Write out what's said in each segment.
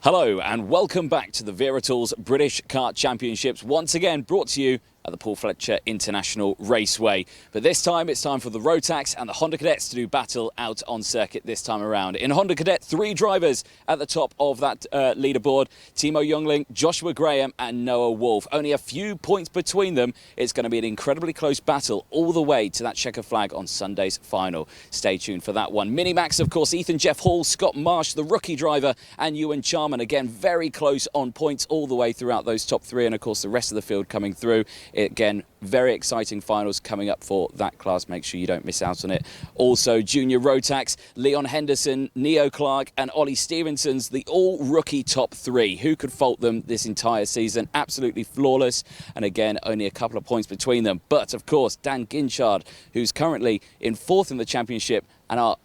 Hello and welcome back to the Wera British Kart Championships, once again brought to you at the Paul Fletcher International Raceway. But this time it's time for the Rotax and the Honda Cadets to do battle out on circuit this time around. In Honda Cadet, 3 drivers at the top of that leaderboard: Timo Youngling, Joshua Graham and Noah Wolf. Only a few points between them. It's going to be an incredibly close battle all the way to that checker flag on Sunday's final. Stay tuned for that one. Mini-Max, of course, Ethan Jeff Hall, Scott Marsh, the rookie driver, and Ewan Charman. Again, very close on points all the way throughout those top 3, and of course the rest of the field coming through. Again, very exciting finals coming up for that class. Make sure you don't miss out on it. Also, Junior Rotax, Leon Henderson, Neo Clark and Ollie Stevenson's the all-rookie top 3. Who could fault them this entire season? Absolutely flawless. And again, only a couple of points between them. But, of course, Dan Ginchard, who's currently in 4th in the championship and our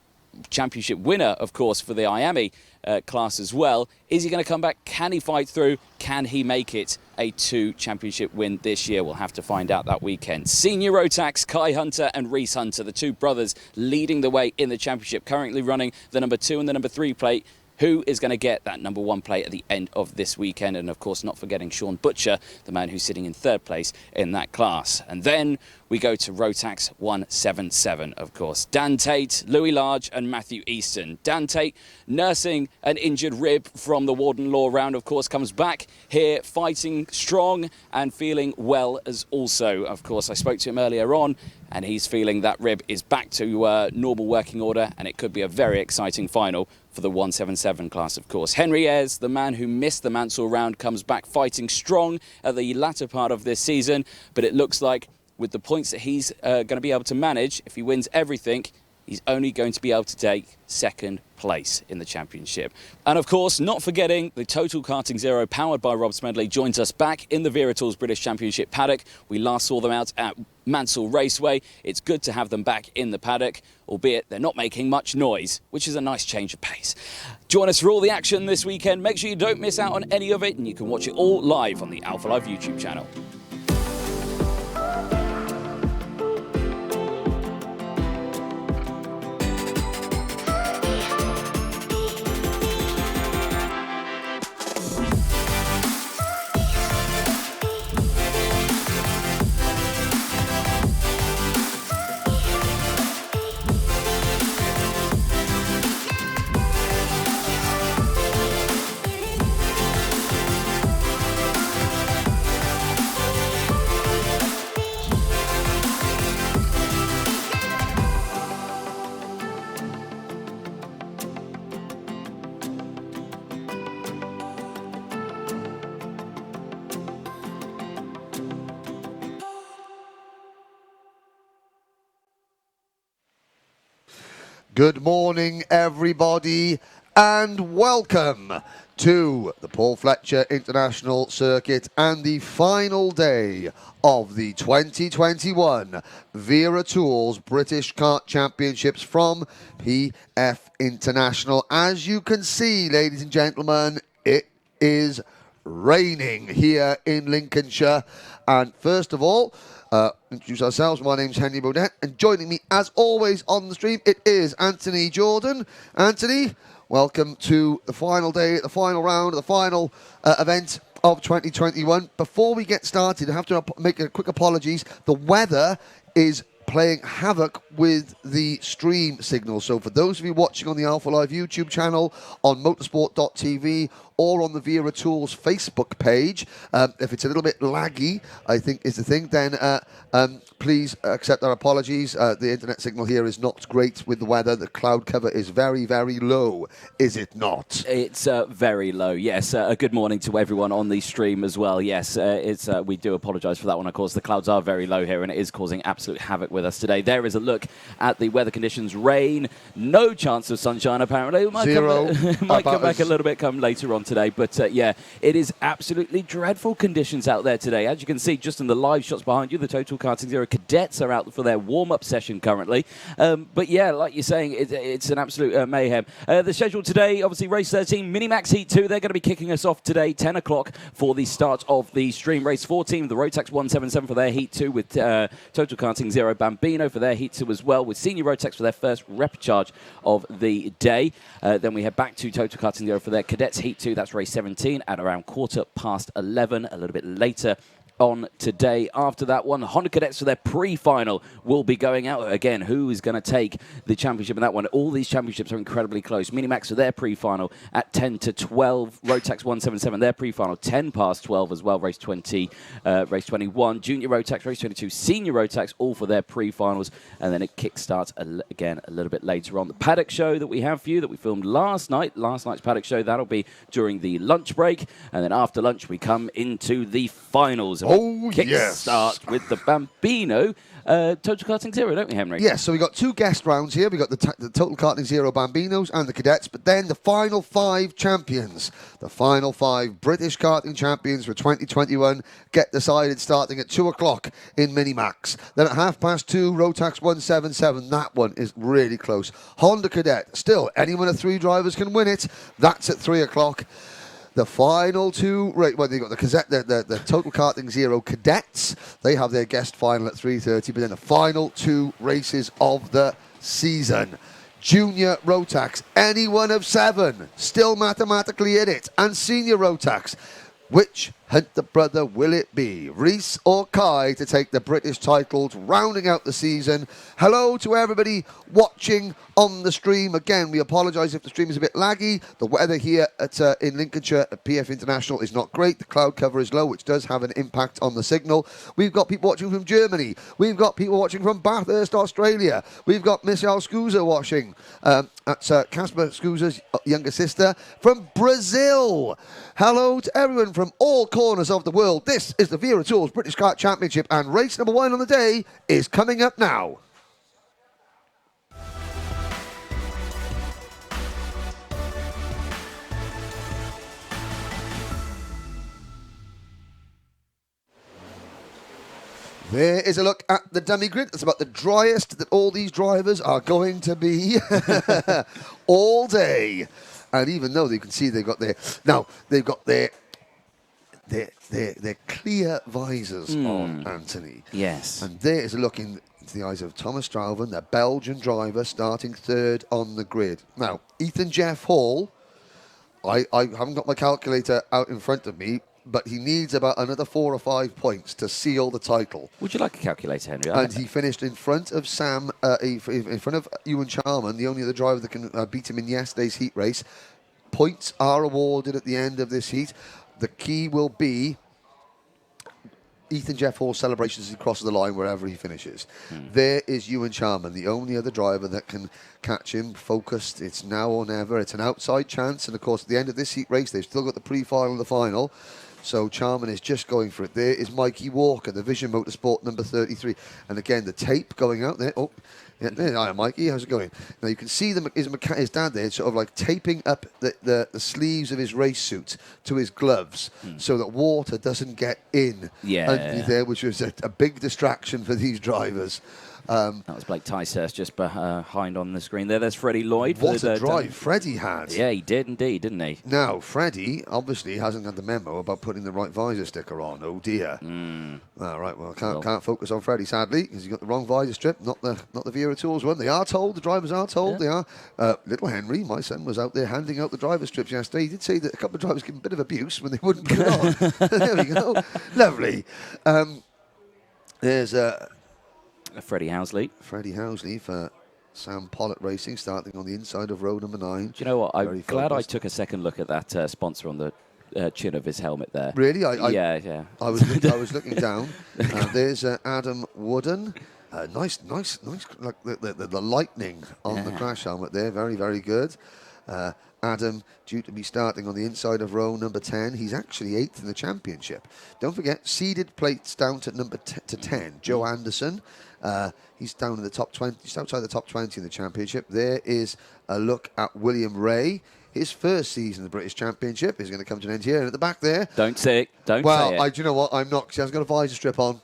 championship winner, of course, for the Miami class as well. Is he going to come back? Can he fight through? Can he make it a 2 championship win this year? We'll have to find out that weekend. Senior Rotax, Kai Hunter and Reese Hunter, the 2 brothers leading the way in the championship, currently running the number 2 and the number 3 plate. Who is going to get that number 1 plate at the end of this weekend? And of course, not forgetting Sean Butcher, the man who's sitting in 3rd place in that class. And then we go to Rotax 177, of course. Dan Tate, Louis Large and Matthew Easton. Dan Tate, nursing an injured rib from the Warden Law round, of course, comes back here fighting strong and feeling well as also. Of course, I spoke to him earlier on, and he's feeling that rib is back to normal working order, and it could be a very exciting final for the 177 class, of course. Henry Ayres, the man who missed the Mansell round, comes back fighting strong at the latter part of this season, but it looks like with the points that he's going to be able to manage, if he wins everything, he's only going to be able to take 2nd place in the championship. And of course, not forgetting the Total Karting Zero, powered by Rob Smedley, joins us back in the Wera British Championship paddock. We last saw them out at Mansell Raceway. It's good to have them back in the paddock, albeit they're not making much noise, which is a nice change of pace. Join us for all the action this weekend. Make sure you don't miss out on any of it, and you can watch it all live on the Alpha Live YouTube channel. Good morning, everybody, and welcome to the Paul Fletcher International Circuit and the final day of the 2021 Wera British Kart Championships from PF International. As you can see, ladies and gentlemen, it is raining here in Lincolnshire. And first of all, introduce ourselves. My name's Henry Baudet, and joining me, as always, on the stream, it is Anthony Jordan. Anthony, welcome to the final day, the final round, the final event of 2021. Before we get started, I have to make a quick apologies. The weather is playing havoc with the stream signal. So for those of you watching on the Alpha Live YouTube channel, on motorsport.tv, or on the Wera Tools Facebook page, if it's a little bit laggy, I think is the thing, then please accept our apologies. The internet signal here is not great with the weather. The cloud cover is very, very low, is it not? It's very low, yes. A good morning to everyone on the stream as well. Yes, we do apologise for that one. Of course, the clouds are very low here, and it is causing absolute havoc with us today. There is a look at the weather conditions. Rain, no chance of sunshine, apparently. It might Zero. Might come back a little bit later on today. But yeah, it is absolutely dreadful conditions out there today. As you can see, just in the live shots behind you, the Total Karting Zero cadets are out for their warm-up session currently. But yeah, like you're saying, it's an absolute mayhem. The schedule today, obviously, race 13, Mini-Max Heat 2. They're going to be kicking us off today, 10 o'clock, for the start of the stream. Race 14, the Rotax 177 for their Heat 2, with Total Karting Zero Bambino for their Heat 2 as well, with Senior Rotax for their first repechage of the day. Then we head back to Total Karting Zero for their cadets Heat 2. That's race 17 at around 11:15, a little bit later on today. After that one, Honda Cadets for their pre-final will be going out again. Who is going to take the championship in that one? All these championships are incredibly close. Minimax for their pre-final at 10 to 12. Rotax 177, their pre-final 10 past 12 as well. Race 20, race 21. Junior Rotax, race 22. Senior Rotax, all for their pre-finals. And then it kickstarts again a little bit later on. The Paddock Show that we have for you that we filmed last night's Paddock Show, that'll be during the lunch break. And then after lunch, we come into the finals. Oh, yes. Start with the Bambino Total Karting Zero, don't we, Henry? Yes, so we got 2 guest rounds here. We got the Total Karting Zero Bambinos and the Cadets, but then the final 5 champions, the final 5 British karting champions for 2021 get decided starting at 2 o'clock in Minimax. Then at 2:30, Rotax 177. That one is really close. Honda Cadet, still, any one of 3 drivers can win it. That's at 3 o'clock. The final 2, right, well, they've got the Total Karting Zero Cadets. They have their guest final at 3:30, but then the final 2 races of the season. Junior Rotax, any one of 7, still mathematically in it. And Senior Rotax, which Hunter brother will it be? Reese or Kai to take the British titles, rounding out the season. Hello to everybody watching on the stream. Again, we apologise if the stream is a bit laggy. The weather here in Lincolnshire at PF International is not great. The cloud cover is low, which does have an impact on the signal. We've got people watching from Germany. We've got people watching from Bathurst, Australia. We've got Michelle Scusa watching. That's Casper Scusa's younger sister from Brazil. Hello to everyone from all corners of the world. This is the Wera Tools British Kart Championship, and race number 1 on the day is coming up now. There is a look at the dummy grid. It's about the driest that all these drivers are going to be all day. And even though you can see they've got their clear visors on, Anthony. Yes. And there is a look into the eyes of Thomas Strauven, the Belgian driver, starting 3rd on the grid. Now, Ethan Jeff Hall, I haven't got my calculator out in front of me, but he needs about another 4 or 5 points to seal the title. Would you like a calculator, Henry? And he finished in front of Sam, in front of Ewan Charman, the only other driver that can beat him in yesterday's heat race. Points are awarded at the end of this heat. The key will be Ethan Jeff Hall's celebrations as he crosses the line wherever he finishes. There is Ewan Charman, the only other driver that can catch him. Focused, it's now or never. It's an outside chance. And, of course, at the end of this heat race, they've still got the pre-final and the final. So Charman is just going for it. There is Mikey Walker, the Vision Motorsport number 33. And, again, the tape going out there. Oh, yeah, there. Hi, Mikey. How's it going? Now, you can see his dad there sort of like taping up the sleeves of his race suit to his gloves so that water doesn't get in underneath there, which was a big distraction for these drivers. That was Blake Ticehurst just behind on the screen there. There's Freddie Lloyd. What a drive Freddie had. Yeah, he did indeed, didn't he? Now, Freddie obviously hasn't had the memo about putting the right visor sticker on. Oh, dear. All right, well, can't focus on Freddie, sadly, because he's got the wrong visor strip, not the Wera Tools one. They are told, the drivers are told, they are. Little Henry, my son, was out there handing out the driver strips yesterday. He did say that a couple of drivers gave him a bit of abuse when they wouldn't put it on. There we go. Lovely. There's... Freddie Housley. Freddie Housley for Sam Pollitt Racing, starting on the inside of row number 9. Do you know what? I'm glad I took a second look at that sponsor on the chin of his helmet there. Really? Yeah. I was looking down. There's Adam Wooden. Nice, like the lightning on the crash helmet there. Very, very good. Adam, due to be starting on the inside of row number 10. He's actually 8th in the championship. Don't forget, seeded plates down to number 10. Joe Anderson. He's down in the top 20. Just outside the top 20 in the championship. There is a look at William Ray. His first season of the British Championship is going to come to an end here. And at the back there... Don't say it. Well, do you know what? I'm not, because he hasn't got a visor strip on.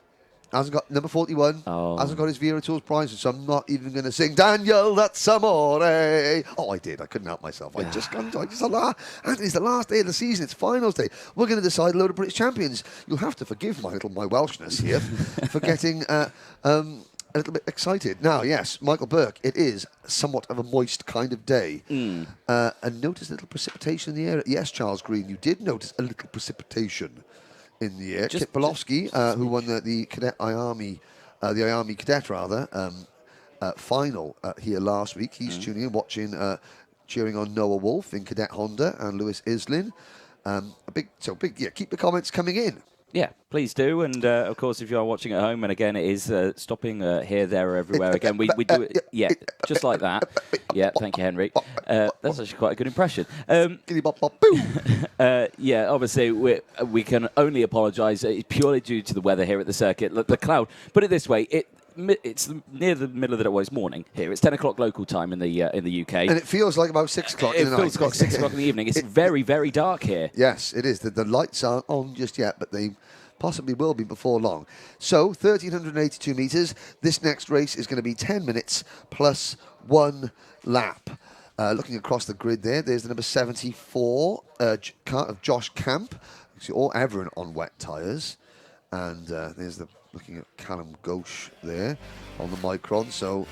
Hasn't got number 41. Hasn't got his Wera Tools prizes, so I'm not even going to sing Daniel, that's amore. Oh, I did. I couldn't help myself. It's the last day of the season. It's finals day. We're going to decide a load of British champions. You'll have to forgive my Welshness here for getting a little bit excited. Now, yes, Michael Burke, it is somewhat of a moist kind of day. And notice a little precipitation in the air. Yes, Charles Green, you did notice a little precipitation in the air. Kit Bolofsky, who won the Cadet IARMY, the IARMY Cadet rather, final here last week. He's tuning in, watching, cheering on Noah Wolf in Cadet Honda and Lewis Islin. Keep the comments coming in. Yeah, please do. And, of course, if you are watching at home, and again, it is stopping here, there, everywhere. Again, we do it, yeah, just like that. Yeah, thank you, Henry. That's actually quite a good impression. Yeah, obviously, we can only apologise. It's purely due to the weather here at the circuit. Look, the cloud, put it this way, it's near the middle of the day. Well, it's morning here. It's 10 o'clock local time in the UK. And it feels like about 6 o'clock in the night. It feels like 6 o'clock in the evening. It's very, very dark here. Yes, it is. The lights aren't on just yet, but they possibly will be before long. So, 1,382 metres. This next race is going to be 10 minutes plus 1 lap. Looking across the grid there's the number 74 kart of Josh Camp. You see all everyone on wet tyres. And there's looking at Callum Ghosh there on the Micron. So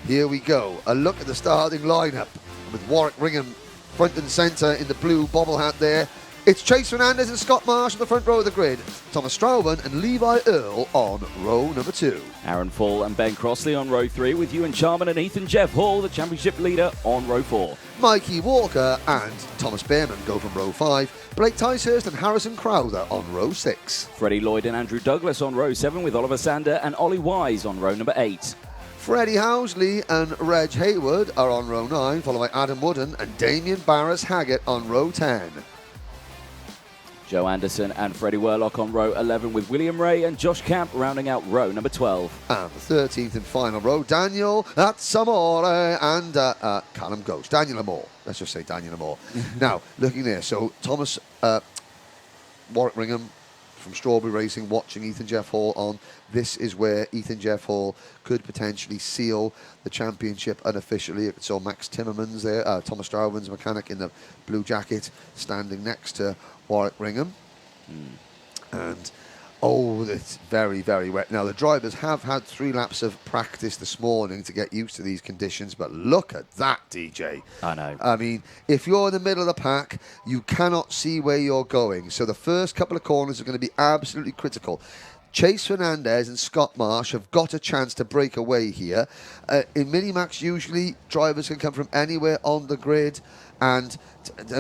here we go. A look at the starting lineup with Warwick Ringham front and centre in the blue bobble hat there. It's Chase Fernandez and Scott Marsh on the front row of the grid. Thomas Strauben and Levi Earle on row number 2. Aaron Fall and Ben Crossley on row 3, with Ewan Charman and Ethan Jeff Hall, the championship leader, on row 4. Mikey Walker and Thomas Behrman go from row 5. Blake Ticehurst and Harrison Crowther on row 6. Freddie Lloyd and Andrew Douglas on row 7, with Oliver Sander and Ollie Wise on row number 8. Freddie Housley and Reg Hayward are on row 9, followed by Adam Wooden and Damien Barris-Haggett on row 10. Joe Anderson and Freddie Worlock on row 11, with William Ray and Josh Camp rounding out row number 12. And the 13th and final row, Daniel Atsamore and Callum Ghosh. Daniel Amore. Let's just say Daniel Amore. Now, looking there, so Thomas Warwick Ringham from Strawberry Racing watching Ethan Jeff Hall on. This is where Ethan Jeff Hall could potentially seal the championship unofficially. So Max Timmermans there, Thomas Strauben's mechanic in the blue jacket, standing next to Warwick Ringham. And it's very, very wet. Now, the drivers have had 3 laps of practice this morning to get used to these conditions, but look at that, DJ. I know. I mean, if you're in the middle of the pack, you cannot see where you're going. So the first couple of corners are going to be absolutely critical. Chase Fernandez and Scott Marsh have got a chance to break away here. In Minimax, usually, drivers can come from anywhere on the grid and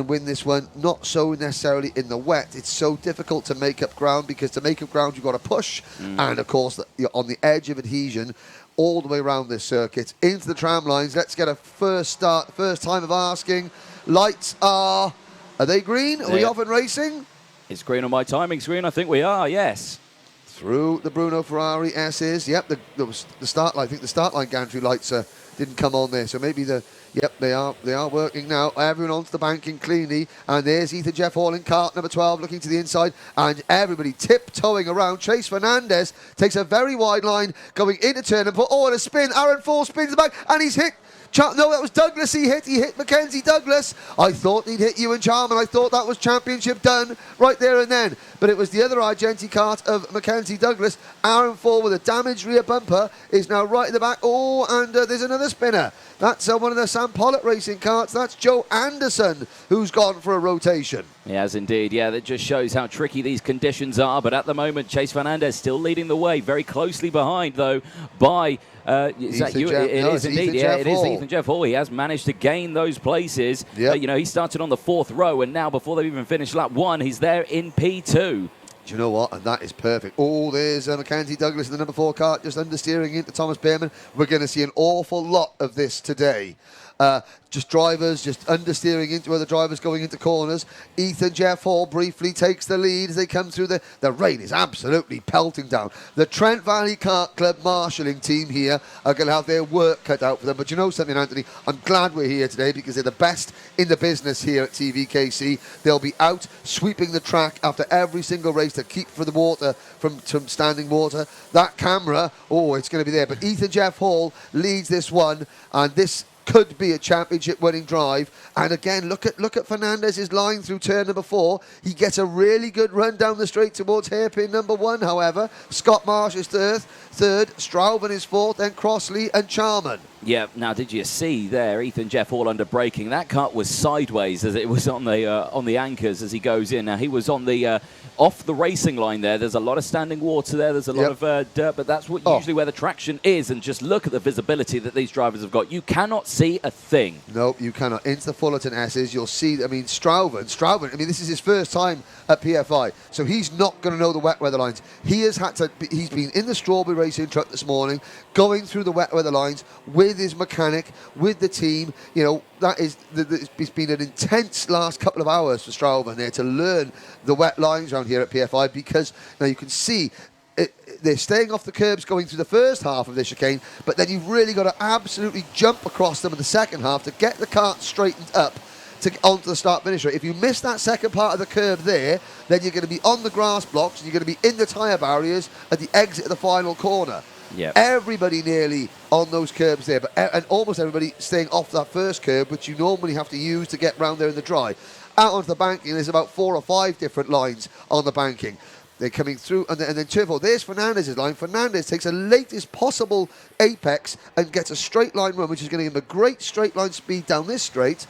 win this one. Not so necessarily in the wet. It's so difficult to make up ground, because to make up ground you've got to push, and of course you're on the edge of adhesion all the way around this circuit into the tram lines. Let's get a first time of asking. Lights are they green? Are we off and racing? It's green on my timing screen. I think we are, yes. Through the Bruno Ferrari S's. Yep, the start line. I think the start line gantry lights didn't come on there, so maybe they are working now. Everyone onto the banking cleanly, and there's Ethan Jeff Hall in kart number 12 looking to the inside, and everybody tiptoeing around. Chase Fernandez takes a very wide line going into turn and and a spin. Aaron Fall spins the back, and he's hit. No, that was Douglas he hit Mackenzie Douglas. I thought he'd hit Ewan Charman. I thought that was championship done right there and then. But it was the other Argenti kart of Mackenzie Douglas. Aaron Fall with a damaged rear bumper is now right in the back. And there's another spinner. That's one of the Sam Pollock racing karts. That's Joe Anderson, who's gone for a rotation. He has indeed, yeah. That just shows how tricky these conditions are. But at the moment, Chase Fernandez still leading the way, very closely behind, though, by... is that you? It is indeed, yeah. It is Ethan Jeff Hall. He has managed to gain those places. Yep. He started on the 4th row, and now before they've even finished lap 1, he's there in P2. Do you know what? And that is perfect. There's Mackenzie Douglas in the number 4 kart just understeering into Thomas Behrman. We're going to see an awful lot of this today. Just drivers just understeering into other drivers going into corners. Ethan Jeff Hall briefly takes the lead as they come through. The rain is absolutely pelting down. The Trent Valley Kart Club marshalling team here are going to have their work cut out for them. But you know something, Anthony? I'm glad we're here today, because they're the best in the business here at TVKC. They'll be out sweeping the track after every single race to keep for the water from standing water. That camera, it's going to be there. But Ethan Jeff Hall leads this one, and this could be a championship-winning drive. And again, look at Fernandez's line through turn number 4. He gets a really good run down the straight towards hairpin number 1, however. Scott Marsh is third, Strouven is 4th, then Crossley and Charman. Yeah, now did you see there Ethan Jeff all under braking? That cut was sideways as it was on the anchors as he goes in. Now he was on the off the racing line there. There's a lot of standing water there. There's a lot of dirt, but that's usually where the traction is. And just look at the visibility that these drivers have got. You cannot see a thing. Nope, you cannot. Into the Fullerton S's, you'll see, I mean, Strouven, I mean, this is his first time at PFI, so he's not going to know the wet weather lines. He's been in the strawberry racing truck this morning, going through the wet weather lines with his mechanic, with the team. You know, it's been an intense last couple of hours for Strouven there to learn the wet lines around here at PFI, because now you can see they're staying off the curbs going through the first half of the chicane, but then you've really got to absolutely jump across them in the second half to get the kart straightened up to get onto the start-finish straight. If you miss that second part of the curve there, then you're going to be on the grass blocks and you're going to be in the tyre barriers at the exit of the final corner. Yep. Everybody nearly on those curbs there, and almost everybody staying off that first curb, which you normally have to use to get round there in the dry. Out onto the banking, there's about 4 or 5 different lines on the banking. They're coming through, and then turn 4. There's Fernandez's line. Fernandez takes the latest possible apex and gets a straight line run, which is going to give him a great straight line speed down this straight.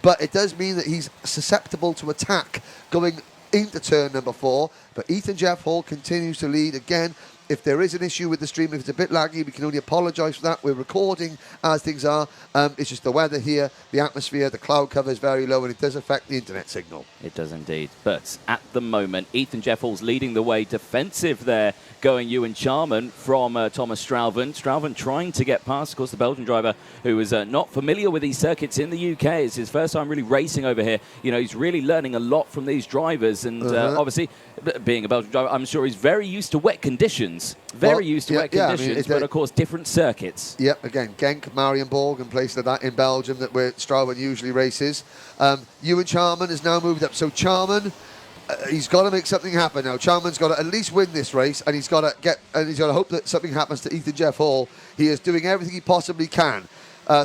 But it does mean that he's susceptible to attack going into turn number 4. But Ethan Jeff Hall continues to lead again. If there is an issue with the stream, if it's a bit laggy, we can only apologise for that. We're recording as things are. It's just the weather here, the atmosphere, the cloud cover is very low, and it does affect the internet signal. It does indeed. But at the moment, Ethan Jeff Hall's leading the way. Defensive there, going Ewan Charman from Thomas Strouven. Strouven trying to get past, of course, the Belgian driver who is not familiar with these circuits in the UK. It's his first time really racing over here. You know, he's really learning a lot from these drivers. And obviously, being a Belgian driver, I'm sure he's very used to wet conditions. Very used to wet conditions, but of course different circuits. Yep, again, Genk, Marienborg and places like that in Belgium where Strouven usually races. Ewan Charman has now moved up. So Charman, he's got to make something happen now. Charman's got to at least win this race, and he's got to hope that something happens to Ethan Jeff Hall. He is doing everything he possibly can.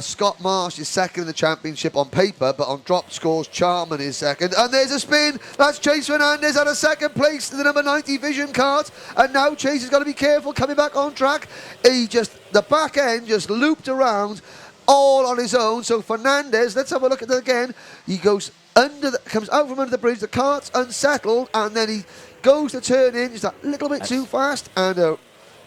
Scott Marsh is second in the championship on paper, but on drop scores, Charman is second. And there's a spin. That's Chase Fernandez at a second place to the number 90 Vision kart. And now Chase has got to be careful coming back on track. The back end just looped around all on his own. So Fernandez, let's have a look at that again. He goes comes out from under the bridge. The kart's unsettled, and then he goes to turn in just a little bit too fast, and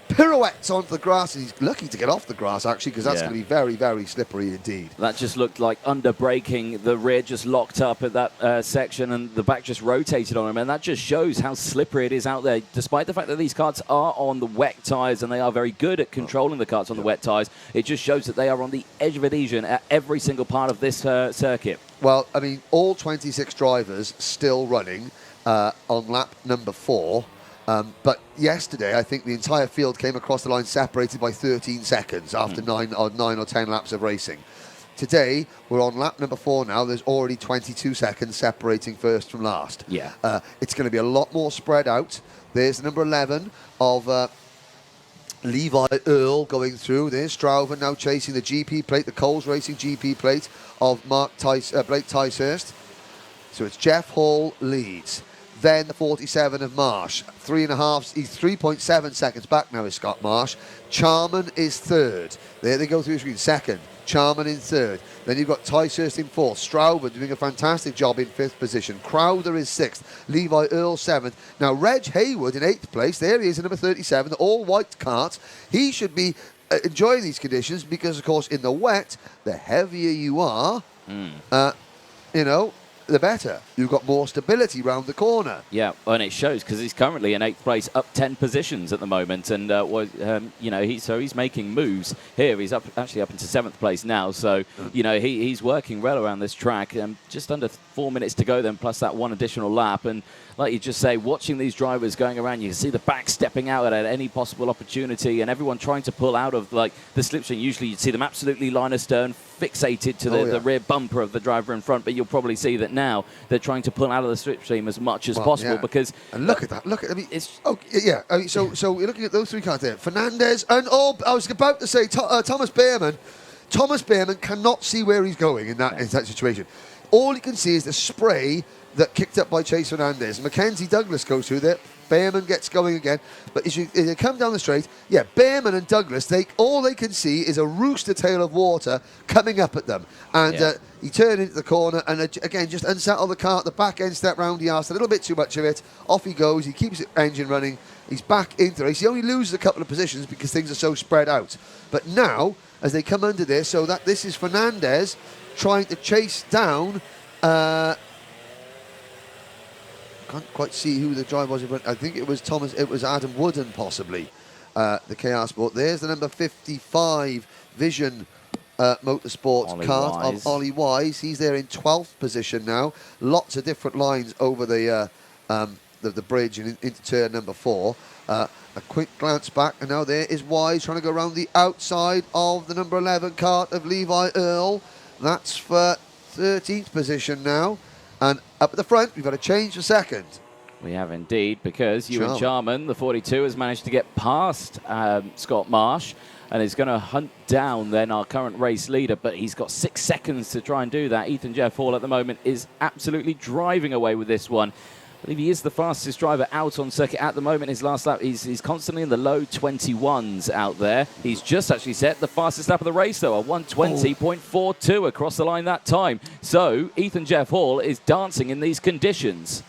pirouettes onto the grass, and he's lucky to get off the grass actually, because that's going to be very, very slippery indeed. That just looked like under braking. The rear just locked up at that section, and the back just rotated on him, and that just shows how slippery it is out there. Despite the fact that these karts are on the wet tyres and they are very good at controlling the karts on the wet tyres, it just shows that they are on the edge of adhesion at every single part of this circuit. Well, I mean, all 26 drivers still running on lap number 4. But yesterday, I think the entire field came across the line separated by 13 seconds after 9 or 10 laps of racing. Today, we're on lap number 4 now. There's already 22 seconds separating first from last. Yeah. It's going to be a lot more spread out. There's the number 11 of Levi Earl going through. There's Strouven now chasing the GP plate, the Coles Racing GP plate of Blake Ticehurst. So it's Jeff Hall leads. Then the 47 of Marsh. 3.5, he's 3.7 seconds back now is Scott Marsh. Charman is third. There they go through the screen. Second. Charman in third. Then you've got Ticehurst in fourth. Strouven doing a fantastic job in 5th position. Crowther is 6th. Levi Earl 7th. Now Reg Haywood in 8th place. There he is in number 37. The all-white kart. He should be enjoying these conditions because, of course, in the wet, the heavier you are, you know, the better. You've got more stability round the corner. Yeah, and it shows because he's currently in 8th place, up 10 positions at the moment, and you know, he's making moves here. He's actually up into 7th place now, so you know he's working well around this track. Just under 4 minutes to go then, plus that one additional lap, and like you just say, watching these drivers going around, you can see the back stepping out at any possible opportunity, and everyone trying to pull out of like the slipstream. Usually you'd see them absolutely line astern, fixated to the rear bumper of the driver in front, but you'll probably see that now they're trying to pull out of the slipstream as much as possible because... And look at that. Look at... I mean, it's... Oh, yeah. I mean, so you're looking at those 3 cars there. Fernandez and... Oh, I was about to say Thomas Behrman. Thomas Behrman cannot see where he's going in that situation. All he can see is the spray that kicked up by Chase Fernandez. Mackenzie Douglas goes through there. Behrman gets going again. But as they come down the straight, Behrman and Douglas, all they can see is a rooster tail of water coming up at them. And he turned into the corner and, again, just unsettled the car. The back end step round, he asked a little bit too much of it. Off he goes. He keeps the engine running. He's back into the race. He only loses a couple of positions because things are so spread out. But now, as they come under this, so that this is Fernandez trying to chase down... can't quite see who the driver was. I think it was Thomas. It was Adam Wooden, possibly, the KR Sport. There's the number 55 Vision Motorsports kart of Ollie Wise. He's there in 12th position now. Lots of different lines over the bridge and into turn number 4. A quick glance back, and now there is Wise trying to go around the outside of the number 11 kart of Levi Earl. That's for 13th position now. And up at the front, we've got a change for second. We have indeed, because Ewan Charman, the 42, has managed to get past Scott Marsh and is going to hunt down then our current race leader, but he's got 6 seconds to try and do that. Ethan Jeff Hall at the moment is absolutely driving away with this one. I believe he is the fastest driver out on circuit at the moment. His last lap, he's constantly in the low 21s out there. He's just actually set the fastest lap of the race, though, a 1:20.42 across the line that time. So Ethan Jeff Hall is dancing in these conditions.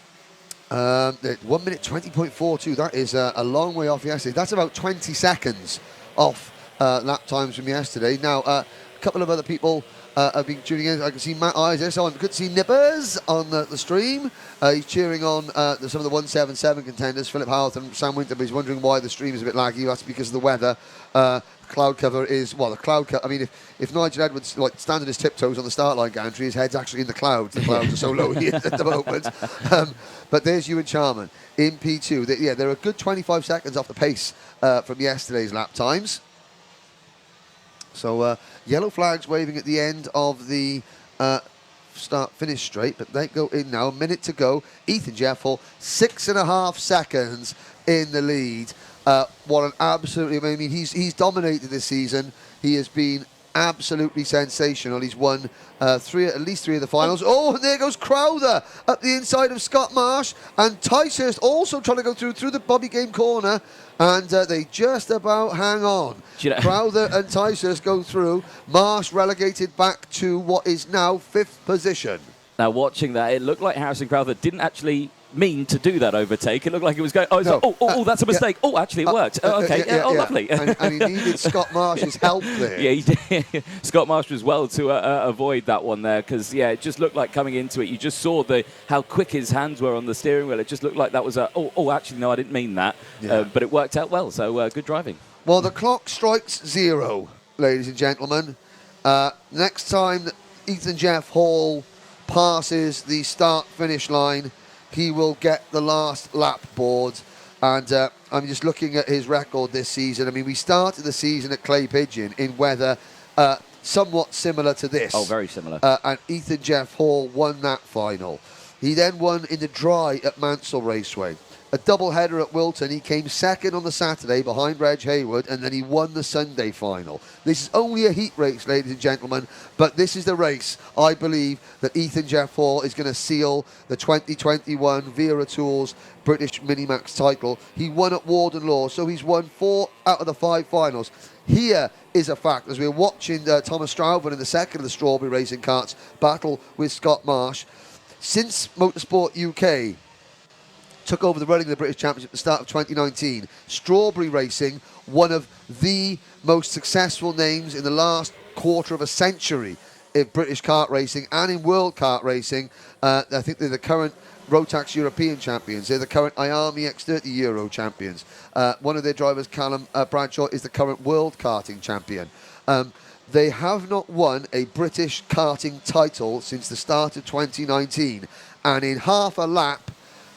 1 minute 20.42. That is a long way off yesterday. That's about 20 seconds off lap times from yesterday. Now, a couple of other people have been tuning in. I can see Matt Eyes there, so I could see Nippers on the stream. He's cheering on some of the 177 contenders, Philip Howard and Sam Winter, but he's wondering why the stream is a bit laggy. That's because of the weather. Cloud cover is, well, the cloud cover, I mean, if Nigel Edwards standing his tiptoes on the start line gantry, his head's actually in the clouds. The clouds are so low here at the moment. But there's Ewan Charman in P2. They're a good 25 seconds off the pace from yesterday's lap times. So yellow flags waving at the end of the start-finish straight, but they go in now. A minute to go. Ethan Jeffel, 6.5 seconds in the lead. What an absolutely, I mean, he's dominated this season. He has been absolutely sensational. He's won at least three of the finals. Oh, and there goes Crowther up the inside of Scott Marsh, and Ticehurst also trying to go through the Bobby Game corner, and they just about hang on. Crowther and Ticehurst go through. Marsh relegated back to what is now 5th position. Now, watching that, it looked like Harrison Crowther didn't actually mean to do that overtake. It looked like it was going, that's a mistake. Actually, it worked. Lovely. And he needed Scott Marsh's help there. Yeah, he did. Scott Marsh was well to avoid that one there, because, it just looked like coming into it, you just saw how quick his hands were on the steering wheel. It just looked like that was actually, no, I didn't mean that. Yeah. But it worked out well, so good driving. Well, the clock strikes 0, ladies and gentlemen. Next time Ethan Jeff Hall passes the start-finish line, he will get the last lap board. And I'm just looking at his record this season. I mean, we started the season at Clay Pigeon in weather somewhat similar to this. Oh, very similar. And Ethan Jeff Hall won that final. He then won in the dry at Mansell Raceway. A double-header at Wilton. He came second on the Saturday behind Reg Hayward, and then he won the Sunday final. This is only a heat race, ladies and gentlemen, but this is the race, I believe, that Ethan Jeff Hall is going to seal the 2021 Vera Tools British Minimax title. He won at Warden Law, so he's won 4 out of the 5 finals. Here is a fact, as we're watching Thomas Strouben in the second of the Strawberry Racing Karts battle with Scott Marsh. Since Motorsport UK took over the running of the British Championship at the start of 2019, Strawberry Racing, one of the most successful names in the last quarter of a century in British kart racing and in world kart racing. I think they're the current Rotax European champions. They're the current IAMI X30 Euro champions. One of their drivers, Callum Bradshaw, is the current world karting champion. They have not won a British karting title since the start of 2019. And in half a lap,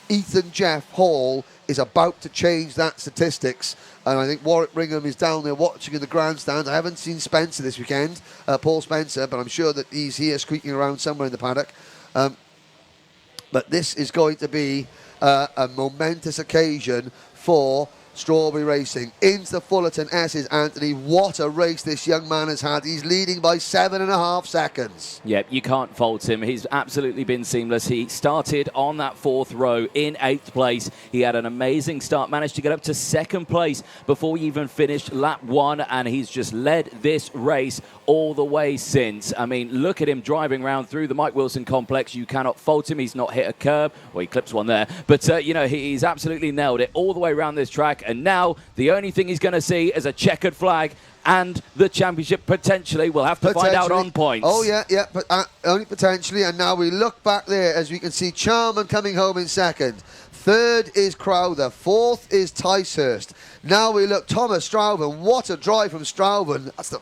Ethan Jeff Hall is about to change that statistics. And I think Warwick Ringham is down there watching in the grandstand. I haven't seen Spencer this weekend, Paul Spencer, but I'm sure that he's here squeaking around somewhere in the paddock. But this is going to be a momentous occasion for Strawberry Racing into the Fullerton S's. Anthony, what a race this young man has had. He's leading by 7.5 seconds. Yep, you can't fault him. He's absolutely been seamless. He started on that 4th row in 8th place. He had an amazing start, managed to get up to 2nd place before he even finished lap 1, and he's just led this race all the way since. I mean, look at him driving around through the Mike Wilson complex. You cannot fault him. He's not hit a curb. Well, he clips one there. But, you know, he's absolutely nailed it all the way around this track. And now the only thing he's going to see is a checkered flag and the championship potentially. We'll have to find out on points. Oh, yeah, but only potentially. And now we look back there, as we can see Charman coming home in 2nd. 3rd is Crowther. 4th is Ticehurst. Now we look, Thomas Strauven. What a drive from Strauven. That's the,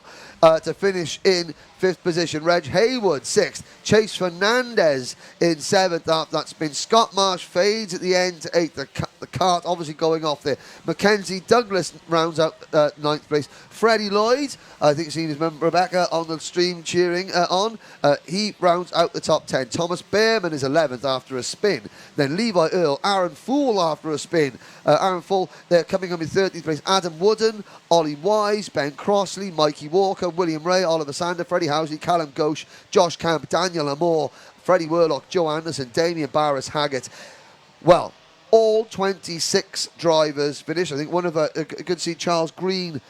to finish in 5th position. Reg Haywood, 6th. Chase Fernandez in 7th. After that spin. Scott Marsh fades at the end to 8th. The Kart obviously going off there. Mackenzie Douglas rounds out 9th place. Freddie Lloyd, I think you've seen his member Rebecca on the stream cheering on. He rounds out the top 10. Thomas Behrman is 11th after a spin. Then Levi Earl, Aaron Fool after a spin. Aaron Fool, they're coming home in 13th place. Adam Wooden, Ollie Wise, Ben Crossley, Mikey Walker, William Ray, Oliver Sander, Freddie Housley, Callum Ghosh, Josh Camp, Daniel Amore, Freddie Worlock, Joe Anderson, Damien Barris Haggett. Well, all 26 drivers finished. I think one of I could see Charles Green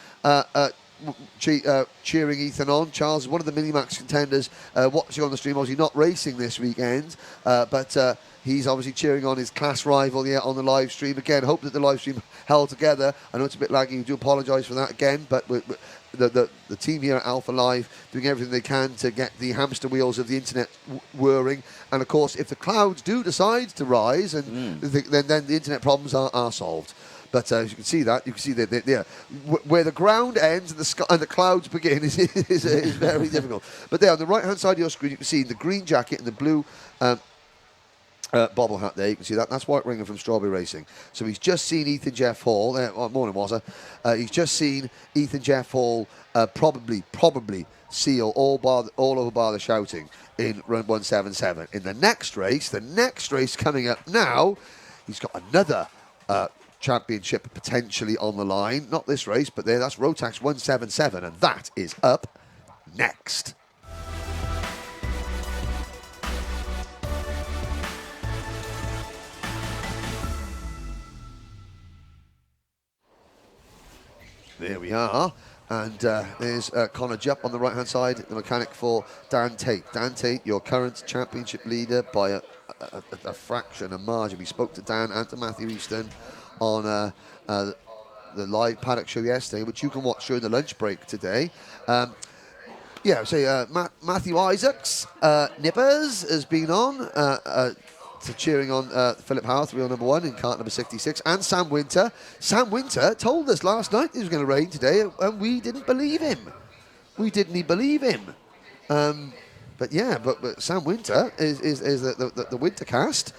cheering Ethan on. Charles is one of the Minimax contenders watching on the stream. Obviously not racing this weekend, but he's obviously cheering on his class rival on the live stream. Again, hope that the live stream held together. I know it's a bit laggy. We do apologise for that again, but the team here at Alpha Live doing everything they can to get the hamster wheels of the internet whirring. And of course, if the clouds do decide to rise, and then the internet problems are solved. But as you can see that, where the ground ends and the sky and the clouds begin is very difficult. But there on the right hand side of your screen, you can see the green jacket and the blue bobble hat there. You can see that. That's White Ringer from Strawberry Racing. So he's just seen Ethan Jeff Hall. Morning, Wazza. He's just seen Ethan Jeff Hall probably seal all over bar the shouting in run 177. In the next race coming up now, he's got another championship potentially on the line. Not this race, but that's Rotax 177, and that is up next. There we are. And there's Connor Jupp on the right-hand side, the mechanic for Dan Tate. Dan Tate, your current championship leader by a fraction, a margin. We spoke to Dan and to Matthew Easton on the live Paddock Show yesterday, which you can watch during the lunch break today. Matthew Isaacs, Nippers, has been on. Cheering on Philip Howarth, real number 1 in kart number 66, and Sam Winter. Sam Winter told us last night it was going to rain today, and we didn't believe him. We didn't believe him. But Sam Winter is the Winter cast.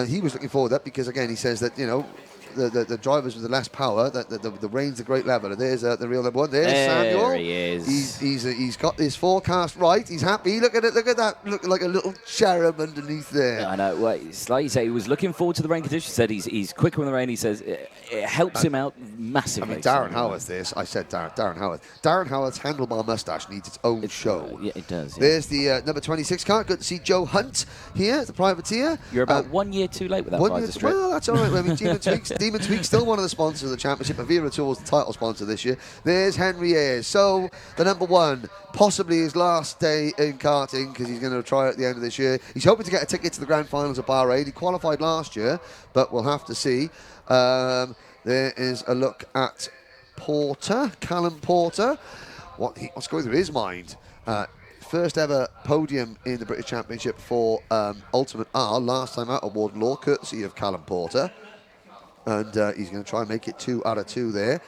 He was looking forward to that because, again, he says that, you know, the drivers with the less power, the rain's a great level. And there's the real number 1. There's Samuel. There he is. He's got his forecast right. He's happy. Look at it. Look at that. Look like a little cherub underneath there. I know. Well, it's like you say, he was looking forward to the rain conditions. He said he's quicker in the rain. He says it helps him out massively. I mean, Darren Howarth. I said Darren Howarth. Darren Howarth's handlebar mustache needs its own show. Yeah, it does. Yeah. There's the number 26 car. Good to see Joe Hunt here, the privateer. You're about 1 year too late with that visor strip. Well, that's all right. I mean, Demon Tweak still one of the sponsors of the championship. Avira Tools, the title sponsor this year. There's Henry Ayres. So the number 1, possibly his last day in karting because he's going to try at the end of this year. He's hoping to get a ticket to the grand finals of Bahrain. He qualified last year, but we'll have to see. There is a look at Porter, Callum Porter. What's going through his mind? First ever podium in the British Championship for Ultimate R, last time out at Warden Law, courtesy of Callum Porter. And he's going to try and make it 2 out of 2 there.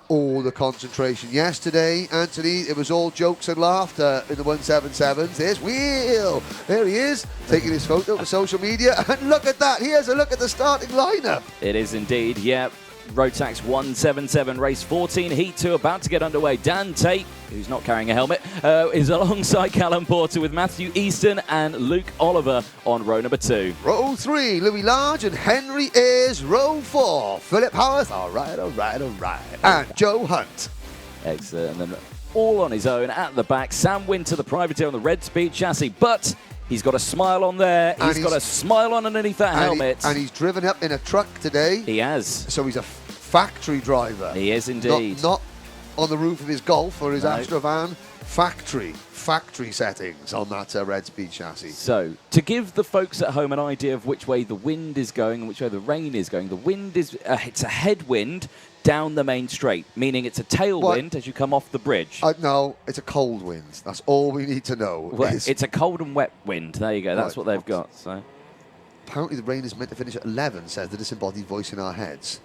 All the concentration yesterday, Anthony, it was all jokes and laughter in the 177s. There's Wheel. There he is, taking his photo for social media. And look at that. Here's a look at the starting lineup. It is indeed, yeah. Rotax 177, race 14, heat 2, about to get underway. Dan Tate who's not carrying a helmet, is alongside Callum Porter with Matthew Easton and Luke Oliver on row number 2. Row 3, Louis Large and Henry Ayres. Row 4, Philip Howarth. All right. And Joe Hunt. Excellent. And then all on his own at the back, Sam Winter, the privateer on the red speed chassis, but he's got a smile on there. He's got a smile on underneath that helmet. And he's driven up in a truck today. He has. So he's a factory driver. He is indeed. Not on the roof of his Golf or his Astra van. Factory settings on that red speed chassis. So, to give the folks at home an idea of which way the wind is going and which way the rain is going, the wind is, it's a headwind down the main straight, meaning it's a tailwind as you come off the bridge. No, it's a cold wind. That's all we need to know. Well, it's a cold and wet wind. There you go. That's what they've got. So, apparently the rain is meant to finish at 11, says the disembodied voice in our heads.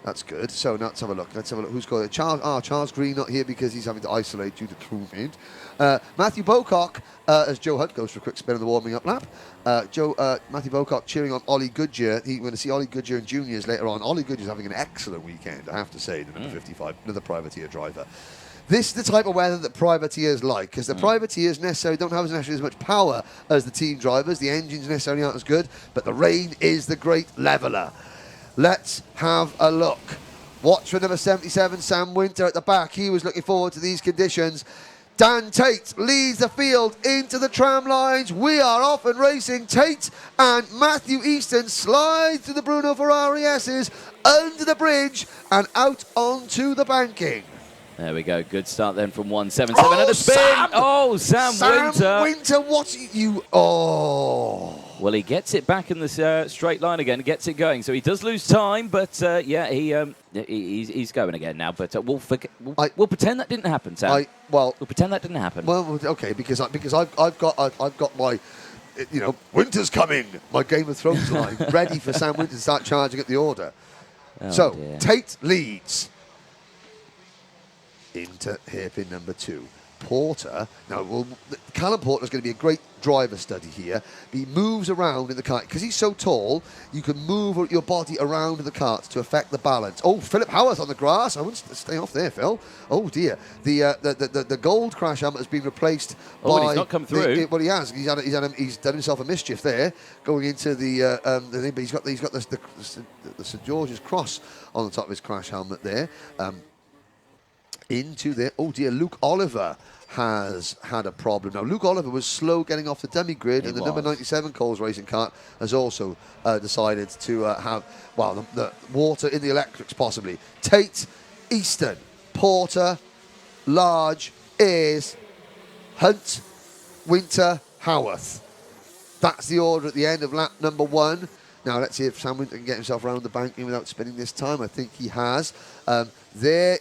That's good. So now let's have a look. Who's got it? Charles Green not here because he's having to isolate due to COVID. Matthew Bocock, as Joe Hunt goes for a quick spin on the warming up lap. Matthew Bocock cheering on Ollie Goodyear. We're going to see Ollie Goodyear in juniors later on. Ollie Goodyear's having an excellent weekend, I have to say, the number 55, another privateer driver. This is the type of weather that privateers like, because the privateers necessarily don't have necessarily as much power as the team drivers. The engines necessarily aren't as good, but the rain is the great leveller. Let's have a look. Watch for number 77, Sam Winter at the back. He was looking forward to these conditions. Dan Tate leads the field into the tram lines. We are off and racing. Tate and Matthew Easton slide through the Bruno Ferrari S's under the bridge and out onto the banking. There we go. Good start then from 177 and a spin. Sam Winter, what you... Oh... Well, he gets it back in the straight line again, gets it going. So he does lose time, but he's going again now. But we'll pretend that didn't happen, Sam. We'll pretend that didn't happen. Well, okay, because I've got my, Winter's coming, my Game of Thrones line ready for Sam Winter to start charging at the order. Oh, dear. Tate leads into hairpin number 2. Porter, Callum Porter's going to be a great driver study here. He moves around in the kart because he's so tall. You can move your body around in the kart to affect the balance. Oh, Philip Howarth on the grass. I wouldn't stay off there, Phil. Oh dear, the gold crash helmet has been replaced by. Oh, he's not come through. Well, he has. He's done himself a mischief there, going into the thing. But he's got the St George's cross on the top of his crash helmet there. Into there. Oh dear, Luke Oliver has had a problem. Now, Luke Oliver was slow getting off the dummy grid, and the number 97 Coles Racing kart has also decided to have, the water in the electrics possibly. Tate, Easton, Porter, Large, Ayres, Hunt, Winter, Howarth. That's the order at the end of lap number 1. Now, let's see if Sam Winter can get himself around the banking without spinning this time. I think he has. There's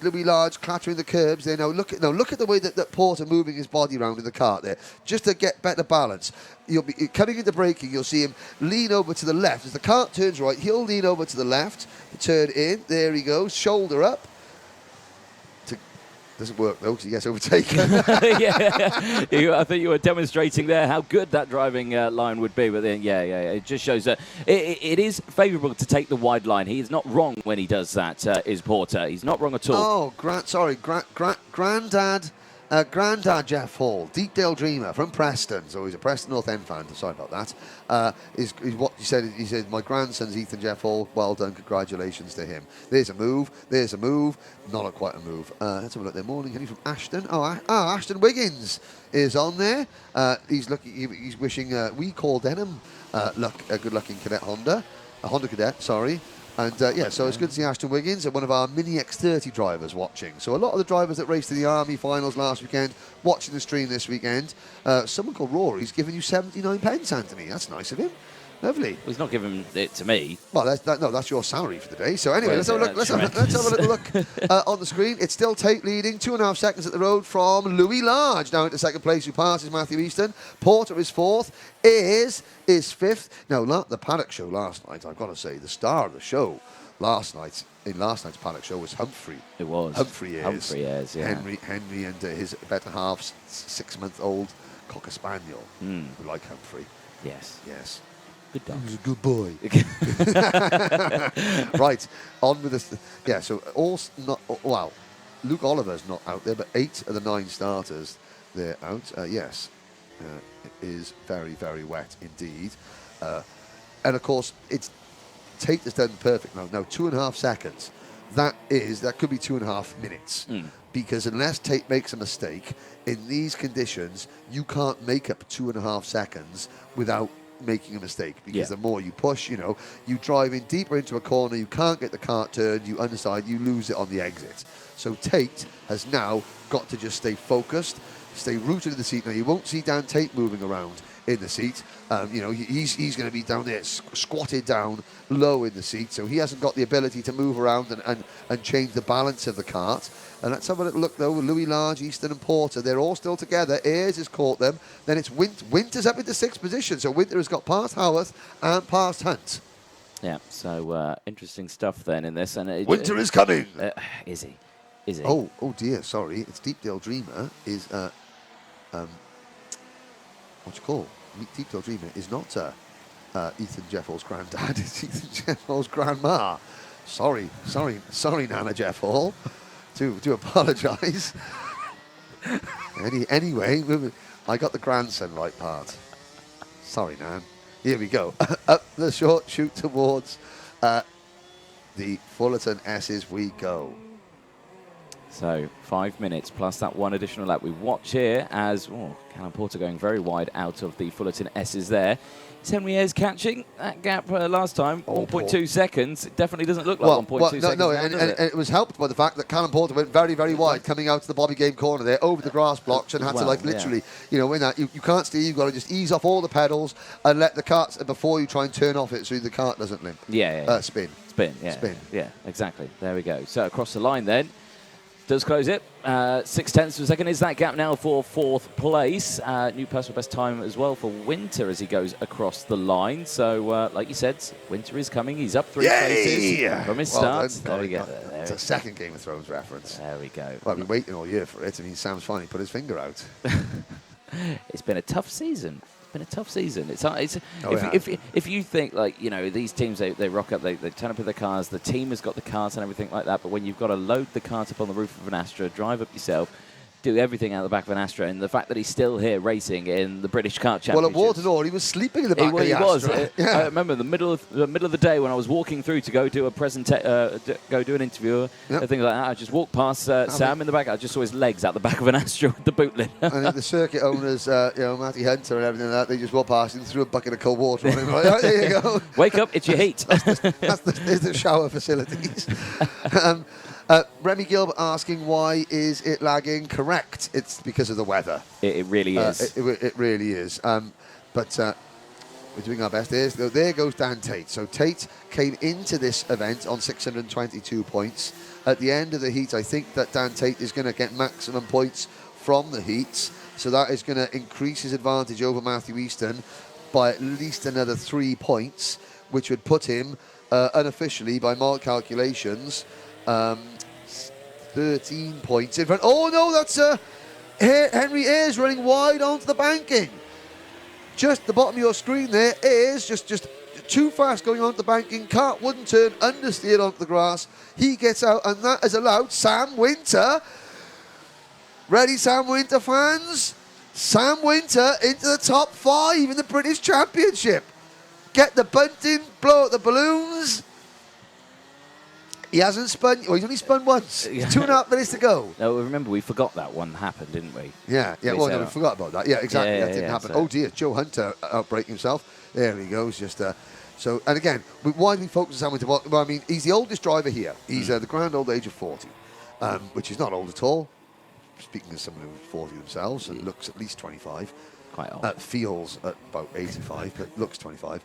Louis Large clattering the curbs there. Now look at the way that Porter moving his body around in the kart there, just to get better balance. You'll be coming into braking. You'll see him lean over to the left as the kart turns right. He'll lean over to the left, turn in. There he goes, shoulder up. Doesn't work though because he gets overtaken. I think you were demonstrating there how good that driving line would be. But then, it just shows that it is favourable to take the wide line. He is not wrong when he does that. Is Porter? He's not wrong at all. Grandad Jeff Hall, Deepdale Dreamer from Preston. So he's a Preston North End fan. Sorry about that. Is what he said. He said, my grandson's Ethan Jeff Hall. Well done. Congratulations to him. There's a move. Not quite a move. Let's have a look there. Morning, Henry from Ashton. Ashton Wiggins is on there. He's wishing We Call Denham good luck in Cadet Honda. Honda Cadet, sorry. And so it's good to see Ashton Wiggins, one of our Mini X30 drivers watching. So a lot of the drivers that raced in the Army finals last weekend, watching the stream this weekend. Someone called Rory's giving you 79 pence, Anthony. That's nice of him. Lovely. Well, he's not giving it to me. Well, that's your salary for the day. So anyway, let's have a look. Let's have a little look on the screen. It's still Tate leading, 2.5 seconds at the road from Louis Large. Now into second place, who passes Matthew Easton. Porter is 4th. Is 5th. Now, the Paddock Show last night, I've got to say, the star of the show last night's Paddock Show was Humphrey. It was. Humphrey Ayres, yeah. Henry and his better half's 6-month-old Cocker Spaniel. We like Humphrey. Yes. Good dog. He's a good boy. Right, on with this. Yeah, so Luke Oliver's not out there, but 8 of the 9 starters, they're out. Yes, it is very, very wet indeed. And of course, Tate has done perfect now. Now, 2.5 seconds. That could be 2.5 minutes. Because unless Tate makes a mistake, in these conditions, you can't make up 2.5 seconds without making a mistake. Because the more you push, you drive in deeper into a corner, you can't get the kart turned, you underside, you lose it on the exit. So Tate has now got to just stay focused, stay rooted in the seat. Now, you won't see Dan Tate moving around in the seat. He's going to be down there, squatted down low in the seat, so he hasn't got the ability to move around and change the balance of the kart. And let's have a little look, though, with Louis Large, Easton and Porter. They're all still together. Ayres has caught them. Then it's Winter's up into 6th position, so Winter has got past Howarth and past Hunt. Yeah, so interesting stuff then in this. And Winter is coming! Is he? Is he? Oh dear, sorry. It's Deepdale Dreamer is, what's it called? Deepdale Dreamer is not Ethan Jeffall's granddad. It's Ethan Jeffall's grandma. Sorry, Nana Jeffall. To apologise. Anyway, I got the grandson right part. Sorry, Nan. Here we go. Up the short chute towards the Fullerton S's we go. So 5 minutes plus that one additional lap. We watch here as Callum Porter going very wide out of the Fullerton S's there. Is Henry Ayres catching that gap last time? 1.2 seconds. It definitely doesn't look like 1.2 seconds. No, and it was helped by the fact that Callum Porter went very, very wide coming out to the Bobby Game corner there over the grass blocks and had to literally, in that you can't steer. You've got to just ease off all the pedals and let the kart before you try and turn off it so the kart doesn't limp. Spin. Spin. Yeah, exactly. There we go. So across the line then. Does close it. 0.6 of a second is that gap now for 4th place. New personal best time as well for Winter as he goes across the line. So, like you said, Winter is coming. He's up 3 places from his start. There we go. It's a second Game of Thrones reference. There we go. Well, I've been waiting all year for it. I mean, Sam's finally put his finger out. It's been a tough season. If you think these teams they rock up, they turn up with their cars, the team has got the cars and everything like that, but when you've got to load the cart up on the roof of an Astra, drive up yourself, do everything out the back of an Astra, and the fact that he's still here racing in the British Kart Championships. Well, at Waterloo, he was sleeping in the back of the Astra. I remember the middle of the day when I was walking through to go do a go do an interview, things like that. I just walked past Sam in the back. I just saw his legs out the back of an Astra with the boot lid. And the circuit owners, Matty Hunter and everything like that, they just walked past and threw a bucket of cold water on him. Right, there you go. Wake up, it's your heat. There's the shower facilities. Remy Gilbert asking why is it lagging? Correct. It's because of the weather. It really is. It really is. But we're doing our best. There goes Dan Tate. So Tate came into this event on 622 points. At the end of the heat, I think that Dan Tate is going to get maximum points from the heats. So that is going to increase his advantage over Matthew Easton by at least another 3 points, which would put him unofficially, by my calculations, 13 points in front. Oh no, that's Henry Ayres running wide onto the banking. Just the bottom of your screen there, Ayres just too fast going onto the banking. Kart wouldn't turn, understeered onto the grass. He gets out, and that has allowed Sam Winter. Ready, Sam Winter fans? Sam Winter into the top 5 in the British Championship. Get the bunting, blow out the balloons. He hasn't spun. Well, he's only spun once. 2.5 minutes to go. No, remember we forgot that one happened, didn't we? Yeah. Well, no, we forgot about that. Yeah, exactly. That didn't happen. So. Oh dear, Joe Hunter outbreaking himself. There he goes. Just so. And again, why do we focus on Sam Winter? Well, I mean, he's the oldest driver here. He's the grand old age of 40, which is not old at all. Speaking of someone who's 40 themselves and looks at least 25. Quite old. Feels at about 85, but looks 25.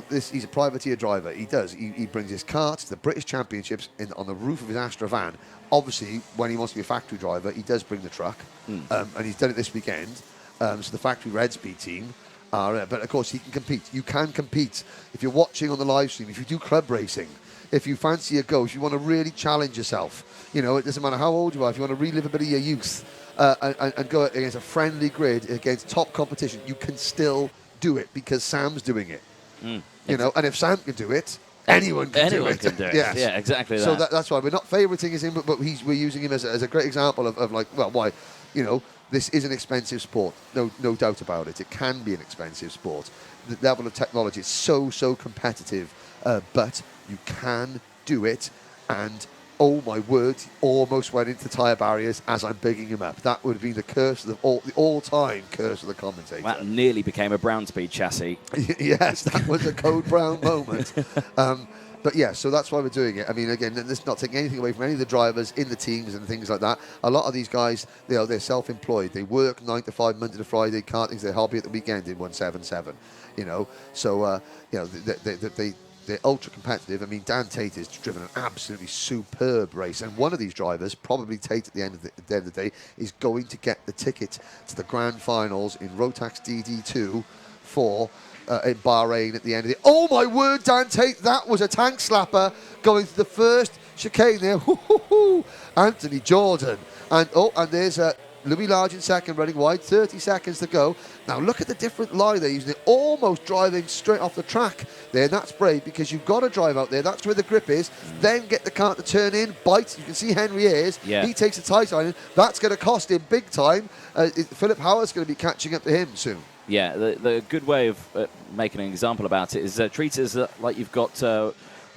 He's a privateer driver. He brings his kart to the British Championships on the roof of his Astra van. Obviously, when he wants to be a factory driver, he does bring the truck, and he's done it this weekend. So the factory Red Speed team are, but of course he can compete. You can compete if you're watching on the live stream. If you do club racing, if you fancy a go, if you want to really challenge yourself, it doesn't matter how old you are. If you want to relive a bit of your youth and go against a friendly grid against top competition, you can still do it because Sam's doing it. And if Sam can do it, anyone can do Anyone it. can do it. Yes. Yeah, exactly that. So that's why we're not favouriting him, but we're using him as a great example of like, well, why, you know, this is an expensive sport. No doubt about it. It can be an expensive sport. The level of technology is so competitive, but you can do it. And oh my word, he almost went into tyre barriers as I'm bigging him up. That would have been the curse of the all-time curse of the commentator. That nearly became a Brown Speed chassis. Yes, that was a Code Brown moment. But yeah, so that's why we're doing it. I mean, again, this is not taking anything away from any of the drivers in the teams and things like that. A lot of these guys, they're self-employed. They work 9 to 5, Monday to Friday. Karting's their hobby at the weekend in 177. You know, so you know they're ultra competitive. I mean, Dan Tate has driven an absolutely superb race, and one of these drivers, probably Tate at the end of the day, is going to get the ticket to the grand finals in Rotax DD2 for. In Bahrain at the end of it. Oh my word, Dan Tate, that was a tank slapper going to the first chicane there. Anthony Jordan. And there's Louis Large in second, running wide, 30 seconds to go. Now look at the different line they're using. They're almost driving straight off the track there, and that's brave because you've got to drive out there. That's where the grip is. Then get the car to turn in, bite. You can see Henry Ayres. Yeah. He takes the tight line in. That's going to cost him big time. Philip Howard's going to be catching up to him soon. Yeah, the good way of making an example about it is treat it as like you've got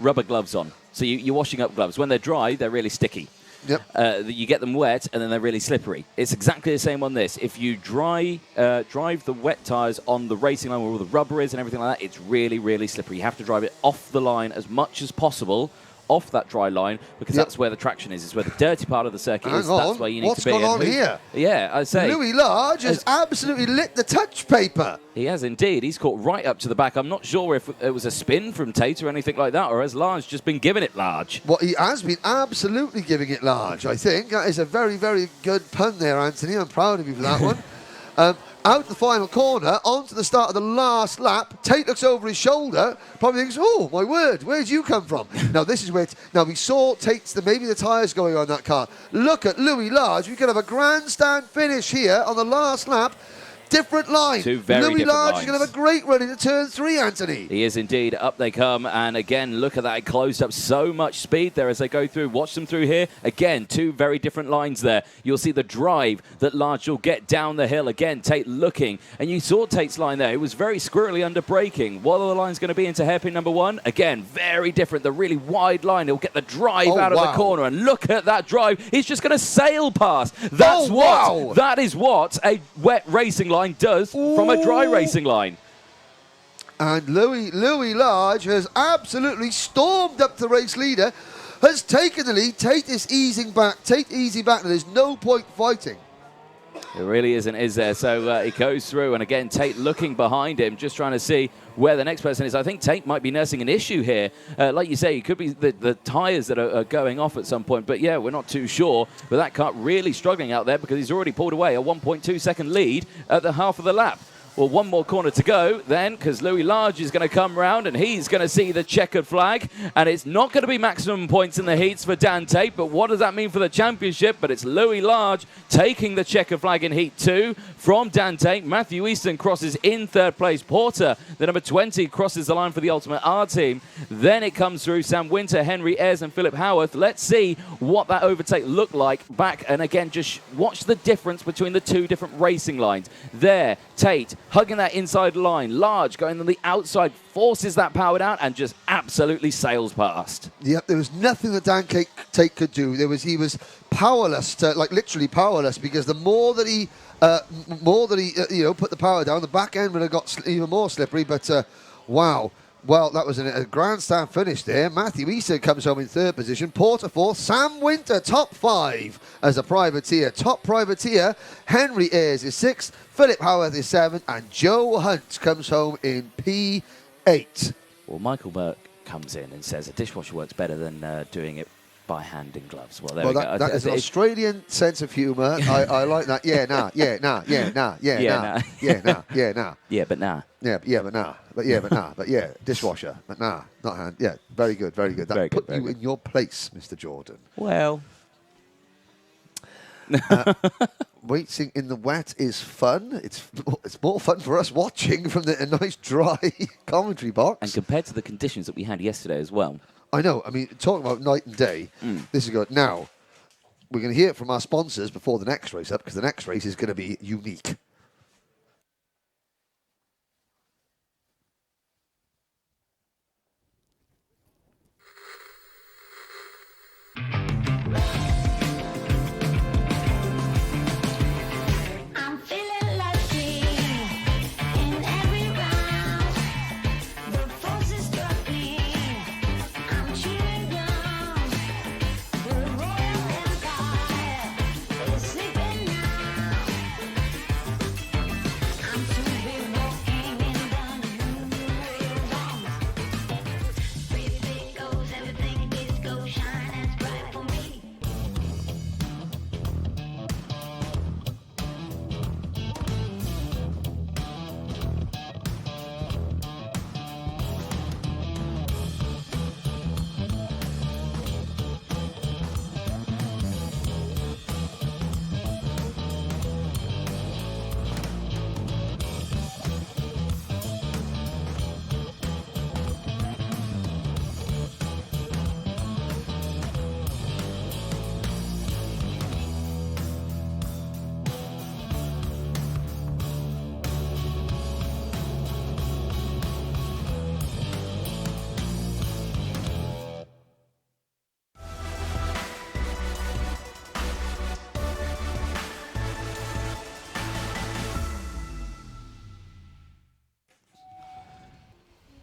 rubber gloves on. So you're washing up gloves. When they're dry, they're really sticky. Yep. You get them wet, and then they're really slippery. It's exactly the same on this. If you drive the wet tyres on the racing line where all the rubber is and everything like that, it's really, really slippery. You have to drive it off the line as much as possible, off that dry line, because that's where the traction is. It's where the dirty part of the circuit is. That's where you need to be. What's going on here? Yeah, I say. Louis Large has absolutely lit the touch paper. He has indeed. He's caught right up to the back. I'm not sure if it was a spin from Tate or anything like that, or has Large just been giving it large? Well, he has been absolutely giving it large, I think. That is a very, very good pun there, Anthony. I'm proud of you for that one. Out the final corner, onto the start of the last lap. Tate looks over his shoulder, probably thinks, oh, my word, where'd you come from? Now, this is where... Now, we saw Tate's... Maybe the tyres going on that car. Look at Louis Large. We could have a grandstand finish here on the last lap. Different line. Two very Louis different Large lines. is going to have a great run into turn 3, Anthony. He is indeed. Up they come. And again, look at that. It closed up so much speed there as they go through. Watch them through here. Again, two very different lines there. You'll see the drive that Large will get down the hill. Again, Tate looking. And you saw Tate's line there. It was very squirrely under braking. What are the lines going to be into hairpin number 1? Again, very different. The really wide line. He'll get the drive out of the corner. And look at that drive. He's just going to sail past. That's that is what a wet racing line does from a dry racing line. And Louis Large has absolutely stormed up the race leader, has taken the lead. Tate is easing back. Tate easy back, and there's no point fighting. There really isn't, is there? So he goes through, and again, Tate looking behind him, just trying to see where the next person is. I think Tate might be nursing an issue here. Like you say, it could be the tyres that are going off at some point. But yeah, we're not too sure. But that Kart really struggling out there because he's already pulled away a 1.2 second lead at the half of the lap. Well, one more corner to go then, because Louis Large is going to come round and he's going to see the checkered flag. And it's not going to be maximum points in the heats for Dan Tate, but what does that mean for the championship? But it's Louis Large taking the checkered flag in Heat 2 from Dan Tate. Matthew Easton crosses in third place. Porter, the number 20, crosses the line for the Ultimate R team. Then it comes through Sam Winter, Henry Ayres and Philip Howarth. Let's see what that overtake looked like back. And again, just watch the difference between the two different racing lines. There, Tate hugging that inside line. Large going on the outside, forces that powered out and just absolutely sails past. Yep, there was nothing that Dan Tate could do. He was powerless, like literally powerless, because the more that he put the power down, the back end would have got even more slippery. But wow. Well, that was a grandstand finish there. Matthew Easton comes home in third position. Porter fourth. Sam Winter, top 5 as a privateer. Top privateer. Henry Ayres is 6th. Philip Howarth is 7th. And Joe Hunt comes home in P8. Well, Michael Burke comes in and says a dishwasher works better than doing it by hand in gloves. Well, there we go. That is an Australian sense of humour. I like that. Yeah, nah. Yeah, nah. Yeah, nah. Yeah, nah. Yeah, nah. Yeah, nah. Yeah, but nah. Yeah, but nah. But yeah, but nah. But yeah, dishwasher. But nah, not hand. Yeah, very good, very good. That put you in your place, Mr. Jordan. Well, Racing in the wet is fun. It's more fun for us watching from a nice dry commentary box. And compared to the conditions that we had yesterday as well. I know. I mean, talking about night and day, this is good. Now, we're going to hear it from our sponsors before the next race up, because the next race is going to be unique.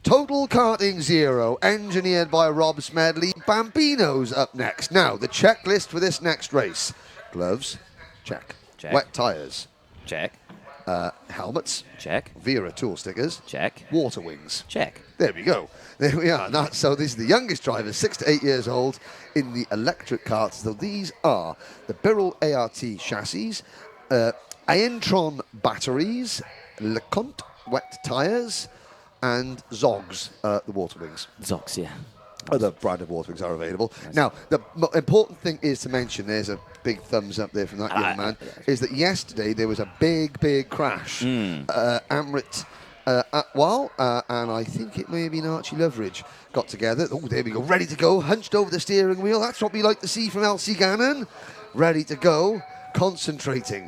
Total Karting Zero, engineered by Rob Smedley. Bambino's up next. Now, the checklist for this next race. Gloves, check. Wet tyres. Check. Helmets. Check. Wera tool stickers. Check. Water wings. Check. There we go. There we are. Now, so these are the youngest drivers, 6 to 8 years old, in the electric karts. So these are the Birrell ART chassis, Aentron batteries, LeConte wet tyres, and Zogs, the water wings. Zogs, yeah. Other brand of water wings are available. Nice. Now, the important thing is to mention, there's a big thumbs up there from that young man, is that yesterday there was a big crash. Amrit Atwal, and I think it may have been Archie Loveridge, got together. Oh, there we go, ready to go, hunched over the steering wheel. That's what we like to see from Elsie Gannon. Ready to go, concentrating.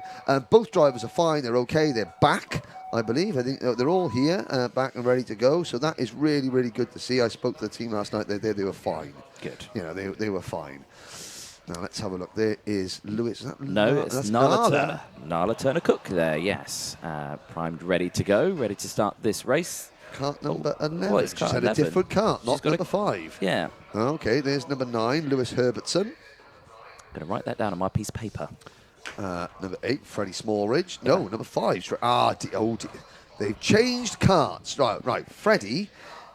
Both drivers are fine, they're okay, they're back. I believe. I think they're all here, back and ready to go. So that is really good to see. I spoke to the team last night. They were fine. Good. You know, they were fine. Now let's have a look. There is Lewis. Is that it's Nala Turner. Nala Turner Cook there. Yes, primed, ready to go, ready to start this race. Kart number 11. Well, it's She's had 11. A different kart, not number 5. Yeah. Okay. There's number 9, Lewis Herbertson. I'm going to write that down on my piece of paper. Number 8, Freddie Smallridge. No, number 5. They've changed karts. Right. Freddie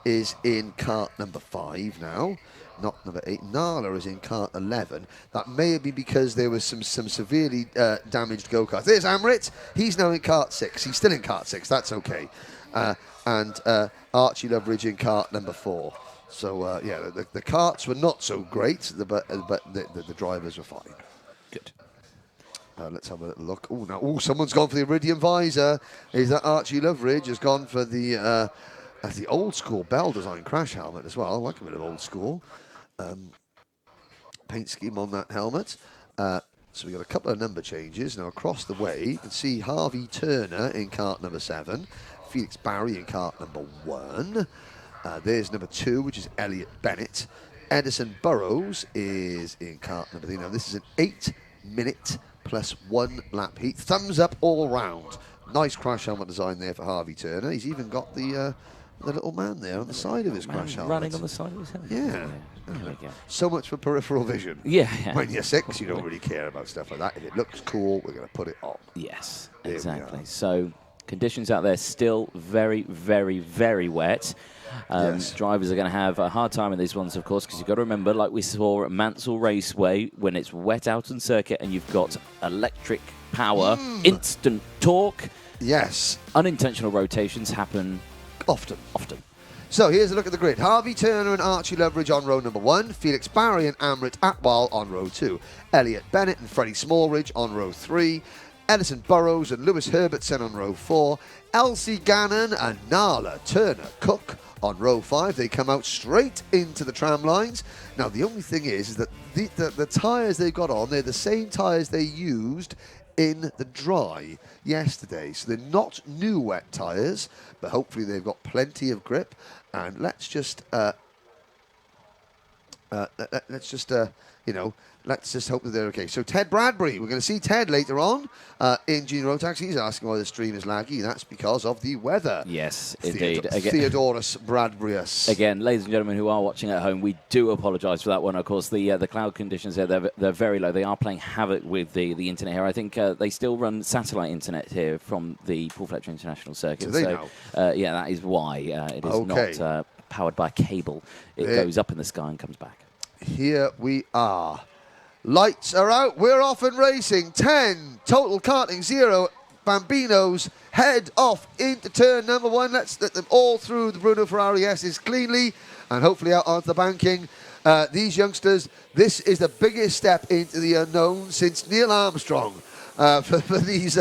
is in kart number 5 now, not number 8. Nala is in kart 11. That may be because there was some severely damaged go-karts. There's Amrit. He's now in kart 6. He's still in kart 6. That's okay. And Archie Loveridge in kart number 4. So, yeah, the karts were not so great, but the drivers were fine. Good. Let's have a little look. Oh, now, someone's gone for the Iridium visor. Is that Archie Loveridge has gone for the old school Bell design crash helmet as well. I like a bit of old school paint scheme on that helmet. So we got a couple of number changes now across the way. You can see Harvey Turner in kart number 7, Felix Barry in kart number 1. There's number 2, which is Elliot Bennett. Edison Burrows is in kart number 3. Now this is an 8-minute plus 1 lap heat. Thumbs up all round. Nice crash helmet design there for Harvey Turner. He's even got the little man there on the side of his crash helmet. Running on the side of his helmet. Yeah. There we go. So much for peripheral vision. Yeah. When you're 6, you don't really care about stuff like that. If it looks cool, we're going to put it on. Yes, exactly. So conditions out there still very wet. Yes. Drivers are going to have a hard time in these ones, of course, because you've got to remember, like we saw at Mansell Raceway, when it's wet out on circuit and you've got electric power, instant torque. Yes. Unintentional rotations happen often. So here's a look at the grid. Harvey Turner and Archie Loveridge on row number 1. Felix Barry and Amrit Atwal on row 2. Elliot Bennett and Freddie Smallridge on row 3. Edison Burrows and Lewis Herbertson on row 4. Elsie Gannon and Nala Turner Cook on row 5. They come out straight into the tram lines. Now, the only thing is that the tyres they've got on, they're the same tyres they used in the dry yesterday. So they're not new wet tyres, but hopefully they've got plenty of grip. And let's just, let's just hope that they're okay. So Ted Bradbury, we're going to see Ted later on in Junior Rotax. He's asking why the stream is laggy. That's because of the weather. Yes, indeed. Theodorus Bradburyus. Again, ladies and gentlemen who are watching at home, we do apologise for that one. Of course, the cloud conditions there, they're very low. They are playing havoc with the internet here. I think they still run satellite internet here from the Paul Fletcher International Circuit. Do they now? Yeah, that is why it is not powered by a cable. It goes up in the sky and comes back. Here we are. Lights are out. We're off and racing. 10 total karting, 0 Bambinos. Head off into turn number 1. Let's let them all through the Bruno Ferrari S's cleanly and hopefully out onto the banking. These youngsters, this is the biggest step into the unknown since Neil Armstrong for these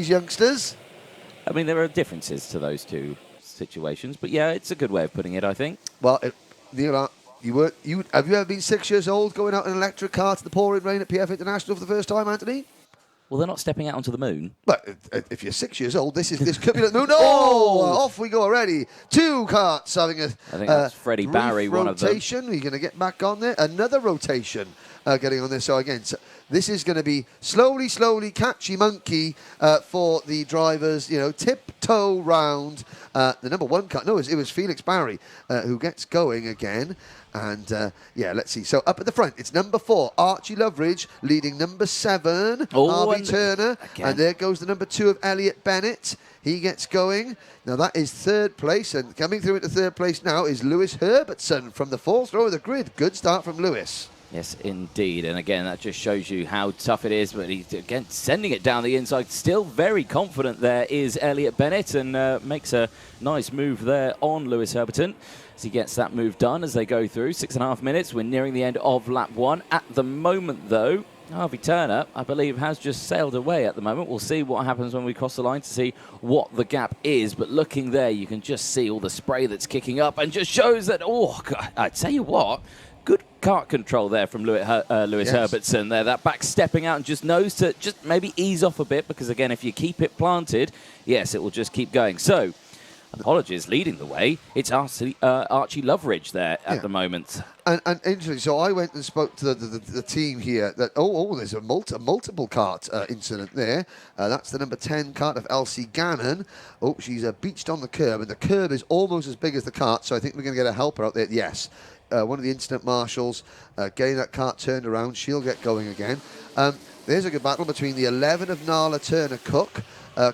youngsters. I mean, there are differences to those two situations, but yeah, it's a good way of putting it, I think. Well, Neil, have you ever been 6 years old going out in an electric car to the pouring rain at PF International for the first time, Anthony? Well, they're not stepping out onto the moon. But if you're 6 years old, this could be the moon. Oh, off we go already. 2 karts having a I think that's Freddie Barry, one of them. Rotation. We're going to get back on there. Another rotation getting on there. So again, this is going to be slowly, catchy monkey for the drivers. Tiptoe round the number 1 car. No, it was Felix Barry who gets going again. And, let's see. So up at the front, it's number 4, Archie Loveridge, leading number 7, Harvey Turner. Again. And there goes the number 2 of Elliot Bennett. He gets going. Now, that is 3rd place. And coming through into 3rd place now is Lewis Herbertson from the 4th row of the grid. Good start from Lewis. Yes, indeed. And again, that just shows you how tough it is. But he's, again, sending it down the inside. Still very confident there is Elliot Bennett and makes a nice move there on Lewis Herbertson as he gets that move done as they go through. 6.5 minutes. We're nearing the end of lap 1. At the moment, though, Harvey Turner, I believe, has just sailed away at the moment. We'll see what happens when we cross the line to see what the gap is. But looking there, you can just see all the spray that's kicking up and just shows that, oh, God, I tell you what, good kart control there from Lewis Herbertson there. That back stepping out and just knows to just maybe ease off a bit because, again, if you keep it planted, yes, it will just keep going. So, apologies, leading the way. It's Archie Loveridge there at the moment. And interesting, so I went and spoke to the team here that, there's a multiple kart incident there. That's the number 10 kart of Elsie Gannon. Oh, she's beached on the curb, and the curb is almost as big as the kart, so I think we're going to get a helper out there. Yes. One of the incident marshals getting that kart turned around. She'll get going again. There's a good battle between the 11 of Nala Turner Cook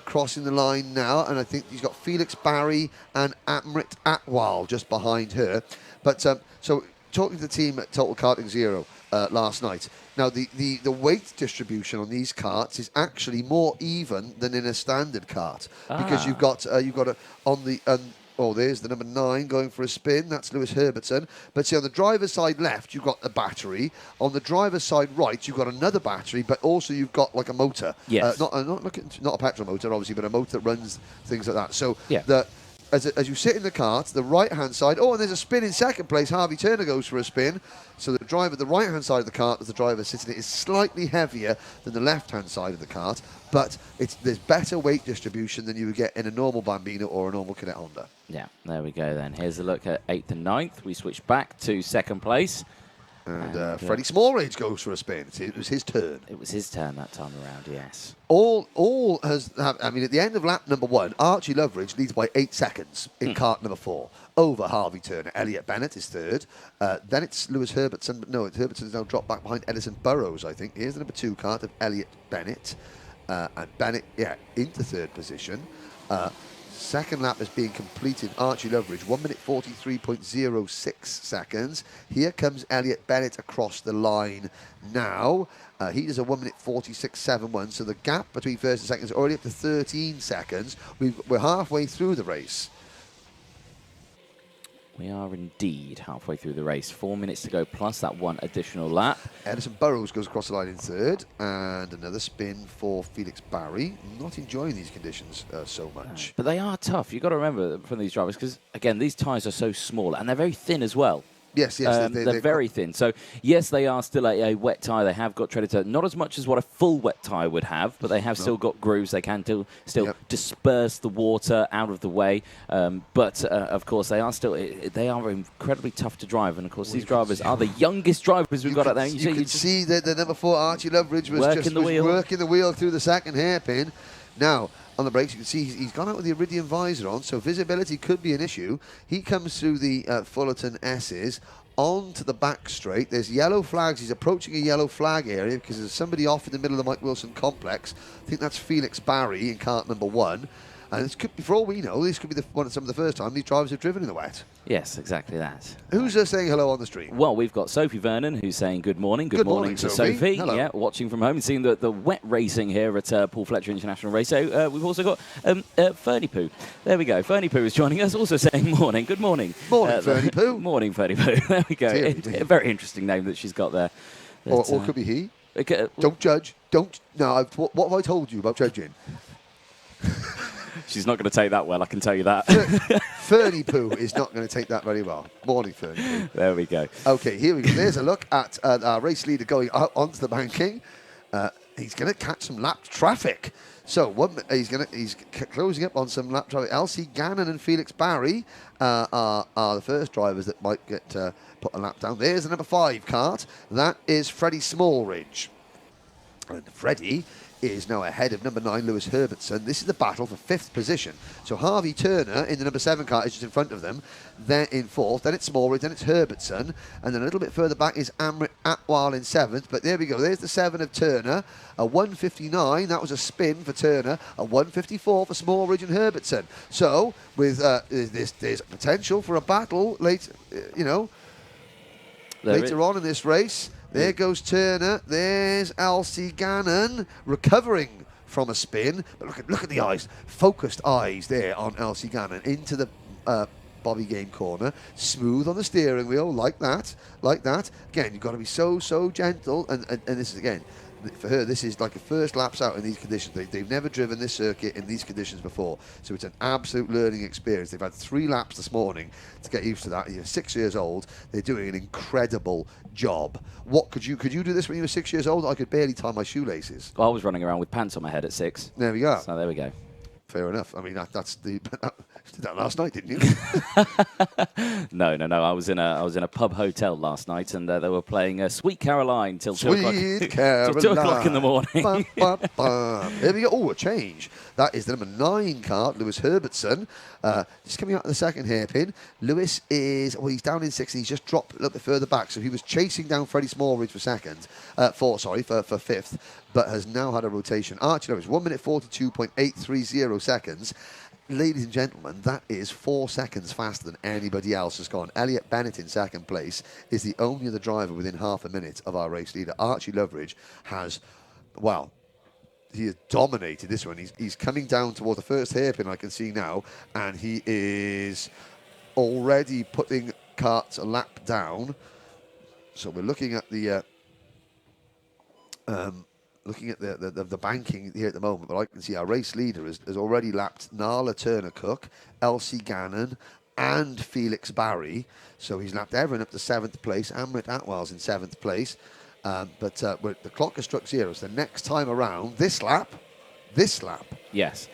crossing the line now, and I think he's got Felix Barry and Amrit Atwal just behind her. But so talking to the team at Total Karting Zero last night. Now the weight distribution on these karts is actually more even than in a standard kart because you've got on the there's the number 9 going for a spin. That's Lewis Herbertson. But see, on the driver's side left, you've got a battery. On the driver's side right, you've got another battery, but also you've got like a motor. Yes. Not a petrol motor, obviously, but a motor that runs things like that. So yeah. As you sit in the kart, the right-hand side, and there's a spin in 2nd place. Harvey Turner goes for a spin. So the right-hand side of the kart, as the driver sits in it, is slightly heavier than the left-hand side of the kart, but there's better weight distribution than you would get in a normal Bambino or a normal Cadet Honda. Yeah, there we go then. Here's a look at 8th and 9th. We switch back to 2nd place. And Freddie Smallridge goes for a spin. It was his turn. It was his turn that time around, yes. At the end of lap number 1, Archie Loveridge leads by 8 seconds in kart number 4 over Harvey Turner. Elliot Bennett is 3rd. Then it's Lewis Herbertson. But no, Herbertson's now dropped back behind Edison Burrows, I think. Here's the number 2 kart of Elliot Bennett. And Bennett, into 3rd position. Second lap is being completed. Archie Loveridge, 1 minute 43.06 seconds. Here comes Elliot Bennett across the line now. He does a 1 minute 46.71. So the gap between first and second is already up to 13 seconds. We're halfway through the race. We are indeed halfway through the race. 4 minutes to go, plus that one additional lap. Edison Burrows goes across the line in third, and another spin for Felix Barry. Not enjoying these conditions so much. But they are tough. You've got to remember from these drivers, because, again, these tyres are so small, and they're very thin as well. Yes. They're very thin. So, yes, they are still a wet tyre. They have got treaded tyre. Not as much as what a full wet tyre would have, but they have still got grooves. They can still disperse the water out of the way. But, of course, they are incredibly tough to drive. And, of course, these drivers are the youngest drivers we've got out there. You can see that the number 4, Archie Loveridge, was working the wheel through the second hairpin. Now, on the brakes, you can see he's gone out with the Iridium visor on, so visibility could be an issue. He comes through the Fullerton S's onto the back straight. There's yellow flags. He's approaching a yellow flag area because there's somebody off in the middle of the Mike Wilson complex. I think that's Felix Barry in kart number 1. And this could be, for all we know, this could be some of the first time these drivers have driven in the wet. Yes, exactly that. Who's saying hello on the stream? Well, we've got Sophie Vernon, who's saying good morning. Good morning to Sophie. Hello. Yeah, watching from home and seeing the wet racing here at Paul Fletcher International Race. So we've also got Fernie Poo. There we go. Fernie Poo is joining us, also saying morning. Good morning. Morning, Fernie Poo. Morning, Fernie Poo. There we go. A very interesting name that she's got there. Or could be he. Don't judge. No, what have I told you about judging? She's not going to take that well, I can tell you that. Fernie Poo is not going to take that very well. Morning, Fernie Poo. There we go. Okay, here we go. There's a look at our race leader going out onto the banking. He's going to catch some lap traffic. So he's closing up on some lap traffic. Elsie Gannon and Felix Barry are the first drivers that might get put a lap down. There's the number 5 kart. That is Freddie Smallridge. And Freddie is now ahead of number 9, Lewis Herbertson. This is the battle for 5th position. So Harvey Turner in the number 7 car is just in front of them. They're in 4th, then it's Smallridge, then it's Herbertson, and then a little bit further back is Amrit Atwal in 7th. But there we go, there's the 7 of Turner. A 159, that was a spin for Turner. A 154 for Smallridge and Herbertson. So with there's potential for a battle later on in this race. There goes Turner. There's Elsie Gannon recovering from a spin. But look at the eyes, focused eyes there on Elsie Gannon into the Bobby Game corner. Smooth on the steering wheel, like that. Again, you've got to be so gentle. And this is, again, for her, this is like a first laps out in these conditions. They've never driven this circuit in these conditions before, so it's an absolute learning experience. They've had 3 laps this morning to get used to that. You're 6 years old. They're doing an incredible job. What could you do this when you were 6 years old? I could barely tie my shoelaces. Well, I was running around with pants on my head at 6. There we go. So there we go. Fair enough. I mean, that's the. You did that last night, didn't you? No. I was in a pub hotel last night, and they were playing Sweet Caroline till 2 o'clock. Till 2 o'clock in the morning. Bum, bum, bum. There we go. Oh, a change. That is the number 9 kart, Lewis Herbertson. Just coming out of the second hairpin. Lewis he's down in 6th. He's just dropped a little bit further back, so he was chasing down Freddie Smallridge for 5th, but has now had a rotation. Archie Loveridge, 1 minute 42.830 seconds. Ladies and gentlemen, that is 4 seconds faster than anybody else has gone. Elliot Bennett in second place is the only other driver within half a minute of our race leader. Archie Loveridge he has dominated this one. He's coming down toward the first hairpin, I can see now, and he is already putting Kart's a lap down. So we're looking at the banking here at the moment, but I can see our race leader has already lapped Nala Turner-Cook, Elsie Gannon, and Felix Barry. So he's lapped everyone up to 7th place. Amrit Atwal's in 7th place. But the clock has struck 0. So the next time around, this lap. Yes.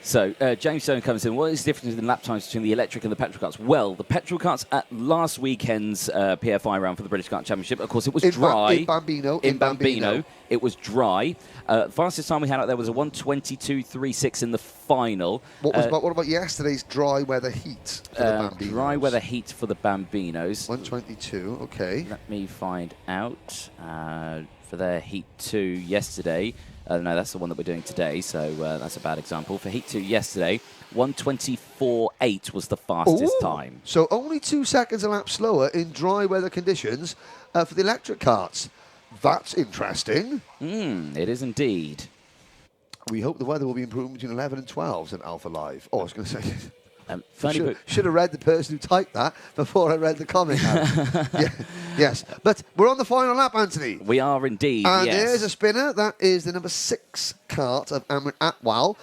So James Stone comes in. What is the difference in lap times between the electric and the petrol karts? Well, the petrol karts at last weekend's PFI round for the British Kart Championship, of course, it was dry. In Bambino. It was dry. Fastest time we had out there was a 1:22.36 in the final. What about yesterday's dry weather heat for the Bambinos? Dry weather heat for the Bambinos. 1:22, okay. Let me find out. For their Heat 2 yesterday. No, that's the one that we're doing today, so that's a bad example. For Heat 2 yesterday, 1:24.8 was the fastest time. So only 2 seconds a lap slower in dry weather conditions for the electric karts. That's interesting. It is indeed. We hope the weather will be improving between 11 and 12, said Alpha Live. Oh, I was going to say... Should have read the person who typed that before I read the comment out. Yes, but we're on the final lap, Anthony. We are indeed, and yes. there's a spinner. That is the number 6 kart of Amrit Atwal,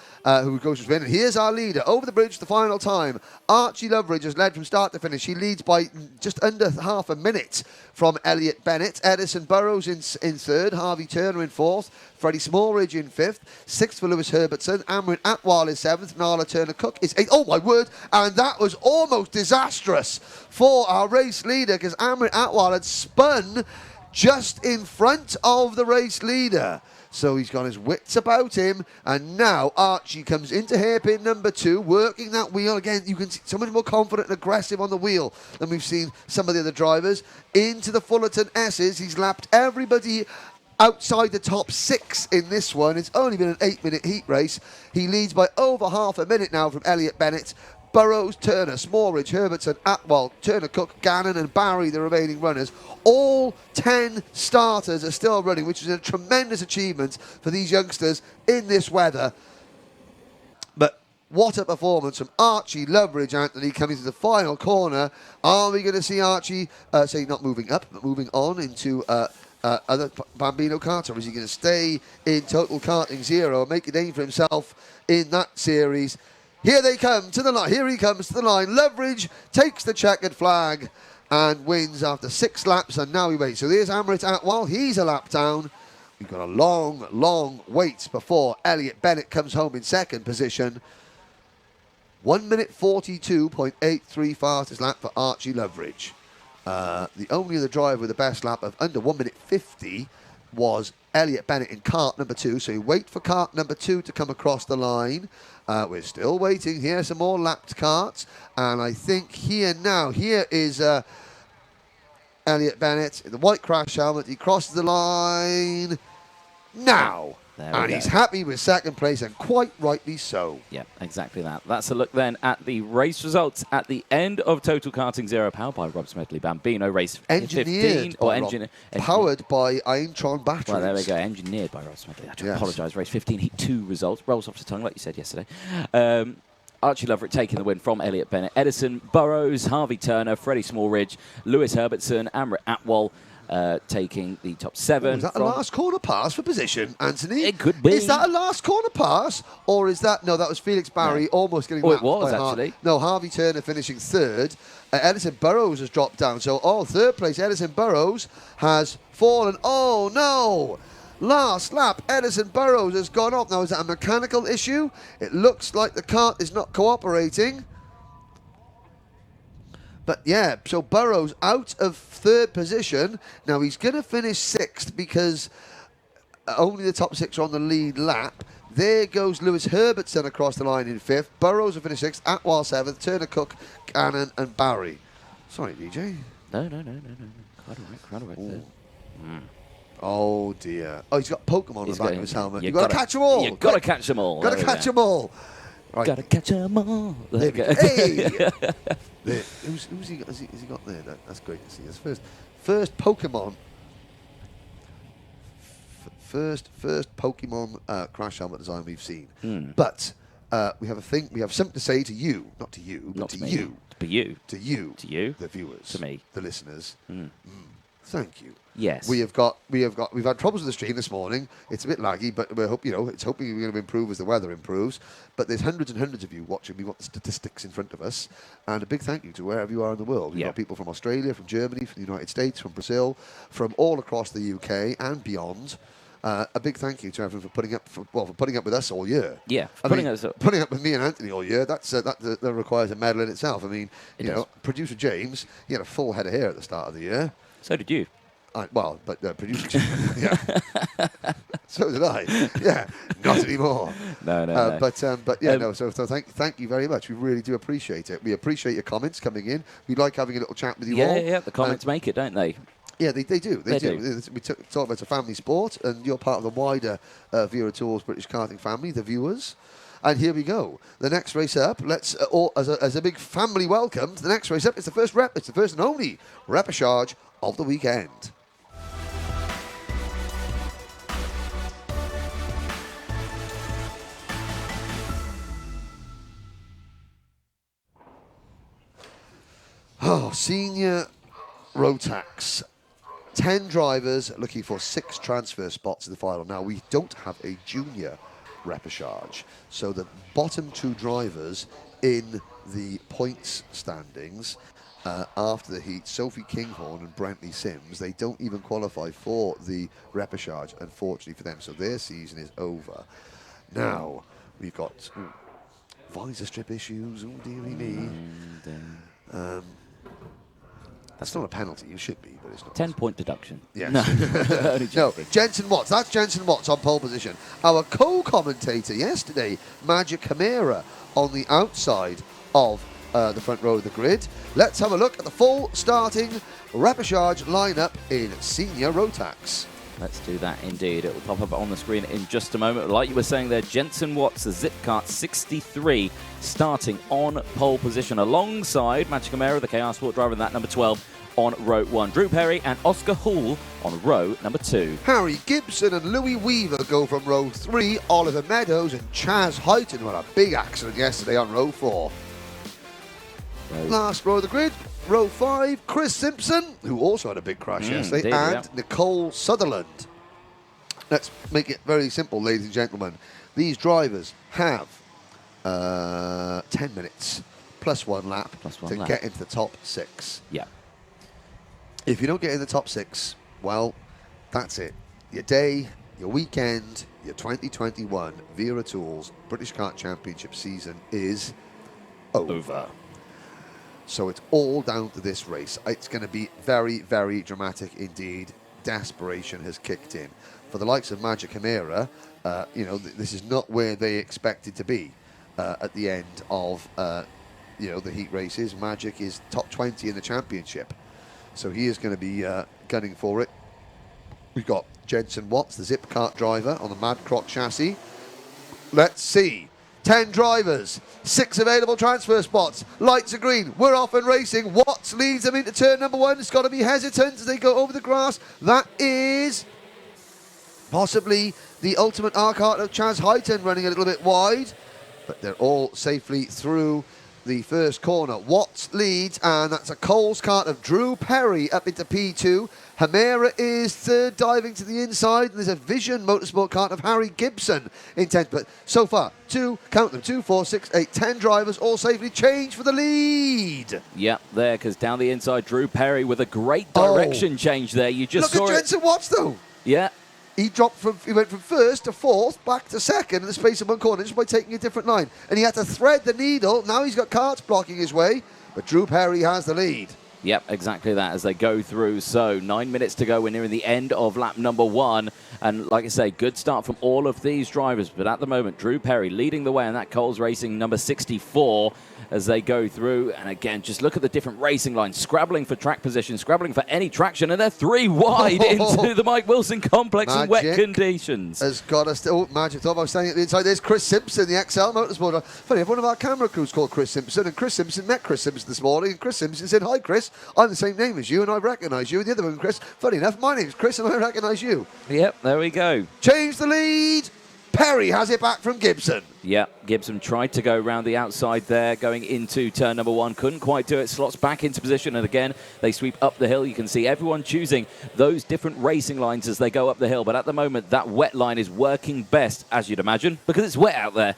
who goes to spin. And here's our leader. Over the bridge, the final time. Archie Loveridge has led from start to finish. He leads by just under half a minute from Elliot Bennett. Edison Burrows in third. Harvey Turner in fourth. Freddie Smallridge in fifth. Sixth for Lewis Herbertson. Amrit Atwal is seventh. Nala Turner-Cook is eighth. Oh, my word. And that was almost disastrous for our race leader, because Amrit Atwal had spun just in front of the race leader. So he's got his wits about him, and now Archie comes into hairpin number 2, working that wheel. Again, you can see so much more confident and aggressive on the wheel than we've seen some of the other drivers. Into the Fullerton S's, he's lapped everybody outside the top 6 in this one. It's only been an 8-minute heat race. He leads by over half a minute now from Elliot Bennett. Burrows, Turner, Smallridge, Herbertson, Atwal, Turner-Cook, Gannon and Barry, the remaining runners. All 10 starters are still running, which is a tremendous achievement for these youngsters in this weather. But what a performance from Archie Loveridge, Anthony, coming to the final corner. Are we going to see Archie, not moving up, but moving on into other Bambino karts, or is he going to stay in Total Karting Zero and make a name for himself in that series? Here they come to the line. Here he comes to the line. Loveridge takes the checkered flag and wins after 6 laps, and now we wait. So there's Amrit Atwal. He's a lap down. We've got a long, long wait before Elliot Bennett comes home in second position. 1 minute 42.83 fastest lap for Archie Loveridge. The only other driver with the best lap of under 1 minute 50 was Elliot Bennett in kart number 2. So you wait for kart number 2 to come across the line. We're still waiting. Here are some more lapped karts. And I think here is Elliot Bennett in the white crash helmet. He crosses the line now. And he's happy with second place, and quite rightly so. Yeah, exactly that. That's a look then at the race results at the end of Total Karting Zero, powered by Rob Smedley Bambino, race 15. Powered by Aintron batteries. Well, there we go. Engineered by Rob Smedley. I have to apologise. Race 15, heat 2 results. Rolls off the tongue, like you said yesterday. Archie Loveridge taking the win from Elliot Bennett. Edison Burrows, Harvey Turner, Freddie Smallridge, Lewis Herbertson, Amrit Atwal, taking the top 7. Is that a last corner pass for position, Anthony? It could be. Is that a last corner pass? Or is that... No, that was Felix Barry almost getting lapped. It was, actually. No, Harvey Turner finishing 3rd. Edison Burrows has dropped down. So, 3rd place, Edison Burrows has fallen. Oh, no! Last lap, Edison Burrows has gone off. Now, is that a mechanical issue? It looks like the kart is not cooperating. But yeah, so Burrows out of 3rd position. Now he's going to finish 6th because only the top 6 are on the lead lap. There goes Lewis Herbertson across the line in 5th. Burrows will finish 6th, Atwal 7th, Turner, Cook, Gannon and Barry. Sorry, DJ. No. Quite all right there. Oh dear. Oh, he's got Pokemon on the back of his helmet. You've got to catch them all. You've got to catch them all. Got to catch them all. Right. Got to catch them all. There we go. Hey! Who's he got? Has he got there? That's great to see. His first Pokemon. First Pokemon crash helmet design we've seen. But we have something to say to you, not to you, but to you. To you. To you. To you. The viewers. To me. The listeners. Thank you. Yes. We've had troubles with the stream this morning. It's a bit laggy, but we're hoping we're going to improve as the weather improves. But there's hundreds and hundreds of you watching. We want the statistics in front of us. And a big thank you to wherever you are in the world. We've got people from Australia, from Germany, from the United States, from Brazil, from all across the UK and beyond. A big thank you to everyone for putting up with us all year. Yeah, putting up with me and Anthony all year. That requires a medal in itself. I mean, producer James, he had a full head of hair at the start of the year. So did you. Producer. Yeah. So did I. Yeah, not anymore. No. So thank you very much. We really do appreciate it. We appreciate your comments coming in. We like having a little chat with you all. Yeah. The comments make it, don't they? Yeah, they do. They do. We talk about it's a family sport, and you're part of the wider Wera Tools British karting family, the viewers. And here we go. The next race up, let's as a big family welcome to the next race up. It's the first It's the first and only Repechage of the weekend. Oh, senior Rotax. 10 drivers looking for 6 transfer spots in the final. Now, we don't have a junior repechage, so the bottom 2 drivers in the points standings after the heat, Sophie Kinghorn and Brentley Sims, they don't even qualify for the repechage, unfortunately for them, so their season is over. Now, we've got visor strip issues, oh dearie me. That's not a penalty, you should be, but it's not. 10-point deduction. Yes. No, no, Jensen Watts, that's Jensen Watts on pole position. Our co-commentator yesterday, Magic Camara, on the outside of the front row of the grid. Let's have a look at the full starting repechage lineup in senior Rotax. Let's do that indeed. It will pop up on the screen in just a moment. Like you were saying there, Jensen Watts, the Zip Kart 63, starting on pole position alongside Magic Camara, the KR Sport driver, in that number 12 on row 1. Drew Perry and Oscar Hall on row number 2. Harry Gibson and Louis Weaver go from row 3. Oliver Meadows and Chaz Huyton, who had a big accident yesterday on row 4. Last row of the grid, row 5, Chris Simpson, who also had a big crash yesterday, and Nicole Sutherland. Let's make it very simple, ladies and gentlemen. These drivers have 10 minutes plus one lap to get into the top 6. Yeah. If you don't get in the top 6, well, that's it. Your day, your weekend, your 2021 Wera Tools British Kart Championship season is over. So it's all down to this race. It's going to be very, very dramatic indeed. Desperation has kicked in. For the likes of Magic Camara, this is not where they expected to be at the end of, the heat races. Magic is top 20 in the championship. So he is going to be gunning for it. We've got Jensen Watts, the Zip Kart driver, on the Mad Croc chassis. Let's see. 10 drivers, 6 available transfer spots. Lights are green. We're off and racing. Watts leads them into turn number 1. It's got to be hesitant as they go over the grass. That is possibly the ultimate R-Kart of Chaz Huyton running a little bit wide. But they're all safely through the first corner. Watts leads, and that's a Coles kart of Drew Perry up into P2. Hamera is third, diving to the inside. And there's a Vision Motorsport kart of Harry Gibson in 10th. But so far, 2, 4, 6, 8, 10 drivers all safely changed for the lead. Yep, there, because down the inside, Drew Perry with a great direction change there. You just saw it. Look at Jensen Watts, though. Yeah. He went from first to fourth, back to second in the space of one corner just by taking a different line. And he had to thread the needle. Now he's got karts blocking his way, but Drew Perry has the lead. Yep, exactly that as they go through. So 9 minutes to go. We're nearing the end of lap number 1. And like I say, good start from all of these drivers. But at the moment, Drew Perry leading the way, and that Coles Racing number 64 as they go through. And again, just look at the different racing lines, scrabbling for track position, scrabbling for any traction. And they're 3 wide into the Mike Wilson complex in wet conditions. Has got us. Magic thought I was standing at the inside. There's Chris Simpson, the XL Motorsport. Funny, one of our camera crews called Chris Simpson, and Chris Simpson met Chris Simpson this morning. And Chris Simpson said, "Hi, Chris. I'm the same name as you, and I recognise you." And the other one, Chris, funny enough, my name's Chris, and I recognise you. Yep, there we go. Change the lead. Perry has it back from Gibson. Yeah, Gibson tried to go around the outside there, going into turn number 1. Couldn't quite do it. Slots back into position, and again, they sweep up the hill. You can see everyone choosing those different racing lines as they go up the hill. But at the moment, that wet line is working best, as you'd imagine, because it's wet out there.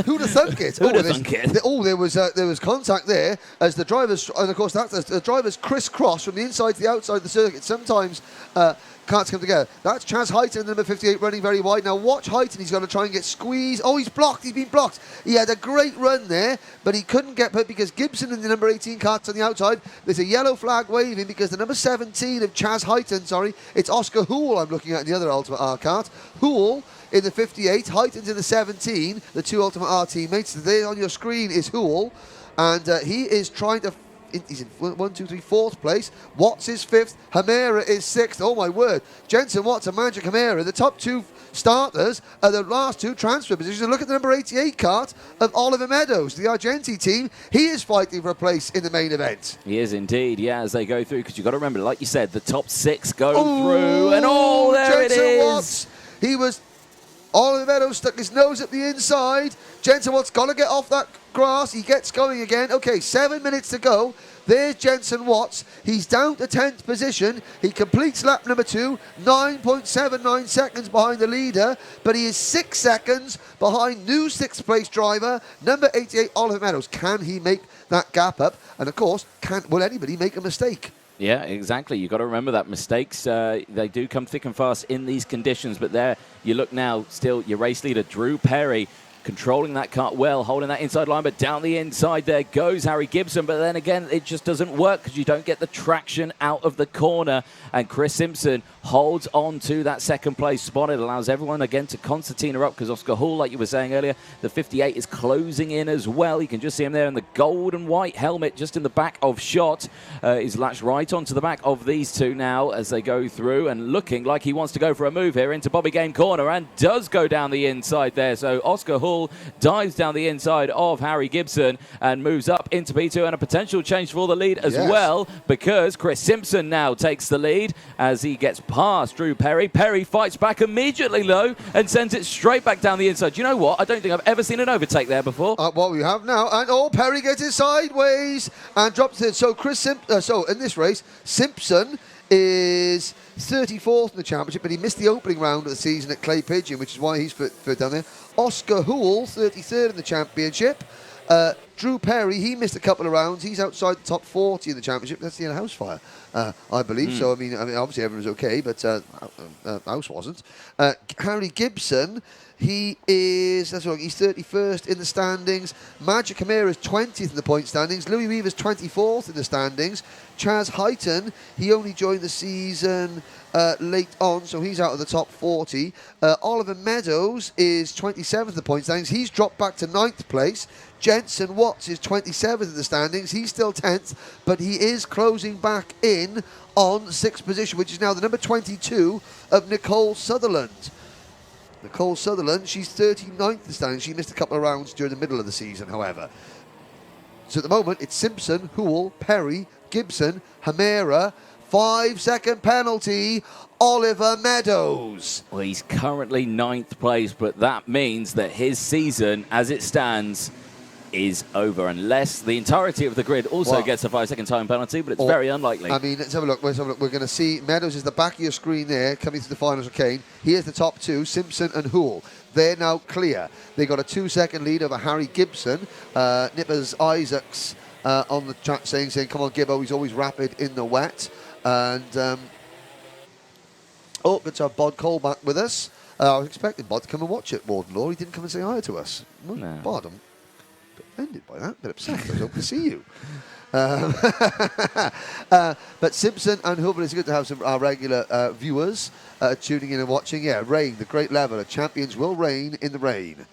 Who'd have thunk it? Who'd have thunk it? There was contact there as the drivers, and of course, the drivers crisscross from the inside to the outside of the circuit. Sometimes karts come together. That's Chaz Huyton, number 58, running very wide. Now watch Huyton. He's going to try and get squeezed. Oh, he's blocked. He's been blocked. He had a great run there, but he couldn't get put because Gibson and the number 18 karts on the outside. There's a yellow flag waving because the number 17 of Chaz Huyton, it's Oscar Hool I'm looking at in the other Ultimate R kart. Hool in the 58, Huyton's in the 17, the 2 Ultimate R teammates. There on your screen is Hool, and he is trying to... He's in 1, 2, 3, 4th place. Watts is 5th. Hamera is 6th. Oh my word. Jensen Watts and Magic Hamera, the top 2 starters, are the last 2 transfer positions. And look at the number 88 kart of Oliver Meadows, the Argenti team. He is fighting for a place in the main event. He is indeed, yeah, as they go through, because you've got to remember, like you said, the top 6 go through, and there Jensen it is. Watts. He was Oliver Meadows stuck his nose at the inside. Jensen Watts got to get off that grass. He gets going again. Okay, 7 minutes to go. There's Jensen Watts. He's down to 10th position. He completes lap number 2, 9.79 seconds behind the leader, but he is 6 seconds behind new 6th place driver, number 88, Oliver Meadows. Can he make that gap up? And of course, will anybody make a mistake? Yeah, exactly. You've got to remember that mistakes, they do come thick and fast in these conditions. But there you look now, still your race leader, Drew Perry, controlling that kart well, holding that inside line, but down the inside there goes Harry Gibson. But then again, it just doesn't work because you don't get the traction out of the corner. And Chris Simpson holds on to that second place spot. It allows everyone again to concertina up because Oscar Hall, like you were saying earlier, the 58 is closing in as well. You can just see him there in the gold and white helmet just in the back of shot. He's latched right onto the back of these two now as they go through and looking like he wants to go for a move here into Bobby Game corner and does go down the inside there. So Oscar Hall dives down the inside of Harry Gibson and moves up into P2, and a potential change for the lead as well, because Chris Simpson now takes the lead as he gets past Drew Perry. Perry fights back immediately though and sends it straight back down the inside. You know what? I don't think I've ever seen an overtake there before. Well, we have now, and Perry gets it sideways and drops it. So so in this race, Simpson is 34th in the championship, but he missed the opening round of the season at Clay Pigeon, which is why he's further down there. Oscar Hoole, 33rd in the championship. Drew Perry, he missed a couple of rounds. He's outside the top 40 in the championship. That's the house fire, I believe. So I mean, obviously everyone was okay, but house wasn't. Harry Gibson, he is, that's right, he's 31st in the standings. Magic Hamera is 20th in the point standings. Louis Weaver's 24th in the standings. Chaz Heighton, he only joined the season late on, so he's out of the top 40. Oliver Meadows is 27th in the point standings. He's dropped back to 9th place. Jensen Watts is 27th in the standings. He's still 10th, but he is closing back in on 6th position, which is now the number 22 of Nicole Sutherland. Nicole Sutherland, she's 39th in the standings. She missed a couple of rounds during the middle of the season, however. So at the moment, it's Simpson, Hoole, Perry, Gibson, Hamera. 5-second penalty, Oliver Meadows. Well, he's currently 9th place, but that means that his season, as it stands, is over unless the entirety of the grid also gets a 5-second time penalty, but it's very unlikely. I mean, let's have a look. We're going to see Meadows is the back of your screen there, coming to the finals of Kane. Here's the top two, Simpson and Hoole. They're now clear. They got a 2-second lead over Harry Gibson. Nippers Isaacs on the chat saying, come on, Gibbo, he's always rapid in the wet. And good to have Bod Cole back with us. I was expecting Bod to come and watch it, Warden Law. He didn't come and say hi to us. Well, no. Bod, I'm a bit offended by that, a bit upset. I was hoping to see you. But Simpson and Hoover, it's good to have some our regular viewers tuning in and watching. Yeah, rain, the great leveler. Champions will reign in the rain.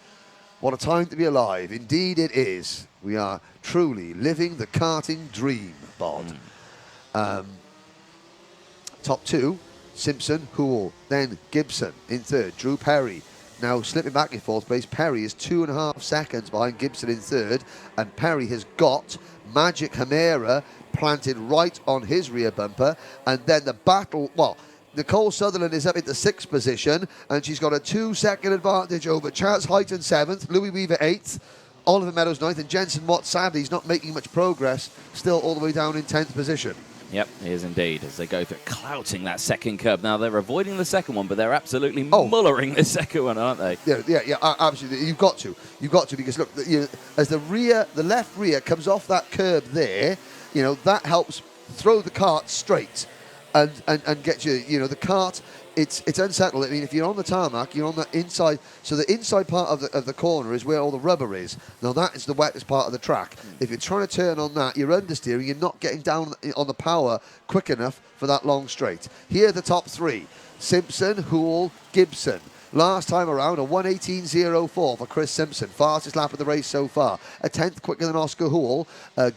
What a time to be alive. Indeed it is. We are truly living the karting dream, Bod. Top two, Simpson, Hoole, then Gibson in third. Drew Perry now slipping back in fourth place. Perry is 2.5 seconds behind Gibson in third, and Perry has got Magic Hamera planted right on his rear bumper. And then the battle, Nicole Sutherland is up into 6th position, and she's got a 2-second advantage over Chaz Heighton 7th, Louis Weaver 8th, Oliver Meadows 9th, and Jensen Watts, sadly, he's not making much progress, still all the way down in 10th position. Yep, he is indeed, as they go through, clouting that second curb. Now, they're avoiding the second one, but they're absolutely mullering the second one, aren't they? Yeah, absolutely. You've got to, because look, as the left rear comes off that curb there, that helps throw the kart straight and get you, the kart. It's unsettled. I mean, if you're on the tarmac, you're on the inside. So the inside part of the corner is where all the rubber is. Now that is the wettest part of the track. If you're trying to turn on that, you're understeering. You're not getting down on the power quick enough for that long straight. Here are the top three: Simpson, Hoole, Gibson. Last time around, a 1:18.04 for Chris Simpson. Fastest lap of the race so far. A 10th quicker than Oscar Hoole.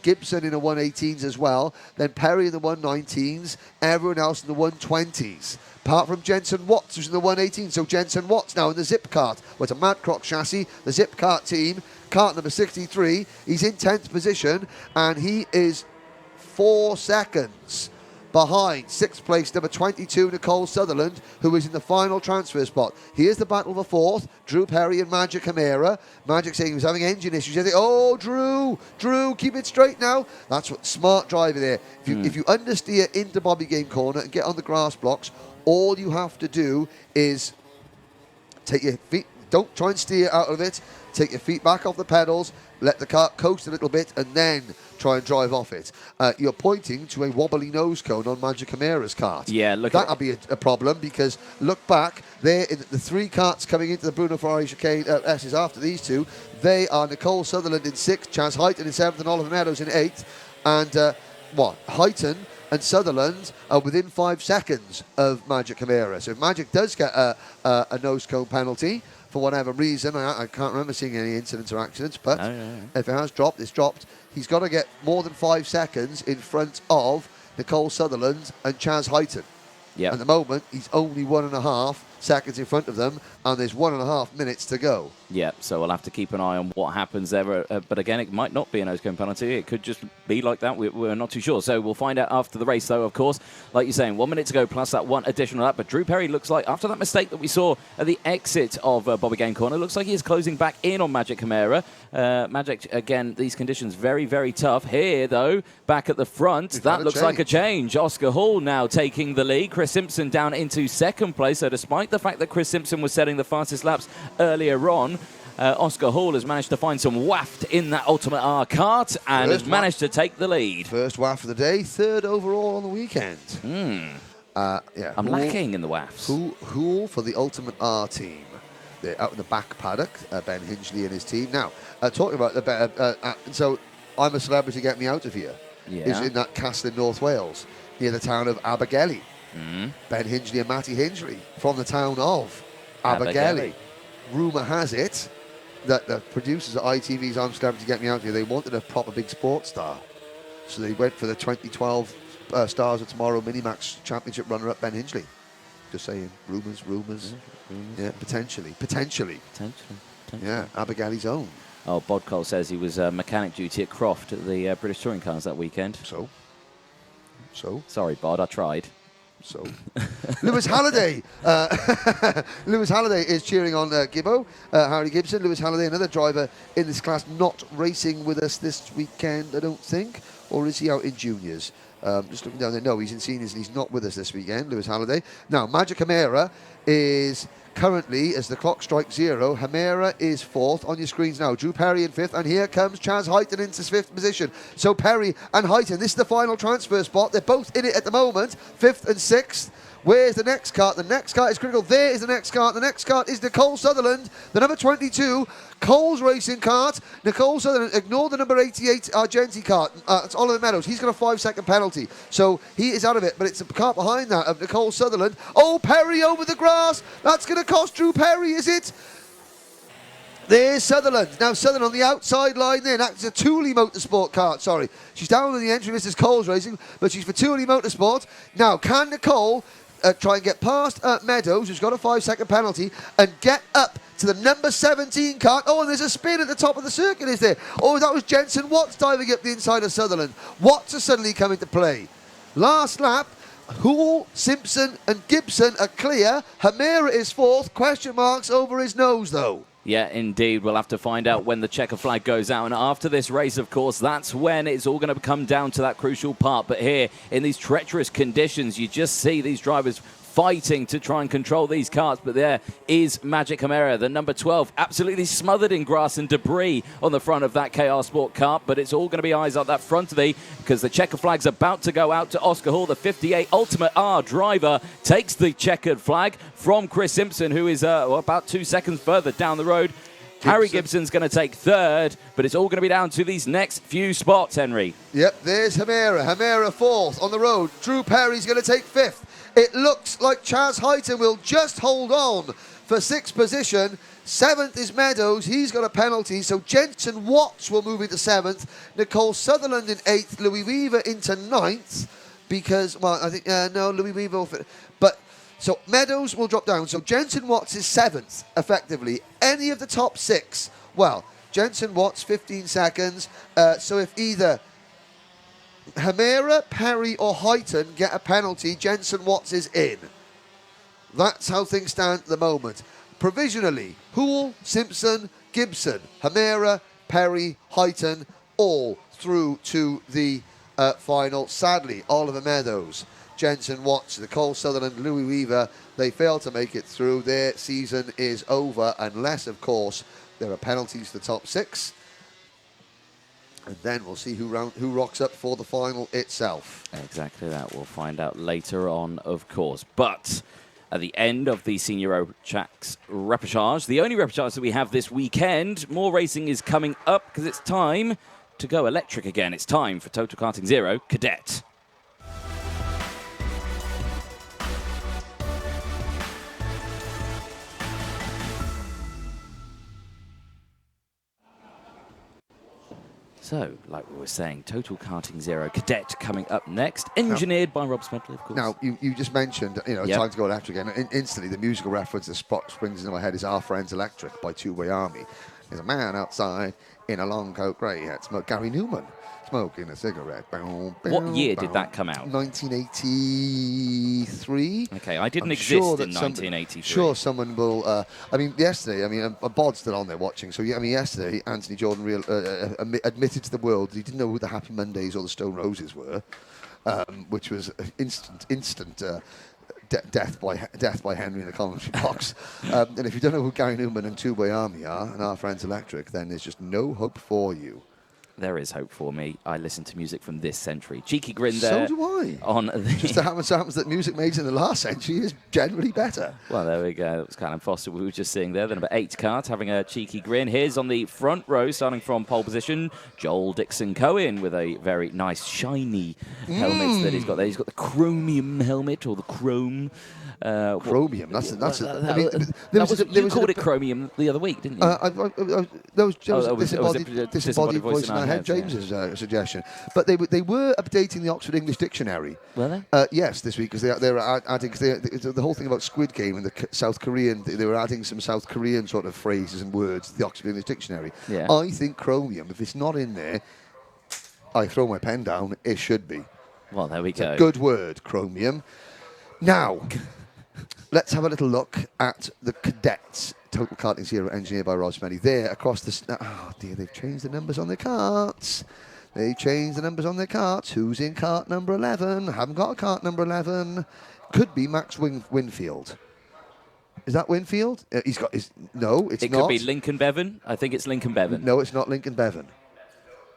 Gibson in a 1:18s as well. Then Perry in the 1:19s. Everyone else in the 1:20s. Apart from Jensen Watts, who's in the 1:18. So Jensen Watts now in the Zip Kart. Well, it's a Mad Croc chassis. The Zip Kart team. Kart number 63. He's in 10th position. And he is 4 seconds behind 6th place number 22 Nicole Sutherland, who is in the final transfer spot. Here's the battle for 4th, Drew Perry and Magic Camara. Magic saying he was having engine issues. I think, oh, Drew, keep it straight now. That's what smart driving there. If you understeer into Bobby Game corner and get on the grass blocks, all you have to do is take your feet, don't try and steer out of it, take your feet back off the pedals, let the car coast a little bit, and then try and drive off it. You're pointing to a wobbly nose cone on Magic Camara's kart. Yeah, look, that'll be a problem, because look back there, in the 3 karts coming into the Bruno Ferrari chicane S's after these 2. They are Nicole Sutherland in 6th, Chaz Heighton in 7th, and Oliver Meadows in 8th. And Heighton and Sutherland are within 5 seconds of Magic Camara. So if Magic does get a nose cone penalty, for whatever reason, I can't remember seeing any incidents or accidents, but if it has dropped, it's dropped. He's got to get more than 5 seconds in front of Nicole Sutherland and Chaz Heighton. Yep. At the moment, he's only 1.5 seconds in front of them, and there's 1.5 minutes to go. Yeah, so we'll have to keep an eye on what happens there. But again, it might not be a nose cone penalty. It could just be like that. We're not too sure. So we'll find out after the race, though, of course. Like you're saying, 1 minute to go, plus that 1 additional lap. But Drew Perry looks like, after that mistake that we saw at the exit of Bobby Game Corner, looks like he is closing back in on Magic Camara. Magic, again, these conditions very, very tough. Here, though, back at the front, that looks like a change. Oscar Hall now taking the lead. Chris Simpson down into 2nd place. So despite the fact that Chris Simpson was setting the fastest laps earlier on, Oscar Hall has managed to find some waft in that Ultimate R kart and has managed to take the lead. First waft of the day, 3rd overall on the weekend. Yeah, I'm lacking in the wafts. Hall for the Ultimate R team. They're out in the back paddock, Ben Hingley and his team. Now, talking about the so I'm a Celebrity Get Me Out of Here. Yeah. Is in that castle in North Wales, near the town of Abergele. Ben Hingley and Matty Hingley from the town of Abergele. Rumour has it that the producers at ITV's I'm Celebrity Get Me Out Here, they wanted a proper big sports star. So they went for the 2012 Stars of Tomorrow Minimax Championship runner-up Ben Hingley. Just saying, rumours. Yeah, potentially. Yeah, Abergele's own. Oh, Bodcole says he was mechanic duty at Croft at the British Touring Cars that weekend. So? Sorry, Bod, I tried. So, Lewis Halliday. Lewis Halliday is cheering on Gibbo, Harry Gibson. Lewis Halliday, another driver in this class, not racing with us this weekend, I don't think. Or is he out in juniors? Just looking down there. No, he's in seniors and he's not with us this weekend, Lewis Halliday. Now, Magic Camara is currently, as the clock strikes 0, Hamera is 4th on your screens now. Drew Perry in 5th, and here comes Chaz Heighton into 5th position. So Perry and Heighton, this is the final transfer spot. They're both in it at the moment, 5th and 6th. Where's the next kart? The next kart is critical. There is the next kart. The next kart is Nicole Sutherland, the number 22, Cole's racing kart. Nicole Sutherland, ignore the number 88 Argenti kart. It's Oliver Meadows. He's got a 5-second penalty. So he is out of it, but it's a kart behind that of Nicole Sutherland. Oh, Perry over the grass. That's going to cost Drew Perry, is it? There's Sutherland. Now Sutherland on the outside line there. That's a Thule Motorsport kart, sorry. She's down on the entry list as Cole's racing, but she's for Thule Motorsport. Now, can Nicole try and get past Meadows, who's got a 5-second penalty, and get up to the number 17 kart? Oh, and there's a spin at the top of the circuit, is there? Oh, that was Jensen Watts diving up the inside of Sutherland. Watts has suddenly come into play. Last lap, Hall, Simpson and Gibson are clear. Hamera is 4th. Question marks over his nose, though. Yeah, indeed. We'll have to find out when the checker flag goes out. And after this race, of course, that's when it's all going to come down to that crucial part. But here, in these treacherous conditions, you just see these drivers fighting to try and control these karts. But there is Magic Camara, the number 12, absolutely smothered in grass and debris on the front of that KR Sport kart. But it's all going to be eyes up that front of thee, because the checker flag's about to go out to Oscar Hall. The 58 Ultimate R driver takes the checkered flag from Chris Simpson, who is about 2 seconds further down the road. Harry Gibson's going to take 3rd, but it's all going to be down to these next few spots, Henry. Yep, there's Hamera. Hamera 4th on the road. Drew Perry's going to take 5th. It looks like Chaz Heighton will just hold on for 6th position. 7th is Meadows. He's got a penalty, so Jensen Watts will move into 7th. Nicole Sutherland in 8th. Louis Weaver into 9th because, well, I think, no, Louis Weaver will fit. But, so Meadows will drop down. So Jensen Watts is 7th, effectively. Any of the top 6, well, Jensen Watts, 15 seconds. So if either Hamera, Perry or Heighton get a penalty, Jensen Watts is in. That's how things stand at the moment. Provisionally, Hoole, Simpson, Gibson, Hamera, Perry, Heighton, all through to the final. Sadly, Oliver Meadows, Jensen Watts, Nicole Sutherland, Louis Weaver, they failed to make it through. Their season is over unless, of course, there are penalties to the top 6. And then we'll see who rocks up for the final itself. Exactly that. We'll find out later on, of course. But at the end of the Senior Rotax Repechage, the only Repechage that we have this weekend, more racing is coming up because it's time to go electric again. It's time for Total Karting Zero Cadet. So, like we were saying, Total Karting Zero Cadet coming up next, engineered by Rob Smedley, of course. Now, you just mentioned, time to go electric again. Instantly, the musical reference that springs into my head is Our Friends Electric by Two Way Army. There's a man outside in a long coat, grey hat, Gary Newman, smoking a cigarette. What year did that come out? 1983. Okay, I didn't exist in 1983. Sure, someone will. Yesterday, Bod's still on there watching. So, yesterday, Anthony Jordan admitted to the world that he didn't know who the Happy Mondays or the Stone Roses were, which was instant. Death by Henry in the commentary box. And if you don't know who Gary Newman and Two Way Army are and Our Friends Electric, then there's just no hope for you. There is hope for me. I listen to music from this century. Cheeky grin there. So do I. Just so happens that music made in the last century is generally better. Well, there we go. That was Callum Foster we were just seeing there. The number 8 Kart having a cheeky grin. Here's on the front row, starting from pole position, Joel Dixon-Cohen with a very nice, shiny helmet that he's got there. He's got the chromium helmet, or the chrome. Chromium. You called it chromium the other week, didn't you? That was disembodied voice in our head. James's suggestion. But they were updating the Oxford English Dictionary. Were they? Yes, this week, because they were adding the whole thing about Squid Game and the South Korean. They were adding some South Korean sort of phrases and words to the Oxford English Dictionary. Yeah. I think chromium, if it's not in there, I throw my pen down. It should be. Well, there we go. Good word, chromium. Now, let's have a little look at the cadets. Total Karting Zero, engineered by Rob Smedley. There, across the... Oh, dear, they've changed the numbers on their carts. Who's in cart number 11? Haven't got a cart number 11. Could be Max Winfield. Is that Winfield? He's got his... No, it's not. It could be Lincoln Bevan. I think it's Lincoln Bevan. No, it's not Lincoln Bevan.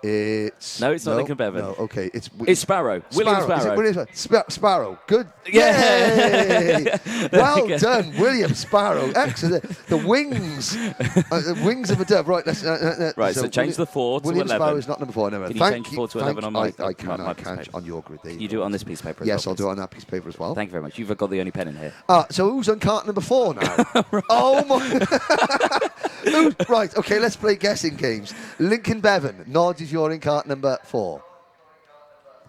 It's not Lincoln Bevan. No, okay, it's Sparrow. William Sparrow. Sparrow. Good. Yeah. Well done, William Sparrow. Excellent. The wings of a dove. Right. Right. So change the 4 to 11. William Sparrow is not number 4. No. Can you change 4 to 11 on my? I can on your grid. Can you do it on this piece of paper? Yes, I'll do it on that piece of paper as well. Thank you very much. You've got the only pen in here. So who's on cart number 4 now? Oh my. Right. Okay. Let's play guessing games. Lincoln Bevan. Nod if you're in cart number 4.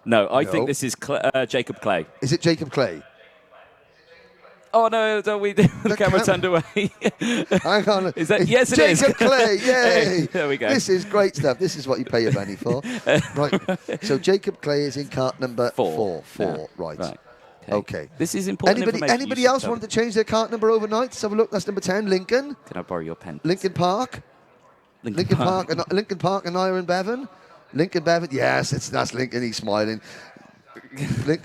No, I think this is Jacob Clay. Is it Jacob Clay? Oh no! Don't we? The camera turned away. Hang on. Is that? Yes, it is. Jacob Clay. Yay! Hey, there we go. This is great stuff. This is what you pay your money for. Right. So Jacob Clay is in cart number 4. Yeah. Right. Okay. This is important. Anybody else want to change their cart number overnight? Let's have a look. That's number 10. Lincoln. Can I borrow your pen? Lincoln Park. Lincoln Park and Iron Bevan. Lincoln Bevan. Yes, that's Lincoln. He's smiling.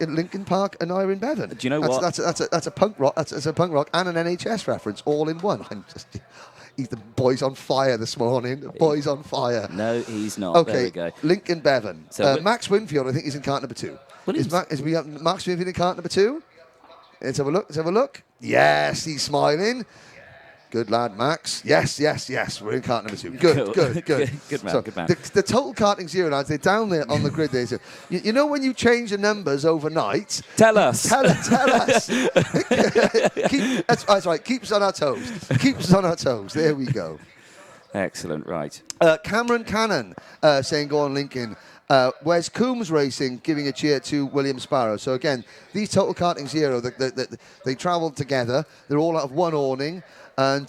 Lincoln Park and Iron Bevan. Do you know what? That's a punk rock. That's a punk rock and an NHS reference all in one. He's the boy's on fire this morning. The boy's on fire. No, he's not. Okay, there we go. Lincoln Bevan. So Max Winfield, I think, is in cart number 2. Is we have Max Winfield in cart number 2? Let's have a look. Yes, he's smiling. Good lad, Max. Yes. We're in cart number 2. Good. Good man. The Total Karting Zero lads, they're down there on the grid. There. You know when you change the numbers overnight? Tell us. Tell us. That's right. Keeps on our toes. There we go. Excellent. Right. Cameron Cannon saying, "Go on, Lincoln." Wes Coombs Racing giving a cheer to William Sparrow. So again, these Total Karting Zero, they travelled together. They're all out of one awning. And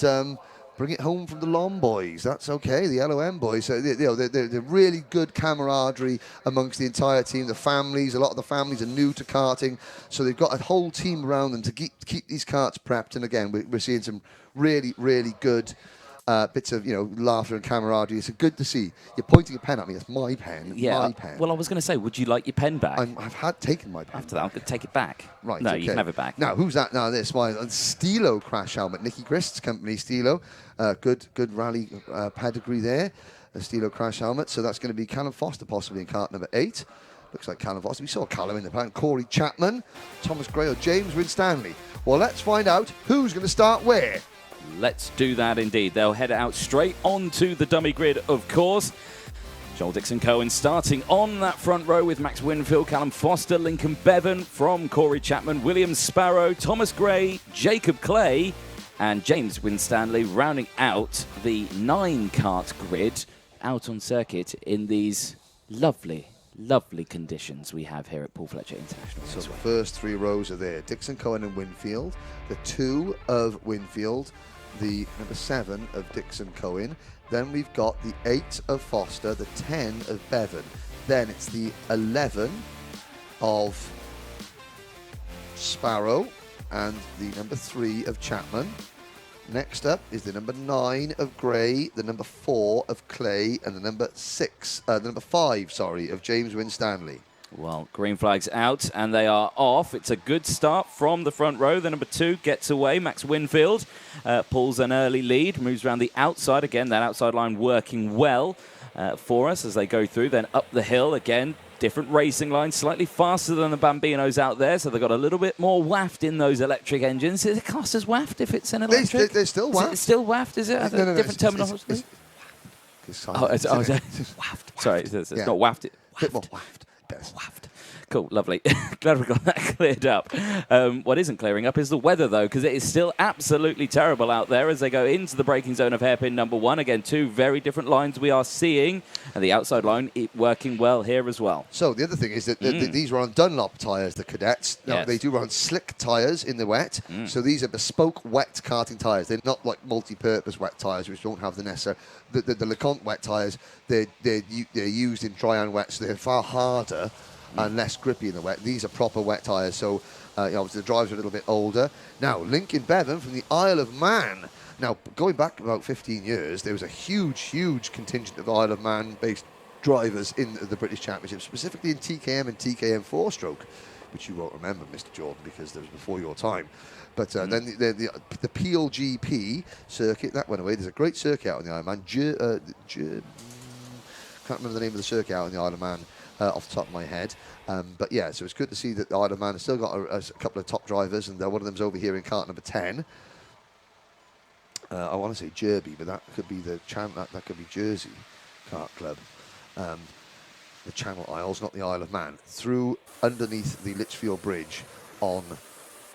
bring it home from the Lom boys. That's okay, the LOM boys. So they're really good camaraderie amongst the entire team. The families, a lot of the families are new to karting, so they've got a whole team around them to keep these karts prepped. And again, we're seeing some really, really good bits of laughter and camaraderie. It's good to see. You're pointing a pen at me. It's my pen. Yeah. My pen. Well, I was going to say, would you like your pen back? I've taken my pen. After that, I'm going to take it back. Right. No, okay. you can have it back. Now, who's that? Now, this my Stilo crash helmet. Nicky Grist's company, Stilo. Good rally pedigree there. A Stilo crash helmet. So that's going to be Callum Foster possibly in kart number 8. Looks like Callum Foster. We saw Callum in the pan. Corey Chapman, Thomas Gray or James Winstanley. Well, let's find out who's going to start where. Let's do that indeed. They'll head out straight onto the dummy grid, of course. Joel Dixon Cohen starting on that front row with Max Winfield, Callum Foster, Lincoln Bevan from Corey Chapman, William Sparrow, Thomas Gray, Jacob Clay, and James Winstanley rounding out the 9-kart grid out on circuit in these lovely conditions we have here at Paul Fletcher International. So the first 3 rows are there. Dixon, Cohen and Winfield. The 2 of Winfield. The number 7 of Dixon Cohen. Then we've got the 8 of Foster, the 10 of Bevan. Then it's the 11 of Sparrow and the number 3 of Chapman. Next up is the number 9 of Gray, the number 4 of Clay, and the number 5, of James Winstanley. Well, green flag's out and they are off. It's a good start from the front row. The number 2 gets away. Max Winfield pulls an early lead, moves around the outside. Again, that outside line working well for us as they go through. Then up the hill again. Different racing lines, slightly faster than the Bambinos out there, so they've got a little bit more waft in those electric engines. Is it classed as waft if it's an electric? They're still waft. It's still waft, is it? No, different terminology? It's waft. Sorry, it's not waft. Bit more waft. Waft. Cool, lovely. Glad we got that cleared up. What isn't clearing up is the weather, though, because it is still absolutely terrible out there as they go into the braking zone of hairpin number 1. Again, 2 very different lines we are seeing, and the outside line working well here as well. So the other thing is that these are on Dunlop tyres, the Cadets. Now, yes. They do run slick tyres in the wet, so these are bespoke wet karting tyres. They're not like multi-purpose wet tyres, which don't have the necessary... The LeConte wet tyres, they're used in dry and wet, so they're far harder and less grippy in the wet. These are proper wet tyres, so obviously the drives are a little bit older. Now, Lincoln Bevan from the Isle of Man. Now, going back about 15 years, there was a huge contingent of Isle of Man-based drivers in the British Championship, specifically in TKM and TKM 4-stroke, which you won't remember, Mr. Jordan, because that was before your time. But then the PLGP circuit, that went away. There's a great circuit out on the Isle of Man. Can't remember the name of the circuit out on the Isle of Man. Off the top of my head. But yeah, so it's good to see that the Isle of Man has still got a couple of top drivers, and one of them's over here in kart number 10. I want to say Derby, but that could be that could be Jersey Kart Club. The Channel Isles, not the Isle of Man. Through underneath the Litchfield Bridge on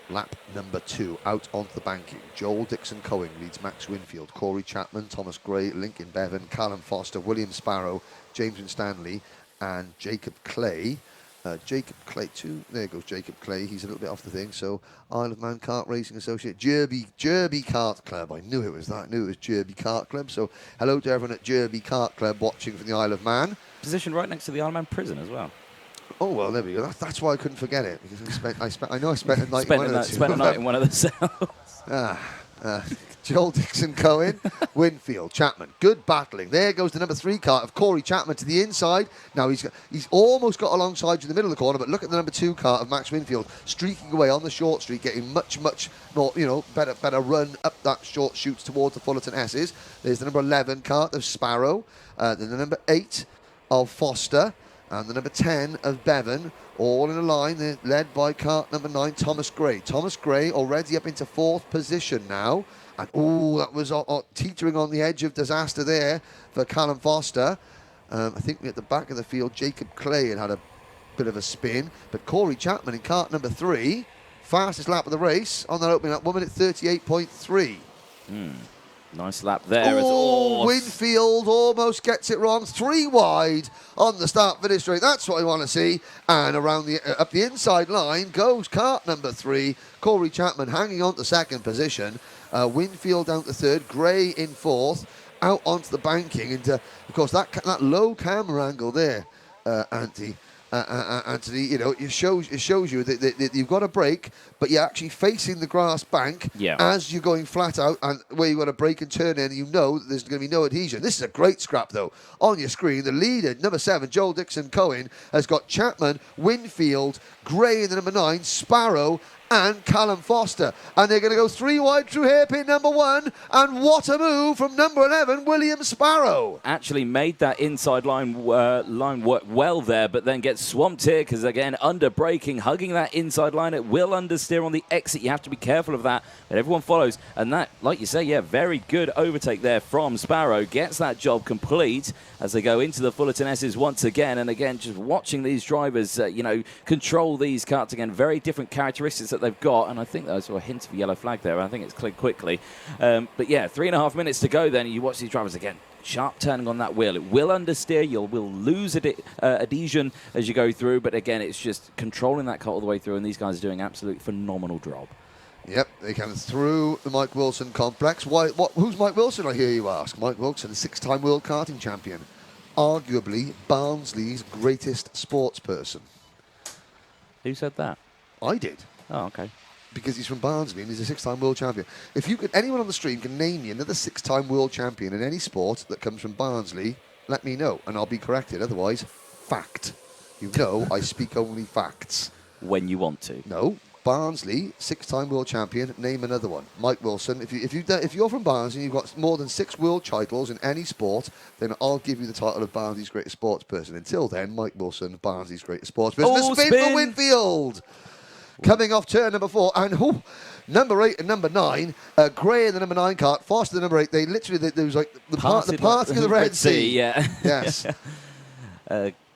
lap number 2, out onto the banking. Joel Dixon Cohen leads Max Winfield, Corey Chapman, Thomas Gray, Lincoln Bevan, Callum Foster, William Sparrow, James Winstanley, and Jacob Clay. Jacob Clay too. There goes Jacob Clay. He's a little bit off the thing. So Isle of Man Kart Racing Associate, Derby Kart Club. I knew it was that. I knew it was Derby Kart Club. So hello to everyone at Derby Kart Club watching from the Isle of Man. Positioned right next to the Isle of Man prison as well. Oh well, there we go. That's why I couldn't forget it, because I spent a night spent a night in one of the cells. Joel Dixon Cohen, Winfield, Chapman. Good battling. There goes the number 3 kart of Corey Chapman to the inside. Now he's almost got alongside you in the middle of the corner, but look at the number 2 kart of Max Winfield streaking away on the short street, getting much more, better run up that short chutes towards the Fullerton S's. There's the number 11 kart of Sparrow, then the number 8 of Foster, and the number 10 of Bevan, all in a line. They're led by kart number 9, Thomas Gray. Thomas Gray already up into 4th position now. And that was teetering on the edge of disaster there for Callum Foster. I think at the back of the field, Jacob Clay had a bit of a spin. But Corey Chapman in kart number 3, fastest lap of the race on that opening lap, 1 minute 38.3. Nice lap there. Winfield almost gets it wrong. 3 wide on the start-finish straight. That's what I want to see. And around the up the inside line goes kart number 3. Corey Chapman hanging on to second position. Winfield down to third. Gray in fourth. Out onto the banking. And, of course, that low camera angle there, Anthony, it shows you that you've got a brake, but you're actually facing the grass bank as you're going flat out, and where you've got to brake and turn in, you know that there's going to be no adhesion. This is a great scrap, though. On your screen, the leader, number 7, Joel Dixon Cohen, has got Chapman, Winfield, Gray in the number 9, Sparrow, and Callum Foster. And they're going to go 3 wide through hairpin number 1. And what a move from number 11, William Sparrow. Actually made that inside line work well there, but then gets swamped here because, again, under braking, hugging that inside line. It will understeer on the exit. You have to be careful of that. But everyone follows. And that, like you say, very good overtake there from Sparrow. Gets that job complete as they go into the Fullerton S's once again. And again, just watching these drivers, control these karts again. Very different characteristics that they've got, and I think there's a hint of a yellow flag there. I think it's cleared quickly. But yeah, 3.5 minutes to go then. You watch these drivers again. Sharp turning on that wheel. It will understeer. You will lose adhesion as you go through, but again, it's just controlling that car all the way through, and these guys are doing an absolutely phenomenal job. Yep, they come through the Mike Wilson complex. Who's Mike Wilson, I hear you ask? Mike Wilson, 6-time world karting champion. Arguably Barnsley's greatest sports person. Who said that? I did. Oh, okay. Because he's from Barnsley and he's a 6-time world champion. If anyone on the stream can name me another 6-time world champion in any sport that comes from Barnsley, let me know and I'll be corrected. Otherwise, fact. You know I speak only facts. When you want to. No. Barnsley, 6-time world champion. Name another one. Mike Wilson. If you're from Barnsley and you've got more than 6 world titles in any sport, then I'll give you the title of Barnsley's greatest sports person. Until then, Mike Wilson, Barnsley's greatest sports person. Oh, spin for Winfield. Coming off turn number 4, and number 8 and number 9, Gray in the number 9 kart, Foster the number 8. They literally, there was like the parting of the Red Sea. Yeah. Yes.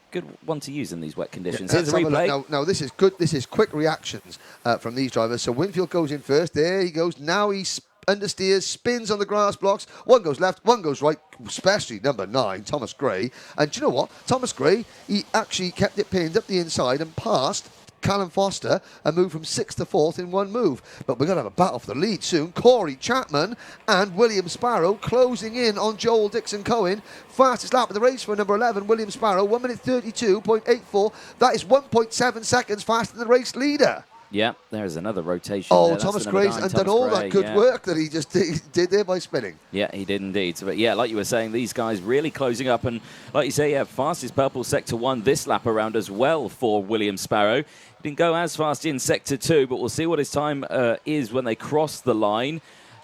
Good one to use in these wet conditions. Yeah, Here's a replay. Now, this is good. This is quick reactions from these drivers. So Winfield goes in first. There he goes. Now he understeers, spins on the grass blocks. One goes left, one goes right, especially number 9, Thomas Gray. And do you know what? Thomas Gray, he actually kept it pinned up the inside and passed Callum Foster and moved from 6th to 4th in one move. But we're going to have a battle for the lead soon. Corey Chapman and William Sparrow closing in on Joel Dixon Cohen. Fastest lap of the race for number 11, William Sparrow, 1 minute 32.84. That is 1.7 seconds faster than the race leader. Yeah, there's another rotation. Oh, Thomas Gray's done all that good work that he just did there by spinning. Yeah, he did indeed. But yeah, like you were saying, these guys really closing up. And like you say, fastest purple sector 1 this lap around as well for William Sparrow. He didn't go as fast in sector 2, but we'll see what his time is when they cross the line.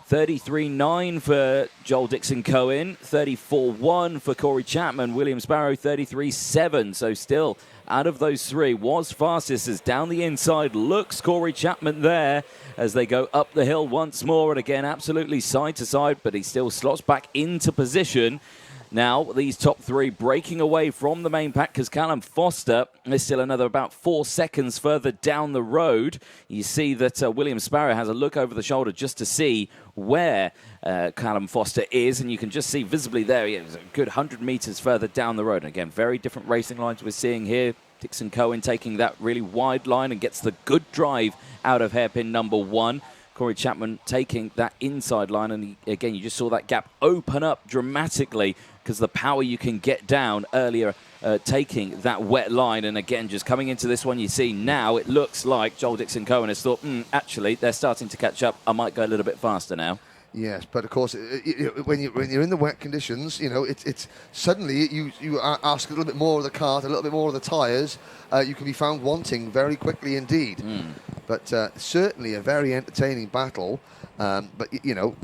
33.9 for Joel Dixon Cohen, 34.1 for Corey Chapman, William Sparrow 33.7. So still, out of those 3, was fastest as down the inside looks Corey Chapman there as they go up the hill once more. And again, absolutely side to side, but he still slots back into position. Now, these top 3 breaking away from the main pack because Callum Foster is still another about 4 seconds further down the road. You see that William Sparrow has a look over the shoulder just to see where Callum Foster is, and you can just see visibly there he is a good 100 metres further down the road. And again, very different racing lines we're seeing here. Dixon Cohen taking that really wide line and gets the good drive out of hairpin number 1. Corey Chapman taking that inside line, and again, you just saw that gap open up dramatically because the power you can get down earlier taking that wet line. And again, just coming into this one, you see now it looks like Joel Dixon Cohen has thought, actually, they're starting to catch up. I might go a little bit faster now. Yes, but of course, when you're in the wet conditions, it's suddenly you ask a little bit more of the kart, a little bit more of the tyres. You can be found wanting very quickly indeed. But certainly a very entertaining battle. But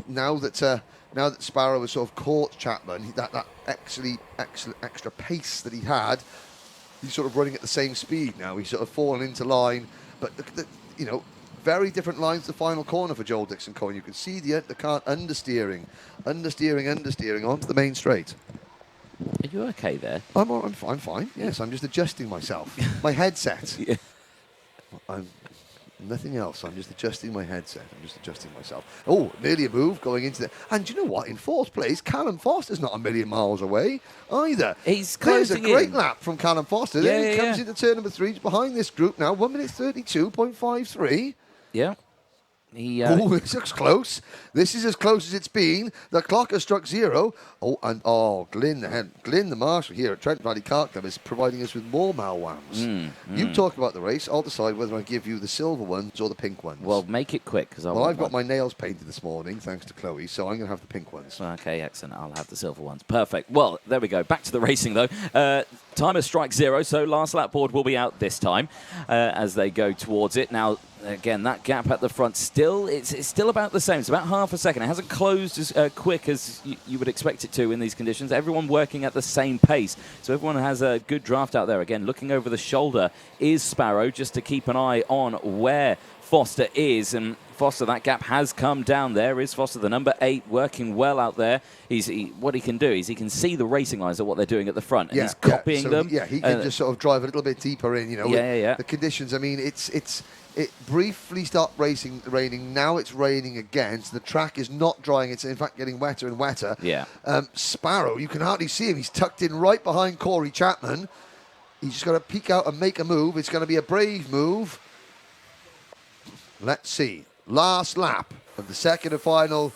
now that Sparrow has sort of caught Chapman, that extra pace that he had, he's sort of running at the same speed now. He's sort of fallen into line, but very different lines to the final corner for Joel Dixon Cohen. You can see the kart understeering onto the main straight. Are you okay there? I'm fine. Yes, I'm just adjusting myself. My headset. Yeah. Nothing else. I'm just adjusting my headset. I'm just adjusting myself. Oh, nearly a move going into the... And do you know what? In fourth place, Callum Foster's not a million miles away either. He's There's a closing great in. lap from Callum Foster. Yeah, There he comes into turn number 3. He's behind this group now. 1 minute 32.53. Yeah. Oh, this looks close. This is as close as it's been. The clock has struck 0. Oh, and Glyn, the marshal here at Trent Valley Kart Club, is providing us with more Malwams. You talk about the race. I'll decide whether I give you the silver ones or the pink ones. Well, make it quick. I've got my nails painted this morning, thanks to Chloe, so I'm going to have the pink ones. Okay, excellent. I'll have the silver ones. Perfect. Well, there we go. Back to the racing, though. Timer strikes 0, so last lap board will be out this time as they go towards it. Now, again, that gap at the front it's still about the same. It's about half a second. It hasn't closed as quick as you would expect it to in these conditions. Everyone working at the same pace. So everyone has a good draft out there. Again, looking over the shoulder is Sparrow, just to keep an eye on where Foster is. And Foster, that gap has come down. There is Foster, the number 8, working well out there. What he can do is he can see the racing lines of what they're doing at the front, and he's copying them. Yeah, he can just sort of drive a little bit deeper in, The conditions. I mean, it briefly stopped raining. Now it's raining again. So the track is not drying. It's in fact getting wetter and wetter. Yeah. Sparrow, you can hardly see him. He's tucked in right behind Corey Chapman. He's just got to peek out and make a move. It's going to be a brave move. Let's see. Last lap of the second and final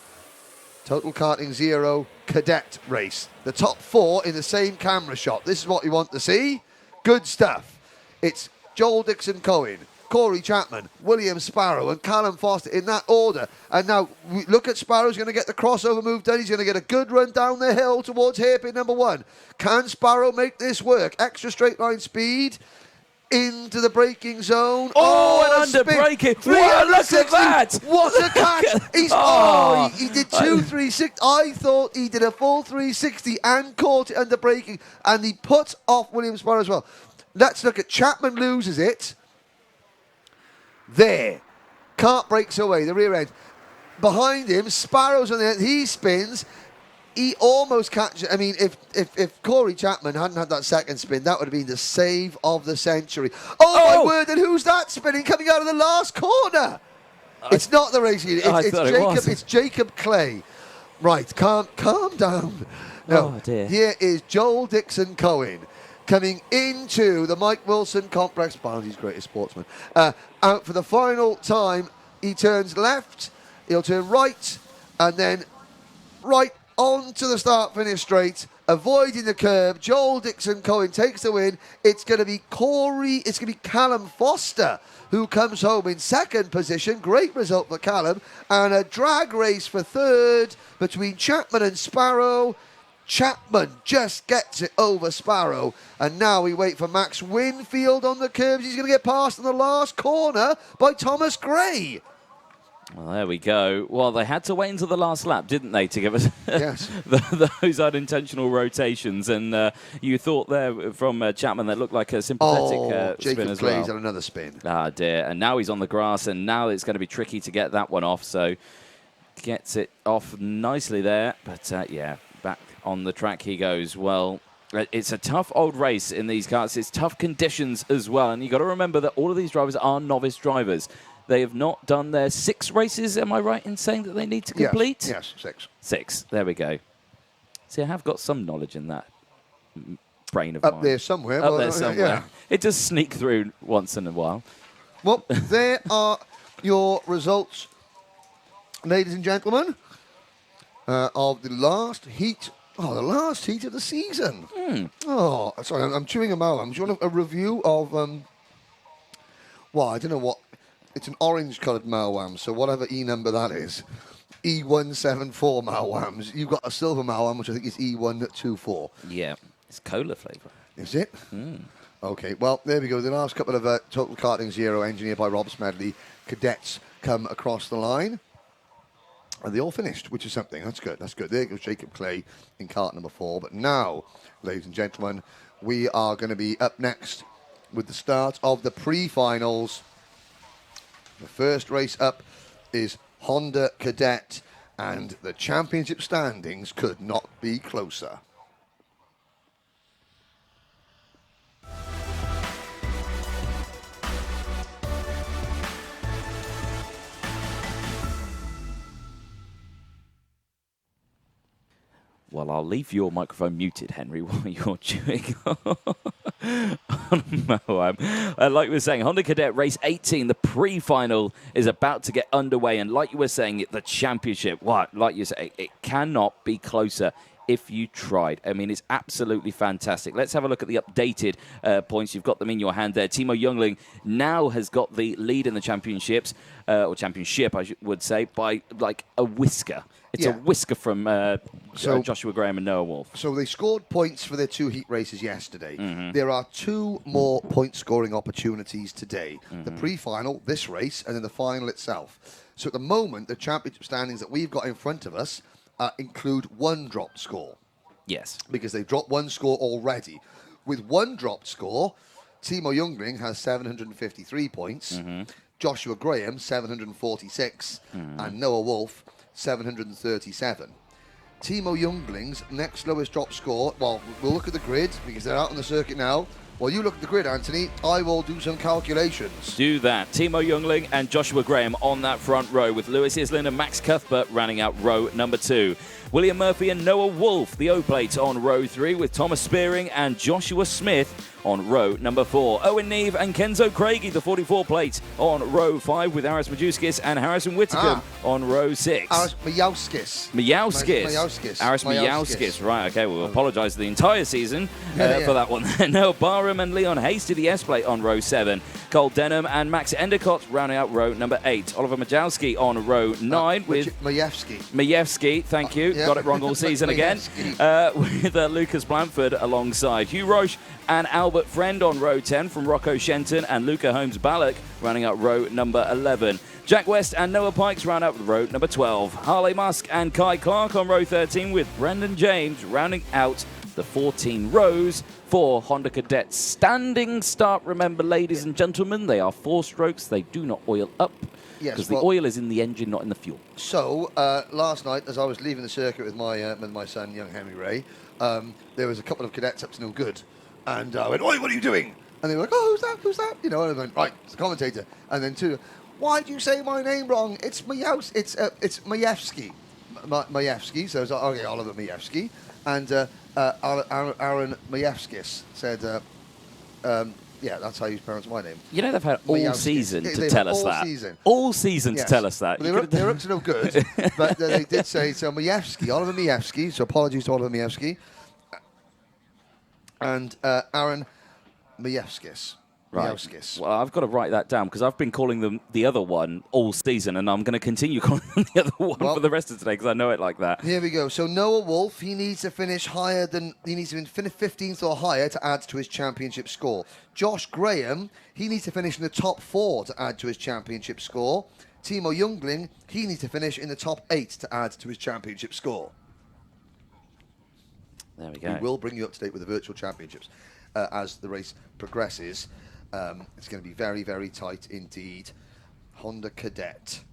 Total Karting 0 Cadet race. The top 4 in the same camera shot. This is what you want to see. Good stuff. It's Joel Dixon Cohen, Corey Chapman, William Sparrow and Callum Foster in that order. And now we look at Sparrow's going to get the crossover move done. He's going to get a good run down the hill towards hairpin number 1. Can Sparrow make this work? Extra straight line speed into the braking zone. And under braking. Look at that. What a catch. He did 2-3-6. I thought he did a full 360 and caught it under braking. And he put off William Sparrow as well. Let's look at Chapman loses it. There. Kart breaks away, the rear end. Behind him, Sparrow's on the end. He spins. He almost catches. I mean, if Corey Chapman hadn't had that second spin, that would have been the save of the century. Oh, my word, and who's that spinning coming out of the last corner? It's not the race unit. It's Jacob Clay. Right, calm down. No, oh, dear. Here is Joel Dixon Cohen coming into the Mike Wilson Complex. Barnsley's greatest sportsman. Out for the final time. He turns left. He'll turn right. And then right onto the start-finish straight, avoiding the curb. Joel Dixon Cohen takes the win. It's going to be Callum Foster who comes home in second position. Great result for Callum. And a drag race for third between Chapman and Sparrow. Chapman just gets it over Sparrow. And now we wait for Max Winfield on the curbs. He's going to get past in the last corner by Thomas Gray. Well, there we go. Well, they had to wait until the last lap, didn't they, to give us those unintentional rotations. And you thought there from Chapman that looked like a sympathetic spin as well. Jacob Clay's on another spin. Ah, dear. And now he's on the grass, and now it's going to be tricky to get that one off. So gets it off nicely there. But, back on the track he goes. Well, it's a tough old race in these karts. It's tough conditions as well. And you've got to remember that all of these drivers are novice drivers. They have not done their 6 races, am I right in saying that they need to complete? Yes, 6. 6, there we go. See, I have got some knowledge in that brain of mine. Up there somewhere. Yeah. It does sneak through once in a while. Well, there are your results, ladies and gentlemen, of the last heat. Oh, the last heat of the season. Oh, sorry, I'm chewing a malwam. Do you want a review of, I don't know what. It's an orange-coloured Malwam, so whatever E number that is, E174 Malwams. You've got a silver Malwam, which I think is E124. Yeah, it's cola flavour. Is it? Okay, well, there we go. The last couple of Total Karting 0 engineered by Rob Smedley cadets come across the line. And they all finished, which is something. That's good. That's good. There goes Jacob Clay in kart number 4. But now, ladies and gentlemen, we are going to be up next with the start of the pre-finals. The first race up is Honda Cadet, and the championship standings could not be closer. Well, I'll leave your microphone muted, Henry, while you're chewing like we were saying, Honda Cadet Race 18, the pre-final is about to get underway. And like you were saying, the championship, like you say, it cannot be closer if you tried. I mean, it's absolutely fantastic. Let's have a look at the updated points. You've got them in your hand there. Timo Youngling now has got the lead in the championships, or championship, I would say, by like a whisker. It's a whisker from Joshua Graham and Noah Wolf. So they scored points for their 2 heat races yesterday. Mm-hmm. There are 2 more point-scoring opportunities today. Mm-hmm. The pre-final, this race, and then the final itself. So at the moment, the championship standings that we've got in front of us include 1 dropped score. Yes. Because they've dropped 1 score already. With 1 dropped score, Timo Youngling has 753 points, Mm-hmm. Joshua Graham 746, and Noah Wolf 737. Timo Youngling's next lowest drop score, well, we'll look at the grid because they're out on the circuit now. While you look at the grid, Anthony, I will do some calculations. Do that. Timo Youngling and Joshua Graham on that front row, with Lewis Islin and Max Cuthbert rounding out row number 2. William Murphy and Noah Wolf, the O-plates, on row 3, with Thomas Spearing and Joshua Smith on row number 4. Owen Neve and Kenzo Craigie, the 44 plates, on row 5, with Aris Majewskis and Harrison Whitcomb on row 6. Aris Majewskis. Aris Majewskis. Right, okay, we'll apologise the entire season for that one. Noah Barham and Leon Hasty, the S-plate, on row 7. Cole Denham and Max Endicott rounding out row number 8. Oliver Majewski on row 9 with Majewski, thank you. Got it wrong all season again. With Lucas Blanford alongside. Hugh Roche and Albert Friend on row 10 from Rocco Shenton and Luca Holmes-Ballock rounding out row number 11. Jack West and Noah Pikes round out row number 12. Harley Musk and Kai Clark on row 13, with Brendan James rounding out the 14 rows for Honda Cadets. Standing start, remember, ladies and gentlemen, they are 4 strokes. They do not oil up. Yes, because the oil is in the engine, not in the fuel. So, last night, as I was leaving the circuit with my son, young Henry Ray, there was a couple of cadets up to no good. And I went, "Oi, what are you doing?" And they were like, "Oh, who's that? You know, and I went, "Right, it's the commentator." And then 2, "Why do you say my name wrong? It's Majewski." Majewski, so I was like, "Okay, Oliver Majewski." And Aaron Majewskis said, yeah, that's how you pronounce my name. You know, they've had all season to tell us that. All season to tell us that. Well, they're up to no good, but they did say, so Majewski, Oliver Majewski, so apologies to Oliver Majewski, and Aaron Majewskis. Right. Well, I've got to write that down because I've been calling them the other one all season, and I'm going to continue calling them the other one for the rest of today because I know it like that. Here we go. So Noah Wolf, he needs to finish higher than, he needs to finish 15th or higher to add to his championship score. Josh Graham, he needs to finish in the top 4 to add to his championship score. Timo Youngling, he needs to finish in the top 8 to add to his championship score. There we go. We will bring you up to date with the virtual championships as the race progresses. It's going to be very, very tight indeed. Honda Cadet.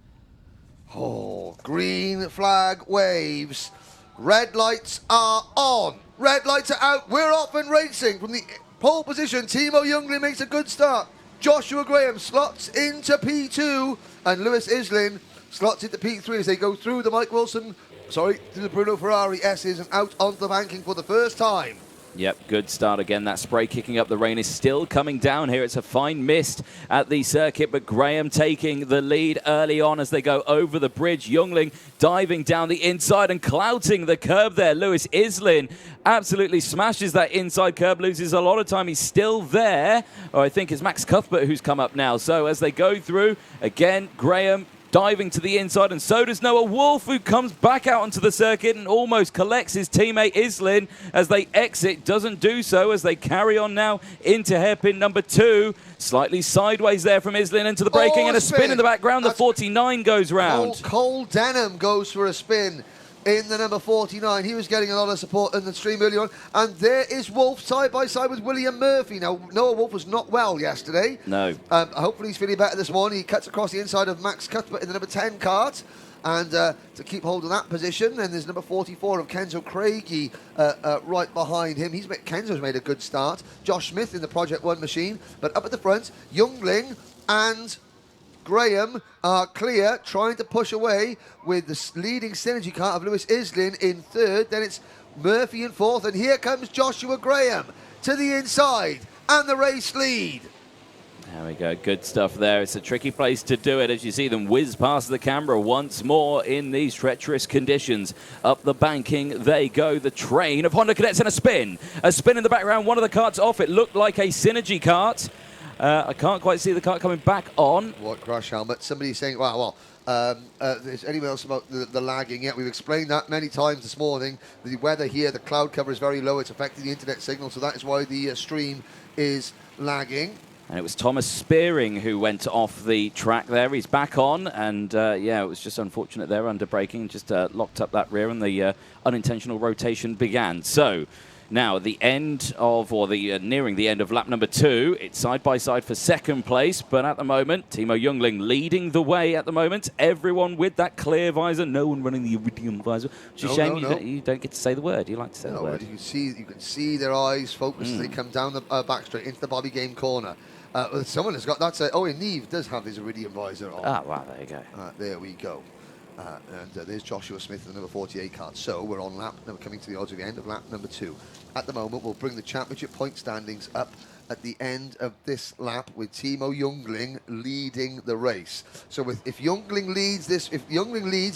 Oh, green flag waves. Red lights are on. Red lights are out. We're off and racing. From the pole position, Timo Youngling makes a good start. Joshua Graham slots into P2. And Lewis Islin slots into P3 as they go through the through the Bruno Ferrari S's and out onto the banking for the first time. Yep, good start again. That spray kicking up. The rain is still coming down here. It's a fine mist at the circuit, but Graham taking the lead early on as they go over the bridge. Youngling diving down the inside and clouting the curb there. Lewis Islin absolutely smashes that inside curb, loses a lot of time. He's still there. Oh, I think it's Max Cuthbert who's come up now. So as they go through, again, Graham diving to the inside, and so does Noah Wolf, who comes back out onto the circuit and almost collects his teammate Islin as they exit. Doesn't do so as they carry on now into hairpin number 2. Slightly sideways there from Islin into the braking, and a spin in the background. The 49 goes round. Cole Denham goes for a spin in the number 49. He was getting a lot of support in the stream earlier on. And there is Wolf side by side with William Murphy. Now, Noah Wolf was not well yesterday. No. Hopefully he's feeling better this morning. He cuts across the inside of Max Cuthbert in the number 10 kart. And to keep hold of that position, and there's number 44 of Kenzo Craigie right behind him. Kenzo's made a good start. Josh Smith in the Project 1 machine. But up at the front, Youngling and Graham are clear, trying to push away with the leading synergy car of Lewis Islin in 3rd. Then it's Murphy in fourth, and here comes Joshua Graham to the inside, and the race lead. There we go. Good stuff there. It's a tricky place to do it as you see them whiz past the camera once more in these treacherous conditions. Up the banking they go. The train of Honda Cadets and a spin. A spin in the background. One of the karts off. It looked like a Synergy kart. I can't quite see the kart coming back on. What crash helmet? Somebody's saying, well, is anyone else about the lagging yet? We've explained that many times this morning. The weather here, the cloud cover is very low. It's affecting the internet signal, so that is why the stream is lagging. And it was Thomas Spearing who went off the track there. He's back on, and yeah, it was just unfortunate there under braking. Just locked up that rear, and the unintentional rotation began. So now the end of, or the nearing the end of lap number 2. It's side by side for second place, but at the moment, Timo Jungling leading the way at the moment. Everyone with that clear visor, no one running the iridium visor. Which is a shame you don't get to say the word. You like to say the word. You can see their eyes focus as they come down the back straight into the Bobby Game corner. Someone has got that. Oh, and Neve does have his iridium visor on. Ah, wow, there you go. There we go. And there's Joshua Smith in the number 48 kart. So we're on lap, we're coming to the odds of the end of lap number 2. At the moment, we'll bring the championship point standings up at the end of this lap with Timo Jungling leading the race. So if Jungling leads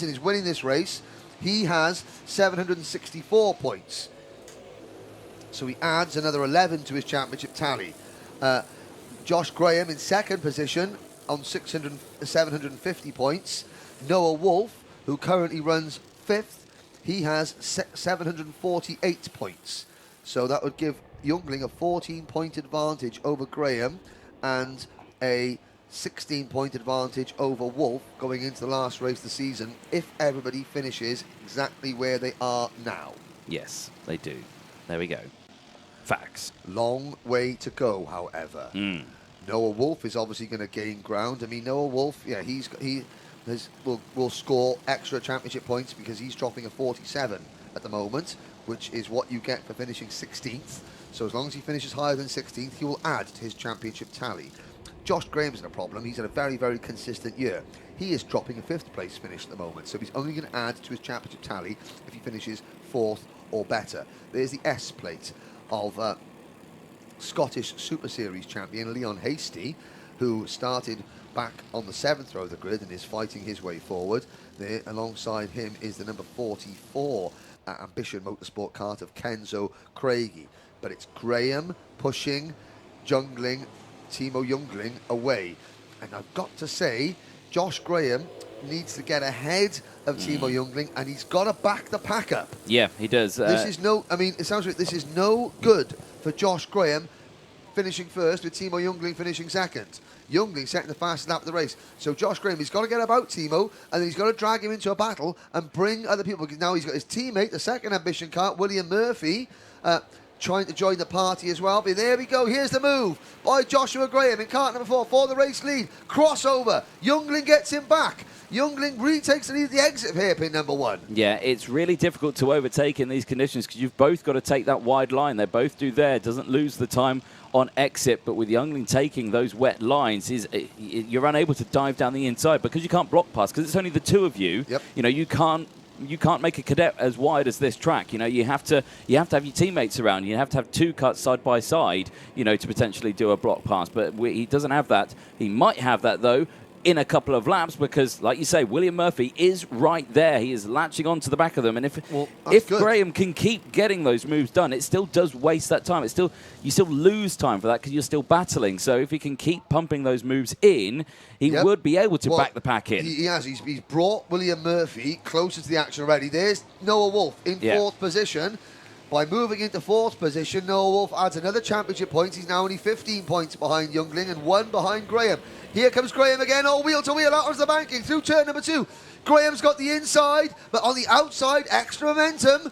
and is winning this race, he has 764 points. So he adds another 11 to his championship tally. Josh Graham in second position on 750 points. Noah Wolf, who currently runs 5th, he has 748 points. So that would give Jungling a 14-point advantage over Graham and a 16-point advantage over Wolf going into the last race of the season if everybody finishes exactly where they are now. Yes, they do. There we go. Facts. Long way to go, however. Noah Wolf is obviously going to gain ground. I mean, Noah Wolf, yeah, will score extra championship points because he's dropping a 47 at the moment, which is what you get for finishing 16th. So as long as he finishes higher than 16th, he will add to his championship tally. Josh Graham's in a problem. He's had a very, very consistent year. He is dropping a 5th place finish at the moment, so he's only going to add to his championship tally if he finishes 4th or better. There's the S plate of Scottish Super Series champion Leon Hastie, who started back on the 7th row of the grid and is fighting his way forward. There, alongside him, is the number 44 Ambition Motorsport kart of Kenzo Craigie. But it's Graham pushing Timo Jungling away. And I've got to say, Josh Graham needs to get ahead of Timo Jungling, and he's got to back the pack up. Yeah, he does. This is it sounds like this is no good for Josh Graham finishing first with Timo Jungling finishing second. Jungling setting the fastest lap of the race. So Josh Graham, he's got to get about Timo, and then he's got to drag him into a battle and bring other people. Because now he's got his teammate, the second Ambition kart, William Murphy, trying to join the party as well. But there we go. Here's the move by Joshua Graham in kart number 4 for the race lead. Crossover. Jungling gets him back. Jungling retakes the lead at the exit of hairpin number 1. Yeah, it's really difficult to overtake in these conditions because you've both got to take that wide line. They both do there. Doesn't lose the time on exit, but with Jungling taking those wet lines, you're unable to dive down the inside because you can't block pass because it's only the two of you. Yep. You know, you can't make a cadet as wide as this track. You know, you have to have your teammates around. You have to have 2 cuts side by side, you know, to potentially do a block pass. But he doesn't have that. He might have that though in a couple of laps because, like you say, William Murphy is right there. He is latching onto the back of them, and if Graham can keep getting those moves done, it still does waste that time. You still lose time for that because you're still battling. So if he can keep pumping those moves in, he would be able to back the pack in. He has. He's brought William Murphy closer to the action already. There's Noah Wolf in 4th position. By moving into 4th position, Noah Wolf adds another championship points. He's now only 15 points behind Jungling and 1 behind Graham. Here comes Graham again, wheel to wheel out of the banking through turn number 2. Graham's got the inside, but on the outside, extra momentum.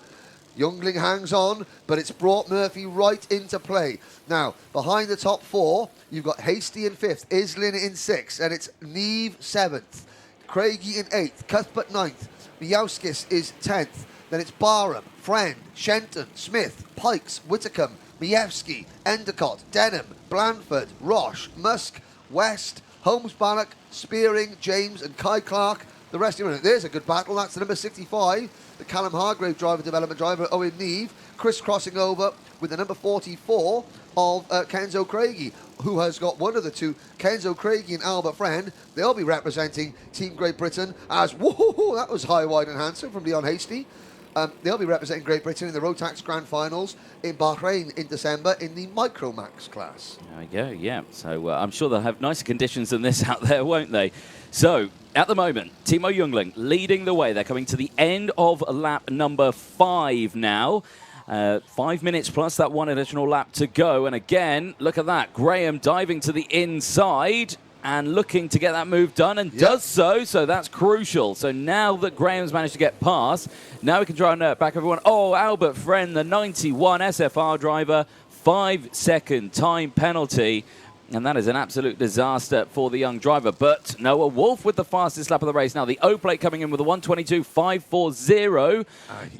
Jungling hangs on, but it's brought Murphy right into play. Now, behind the top 4, you've got Hastie in 5th, Islin in 6th, and it's Neve 7th, Craigie in 8th, Cuthbert 9th, Miauskis is 10th. Then it's Barham, Friend, Shenton, Smith, Pikes, Whitacombe, Mievski, Endicott, Denham, Blandford, Roche, Musk, West, Holmes Bannock, Spearing, James and Kai Clark. The rest of them, there's a good battle. That's the number 65, the Callum Hargrave driver, development driver, Owen Neve, crisscrossing over with the number 44 of Kenzo Craigie, who has got one of the two, Kenzo Craigie and Albert Friend. They'll be representing Team Great Britain as, whoa, that was high, wide and handsome from Leon Hasty. They'll be representing Great Britain in the Rotax Grand Finals in Bahrain in December in the Micromax class. There we go, yeah. So I'm sure they'll have nicer conditions than this out there, won't they? So, at the moment, Timo Jungling leading the way. They're coming to the end of lap number 5 now. 5 minutes plus that one additional lap to go. And again, look at that. Graham diving to the inside and looking to get that move done, and does so. So that's crucial. So now that Graham's managed to get past, now we can try and back everyone. Oh, Albert Friend, the 91 SFR driver, 5-second time penalty. And that is an absolute disaster for the young driver. But Noah Wolf with the fastest lap of the race. Now the O-plate coming in with a 1:22.540.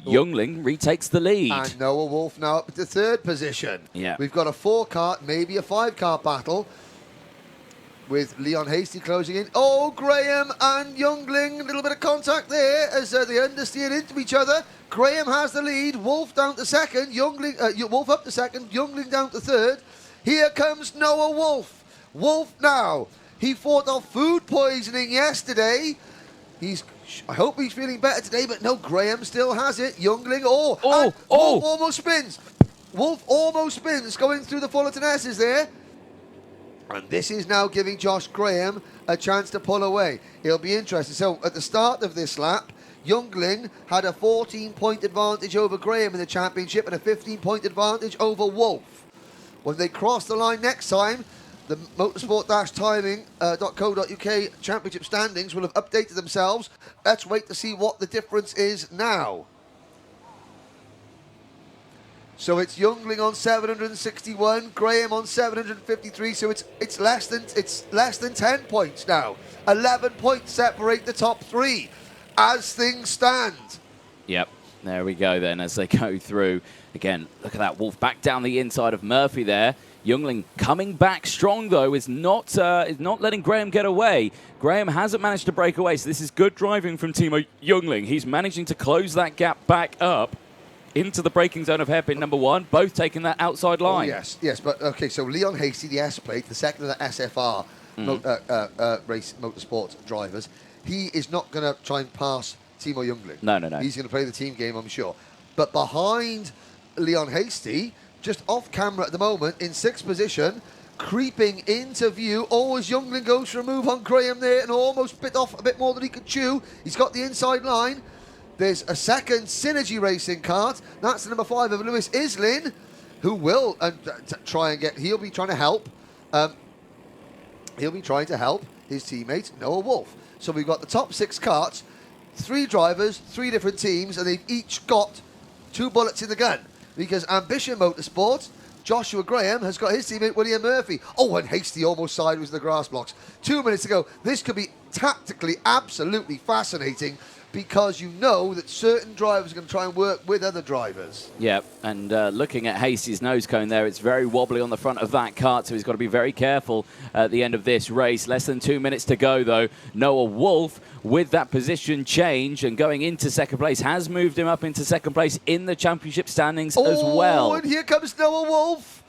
Jungling retakes the lead. And Noah Wolf now up to 3rd position. Yeah. We've got a 4-car, maybe a 5-car battle with Leon Hasty closing in. Oh, Graham and Jungling, a little bit of contact there as they understeered into each other. Graham has the lead. Wolf down to 2nd. Wolf up to 2nd. Jungling down to 3rd. Here comes Noah Wolf. Wolf now. He fought off food poisoning yesterday. I hope he's feeling better today, but no, Graham still has it. Jungling, Wolf almost spins. Wolf almost spins, going through the Fullerton S's there. And this is now giving Josh Graham a chance to pull away. It'll be interesting. So at the start of this lap, Jungling had a 14-point advantage over Graham in the championship and a 15-point advantage over Wolf. When they cross the line next time, the motorsport-timing.co.uk championship standings will have updated themselves. Let's wait to see what the difference is now. So it's Jungling on 761, Graham on 753. So it's less than 10 points now. 11 points separate the top 3 as things stand. Yep. There we go then as they go through. Again, look at that. Wolf back down the inside of Murphy there. Jungling coming back strong, though, is not letting Graham get away. Graham hasn't managed to break away, so this is good driving from Timo Jungling. He's managing to close that gap back up into the braking zone of hairpin number 1, both taking that outside line. Oh, yes, but okay, so Leon Hasty, the S-plate, the second of the SFR race motorsport drivers, he is not going to try and pass Timo Jungling. No. He's going to play the team game, I'm sure. But behind Leon Hasty, just off camera at the moment, in 6th position, creeping into view. As Jungling goes for a move on Graham there and almost bit off a bit more than he could chew. He's got the inside line. There's a second Synergy Racing kart. That's the number 5 of Lewis Islin, who will try and he'll be trying to help. He'll be trying to help his teammate, Noah Wolf. So we've got the top 6 karts, 3 drivers, 3 different teams, and they've each got 2 bullets in the gun. Because Ambition Motorsport, Joshua Graham has got his teammate William Murphy. And Hasty almost sideways the grass blocks. 2 minutes ago. This could be tactically absolutely fascinating, because you know that certain drivers are going to try and work with other drivers. Yeah, and looking at Hasty's nose cone there, it's very wobbly on the front of that kart, so he's got to be very careful at the end of this race. Less than 2 minutes to go, though. Noah Wolf, with that position change and going into 2nd place, has moved him up into 2nd place in the championship standings as well. And here comes Noah Wolf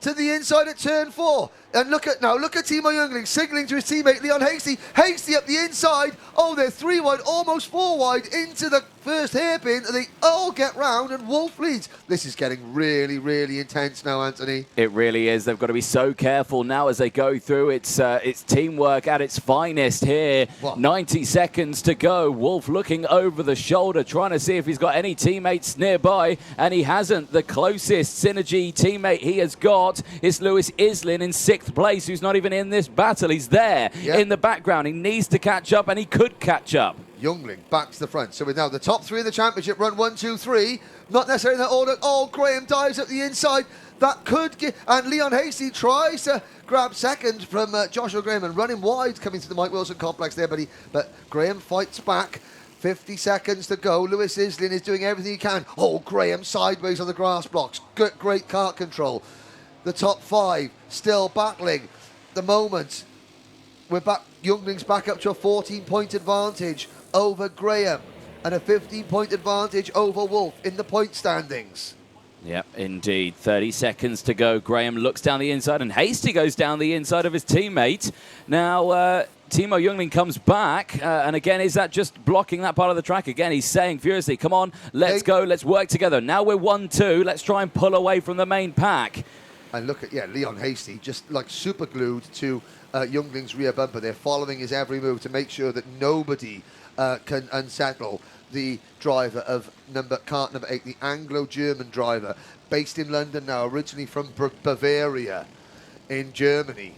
to the inside at turn 4. And look at Timo Jungling signalling to his teammate Leon Hasty. Hasty up the inside. They're 3 wide, almost 4 wide into the first hairpin, and they all get round, and Wolf leads. This is getting really, really intense now, Anthony. It really is. They've got to be so careful now as they go through. It's teamwork at its finest here. What? 90 seconds to go. Wolf looking over the shoulder, trying to see if he's got any teammates nearby, and he hasn't. The closest Synergy teammate he has got is Lewis Islin in 6th place, who's not even in this battle. He's there in the background. He needs to catch up, and he could catch up. Jungling back to the front. So we're now the top 3 in the championship run 1, 2, 3. Not necessarily in that order. Graham dives up the inside. That could get... And Leon Hasty tries to grab 2nd from Joshua Graham and run him wide coming to the Mike Wilson complex there. But Graham fights back. 50 seconds to go. Lewis Islin is doing everything he can. Graham sideways on the grass blocks. Great kart control. The top 5 still battling. The moment we're back... Jungling's back up to a 14-point advantage over Graham. and a 15-point advantage over Wolf in the point standings. Yep, indeed. 30 seconds to go. Graham looks down the inside, and Hasty goes down the inside of his teammate. Now, Timo Jungling comes back, and again, is that just blocking that part of the track? Again, he's saying furiously, come on, let's go, let's work together. Now we're 1-2, let's try and pull away from the main pack. And look at, Leon Hasty, just like super glued to Jungling's rear bumper. They're following his every move to make sure that nobody can unsettle the driver of kart number 8, the Anglo-German driver, based in London now, originally from Bavaria in Germany.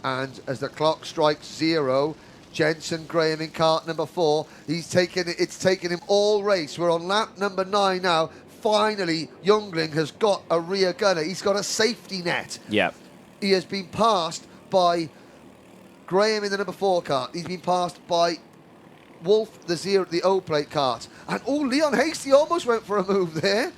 And as the clock strikes 0, Jensen Graham in kart number 4, it's taken him all race. We're on lap number 9 now. Finally, Jungling has got a rear gunner. He's got a safety net. Yeah. He has been passed by Graham in the number 4 kart. He's been passed by Wolf, the O-plate kart. And Leon Hasty almost went for a move there.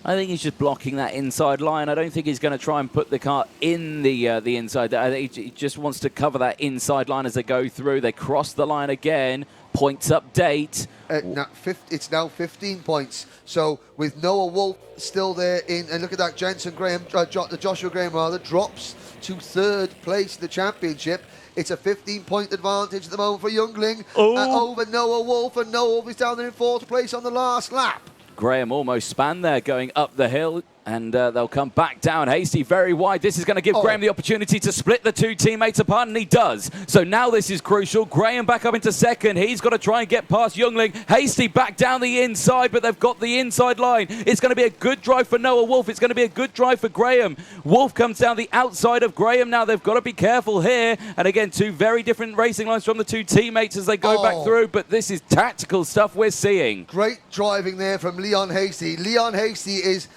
I think he's just blocking that inside line. I don't think he's going to try and put the car in the inside. I think he just wants to cover that inside line as they go through. They cross the line again. Points update. It's now 15 points. So with Noah Wolf still there and look at that, Jensen Graham, Joshua Graham rather, drops to 3rd place in the championship. It's a 15-point advantage at the moment for Jungling over Noah Wolf, and Noah Wolf is down there in 4th place on the last lap. Graham almost spanned there going up the hill, and they'll come back down. Hasty very wide. This is going to give Graham the opportunity to split the two teammates apart, and he does. So now this is crucial. Graham back up into 2nd. He's got to try and get past Jungling. Hasty back down the inside, but they've got the inside line. It's going to be a good drive for Noah Wolf. It's going to be a good drive for Graham. Wolf comes down the outside of Graham. Now they've got to be careful here. And again, two very different racing lines from the two teammates as they go back through. But this is tactical stuff we're seeing. Great driving there from Leon Hasty. Leon Hasty is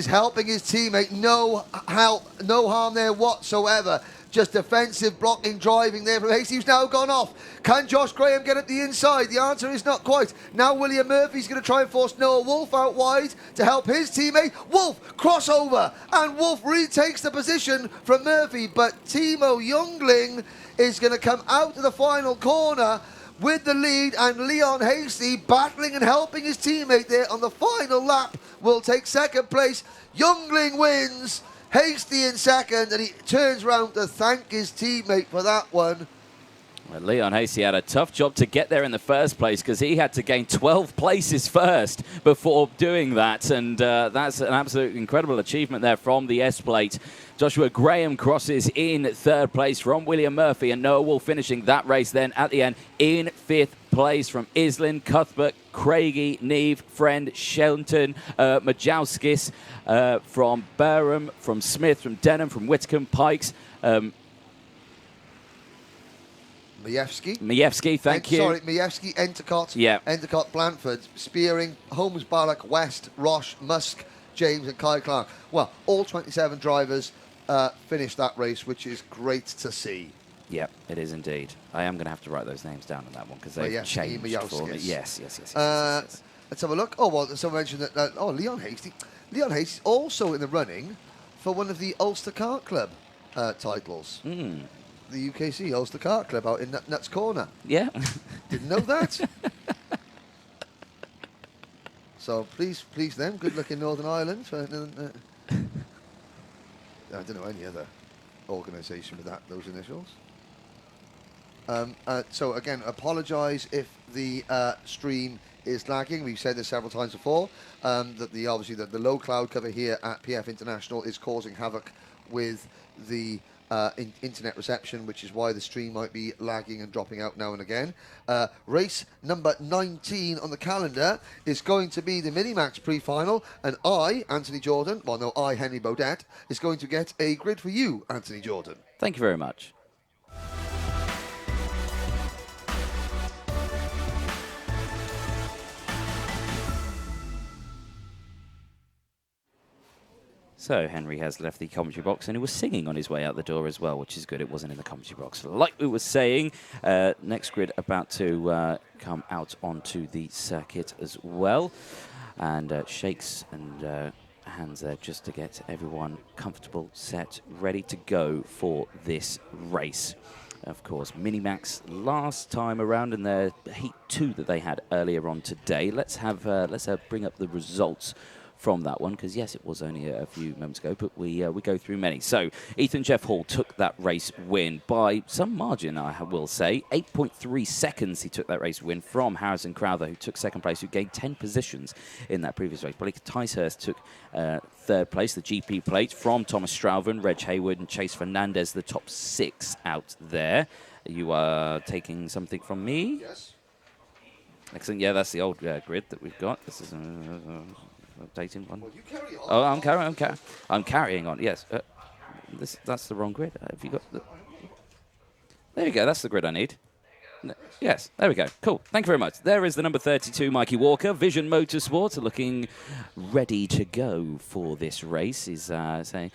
helping his teammate. No harm there whatsoever. Just defensive blocking driving there from Hasty, who's now gone off. Can Josh Graham get at the inside? The answer is not quite. Now William Murphy's going to try and force Noah Wolf out wide to help his teammate. Wolf, crossover, and Wolf retakes the position from Murphy, but Timo Jungling is going to come out to the final corner with the lead, and Leon Hasty battling and helping his teammate there on the final lap will take 2nd place. Jungling wins, Hasty in 2nd, and he turns around to thank his teammate for that one. Well, Leon Hasty had a tough job to get there in the first place because he had to gain 12 places first before doing that, and that's an absolutely incredible achievement there from the S-plate. Joshua Graham crosses in 3rd place from William Murphy, and Noah Wolf finishing that race then at the end in 5th place from Islin, Cuthbert, Craigie, Neve, Friend, Shelton, Majowskis, from Barham, from Smith, from Denham, from Whitcomb, Pikes, Majewski, thank you. Sorry, Majewski, Endicott, Endicott, Blandford, Spearing, Holmes, Ballock, West, Roche, Musk, James and Kai Clark. Well, all 27 drivers finished that race, which is great to see. Yep, it is indeed. I am going to have to write those names down on that one because they've changed for me. Yes. Let's have a look. Oh, well, someone mentioned that. Leon Hasty. Leon Hasty's also in the running for one of the Ulster Kart Club titles. The UKC Ulster Kart Club out in Nuts Corner. Yeah. Didn't know that. So please them. Good luck in Northern Ireland. I don't know any other organisation with those initials. So again, apologise if the stream is lagging. We've said this several times before. That obviously the low cloud cover here at PF International is causing havoc with the internet reception, which is why the stream might be lagging and dropping out now and again. Race number 19 on the calendar is going to be the Minimax pre-final, and I, Anthony Jordan, Henry Baudet, is going to get a grid for you, Anthony Jordan. Thank you very much. So Henry has left the commentary box, and he was singing on his way out the door as well, which is good. It wasn't in the commentary box. Like we were saying, next grid about to come out onto the circuit as well. And shakes and hands there just to get everyone comfortable, set, ready to go for this race. Of course, Minimax last time around in their Heat 2 that they had earlier on today. Let's bring up the results from that one, because yes, it was only a few moments ago, but we go through many. So Ethan Jeff Hall took that race win by some margin, I will say. 8.3 seconds he took that race win from Harrison Crowther, who took second place, who gained 10 positions in that previous race. Blake Ticehurst took third place, the GP plate, from Thomas Strauven, Reg Hayward, and Chase Fernandez, the top 6 out there. You are taking something from me? Yes. Excellent. Yeah, that's the old grid that we've got. This is updating one. Well, you carry on. Oh, I'm carrying on. Yes. That's the wrong grid. Have you got the? There you go. That's the grid I need. Yes, there we go. Cool. Thank you very much. There is the number 32, Mikey Walker. Vision Motorsport looking ready to go for this race. He's saying.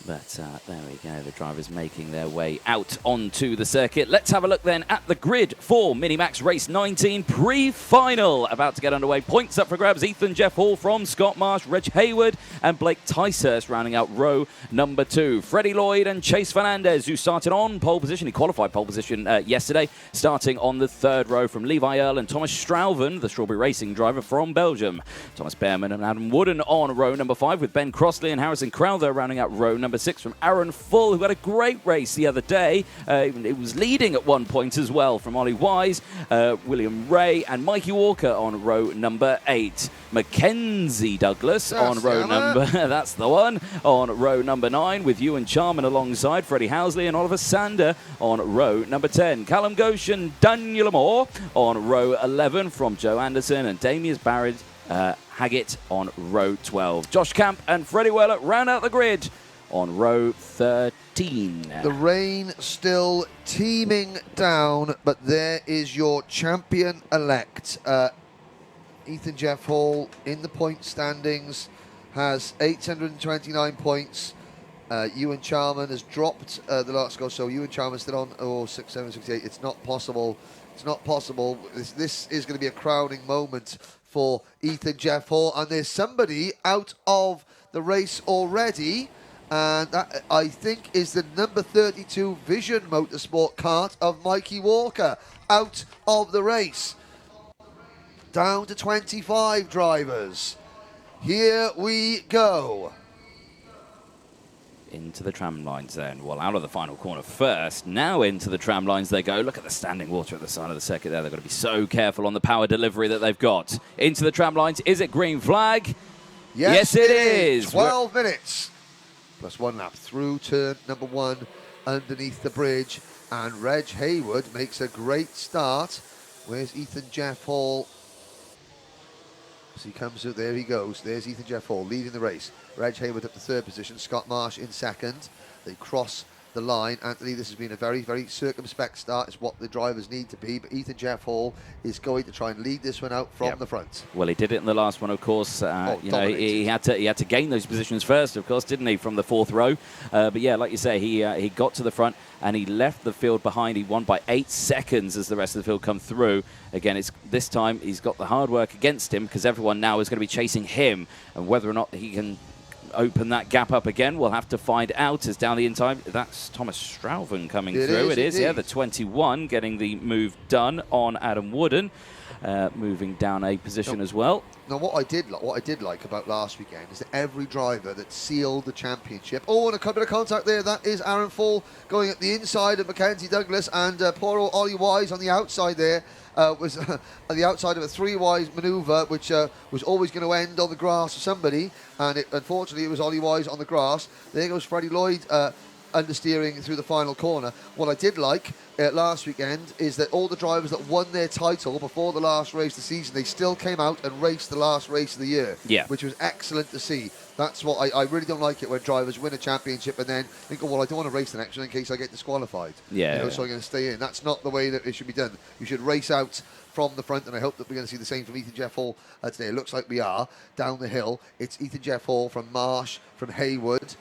But there we go, the drivers making their way out onto the circuit. Let's have a look then at the grid for Minimax Race 19 pre-final. About to get underway. Points up for grabs. Ethan Jeff Hall from Scott Marsh, Reg Hayward and Blake Ticehurst rounding out row number 2. Freddie Lloyd and Chase Fernandez, who started on pole position. He qualified pole position yesterday, starting on the 3rd row from Levi Earl and Thomas Strauven, the Strawberry Racing driver from Belgium. Thomas Behrman and Adam Wooden on row number 5, with Ben Crossley and Harrison Crowther rounding out row number 6 from Aaron Full, who had a great race the other day. It was leading at one point as well from Ollie Wise, William Ray and Mikey Walker on row number 8. Mackenzie Douglas on row number, that's the one, on row number 9, with Ewan Charman alongside Freddie Housley and Oliver Sander on row number 10. Callum Goshen, Daniel Moore on row 11 from Joe Anderson and Damian Barrett Haggett on row 12. Josh Camp and Freddie Weller round out the grid on row 13. The rain still teeming down, but there is your champion-elect. Ethan Jeff Hall in the point standings has 829 points. Ewan Charman has dropped the last goal, so Ewan Charman still on 6768. It's not possible. It's not possible. This is going to be a crowning moment for Ethan Jeff Hall, and there's somebody out of the race already. And that, I think, is the number 32 Vision Motorsport kart of Mikey Walker out of the race. Down to 25 drivers. Here we go. Into the tram lines then. Well, out of the final corner first. Now into the tram lines they go. Look at the standing water at the side of the circuit there. They've got to be so careful on the power delivery that they've got. Into the tram lines. Is it green flag? Yes, it is. 12 minutes. Plus 1 lap through turn number 1 underneath the bridge, and Reg Hayward makes a great start. Where's Ethan Jeff Hall? As he comes out, there he goes. There's Ethan Jeff Hall leading the race. Reg Hayward up to 3rd position, Scott Marsh in 2nd. They cross the line. Anthony, this has been a very, very circumspect start. It's what the drivers need to be, but Ethan Jeff Hall is going to try and lead this one out from the front. Well, he did it in the last one, of course. You know, he had to gain those positions first, of course, didn't he, from the 4th row? But yeah, like you say, he got to the front and he left the field behind. He won by 8 seconds as the rest of the field come through. Again, it's this time he's got the hard work against him, because everyone now is going to be chasing him, and whether or not he can open that gap up again, we'll have to find out. As down the inside, that's Thomas Strauven coming through. It is, yeah, the 21 getting the move done on Adam Wooden, moving down a position as well. Now, what I did like about last weekend is that every driver that sealed the championship. Oh, and a bit of contact there. That is Aaron Full going at the inside of Mackenzie Douglas, and poor old Ollie Wise on the outside there. Was on the outside of a 3-wise manoeuvre, which was always going to end on the grass of somebody, and unfortunately it was Ollie Wise on the grass. There goes Freddie Lloyd understeering through the final corner. What I did like last weekend is that all the drivers that won their title before the last race of the season, they still came out and raced the last race of the year, which was excellent to see. That's what I really don't like it when drivers win a championship and then think, oh, well, I don't want to race the next one in case I get disqualified. So I'm going to stay in. That's not the way that it should be done. You should race out from the front, and I hope that we're going to see the same from Ethan Jeff Hall today. It looks like we are. Down the hill, it's Ethan Jeff Hall from Marsh, from Hayward,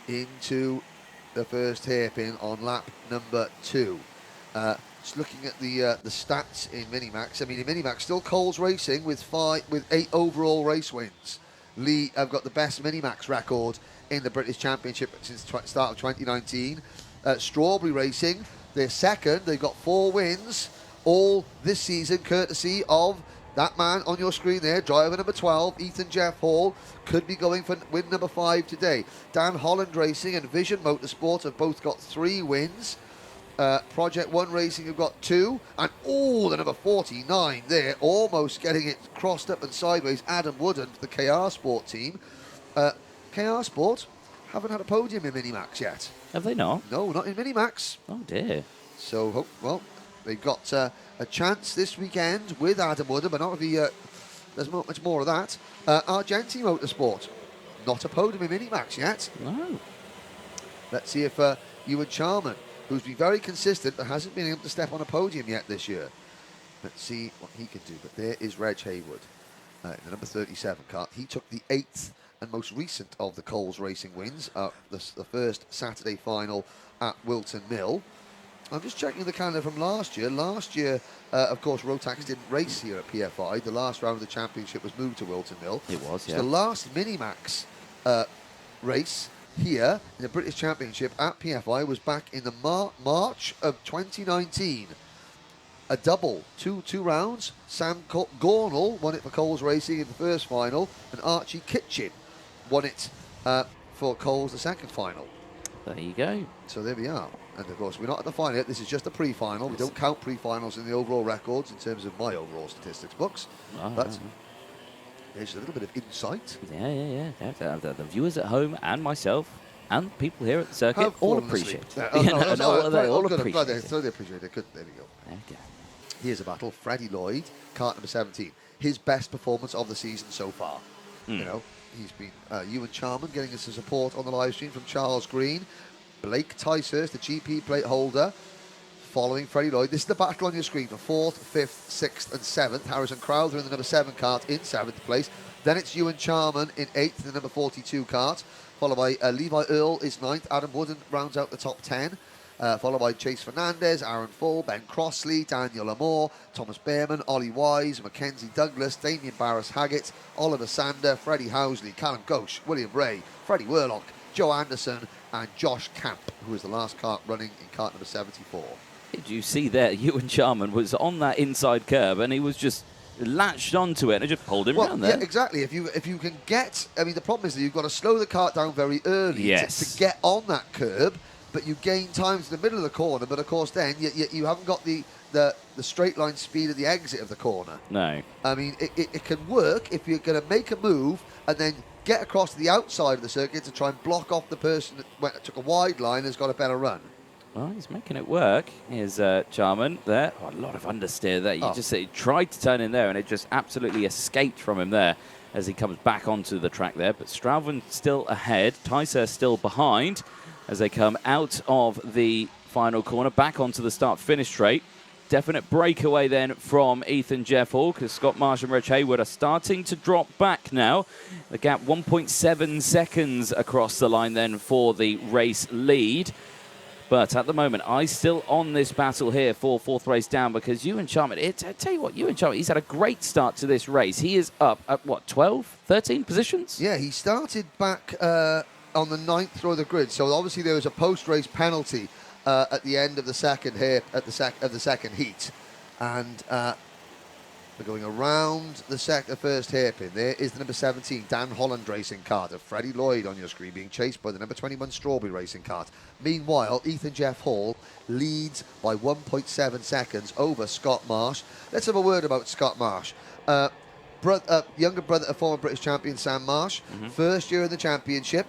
into the first hairpin on lap number 2. Just looking at the stats in Minimax. I mean, in Minimax, still Coles Racing with 8 overall race wins. have got the best Minimax record in the British Championship since the start of 2019. Strawberry Racing, they're second. They've got 4 wins, all this season, courtesy of that man on your screen there, driver number 12, Ethan Jeff Hall, could be going for win number 5 today. Dan Holland Racing and Vision Motorsport have both got 3 wins. Project One Racing have got 2, and the number 49 there, almost getting it crossed up and sideways. Adam Wooden for the KR Sport team. KR Sport haven't had a podium in Minimax yet. Have they not? No, not in Minimax. Oh dear. So, well, they've got a chance this weekend with Adam Wooden, but not if there's not much more of that. Argenti Motorsport, not a podium in Minimax yet. No. Let's see if Ewan Charman, who's been very consistent but hasn't been able to step on a podium yet this year. Let's see what he can do. But there is Reg Haywood, the number 37 car. He took the 8th and most recent of the Coles Racing wins, the first Saturday final at Wilton Mill. I'm just checking the calendar from last year. Last year, of course, Rotax didn't race here at PFI. The last round of the championship was moved to Wilton Mill. It was, so yeah. The last Minimax race here in the British Championship at PFI was back in the March of 2019. A double, two rounds. Sam Gornall won it for Coles Racing in the first final, and Archie Kitchen won it for Coles the second final. There you go. So there we are. And of course, we're not at the final yet. This is just a pre-final. We don't count pre-finals in the overall records in terms of my overall statistics books. But there's a little bit of insight. Yeah. The viewers at home and myself and people here at the circuit all appreciate it. They appreciate it. They appreciate it. Good. There we go. Okay. Here's a battle. Freddie Lloyd, kart number 17. His best performance of the season so far. You know, he's been Ewan Charman getting us some support on the live stream from Charles Green. Blake Ticehurst, the GP plate holder, following Freddie Lloyd. This is the battle on your screen for 4th, 5th, 6th and 7th. Harrison Crowther in the number 7 kart in 7th place. Then it's Ewan Charman in 8th in the number 42 kart, followed by Levi Earle is 9th. Adam Wooden rounds out the top 10. Followed by Chase Fernandez, Aaron Full, Ben Crossley, Daniel Amore, Thomas Behrman, Ollie Wise, Mackenzie Douglas, Damien Barris-Haggett, Oliver Sander, Freddie Housley, Callum Ghosh, William Ray, Freddie Worlock, Joe Anderson and Josh Camp, who was the last kart running in kart number 74. Did you see there, Ewan Charman was on that inside curb and he was just latched onto it and it just pulled him around there. Yeah, exactly. If you can get, I mean, the problem is that you've got to slow the kart down very early to get on that curb, but you gain time to the middle of the corner. But of course, then you haven't got the straight line speed of the exit of the corner. No. I mean, it can work if you're going to make a move and then get across to the outside of the circuit to try and block off the person that took a wide line and has got a better run. Well, he's making it work. Here's Charman there. Oh, a lot of understeer there. He tried to turn in there and it just absolutely escaped from him there as he comes back onto the track there. But Strauven still ahead. Tyser still behind as they come out of the final corner, back onto the start-finish straight. Definite breakaway then from Ethan Jeff Hall because Scott Marsh and Reg Haywood are starting to drop back now. The gap 1.7 seconds across the line then for the race lead. But at the moment, eyes still on this battle here for 4th race down because Ewan Charman, I tell you what, Ewan Charman, he's had a great start to this race. He is up at, what, 12, 13 positions? Yeah, he started back on the 9th row of the grid. So obviously there was a post-race penalty at the end of the second here, at the second heat. And we're going around the first hairpin. There is the number 17, Dan Holland racing kart of Freddie Lloyd on your screen, being chased by the number 21 Strawberry racing kart. Meanwhile, Ethan Jeff Hall leads by 1.7 seconds over Scott Marsh. Let's have a word about Scott Marsh. Younger brother of former British champion Sam Marsh. First year in the championship.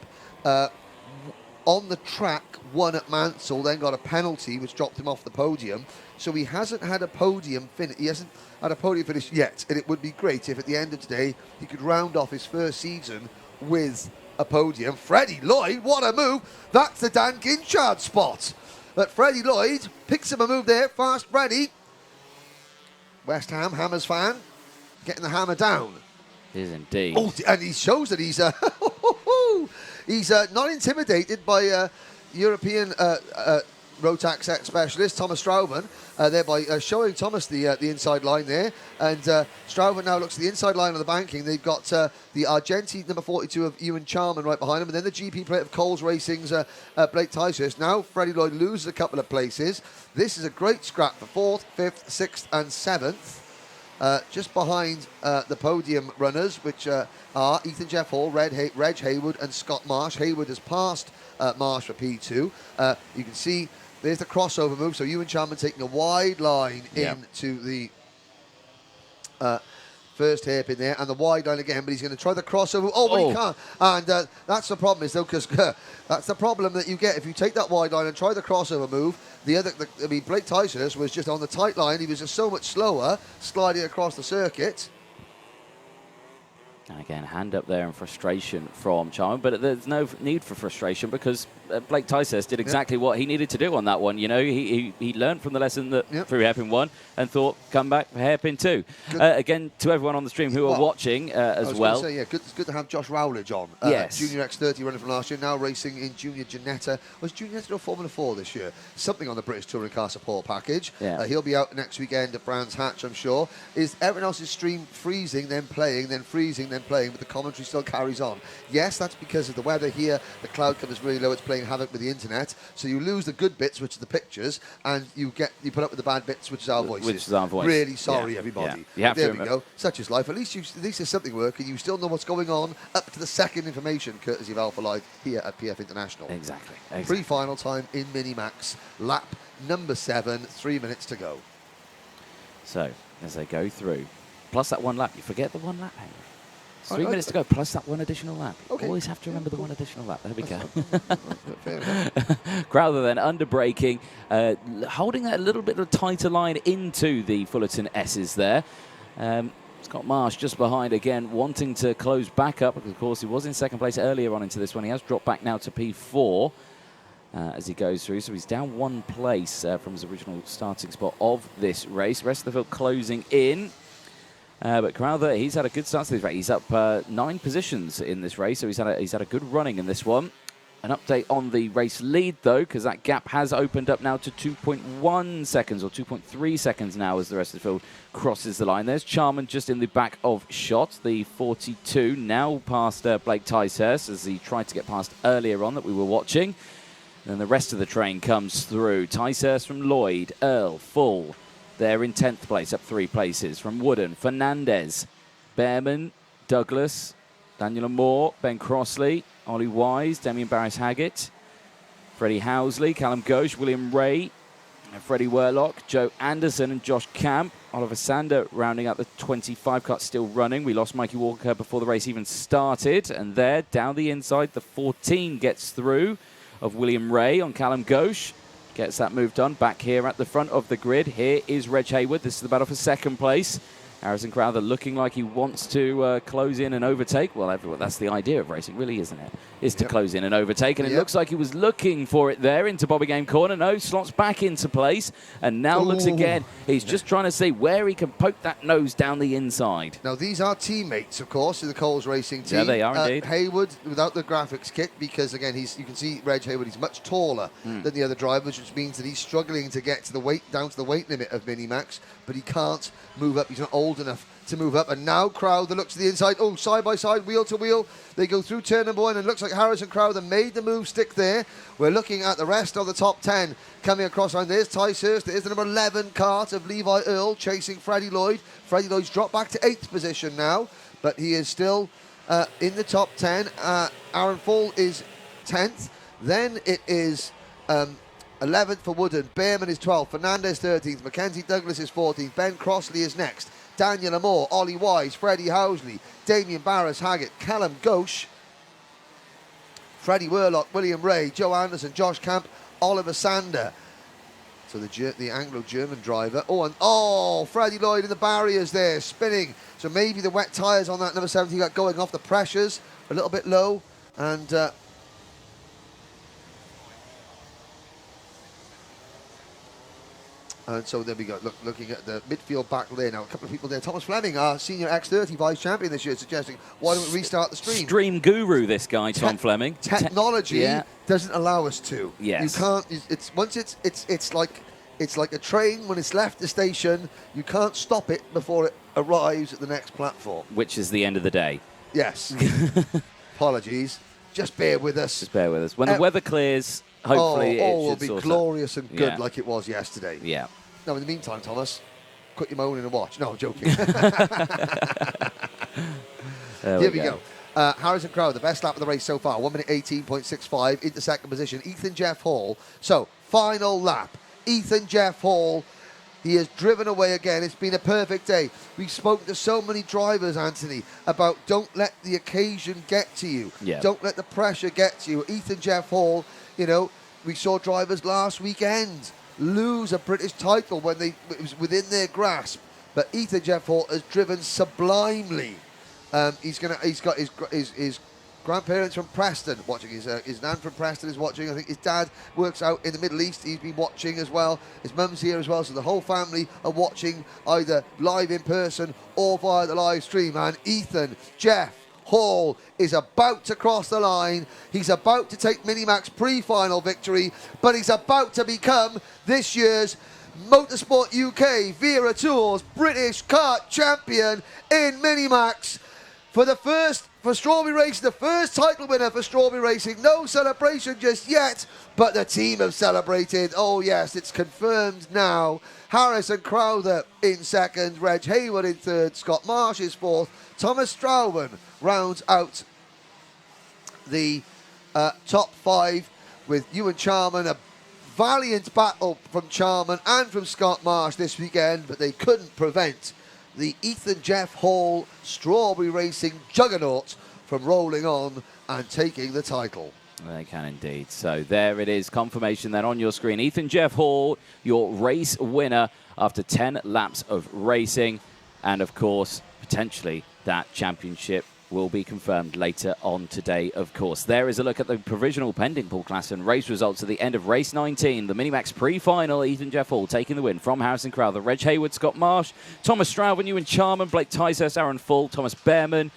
On the track, won at Mansell, then got a penalty which dropped him off the podium. So he hasn't had a podium finish. He hasn't had a podium finish yet, and it would be great if at the end of today he could round off his first season with a podium. Freddie Lloyd, what a move! That's the Dan Ginchard spot. But Freddie Lloyd picks him a move there, fast Freddie. West Ham, Hammers fan, getting the hammer down. It is indeed. Oh, and he shows that he's he's not intimidated by European Rotax X specialist, Thomas Strauben, thereby showing Thomas the inside line there. And Strauben now looks at the inside line of the banking. They've got the Argenti number 42 of Ewan Charman right behind him, and then the GP plate of Coles Racing's Blake Ticehurst. Now Freddie Lloyd loses a couple of places. This is a great scrap for 4th, 5th, 6th and 7th. Just behind the podium runners, which are Ethan Jeff Hall, Reg Haywood and Scott Marsh. Haywood has passed Marsh for P2. You can see there's the crossover move, so Ewan Charman taking a wide line into the first hairpin there, and the wide line again, but he's going to try the crossover. Oh, but he can't. And that's the problem, is though, because that's the problem that you get if you take that wide line and try the crossover move. Blake Ticehurst was just on the tight line. He was just so much slower sliding across the circuit. And again, hand up there in frustration from Charman, but there's no need for frustration because Blake Ticehurst did exactly what he needed to do on that one. You know, he learned from the lesson that through hairpin 1 and thought, come back for hairpin 2. Again, to everyone on the stream who are watching as well. Say, it's good to have Josh Rowledge on. Yes. Junior X30 running from last year, now racing in Junior Ginetta. Was Junior Ginetta or Formula 4 this year? Something on the British Touring Car support package. He'll be out next weekend at Brands Hatch, I'm sure. Is everyone else's stream freezing, then playing, then freezing, then playing, but the commentary still carries on? Yes, that's because of the weather here. The cloud cover is really low. It's playing havoc with the internet. So you lose the good bits, which are the pictures, and you put up with the bad bits, which is our voices. Which is our voice. Really sorry, everybody. There we go. Such is life. At least there's something working. You still know what's going on up to the second information, courtesy of Alpha Live here at PF International. Exactly. Pre-final time in Minimax, lap number 7, 3 minutes to go. So as they go through, plus that one lap, you forget the one lap, Henry. 3 minutes to go, plus that one additional lap. Okay. Always have to remember the one additional lap. There we go. Fair enough. Crowther then under braking, holding a little bit of a tighter line into the Fullerton S's there. Scott Marsh just behind again, wanting to close back up, because of course he was in second place earlier on into this one. He has dropped back now to P4 as he goes through, so he's down 1 place from his original starting spot of this race. Rest of the field closing in. But Crowther, he's had a good start to this race. He's up 9 positions in this race, so he's had a good running in this one. An update on the race lead, though, because that gap has opened up now to 2.1 seconds or 2.3 seconds now as the rest of the field crosses the line. There's Charman just in the back of shot, the 42, now past Blake Ticehurst as he tried to get past earlier on that we were watching. And the rest of the train comes through. Ticehurst from Lloyd, Earl, Full. They're in 10th place, up 3 places. From Wooden, Fernandez, Behrman, Douglas, Daniel Moore, Ben Crossley, Ollie Wise, Damien Barris-Haggett, Freddie Housley, Callum Ghosh, William Ray, Freddie Worlock, Joe Anderson and Josh Camp. Oliver Sander rounding out the 25 cut, still running. We lost Mikey Walker before the race even started. And there, down the inside, the 14 gets through of William Ray on Callum Ghosh. Gets that move done. Back here at the front of the grid, here is Reg Haywood. This is the battle for second place. Harrison Crowther looking like he wants to close in and overtake. Well, that's the idea of racing, really, isn't it? Is to close in and overtake. And it looks like he was looking for it there into Bobby Game corner. No, slots back into place. And now looks again. He's just trying to see where he can poke that nose down the inside. Now, these are teammates, of course, in the Coles Racing team. Yeah, they are indeed. Haywood, without the graphics kit, because, again, you can see Reg Haywood, he's much taller than the other drivers, which means that he's struggling to get to the weight, down to the weight limit of Minimax, but he can't move up. He's not old enough to move up. And now Crowther looks to the inside. Oh, side by side, wheel to wheel. They go through turn number 1, and it looks like Harrison Crowther made the move stick there. We're looking at the rest of the top 10 coming across line. There's Ticehurst. There's the number 11 Kart of Levi Earl chasing Freddie Lloyd. Freddie Lloyd's dropped back to 8th position now, but he is still in the top 10. Aaron Full is 10th. Then it is 11th for Wooden. Behrman is 12th. Fernandez 13th. Mackenzie Douglas is 14th. Ben Crossley is next. Daniel Amore, Ollie Wise, Freddie Housley, Damien Barris-Haggett, Callum Ghosh, Freddie Worlock, William Ray, Joe Anderson, Josh Camp, Oliver Sander. So the Anglo-German driver. Freddie Lloyd in the barriers there, spinning. So maybe the wet tyres on that number 17 got going off. The pressures a little bit low. And And so there we go, looking at the midfield back there now. A couple of people there. Thomas Fleming, our senior X30 vice champion this year, suggesting, why don't we restart the stream? Stream guru, this guy, Tom Fleming. Technology doesn't allow us to. Yes. You can't, it's like a train when it's left the station, you can't stop it before it arrives at the next platform. Which is the end of the day. Yes. Apologies. Just bear with us. Just bear with us. When the weather clears, hopefully all will it be should glorious and good like it was yesterday. Yeah. Now, in the meantime, Thomas, quit your moaning and watch. No, I'm joking. Here we go. Harrison Crowder, the best lap of the race so far, 1 minute 18.65 into second position. Ethan Jeff Hall. So, final lap. Ethan Jeff Hall. He has driven away again. It's been a perfect day. We've spoken to so many drivers, Anthony, about don't let the occasion get to you. Yeah. Don't let the pressure get to you. Ethan Jeff Hall, you know, we saw drivers last weekend lose a British title when it was within their grasp. But Ethan Jeff Hall has driven sublimely. He's got his grandparents from Preston watching. His nan from Preston is watching. I think his dad works out in the Middle East. He's been watching as well. His mum's here as well. So the whole family are watching either live in person or via the live stream. And Ethan Jeff Hall is about to cross the line. He's about to take Minimax pre-final victory, but he's about to become this year's Motorsport UK Wera Tours British Kart champion in Minimax. For Strawberry Racing, the first title winner for Strawberry Racing. No celebration just yet, but the team have celebrated. Oh yes, it's confirmed now. Harrison Crowder in second, Reg Hayward in third, Scott Marsh is fourth, Thomas Strowman rounds out the top five with Ewan Charman. A valiant battle from Charman and from Scott Marsh this weekend, but they couldn't prevent the Ethan Jeff Hall Strawberry Racing juggernaut from rolling on and taking the title. They can indeed. So there it is, confirmation then on your screen. Ethan Jeff Hall, your race winner after 10 laps of racing. And of course, potentially that championship will be confirmed later on today, of course. There is a look at the provisional pending Paul Classen race results at the end of race 19. The Minimax pre-final, Ethan Jeff Hall taking the win from Harrison Crowther, Reg Hayward, Scott Marsh, Thomas Stroud, Ewan Charman, Blake Ticehurst, Aaron Full, Thomas Behrman,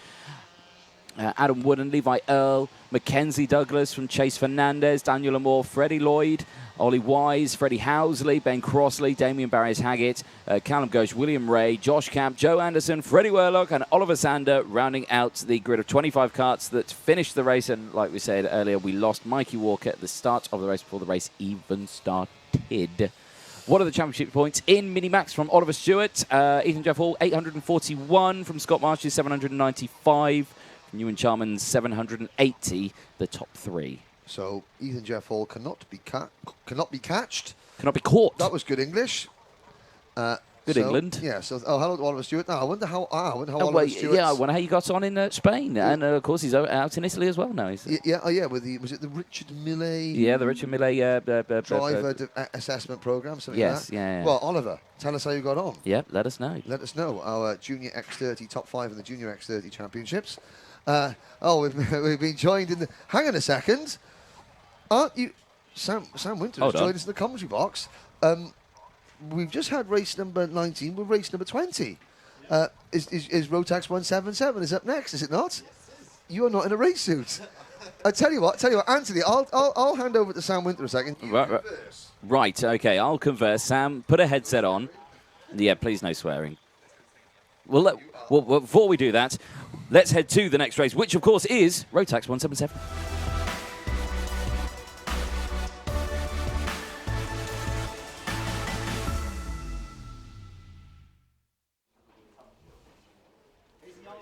Adam Wooden, Levi Earl, Mackenzie Douglas from Chase Fernandez, Daniel Amore, Freddie Lloyd, Ollie Wise, Freddie Housley, Ben Crossley, Damien Barries-Haggett, Callum Ghosh, William Ray, Josh Camp, Joe Anderson, Freddie Werlock and Oliver Sander rounding out the grid of 25 karts that finished the race. And like we said earlier, we lost Mikey Walker at the start of the race before the race even started. What are the championship points in Minimax from Oliver Stewart? Ethan Jeff Hall, 841. From Scott Marsh's 795. From Ewan Charman's 780, the top three. So Ethan Jeff Hall cannot be catched. Cannot be caught. That was good English. Good England. Yeah. So hello to Oliver Stewart. Now I wonder how Oliver Stewart. Yeah, I wonder how you got on in Spain, and of course he's out in Italy as well now. Was it the Richard Millet? Yeah, the Richard Millet driver assessment program. Something yes, like that. yeah. Well, Oliver, tell us how you got on. Yeah, let us know. Let us know. Our Junior X30 top 5 in the Junior X30 Championships. We've been joined in the. Hang on a second. Aren't you, Sam Winter has joined us in the commentary box. We've just had race number 19. We're race number 20. Is Rotax 177 is up next? Is it not? You are not in a race suit. I tell you what, Anthony. I'll hand over to Sam Winter a second. Right. Okay. I'll converse. Sam, put a headset on. Yeah. Please, no swearing. Well, before we do that, let's head to the next race, which of course is Rotax 177.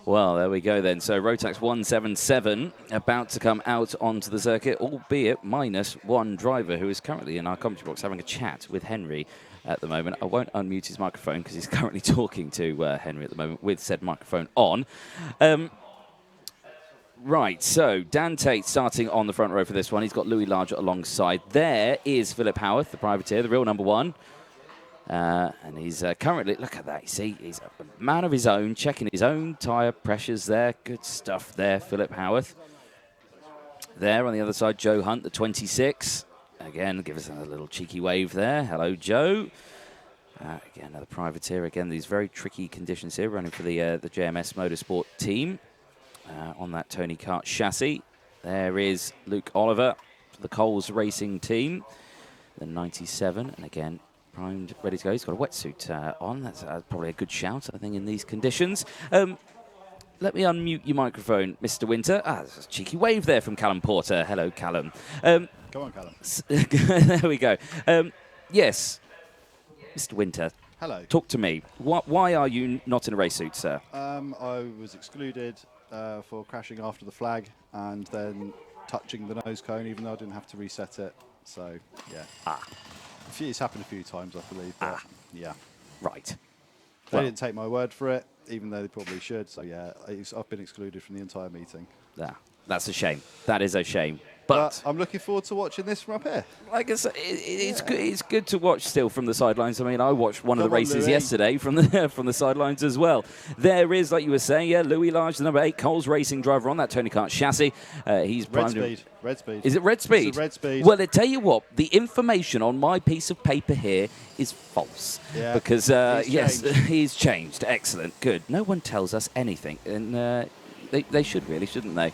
Well, there we go then. So Rotax 177 about to come out onto the circuit, albeit minus one driver who is currently in our commentary box having a chat with Henry at the moment. I won't unmute his microphone because he's currently talking to Henry at the moment with said microphone on. Right, so Dan Tate starting on the front row for this one. He's got Louis Larger alongside. There is Philip Howarth, the privateer, the real number one. And he's currently, look at that, you see, he's a man of his own, checking his own tyre pressures there. Good stuff there, Philip Howarth. There on the other side, Joe Hunt, the 26. Again, give us a little cheeky wave there. Hello, Joe. Again, another privateer. Again, these very tricky conditions here, running for the JMS Motorsport team on that Tony Kart chassis. There is Luke Oliver for the Coles Racing team, the 97, and again, primed, ready to go. He's got a wetsuit on. That's probably a good shout, I think, in these conditions. Let me unmute your microphone, Mr. Winter. There's a cheeky wave there from Callum Porter. Hello, Callum. Go on, Callum. There we go. Yes, Mr. Winter. Hello. Talk to me. Why are you not in a race suit, sir? I was excluded for crashing after the flag and then touching the nose cone, even though I didn't have to reset it. So, yeah. It's happened a few times, I believe. But yeah. Right. They didn't take my word for it, even though they probably should. So, yeah, I've been excluded from the entire meeting. That's a shame. That is a shame. But I'm looking forward to watching this from up here. Like I said, it's good to watch still from the sidelines. I mean, I watched one of the races Louis. yesterday from the sidelines as well. There is, like you were saying, Louis Large, the number 8 Coles Racing driver on that Tony Kart chassis. He's Red speed. Red speed. Is it red speed? It's a red speed. Well, I tell you what, the information on my piece of paper here is false. Yeah. Because yes, changed. he's changed. Excellent. Good. No one tells us anything, and they should really, shouldn't they?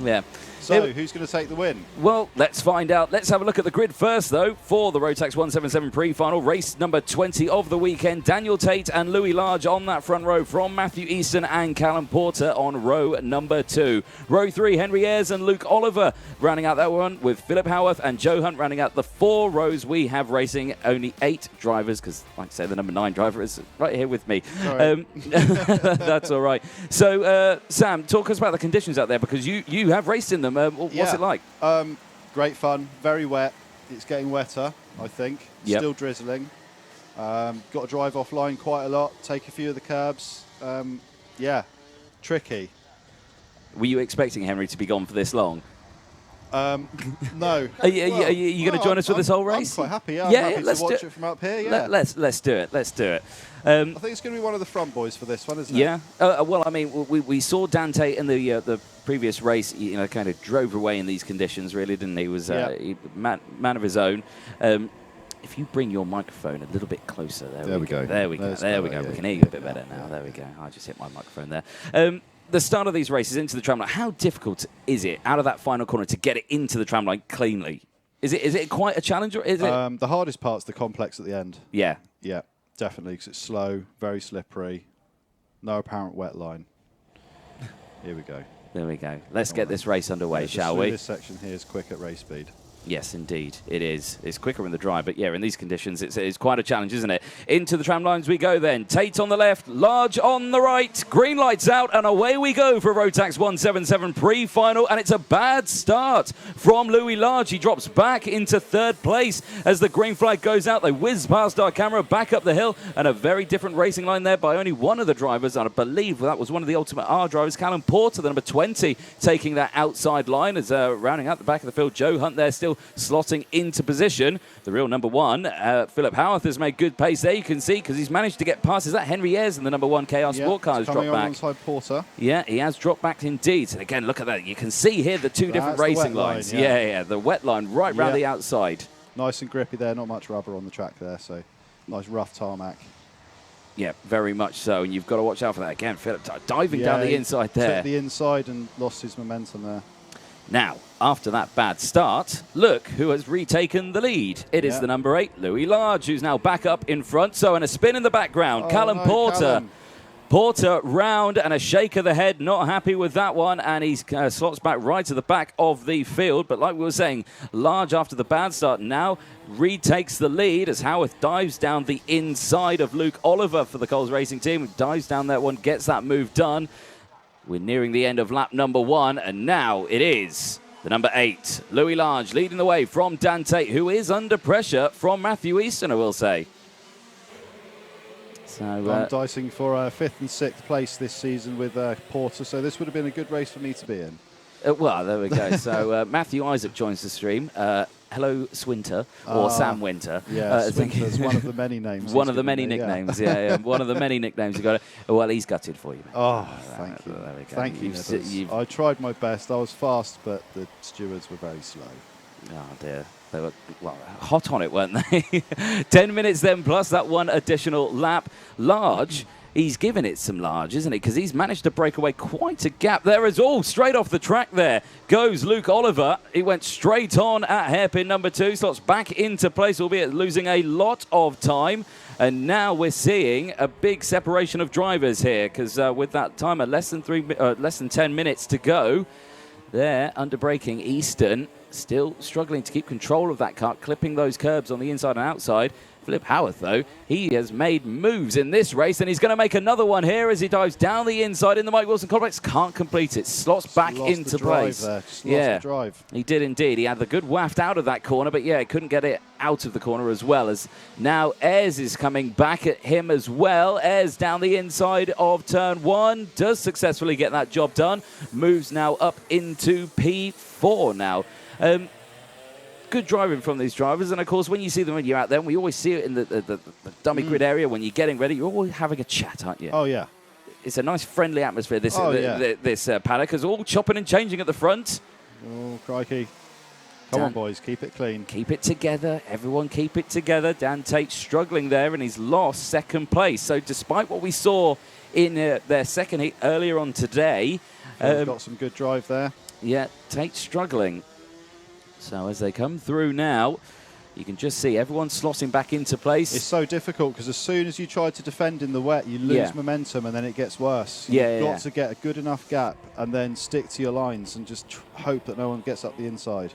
Yeah. So, who's going to take the win? Well, let's find out. Let's have a look at the grid first, though, for the Rotax 177 pre-final. Race number 20 of the weekend. Daniel Tate and Louis Large on that front row from Matthew Easton and Callum Porter on row number 2. Row 3, Henry Ayres and Luke Oliver rounding out that one, with Philip Howarth and Joe Hunt rounding out the 4 rows we have racing. Only 8 drivers, because, like I say, the number 9 driver is right here with me. That's all right. So, Sam, talk us about the conditions out there, because you have raced in them. What's it like? Great fun, very wet. It's getting wetter, I think. Yep. Still drizzling. Got to drive offline quite a lot, take a few of the curbs. Yeah, tricky. Were you expecting Henry to be gone for this long? No. Are you going to join us for this whole race? I'm quite happy. I'm happy let's to watch it from up here. Yeah. Let's do it. Let's do it. I think it's going to be one of the front boys for this one, isn't it? Yeah. Well, I mean, we saw Dante in the previous race. Kind of drove away in these conditions, really, didn't he? He was man of his own. If you bring your microphone a little bit closer, there we go. There we go. There we go. We can hear you a bit better now. There we go. I just hit my microphone there. The start of these races into the tramline, how difficult is it out of that final corner to get it into the tramline cleanly? Is it quite a challenge, or is it? The hardest part's the complex at the end. Yeah. Yeah, definitely, because it's slow, very slippery, no apparent wet line. Here we go. There we go. Let's get this race underway, shall we? This section here is quick at race speed. Yes, indeed, it is. It's quicker in the dry, but yeah, in these conditions, it's quite a challenge, isn't it? Into the tram lines we go then. Tate on the left, Large on the right. Green lights out, and away we go for Rotax 177 pre-final, and it's a bad start from Louis Large. He drops back into 3rd place as the green flag goes out. They whiz past our camera, back up the hill, and a very different racing line there by only one of the drivers, and I believe that was one of the Ultimate R drivers, Callum Porter, the number 20, taking that outside line as rounding out the back of the field. Joe Hunt there still slotting into position. The real number 1, Philip Howarth, has made good pace there, you can see, because he's managed to get past. Is that Henry Ayres? And the number 1 KR Sport car has dropped back. Alongside Porter. Yeah, he has dropped back indeed. And again, look at that. You can see here the 2 different racing lines. Line, yeah, the wet line right round the outside. Nice and grippy there, not much rubber on the track there, so nice rough tarmac. Yeah, very much so. And you've got to watch out for that. Again, Philip diving down the inside there. Took the inside and lost his momentum there. Now, after that bad start, look who has retaken the lead. It is the number 8, Louis Large, who's now back up in front. So, and a spin in the background. Callum Porter. Callum. Porter round and a shake of the head, not happy with that one, and he slots back right to the back of the field. But like we were saying, Large, after the bad start, now retakes the lead as Howarth dives down the inside of Luke Oliver for the Coles Racing team. Dives down that one, gets that move done. We're nearing the end of lap number 1, and now it is the number 8, Louis Large, leading the way from Dante, who is under pressure from Matthew Easton, I will say. So, I'm dicing for 5th and 6th place this season with Porter, so this would have been a good race for me to be in. Well, there we go. So Matthew Isaac joins the stream. Hello, Swinter, or Sam Winter. Yeah, Swinter's one of the many names. One of the many nicknames, yeah. One of the many nicknames you got it. Well, he's gutted for you, mate. Oh, thank you. There we go. Thank you. I tried my best. I was fast, but the stewards were very slow. Oh, dear. they were, well, hot on it, weren't they? 10 minutes then, plus that one additional lap. Large, he's given it some large, isn't he? Because he's managed to break away quite a gap. There is all straight off the track there. Goes Luke Oliver. He went straight on at hairpin number 2. Slots back into place, albeit losing a lot of time. And now we're seeing a big separation of drivers here, because with that timer less than 10 minutes to go, there under braking Easton still struggling to keep control of that car, clipping those curbs on the inside and outside. Philip Howarth, though, he has made moves in this race, and he's going to make another one here as he dives down the inside in the Mike Wilson complex. Can't complete it. Slots back into place. Yeah, drive. He did indeed. He had the good waft out of that corner, but yeah, couldn't get it out of the corner as well. As now Ayres is coming back at him as well. Ayres down the inside of turn 1, does successfully get that job done. Moves now up into P4 now. Good driving from these drivers, and of course when you see them when you're out there, and we always see it in the dummy grid area when you're getting ready, you're always having a chat, aren't you? Oh yeah, it's a nice friendly atmosphere, this paddock, is all chopping and changing at the front. Oh crikey, come on boys, keep it clean, keep it together, everyone keep it together. Dan Tate struggling there, and he's lost second place. So despite what we saw in their second heat earlier on today, got some good drive there. Yeah, Tate struggling. So as they come through now, you can just see everyone slotting back into place. It's so difficult because as soon as you try to defend in the wet, you lose momentum and then it gets worse. You've got to get a good enough gap and then stick to your lines and just hope that no one gets up the inside.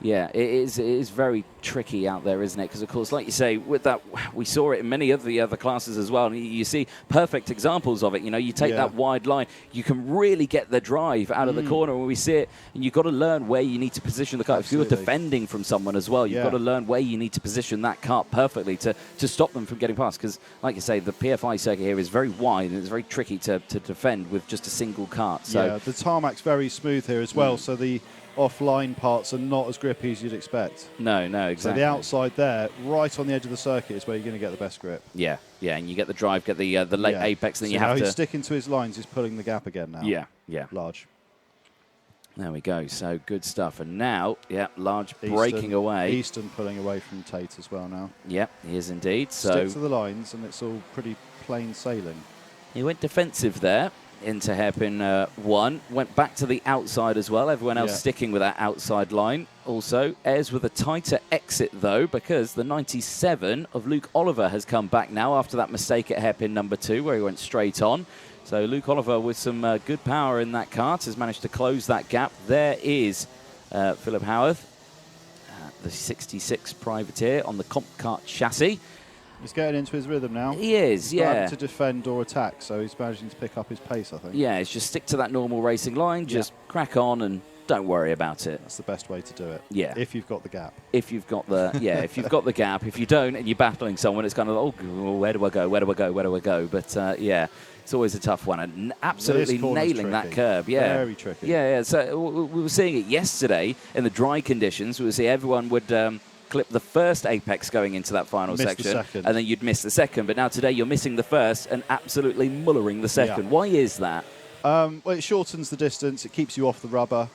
Yeah, it is very tricky out there, isn't it? Because, of course, like you say, with that, we saw it in many of the other classes as well. And you see perfect examples of it. You know, you take that wide line, you can really get the drive out of the corner when we see it. And you've got to learn where you need to position the kart. Absolutely. If you're defending from someone as well, you've got to learn where you need to position that kart perfectly to stop them from getting past. Because, like you say, the PFI circuit here is very wide and it's very tricky to defend with just a single kart. So yeah, the tarmac's very smooth here as well. So the offline parts are not as grippy as you'd expect. No, exactly. So the outside there, right on the edge of the circuit, is where you're going to get the best grip. Yeah, and you get the drive, get the late apex, then so you have to... he's sticking to his lines, he's pulling the gap again now. Yeah. Large. There we go, so good stuff. And now, Large breaking away. Easton pulling away from Tate as well now. Yeah, he is indeed. So stick to the lines, and it's all pretty plain sailing. He went defensive there into hairpin 1, went back to the outside as well. Everyone else sticking with that outside line. Also, Ayres with a tighter exit though, because the 97 of Luke Oliver has come back now after that mistake at hairpin number 2 where he went straight on. So Luke Oliver with some good power in that kart has managed to close that gap. There is Philip Howarth, the 66 privateer on the comp kart chassis. He's getting into his rhythm now. He is, he's not having to defend or attack, so he's managing to pick up his pace, I think. Yeah, it's just stick to that normal racing line, just crack on and don't worry about it. That's the best way to do it. Yeah. If you've got the gap. If you've got the, if you've got the gap. If you don't and you're battling someone, it's kind of, oh, where do I go, where do I go, where do I go? But, it's always a tough one. And absolutely nailing that curb. Yeah. Very tricky. Yeah. So we were seeing it yesterday in the dry conditions. We would see everyone would... clip the first apex going into that final section, and then you'd miss the second. But now today you're missing the first and absolutely mullering the second. Why is that? Well, it shortens the distance. It keeps you off the rubber.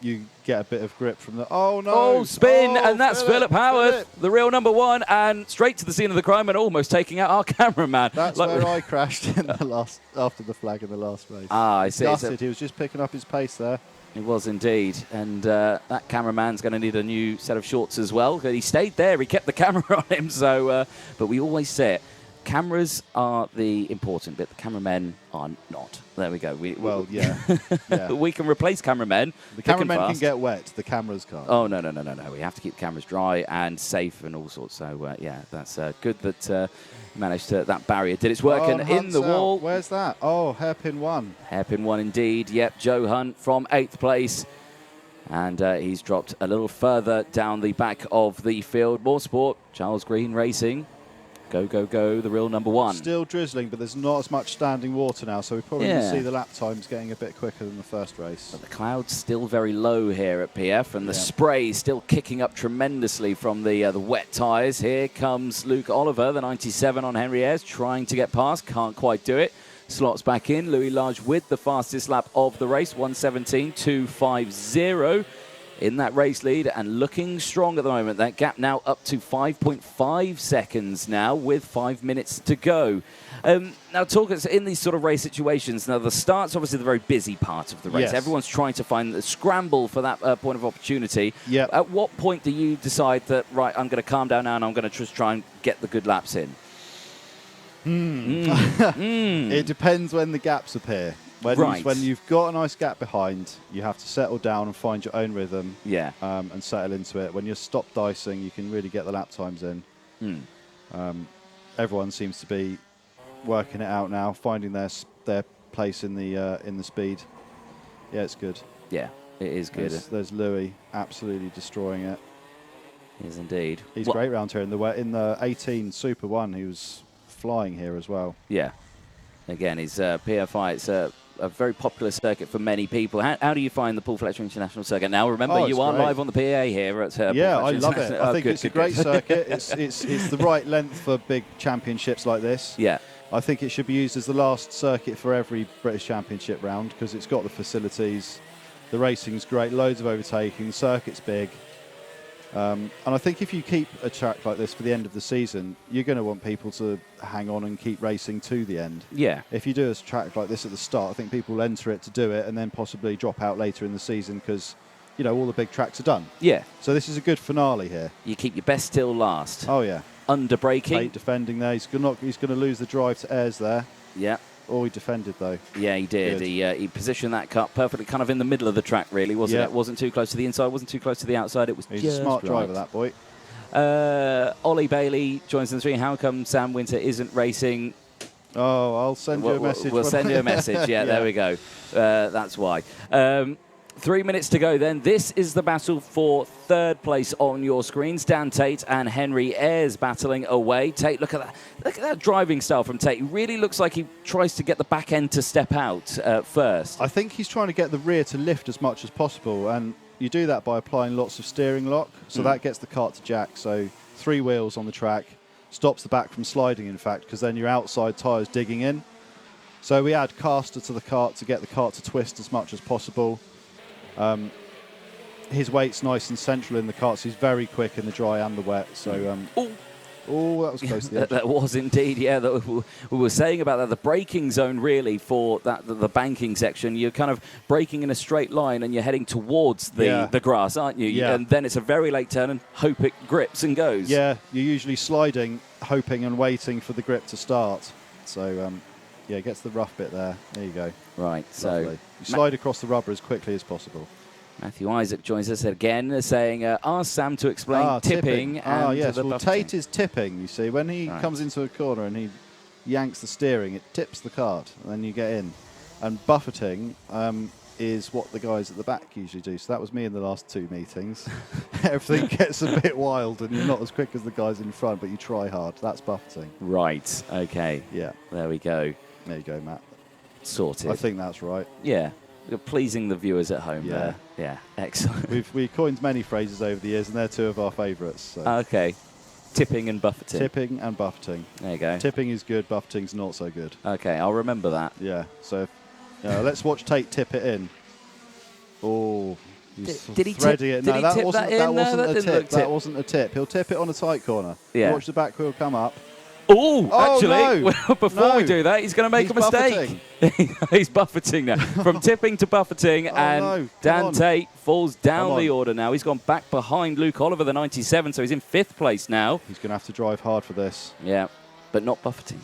You get a bit of grip from the... Oh, no. Oh, spin, and that's Philip Howarth, the real number 1, and straight to the scene of the crime and almost taking out our cameraman. That's where I crashed in the last, after the flag in the last race. Ah, I see. He was just picking up his pace there. He was indeed, and that cameraman's going to need a new set of shorts as well. He stayed there, he kept the camera on him, so, but we always say it, cameras are the important bit, the cameramen are not. There we go. We can replace cameramen. The cameramen can get wet, the cameras can't. Oh, no. We have to keep the cameras dry and safe and all sorts, so that's good that... managed to, that barrier did its work, and in the wall. Where's that? Oh, hairpin 1. Hairpin 1 indeed. Yep, Joe Hunt from 8th place. And he's dropped a little further down the back of the field. Motorsport, Charles Green Racing. Go, the real number 1. Still drizzling, but there's not as much standing water now, so we probably can see the lap times getting a bit quicker than the first race. But the cloud's still very low here at PF, and the spray still kicking up tremendously from the wet tyres. Here comes Luke Oliver, the 97 on Henry Ayres, trying to get past, can't quite do it. Slots back in, Louis Large with the fastest lap of the race, 1:17.250. in that race lead and looking strong at the moment. That gap now up to 5.5 seconds now with 5 minutes to go. Now, talk us in these sort of race situations. Now, the start's obviously the very busy part of the race. Yes. Everyone's trying to find the scramble for that point of opportunity. Yep. At what point do you decide that, right, I'm going to calm down now and I'm going to just try and get the good laps in? It depends when the gaps appear. When you've got a nice gap behind, you have to settle down and find your own rhythm. Yeah. And settle into it. When you're stop dicing, you can really get the lap times in. Everyone seems to be working it out now, finding their place in the speed. Yeah, it's good. Yeah, it is good. There's Louis absolutely destroying it. He is indeed. He's great round here in the 18 Super 1. He was flying here as well. Yeah. Again, his PFI, it's a very popular circuit for many people. How do you find the Paul Fletcher International Circuit? Now, remember, you are live on the PA here at yeah, I love it. I think it's a great circuit. It's the right length for big championships like this. Yeah. I think it should be used as the last circuit for every British Championship round because it's got the facilities. The racing's great, loads of overtaking, the circuit's big. And I think if you keep a track like this for the end of the season, you're going to want people to hang on and keep racing to the end. Yeah. If you do a track like this at the start, I think people will enter it to do it and then possibly drop out later in the season because, you know, all the big tracks are done. Yeah. So this is a good finale here. You keep your best till last. Oh, yeah. Under braking. Late defending there. He's going to lose the drive to Ayres there. Yeah. Oh, he defended, though. Yeah, he did. He positioned that cut perfectly, kind of in the middle of the track, really, wasn't it? Wasn't too close to the inside, wasn't too close to the outside. It was He's just a smart right. driver, that boy. Ollie Bailey joins the three. How come Sam Winter isn't racing? Oh, I'll send you a message. We'll send you a message. Yeah, there we go. That's why. 3 minutes to go then. This is the battle for third place on your screens. Dan Tate and Henry Ayres battling away. Tate, look at that. Look at that driving style from Tate. He really looks like he tries to get the back end to step out first. I think he's trying to get the rear to lift as much as possible, and you do that by applying lots of steering lock. So that gets the kart to jack. So 3 wheels on the track, stops the back from sliding, in fact, because then your outside tyres digging in. So we add caster to the kart to get the kart to twist as much as possible. His weight's nice and central in the kart, so he's very quick in the dry and the wet. So, oh, that was close to the edge. That was indeed, yeah. We were saying about that, the braking zone really for that the banking section. You're kind of braking in a straight line and you're heading towards the grass, aren't you? Yeah. And then it's a very late turn and hope it grips and goes. Yeah, you're usually sliding, hoping and waiting for the grip to start. So, yeah, it gets the rough bit there. There you go. Right, lovely. You slide across the rubber as quickly as possible. Matthew Isaac joins us again, saying, ask Sam to explain tipping. And yes, the well, Tate is tipping, you see. When he comes into a corner and he yanks the steering, it tips the kart, and then you get in. And buffeting is what the guys at the back usually do. So that was me in the last 2 meetings. Everything gets a bit wild, and you're not as quick as the guys in front, but you try hard. That's buffeting. Right, okay. Yeah. There we go. There you go, Matt. Sorted. I think that's right. Yeah. You're pleasing the viewers at home there. Yeah, excellent. We've coined many phrases over the years, and they're 2 of our favourites. So. Okay. Tipping and buffeting. Tipping and buffeting. There you go. Tipping is good, buffeting's not so good. Okay, I'll remember that. Yeah, so let's watch Tate tip it in. Oh, he's did he threading it. No, that wasn't a tip. That wasn't a tip. He'll tip it on a tight corner. Yeah. Watch the back wheel come up. Oh, actually, no. before we do that, he's going to make a mistake. He's buffeting now. From tipping to buffeting, and Dan Tate falls down the order now. He's gone back behind Luke Oliver, the 97, so he's in 5th place now. He's going to have to drive hard for this. Yeah, but not buffeting.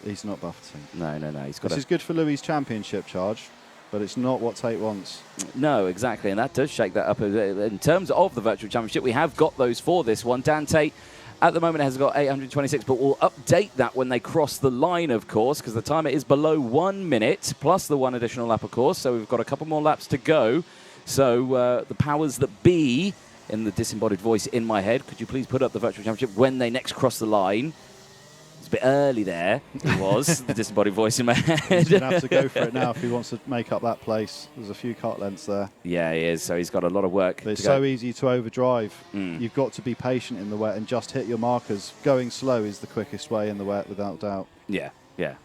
He's not buffeting. No. This is good for Louis' championship charge, but it's not what Tate wants. No, exactly, and that does shake that up. In terms of the virtual championship, we have got those for this one. Dan Tate, at the moment, has got 826, but we'll update that when they cross the line, of course, because the timer is below 1 minute, plus the 1 additional lap, of course. So we've got a couple more laps to go. So the powers that be, in the disembodied voice in my head, could you please put up the virtual championship when they next cross the line? It's a bit early there, it was, the disembodied voice in my head. He's going to have to go for it now if he wants to make up that place. There's a few kart lengths there. Yeah, he is, so he's got a lot of work. But it's so easy to overdrive. You've got to be patient in the wet and just hit your markers. Going slow is the quickest way in the wet, without doubt. Yeah. If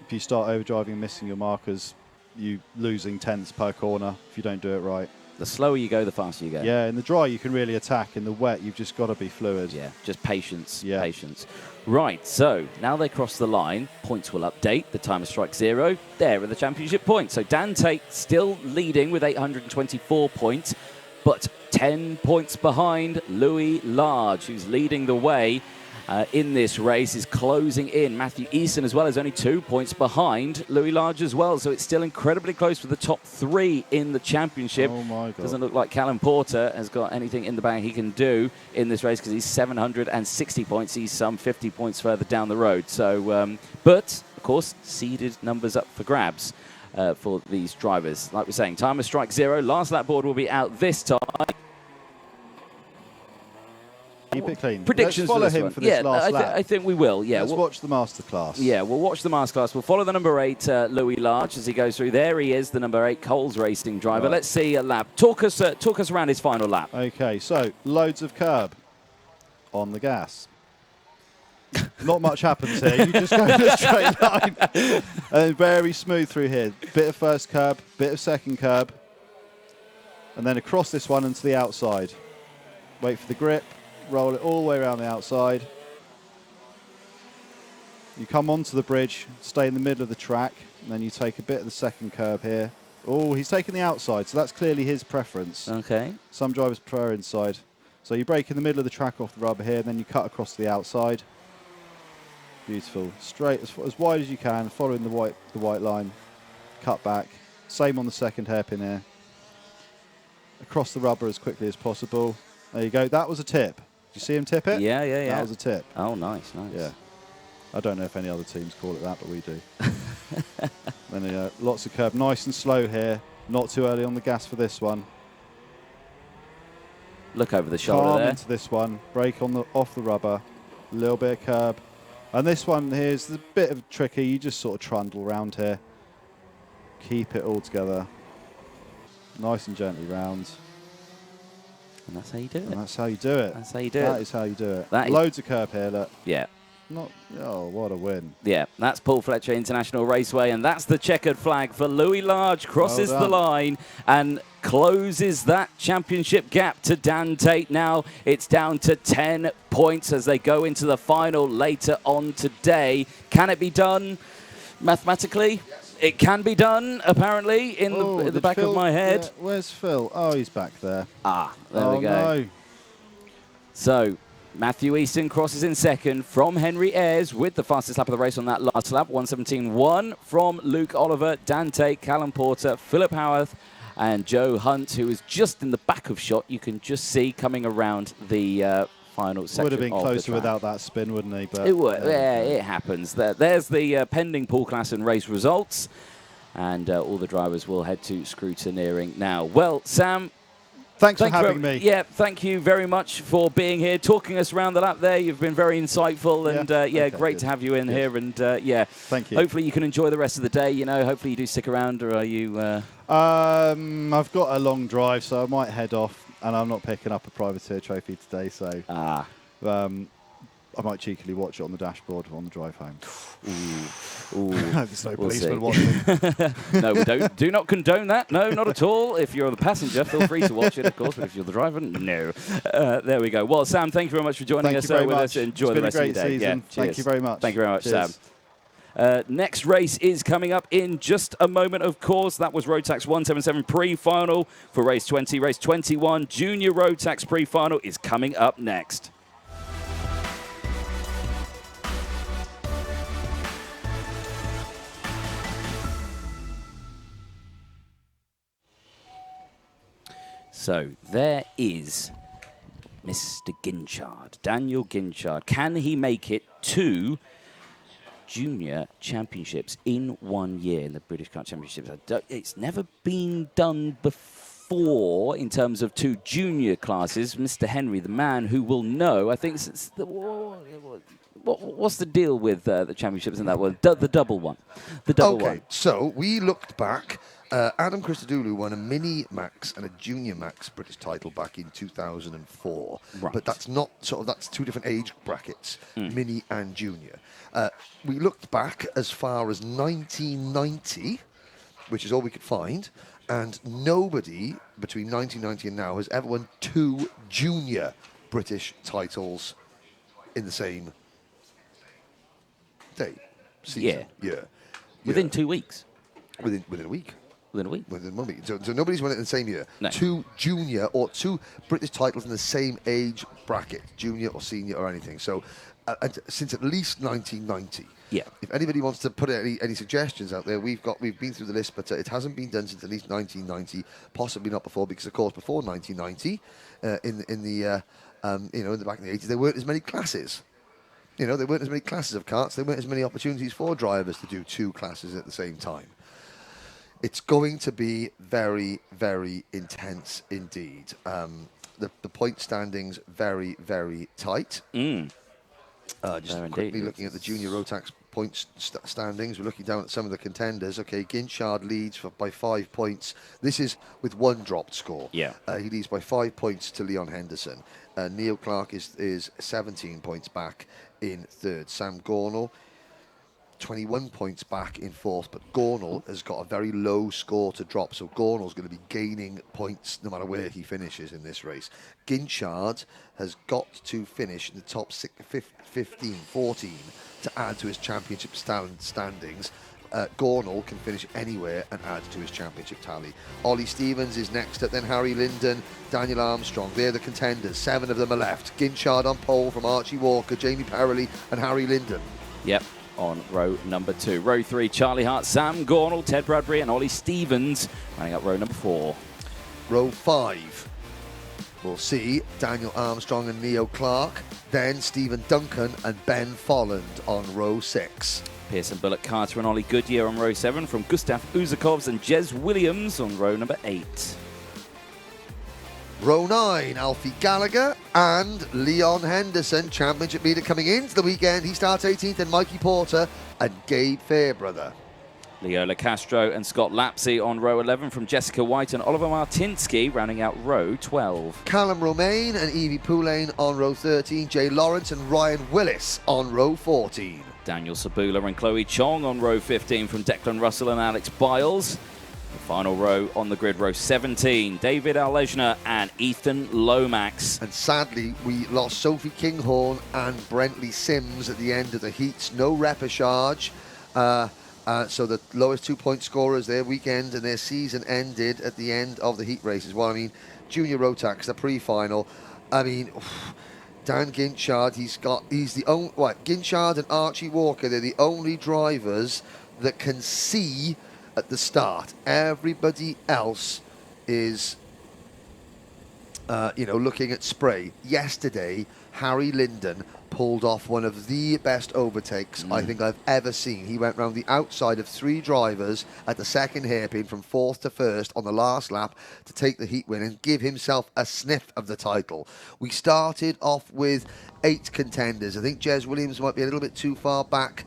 you start overdriving and missing your markers, you losing tenths per corner if you don't do it right. The slower you go, the faster you go. Yeah, in the dry you can really attack. In the wet, you've just got to be fluid. Yeah, just patience. Yeah. Patience. Right, so now they cross the line. Points will update. The time of strike 0. There are the championship points. So Dan Tate still leading with 824 points, but 10 points behind Louis Large, who's leading the way in this race, is closing in. Matthew Easton as well is only 2 points behind Louis Large as well. So it's still incredibly close for the top 3 in the championship. Oh my God. Doesn't look like Callum Porter has got anything in the bag he can do in this race because he's 760 points. He's some 50 points further down the road. So, but of course, seeded numbers up for grabs for these drivers. Like we're saying, time of strike 0. Last lap board will be out this time. Keep it clean. Predictions Let's follow for this him one. for this last lap. I think we will. Yeah, Let's watch the masterclass. Yeah, we'll watch the masterclass. We'll follow the number 8, Louis Large, as he goes through. There he is, the number 8 Coles Racing driver. Right. Let's see a lap. Talk us around his final lap. Okay, so loads of curb on the gas. Not much happens here. You just go in a straight line. And very smooth through here. Bit of first curb, bit of second curb. And then across this one and to the outside. Wait for the grip. Roll it all the way around the outside. You come onto the bridge, stay in the middle of the track, and then you take a bit of the second curb here. Oh, he's taking the outside, so that's clearly his preference. Okay. Some drivers prefer inside. So you break in the middle of the track off the rubber here, and then you cut across to the outside. Beautiful. Straight, as wide as you can, following the white line. Cut back. Same on the second hairpin here. Across the rubber as quickly as possible. There you go. That was a tip. Did you see him tip it? Yeah. That was a tip. Oh, nice. Yeah. I don't know if any other teams call it that, but we do. Then lots of curb. Nice and slow here. Not too early on the gas for this one. Look over the shoulder Calm there. into this one. Brake on off the rubber. A little bit of curb. And this one here's a bit of tricky. You just sort of trundle around here. Keep it all together. Nice and gently round. And that's how you do it. And that's how you do it. That's how you do it. That is how you do it. That is- Loads of curb here, look. Yeah. Oh, what a win. Yeah, that's Paul Fletcher International Raceway, and that's the checkered flag for Louis Large. Crosses Well the done. line and closes that championship gap to Dan Tate. Now it's down to 10 points as they go into the final later on today. Can it be done mathematically? Yes. It can be done, apparently, in the back of my head. Yeah, where's Phil? Oh, he's back there. Ah, there we go. No. So Matthew Easton crosses in second from Henry Ayres with the fastest lap of the race on that last lap, 1:17.1 from Luke Oliver, Dan Tate, Callum Porter, Philip Howarth, and Joe Hunt, who is just in the back of shot. You can just see coming around the final section. Would have been of the closer track. without that spin, wouldn't he? But It would. Yeah, it happens. There's the pending Paul Class and race results, and all the drivers will head to scrutineering now. Well, Sam, Thanks for having me. Yeah, thank you very much for being here, talking us around the lap there. You've been very insightful, and Okay, great good. to have you in Good. here. And yeah, Thank you. Hopefully you can enjoy the rest of the day. You know, hopefully you do stick around, or are you? I've got a long drive, so I might head off, and I'm not picking up a privateer trophy today, so I might cheekily watch it on the dashboard on the drive home. Ooh, There's no we'll policeman see. watching. No, we do not condone that. No, not at all. If you're the passenger, feel free to watch it, of course. But if you're the driver, no. There we go. Well, Sam, thank you very much for joining us with us. Enjoy the rest of your day. Season. Yeah, Thank cheers. you very much. Thank you very much, Cheers. Sam. Next race is coming up in just a moment, of course. That was Rotax 177 pre-final for race 20. Race 21, Junior Rotax pre-final, is coming up next. So there is Mr. Ginchard, Daniel Ginchard. Can he make it to junior championships in 1 year in the British Kart Championships? It's never been done before in terms of 2 junior classes. Mr. Henry, the man who will know, I think it's the, what's the deal with the championships in that one? The double one. The double one. Okay, so we looked back. Adam Christodoulou won a mini max and a junior max British title back in 2004. Right. But that's not that's 2 different age brackets, mini and junior. We looked back as far as 1990, which is all we could find, And nobody between 1990 and now has ever won 2 junior British titles in the same day, season, year. Within 2 weeks. Within a week. Within a week. Within 1 week. So nobody's won it in the same year. No. 2 junior or 2 British titles in the same age bracket, junior or senior or anything. So since at least 1990. Yeah. If anybody wants to put any suggestions out there, we've been through the list, but it hasn't been done since at least 1990, possibly not before, because of course before 1990, in the back in the 80s, there weren't as many classes. There weren't as many classes of karts. There weren't as many opportunities for drivers to do 2 classes at the same time. It's going to be very, very intense indeed. The point standings very, very tight. Just quickly looking at the junior Rotax points standings, we're looking down at some of the contenders. Okay, Ginchard leads by 5 points. This is with 1 dropped score. Yeah. He leads by 5 points to Leon Henderson. Neil Clark is 17 points back in 3rd. Sam Gornall, 21 points back in 4th, but Gornall has got a very low score to drop, so Gornall's going to be gaining points no matter where he finishes in this race. Ginchard has got to finish in the top 15, 14 to add to his championship standings. Gornall can finish anywhere and add to his championship tally. Ollie Stevens is next up, then Harry Linden, Daniel Armstrong. They're the contenders. 7 of them are left. Ginchard on pole from Archie Walker, Jamie Perrelly and Harry Linden. Yep. On row number 2. Row 3, Charlie Hart, Sam Gornall, Ted Bradbury and Ollie Stevens running up row number 4. Row 5, we'll see Daniel Armstrong and Neo Clark, then Stephen Duncan and Ben Folland on row 6. Pearson Bullock, Carter and Ollie Goodyear on row 7 from Gustav Uzakovs and Jez Williams on row number 8. Row 9, Alfie Gallagher and Leon Henderson, championship leader coming into the weekend. He starts 18th, and Mikey Porter and Gabe Fairbrother. Leola Castro and Scott Lapsey on row 11 from Jessica White and Oliver Martinsky rounding out row 12. Callum Romaine and Evie Poulain on row 13. Jay Lawrence and Ryan Willis on row 14. Daniel Sabula and Chloe Chong on row 15 from Declan Russell and Alex Biles. The final row on the grid, row 17, David Alesna and Ethan Lomax. And sadly, we lost Sophie Kinghorn and Brentley Sims at the end of the heats. No repechage. So the lowest 2-point scorers, their weekend and their season ended at the end of the heat races. Well, I mean, Junior Rotax, the pre-final. I mean, Dan Ginchard, he's the only, Ginchard and Archie Walker, they're the only drivers that can see at the start. Everybody else is, looking at spray. Yesterday, Harry Linden pulled off one of the best overtakes I think I've ever seen. He went round the outside of 3 drivers at the second hairpin from 4th to 1st on the last lap to take the heat win and give himself a sniff of the title. We started off with 8 contenders. I think Jez Williams might be a little bit too far back.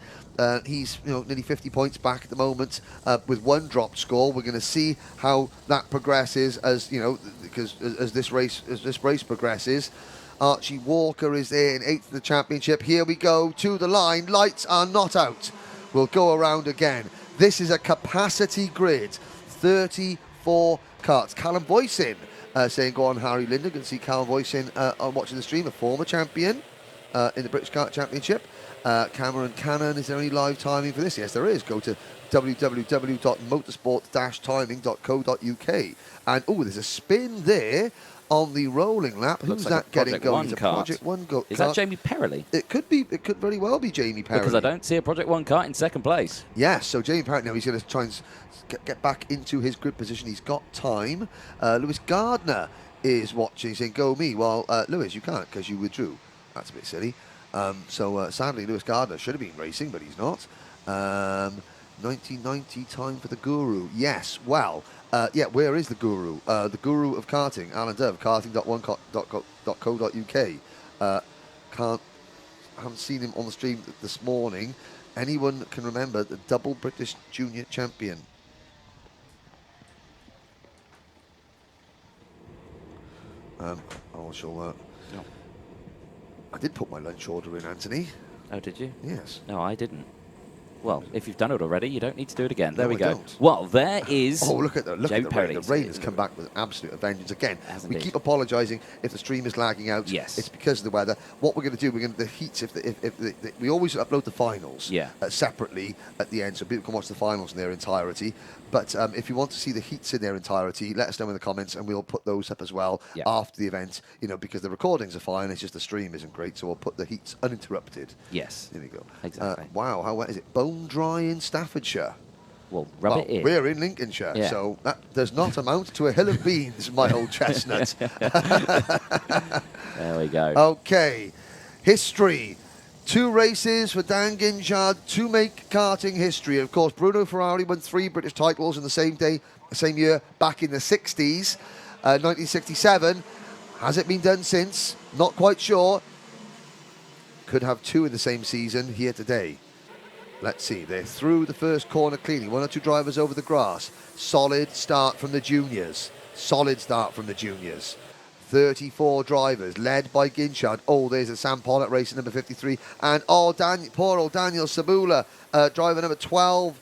He's nearly 50 points back at the moment with 1 dropped score. We're going to see how that progresses as this race progresses. Archie Walker is there in 8th of the championship. Here we go to the line. Lights are not out. We'll go around again. This is a capacity grid. 34 karts. Callum Boyson saying go on Harry Linden. You can see Callum Boyson on watching the stream, a former champion in the British Kart Championship. Cameron Cannon, is there any live timing for this? Yes, there is. Go to www.motorsport-timing.co.uk. And, there's a spin there on the rolling lap. Who's that getting going? It's a Project 1 kart. Is that Jamie Perrelly? It could very well be Jamie Perrelly. Because I don't see a Project 1 kart in 2nd place. Yes, so Jamie Perrelly, now he's going to try and get back into his grid position. He's got time. Lewis Gardner is watching. He's saying, go me. Well, Lewis, you can't because you withdrew. That's a bit silly. Sadly, Lewis Gardner should have been racing, but he's not. 1990 time for the Guru. Yes, well, where is the Guru? The Guru of Karting, Alan Dove, karting.1.co.uk. Haven't seen him on the stream this morning. Anyone can remember the double British junior champion? I did put my lunch order in, Anthony. Oh, did you? Yes. No, I didn't. well, if you've done it already, you don't need to do it again. There we go. Don't. Well, there is. Oh, look at the rain. The rain has come back with absolute vengeance again. We keep apologising if the stream is lagging out. Yes, it's because of the weather. What we're going to do, we're going to the heats. We always upload the finals. Separately at the end, so people can watch the finals in their entirety. But if you want to see the heats in their entirety, let us know in the comments, and we'll put those up as well after the event. You know, because the recordings are fine. It's just the stream isn't great, so we'll put the heats uninterrupted. Yes. There we go. Exactly. Wow, how wet is it? Bone dry in Staffordshire. Well, rub it in. We're in Lincolnshire, so that does not amount to a hill of beans, my old chestnut. There we go. Okay, history. 2 races for Dan Ginchard to make karting history. Of course, Bruno Ferrari won 3 British titles in the same year, back in the 60s, 1967. Has it been done since? Not quite sure. Could have 2 in the same season here today. Let's see, they're through the first corner cleanly. 1 or 2 drivers over the grass. Solid start from the juniors. 34 drivers, led by Ginchard. Oh, there's a Sam Pollock racing number 53. And poor old Daniel Sabula, driver number 12,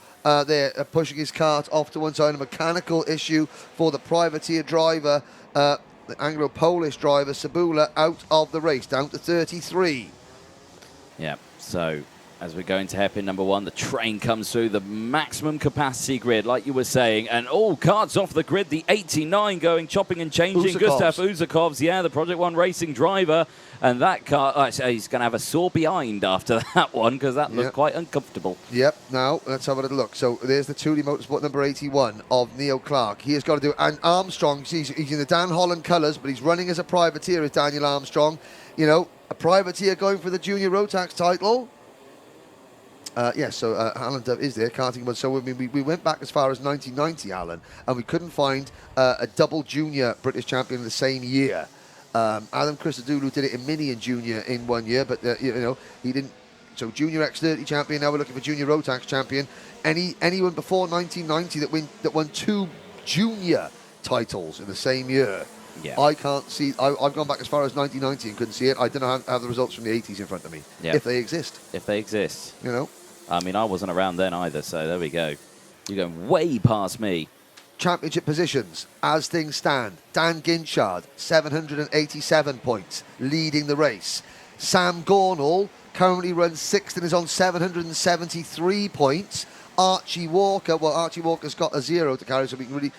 pushing his kart off to one side. A mechanical issue for the privateer driver, the Anglo-Polish driver, Sabula, out of the race, down to 33. Yeah, so as we go into hairpin number 1, the train comes through the maximum capacity grid, like you were saying. And all carts off the grid, the 89 going, chopping and changing. Gustav Uzakovs, the Project 1 racing driver. And that car, he's going to have a sore behind after that one, because that looked quite uncomfortable. Yep, now let's have a little look. So there's the Thule Motorsport number 81 of Neil Clark. He has got to do, and Armstrong, he's in the Dan Holland colours, but he's running as a privateer, is Daniel Armstrong. You know, a privateer going for the junior Rotax title. So Alan Dove is there, karting. So we went back as far as 1990, Alan, and we couldn't find a double junior British champion in the same year. Adam Christodoulou did it in mini and junior in 1 year, but he didn't. So junior X30 champion. Now we're looking for junior Rotax champion. Anyone before 1990 that won 2 junior titles in the same year. Yeah. I can't see. I've gone back as far as 1990 and couldn't see it. I don't know how the results from the 80s in front of me. Yeah. If they exist. If they exist. You know. I mean, I wasn't around then either, so there we go. You're going way past me. Championship positions, as things stand. Dan Ginchard, 787 points, leading the race. Sam Gornall currently runs 6th and is on 773 points. Archie Walker's got a 0 to carry, so we can really...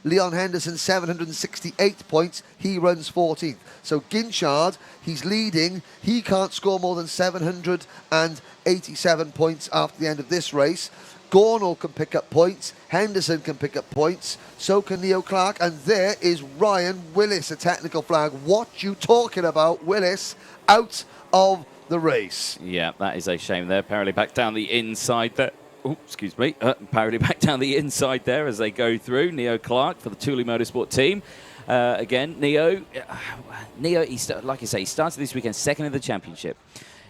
Leon Henderson, 768 points. He runs 14th. So Ginchard, he's leading. He can't score more than 787 points after the end of this race. Gornall can pick up points. Henderson can pick up points. So can Leo Clark. And there is Ryan Willis, a technical flag. What you talking about, Willis, out of the race. Yeah, that is a shame there. Apparently back down the inside there. Oh, excuse me. Apparently back down the inside there as they go through. Neo Clark for the Thule Motorsport team. Again, Neo, like I say, he started this weekend 2nd in the championship.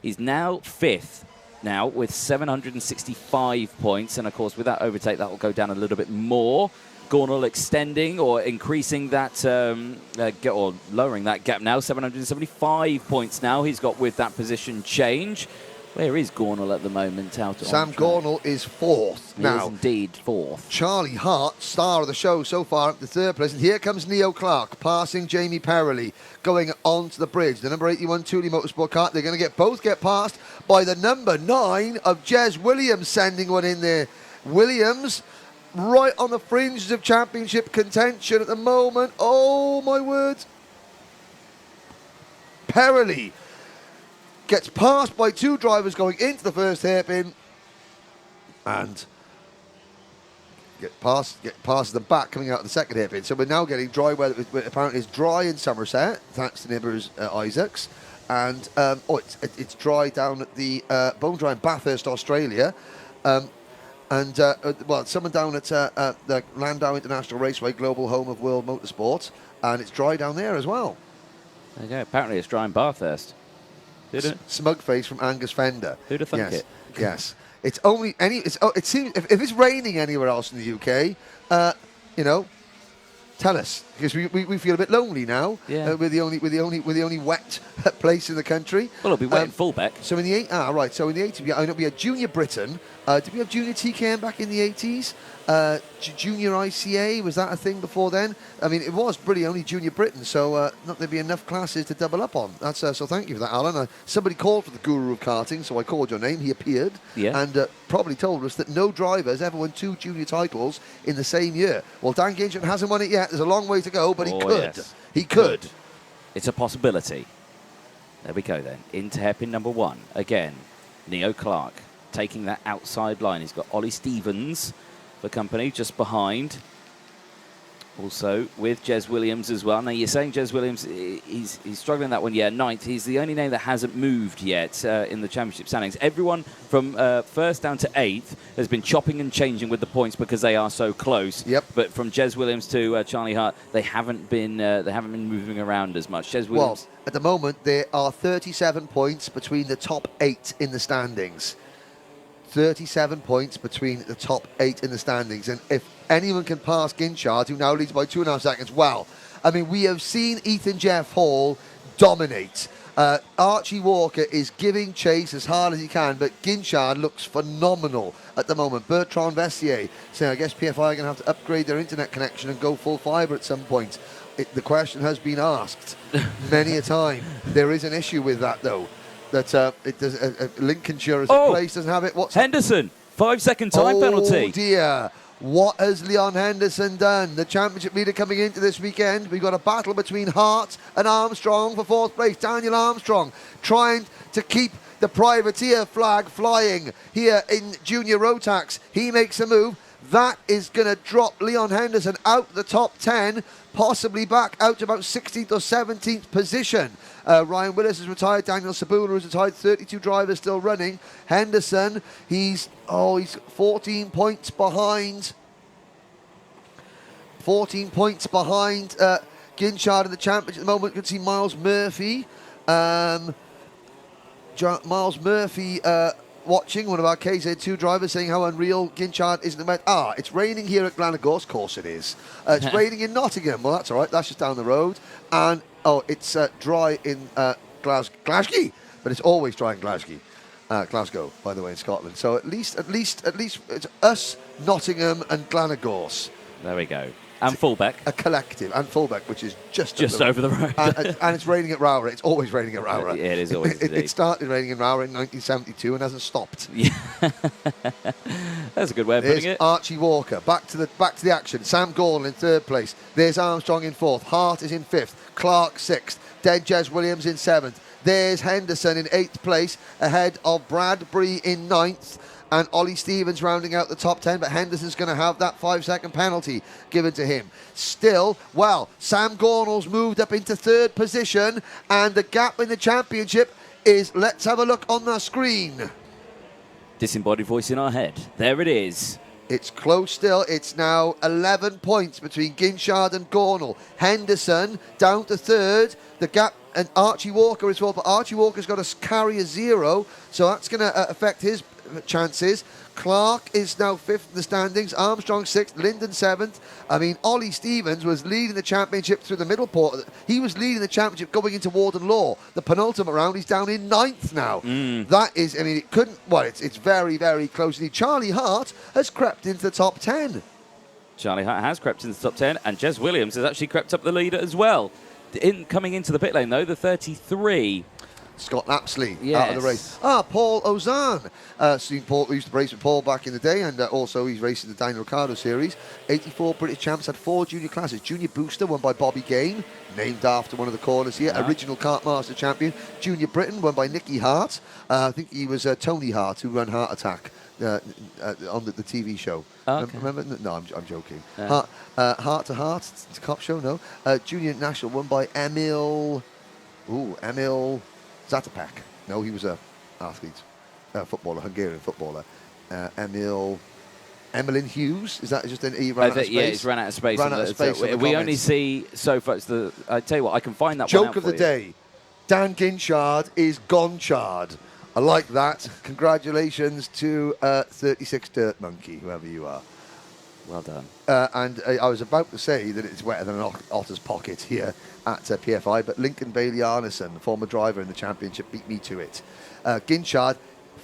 He's now 5th. Now with 765 points, and of course with that overtake that will go down a little bit more. Gornall extending or increasing that or lowering that gap now. 775 points now he's got with that position change. Where is Gornall at the moment? Sam Gornall is 4th now. He is indeed 4th. Charlie Hart, star of the show so far, up to 3rd place. And here comes Neo Clark, passing Jamie Perrelly, going onto the bridge. The number 81 Thule Motorsport kart. They're going to get passed by the number 9 of Jez Williams, sending one in there. Williams, right on the fringes of championship contention at the moment. Oh, my word. Perrelly gets passed by 2 drivers going into the first hairpin and get past the back coming out of the second hairpin. So we're now getting dry weather. Apparently it's dry in Somerset, thanks to neighbours Isaacs. And it's dry down at the bone dry in Bathurst, Australia. Someone down at the Landau International Raceway, global home of world motorsport. And it's dry down there as well. There you go. Apparently it's dry in Bathurst. Smug face from Angus Fender. Who'd have thunk it? Yes. It's only it seems if it's raining anywhere else in the UK, tell us. because we feel a bit lonely now. Yeah. We're the only wet place in the country. Well, it'll be wet in fullback. So in the right. So in the 80s, we had Junior Britain. Did we have Junior TKM back in the 80s? Junior ICA, was that a thing before then? I mean, it was really only Junior Britain, so not there'd be enough classes to double up on. That's so thank you for that, Alan. Somebody called for the guru of karting, so I called your name. He appeared and probably told us that no driver has ever won 2 junior titles in the same year. Well, Dan Ginchard hasn't won it yet. There's a long way to go, but he could. Yes. He could. It's a possibility. There we go then. Into hairpin number 1. Again, Neo Clark taking that outside line. He's got Ollie Stevens for company just behind. Also with Jez Williams as well. Now you're saying Jez Williams, he's struggling that one. Yeah, 9th. He's the only name that hasn't moved yet in the championship standings. Everyone from 1st down to 8th has been chopping and changing with the points because they are so close. Yep. But from Jez Williams to Charlie Hart, they haven't been moving around as much. Jez Williams. Well, at the moment there are 37 points between the top 8 in the standings. 37 points between the top 8 in the standings. And if anyone can pass Ginchard, who now leads by 2.5 seconds, well, I mean, we have seen Ethan Jeff Hall dominate. Archie Walker is giving chase as hard as he can, but Ginchard looks phenomenal at the moment. Bertrand Vessier saying, I guess PFI are going to have to upgrade their internet connection and go full fibre at some point. The question has been asked many a time. There is an issue with that, though. That it does. Lincolnshire as a place doesn't have it. What's Henderson? 5-second time penalty. Oh dear! What has Leon Henderson done? The championship leader coming into this weekend. We've got a battle between Hart and Armstrong for 4th place. Daniel Armstrong trying to keep the privateer flag flying here in Junior Rotax. He makes a move. That is going to drop Leon Henderson out the top 10, possibly back out to about 16th or 17th position. Ryan Willis is retired. Daniel Sabula is retired. 32 drivers still running. Henderson, he's 14 points behind. 14 points behind Ginchard in the championship at the moment. You can see Miles Murphy. Miles Murphy watching, one of our KZ2 drivers, saying how unreal Ginchard is in the Met. It's raining here at Glenagos. Of course it is. It's raining in Nottingham. Well, that's all right. That's just down the road. And it's dry in Glasgow, but it's always dry in Glasgow, by the way, in Scotland. So at least it's us, Nottingham, and Glenagos. There we go. And fullback. A collective. And fullback, which is just over the road. and it's raining at Rowra. It's always raining at Rowra. Yeah, it is always. It started raining in Rowra in 1972 and hasn't stopped. Yeah. That's a good way of putting it. Archie Walker. Back to the action. Sam Gordon in 3rd place. There's Armstrong in 4th. Hart is in 5th. Clark 6th. Dead Jez Williams in 7th. There's Henderson in 8th place, ahead of Bradbury in 9th. And Ollie Stevens rounding out the top 10, but Henderson's going to have that 5-second penalty given to him. Still, Sam Gornall's moved up into 3rd position, and the gap in the championship is, let's have a look on the screen. Disembodied voice in our head. There it is. It's close still. It's now 11 points between Ginchard and Gornall. Henderson down to 3rd. The gap, and Archie Walker as well, but Archie Walker's got to carry a 0, so that's going to affect his chances. Clark is now 5th in the standings. Armstrong 6th. Linden 7th. I mean, Ollie Stevens was leading the championship through the middle port. He was leading the championship going into Warden Law. The penultimate round, he's down in 9th now. That is, I mean, it couldn't, it's very, very close. Charlie Hart has crept into the top 10. Charlie Hart has crept into the top 10, and Jez Williams has actually crept up the leader as well. Coming into the pit lane, though, the 33. Scott Lapsley out of the race. Paul Ozan. We used to race with Paul back in the day, and also he's racing the Daniel Ricciardo series. 84 British champs, had 4 junior classes. Junior Booster won by Bobby Gain, named after one of the corners here. Original Kartmaster champion. Junior Britain won by Nicky Hart. I think he was Tony Hart, who ran Heart Attack on the TV show. Okay. Remember? No, I'm joking. Heart to Heart, it's a cop show, no. Junior National won by Emil Zatapak. No, he was a athlete, footballer, Hungarian footballer. Emmeline Hughes, is that just he ran out of space? Yeah, he's ran out of space. We only see so far. I tell you what, I can find that joke one out of the day. Dan Ginchard is Gonchard. I like that. Congratulations to 36 Dirt Monkey, whoever you are. Well done. And I was about to say that it's wetter than an otter's pocket here at PFI, but Lincoln Bailey Arneson, the former driver in the championship, beat me to it. Ginchard,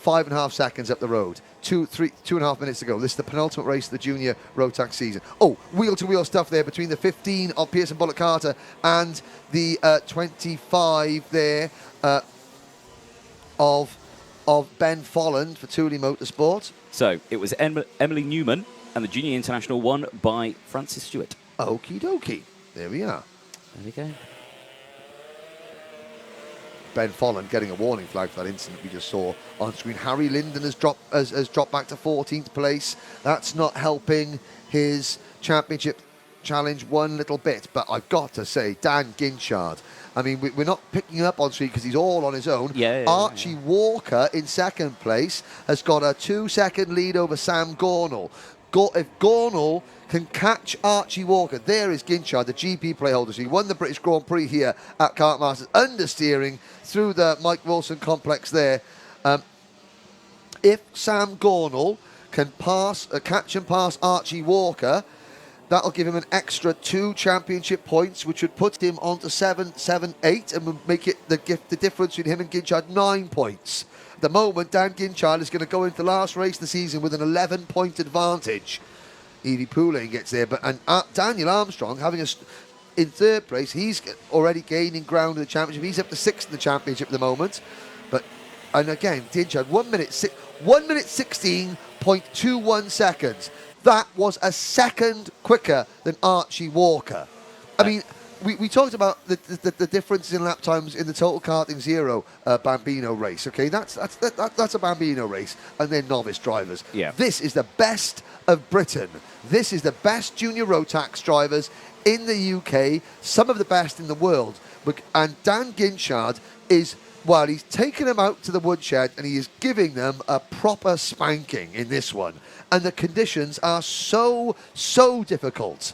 5.5 seconds up the road. 2.5 minutes to go. This is the penultimate race of the junior Rotax season. Oh, wheel-to-wheel stuff there between the 15 of Pearson Bullock Carter and the 25 there of Ben Folland for Thule Motorsport. So it was Emily Newman, and the junior international won by Francis Stewart. Okie dokie. There we are. There we go. Ben Folland getting a warning flag for that incident we just saw on screen. Harry Linden has dropped back to 14th place. That's not helping his championship challenge one little bit. But I've got to say, Dan Ginchard, I mean, we're not picking him up on screen because he's all on his own. Archie Walker in second place has got a 2-second lead over Sam Gornall. If Gornall can catch Archie Walker, there is Ginchard, the GP play holder. So he won the British Grand Prix here at Kart Masters, understeering through the Mike Wilson complex there. If Sam Gornall can catch and pass Archie Walker, that'll give him an extra 2 championship points, which would put him onto 7, 8, and would make it the difference between him and Ginchard 9 points. At the moment, Dan Ginchard is going to go into the last race of the season with an 11-point advantage. Evie Poulain gets there, but Daniel Armstrong having in third place. He's already gaining ground in the championship. He's up to 6th in the championship at the moment. And again, Ginchard 1 minute 16.21 seconds. That was a second quicker than Archie Walker. I mean, we talked about the differences in lap times in the Total Karting Zero Bambino race. Okay, that's a Bambino race, and they're novice drivers. Yeah. This is the best of Britain. This is the best junior Rotax drivers in the UK, some of the best in the world. And Dan Ginchard is, well, he's taken them out to the woodshed and he is giving them a proper spanking in this one. And the conditions are so difficult.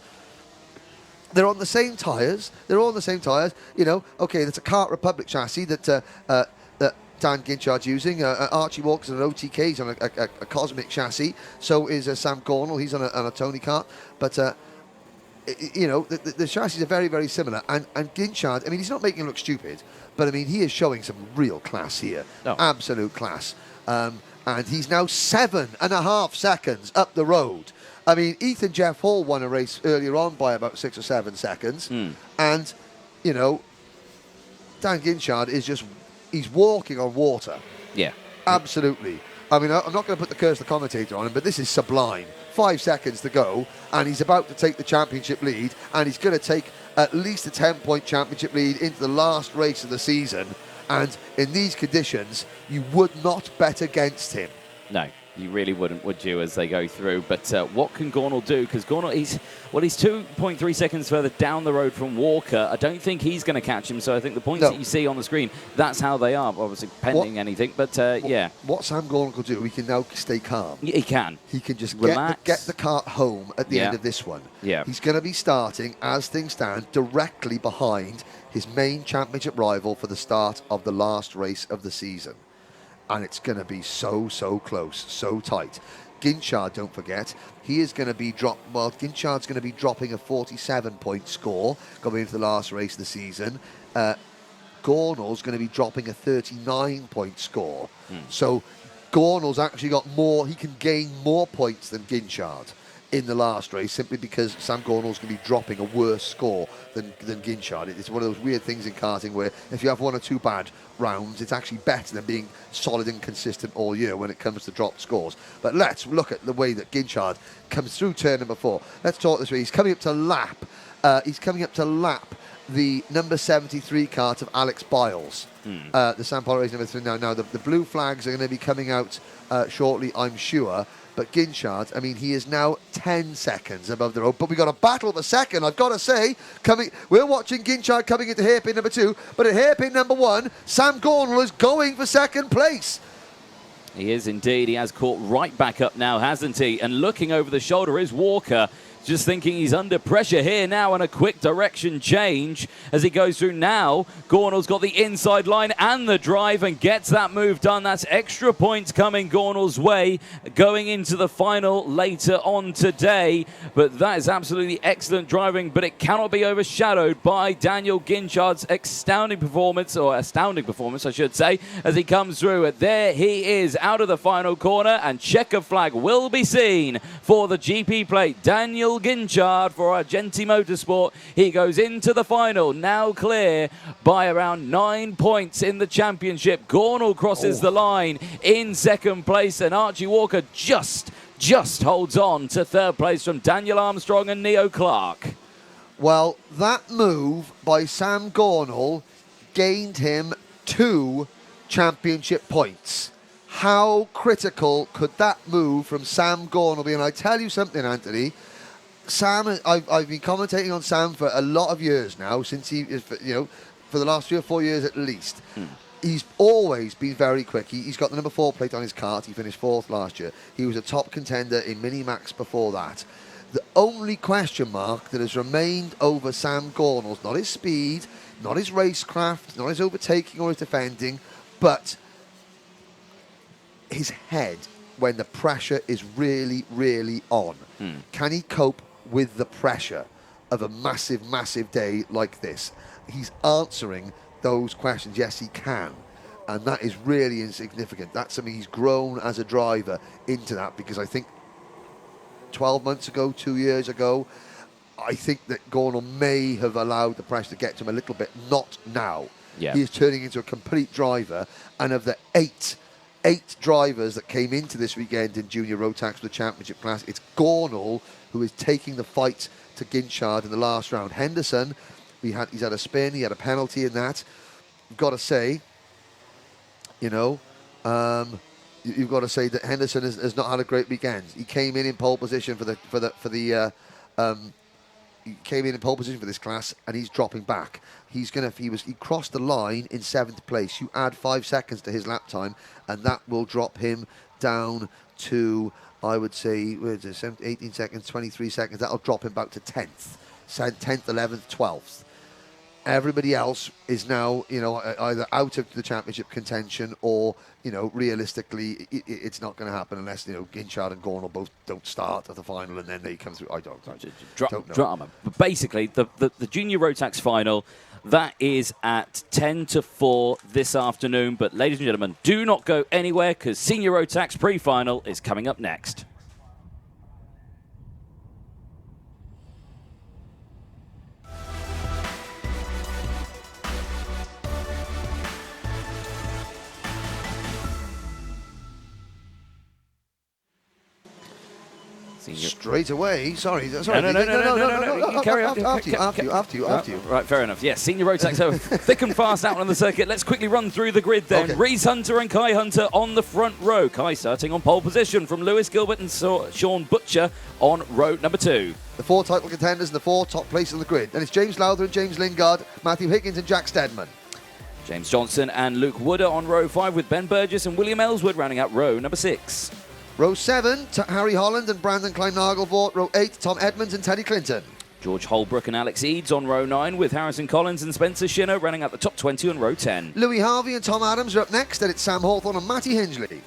They're on the same tyres. They're all on the same tyres. You know, okay, that's a Kart Republic chassis that Dan Ginchard's using. Archie Walker's on an OTK. He's on a Cosmic chassis. So is Sam Gornall. He's on a Tony Kart. But, you know, the chassis are very, very similar. And Ginchard, I mean, he's not making it look stupid, but, I mean, he is showing some real class here. Oh. Absolute class. And he's now 7.5 seconds up the road. I mean, Ethan Jeff Hall won a race earlier on by about 6 or 7 seconds. And, you know, Dan Ginchard is just, he's walking on water. Yeah. Absolutely. I mean, I'm not going to put the curse of the commentator on him, but this is sublime. 5 seconds to go, and he's about to take the championship lead, and he's going to take at least a 10-point championship lead into the last race of the season. And in these conditions, you would not bet against him. No, you really wouldn't, would you, as they go through? But what can Gornall do? Because Gornall, he's 2.3 seconds further down the road from Walker. I don't think he's going to catch him. So I think the points that you see on the screen, that's how they are. Obviously, pending anything. But yeah. What Sam Gornall could do, he can now stay calm. He can. He can just relax, get the kart home at the end of this one. Yeah. He's going to be starting, as things stand, directly behind his main championship rival for the start of the last race of the season. And it's going to be so close, so tight. Ginchard, don't forget, he is going to be Ginchard's going to be dropping a 47-point score going into the last race of the season. Gornall's going to be dropping a 39-point score. So Gornall's actually got more, he can gain more points than Ginchard in the last race, simply because Sam Gornall's going to be dropping a worse score than Ginchard. It's one of those weird things in karting where if you have 1 or 2 bad rounds, it's actually better than being solid and consistent all year when it comes to dropped scores. But let's look at the way that Ginchard comes through turn number 4. Let's talk this way. He's coming up to lap. The number 73 kart of Alex Biles. The Sam Poller race number 3 now. Now the blue flags are going to be coming out shortly, I'm sure. But Ginchard, I mean, he is now 10 seconds above the road. But we've got a battle for second, I've got to say. We're watching Ginchard coming into hairpin number 2. But at hairpin number 1, Sam Gornall is going for second place. He is indeed. He has caught right back up now, hasn't he? And looking over the shoulder is Walker. just thinking he's under pressure here now, and a quick direction change as he goes through now. Gornall's got the inside line and the drive and gets that move done. That's extra points coming Gornall's way going into the final later on today. But that is absolutely excellent driving, but it cannot be overshadowed by Daniel Ginchard's astounding performance, I should say, as he comes through. There he is out of the final corner, and checker flag will be seen for the GP plate. Daniel Ginchard for Argenti Motorsport. He goes into the final, now clear by around 9 points in the championship. Gornall crosses the line in second place, and Archie Walker just holds on to third place from Daniel Armstrong and Neo Clark. Well, that move by Sam Gornall gained him 2 championship points. How critical could that move from Sam Gornall be? And I tell you something, Anthony, Sam, I've been commentating on Sam for a lot of years now, since he is, for the last 3 or 4 years at least. He's always been very quick. He's got the number 4 plate on his kart. He finished 4th last year. He was a top contender in Mini-Max before that. The only question mark that has remained over Sam Gornall's not his speed, not his racecraft, not his overtaking or his defending, but his head when the pressure is really, really on. Can he cope with the pressure of a massive, massive day like this? He's answering those questions. Yes, he can. And that is really insignificant. That's something he's grown as a driver into that, because I think 12 months ago, 2 years ago, I think that Gornall may have allowed the pressure to get to him a little bit. Not now. Yeah. He is turning into a complete driver. And of the eight drivers that came into this weekend in Junior Rotax for the championship class, it's Gornall who is taking the fight to Ginchard in the last round. Henderson, he's had a spin, he had a penalty in that. You've got to say, you've got to say that Henderson has not had a great weekend. He came in pole position for this class, and he's dropping back. He crossed the line in 7th place. You add 5 seconds to his lap time, and that will drop him down to, I would say, 18 seconds, 23 seconds. That'll drop him back to 10th, 10th, 11th, 12th. Everybody else is now, either out of the championship contention or, realistically, it's not going to happen unless, Ginchard and Gornall both don't start at the final and then they come through. I don't know. Drama. But basically, the Junior Rotax final, that is at 10 to 4 this afternoon. But ladies and gentlemen, do not go anywhere, because Senior Rotax pre-final is coming up next. Straight away, sorry. No. Carry on. After you. Right, fair enough. Yes, Senior Rotax are thick and fast out on the circuit. Let's quickly run through the grid then. Okay. Reese Hunter and Kai Hunter on the front row. Kai starting on pole position from Lewis Gilbert and Sean Butcher on row number 2. The 4 title contenders and the 4 top places on the grid. Then it's James Lowther and James Lingard, Matthew Higgins and Jack Steadman. James Johnson and Luke Wooder on row 5, with Ben Burgess and William Ellswood rounding out row number 6. Row 7, Harry Holland and Brandon Klein-Nagelvort. Row 8, Tom Edmonds and Teddy Clinton. George Holbrook and Alex Eads on row 9, with Harrison Collins and Spencer Shinner running out the top 20 on row 10. Louis Harvey and Tom Adams are up next. Then it's Sam Hawthorne and Matty Hingley.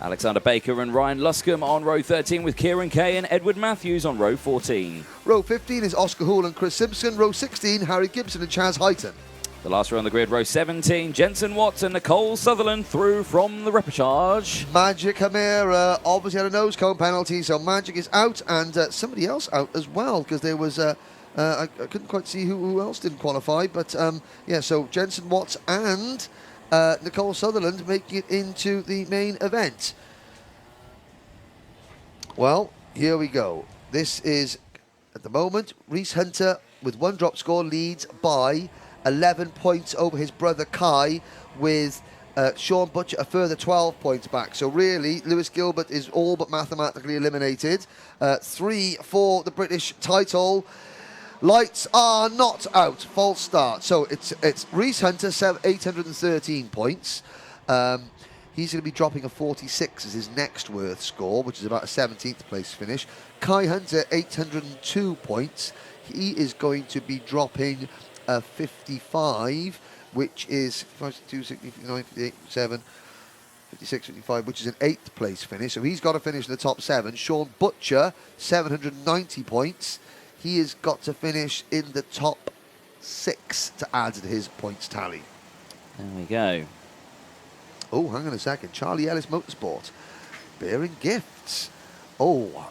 Alexander Baker and Ryan Luscombe on row 13, with Kieran Kay and Edward Matthews on row 14. Row 15 is Oscar Hoole and Chris Simpson. Row 16, Harry Gibson and Chaz Heighton. The last row on the grid, row 17, Jensen Watts and Nicole Sutherland through from the repechage. Magic Hamira obviously had a nose cone penalty, so Magic is out, and somebody else out as well, because there was I couldn't quite see who else didn't qualify, but so Jensen Watts and Nicole Sutherland making it into the main event. Well, here we go. This is, at the moment, Reese Hunter with 1 drop score leads by 11 points over his brother Kai, with Sean Butcher a further 12 points back. So really, Lewis Gilbert is all but mathematically eliminated. 3 for the British title. Lights are not out. False start. So it's Reese Hunter, 813 points. He's going to be dropping a 46 as his next worth score, which is about a 17th place finish. Kai Hunter, 802 points. He is going to be dropping a 55, which is 52, 60, 59, 58, 7, 56, 55, which is an 8th place finish. So he's got to finish in the top 7. Sean Butcher, 790 points. He has got to finish in the top 6 to add to his points tally. There we go. Oh, hang on a second. Charlie Ellis Motorsport, bearing gifts. Oh,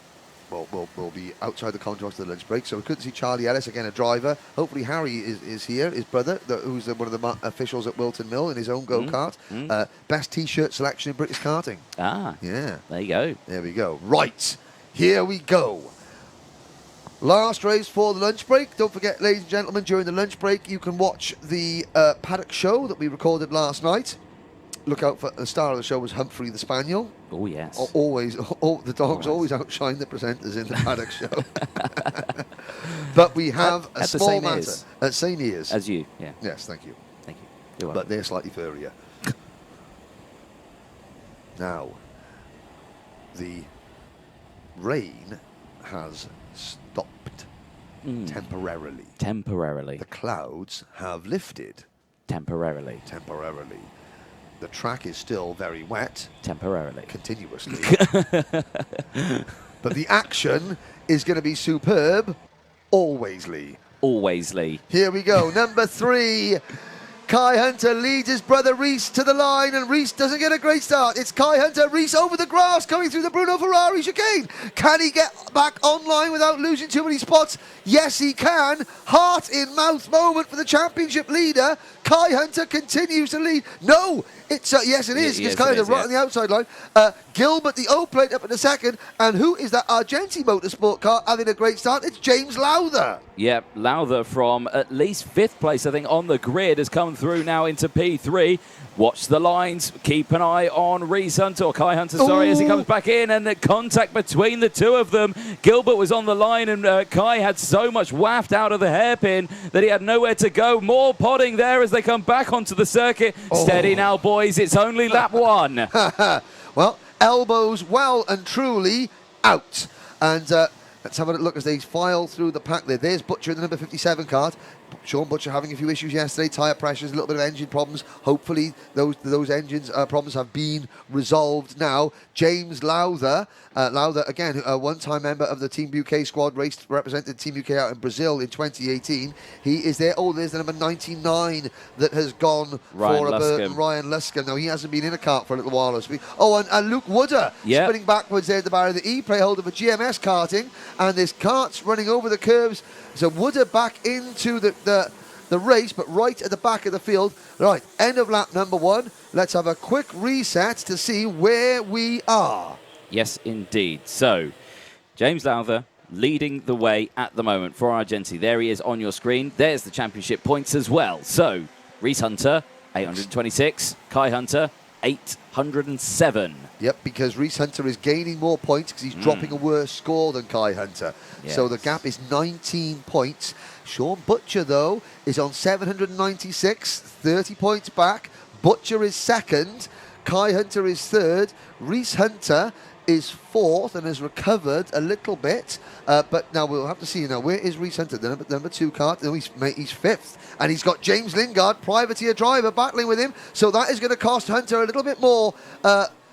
well, we'll be outside the contract after the lunch break, so we couldn't see Charlie Ellis, again a driver. Hopefully Harry is here, his brother, who's one of the officials at Wilton Mill in his own go-kart. Best T-shirt selection in British karting. Ah, yeah. There you go. There we go. Right, here we go. Last race for the lunch break. Don't forget, ladies and gentlemen, during the lunch break, you can watch the Paddock Show that we recorded last night. Look out for the star of the show was Humphrey the Spaniel. Oh, yes. Always, the dogs always outshine the presenters in the Paddock Show. But we have a small matter. Same ears. As you, yeah. Yes, thank you. Thank you. You're But welcome. they're slightly furrier. Now, the rain has stopped temporarily. Temporarily. The clouds have lifted Temporarily. temporarily. The track is still very wet. Temporarily. Continuously. But the action is going to be superb. Alwaysly. Alwaysly. Here we go. Number 3. Kai Hunter leads his brother Reese to the line, and Reese doesn't get a great start. It's Kai Hunter, Reese over the grass, coming through the Bruno Ferrari chicane. Can he get back online without losing too many spots? Yes, he can. Heart in mouth moment for the championship leader. Kai Hunter continues to lead. No, it's yes, it is. It's Kai Hunter right on the outside line. Gilbert, the O plate, up in the second. And who is that Argenti Motorsport car having a great start? It's James Lowther. Yep, Lowther from at least 5th place, I think, on the grid has come through now into P3. Watch the lines. Keep an eye on Reese Hunter, or Kai Hunter, sorry, as he comes back in, and the contact between the two of them. Gilbert was on the line, and Kai had so much waft out of the hairpin that he had nowhere to go. More podding there as they come back onto the circuit. Steady now, boys. It's only lap 1. Well, elbows well and truly out. And let's have a look as they file through the pack there. There's Butcher in the number 57 kart. Sean Butcher having a few issues yesterday, tyre pressures, a little bit of engine problems. Hopefully those engines problems have been resolved now. James Lowther, again, a one-time member of the Team UK squad, represented Team UK out in Brazil in 2018. He is there. Oh, there's the number 99 that has gone for a Burton, Ryan Luscombe. Now, he hasn't been in a kart for a little while. And Luke Wooder spinning backwards there at the barrier. The E-play holder for GMS Karting, and this kart's running over the curves. So Wooder back into the race, but right at the back of the field. Right, end of lap number 1. Let's have a quick reset to see where we are. Yes, indeed. So, James Lowther leading the way at the moment for Argenti. There he is on your screen. There's the championship points as well. So, Reese Hunter, 826. Kai Hunter, 807. Yep, because Reese Hunter is gaining more points because he's dropping a worse score than Kai Hunter. Yes. So the gap is 19 points. Sean Butcher, though, is on 796, 30 points back. Butcher is second. Kai Hunter is third. Reese Hunter is fourth and has recovered a little bit. But now we'll have to see. Now, where is Reese Hunter? The number 2 kart. No, he's fifth. And he's got James Lingard, privateer driver, battling with him. So that is going to cost Hunter a little bit more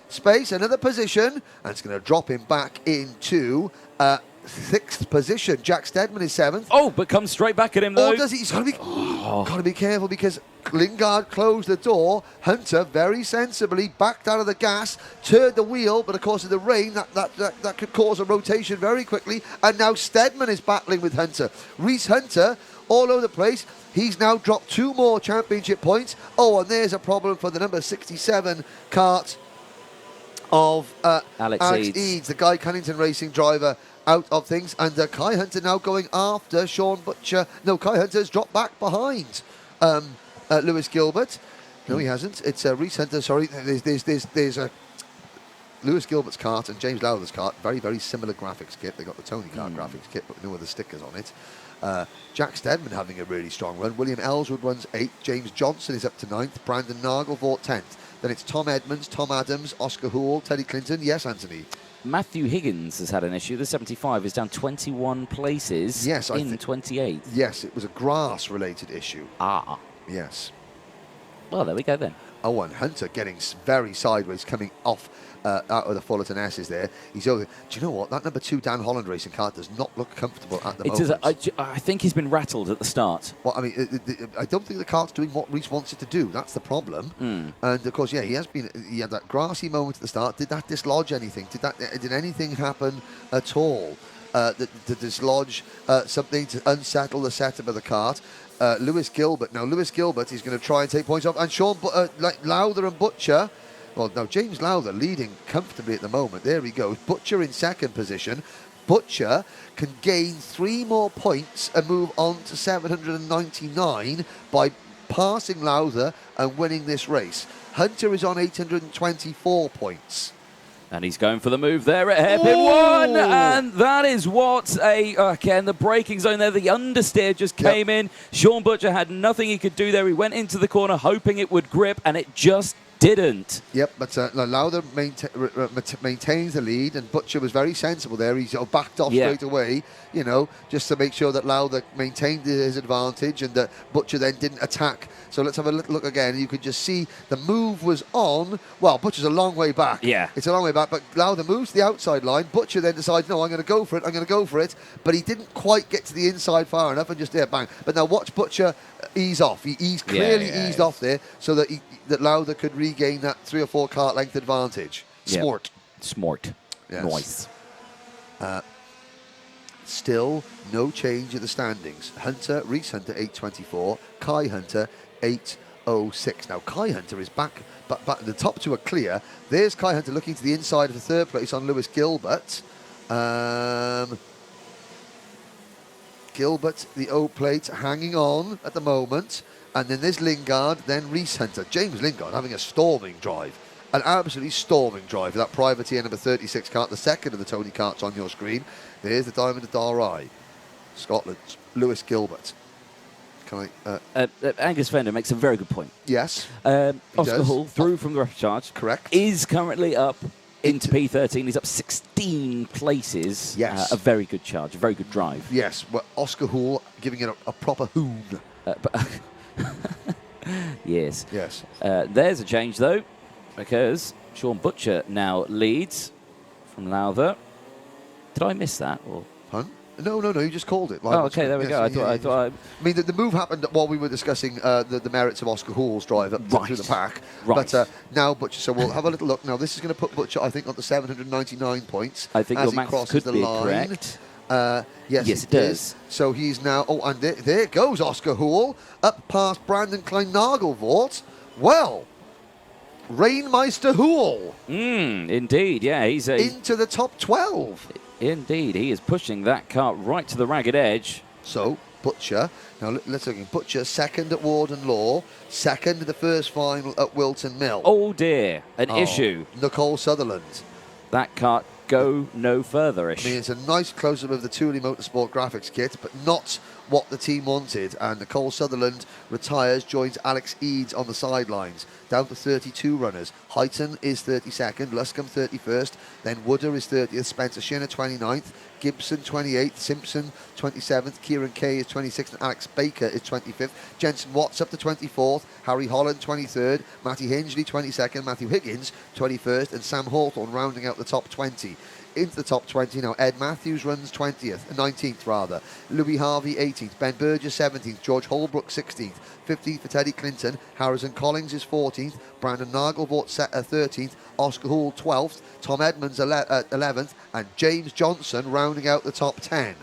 space, another position. And it's going to drop him back into 6th position. Jack Steadman is 7th. Oh, but comes straight back at him, though. Oh, does he? He's got to be careful because Lingard closed the door. Hunter very sensibly backed out of the gas, turned the wheel, but of course in the rain that could cause a rotation very quickly. And now Steadman is battling with Hunter. Reese Hunter all over the place. He's now dropped 2 more championship points. Oh, and there's a problem for the number 67 kart of Alex Eads, the Guy Cunnington Racing driver, out of things. And Kai Hunter now going after Sean Butcher. No, Kai Hunter's dropped back behind Lewis Gilbert. No, he hasn't. It's Reese Hunter, sorry. There's Lewis Gilbert's kart and James Lowther's kart. Very, very similar graphics kit. They got the Tony Kart graphics kit, but no other stickers on it. Jack Steadman having a really strong run. William Ellswood runs 8th. James Johnson is up to 9th. Brandon Nagelvort 10th. Then it's Tom Edmonds, Tom Adams, Oscar Houle, Teddy Clinton. Yes, Anthony. Matthew Higgins has had an issue. The 75 is down 21 places in 28. Yes, it was a grass-related issue. Ah. Yes. Well, there we go then. Oh, and Hunter getting very sideways, coming off out of the Fullerton S's there. He's over. Do you know what? That number 2 Dan Holland racing car does not look comfortable at the moment. I think he's been rattled at the start. Well, I mean, I don't think the cart's doing what Reese wants it to do. That's the problem. And of course, yeah, he had that grassy moment at the start. Did that dislodge anything? Did anything happen at all to dislodge something, to unsettle the setup of the cart? Lewis Gilbert. Now, Lewis Gilbert is going to try and take points off. And Sean Lowther and Butcher. Well, now, James Lowther leading comfortably at the moment. There he goes. Butcher in second position. Butcher can gain 3 more points and move on to 799 by passing Lowther and winning this race. Hunter is on 824 points. And he's going for the move there at hairpin 1. And that is what again, the braking zone there, the understeer just came in. Sean Butcher had nothing he could do there. He went into the corner hoping it would grip, and it just didn't. Yep, but Lowther maintains the lead, and Butcher was very sensible there. He sort of backed off straight away, you know, just to make sure that Lowther maintained his advantage and that Butcher then didn't attack. So let's have a little look again. You could just see the move was on. Well, Butcher's a long way back. Yeah. It's a long way back, but Lowther moves to the outside line. Butcher then decides, no, I'm going to go for it. But he didn't quite get to the inside far enough and just there, bang. But now watch Butcher ease off. He's clearly eased off there so that that Lowther could regain that 3 or 4 kart length advantage. Smart. Yes. Nice. Still no change in the standings. Reese Hunter 824, Kai Hunter 806. Now Kai Hunter is back, but the top 2 are clear. There's Kai Hunter looking to the inside of the 3rd place on Lewis Gilbert. Gilbert, the O plate, hanging on at the moment. And then there's Lingard, then Reese Hunter. James Lingard having a storming drive. An absolutely storming drive for that privateer number 36 kart, the second of the Tony karts on your screen. There's the Diamond of Dalry, Scotland's Lewis Gilbert. Can I? Angus Fender makes a very good point. Yes. Oscar Hall, through from the Repechage. Correct. Is currently up into P13. He's up 16 places. Yes. A very good charge, a very good drive. Yes. Well, Oscar Hall giving it a proper hoon. Yes. Yes. There's a change, though, because Sean Butcher now leads from Lowther. Did I miss that? Or? Huh? No, you just called it. Oh, okay, there we go. I mean, the move happened while we were discussing the merits of Oscar Hall's drive up through the pack. Right. But now Butcher, so we'll have a little look. Now, this is going to put Butcher, I think, on the 799 points. I think as your he maths crosses could the be line. correct. Yes, it does. So he's now... Oh, and there goes Oscar Hall up past Brandon Klein-Nagelvort. Well, Rainmeister Hall. Indeed, yeah. He's into the top 12. Indeed, he is pushing that kart right to the ragged edge. So, Butcher. Now, let's look at Butcher, second at Warden Law, second in the first final at Wilton Mill. Oh, dear. An issue. Nicole Sutherland. That kart go no further-ish. I mean, it's a nice close-up of the Thule Motorsport graphics kit, but not what the team wanted. And Nicole Sutherland retires, joins Alex Eads on the sidelines. Down to 32 runners. Heighton is 32nd, Luscombe 31st, then Wooder is 30th, Spencer Shinner 29th, Gibson 28th, Simpson 27th, Kieran Kay is 26th, and Alex Baker is 25th. Jensen Watts up to 24th, Harry Holland 23rd, Matty Hingley 22nd, Matthew Higgins 21st, and Sam Hawthorne rounding out the top 20. Into the top 20 now, Ed Matthews runs 19th rather, Louis Harvey 18th, Ben Burgess 17th, George Holbrook 16th, 15th for Teddy Clinton, Harrison Collins is 14th, Brandon Nagelvort 13th, Oscar Hall 12th, Tom Edmonds 11th, and James Johnson rounding out the top 10.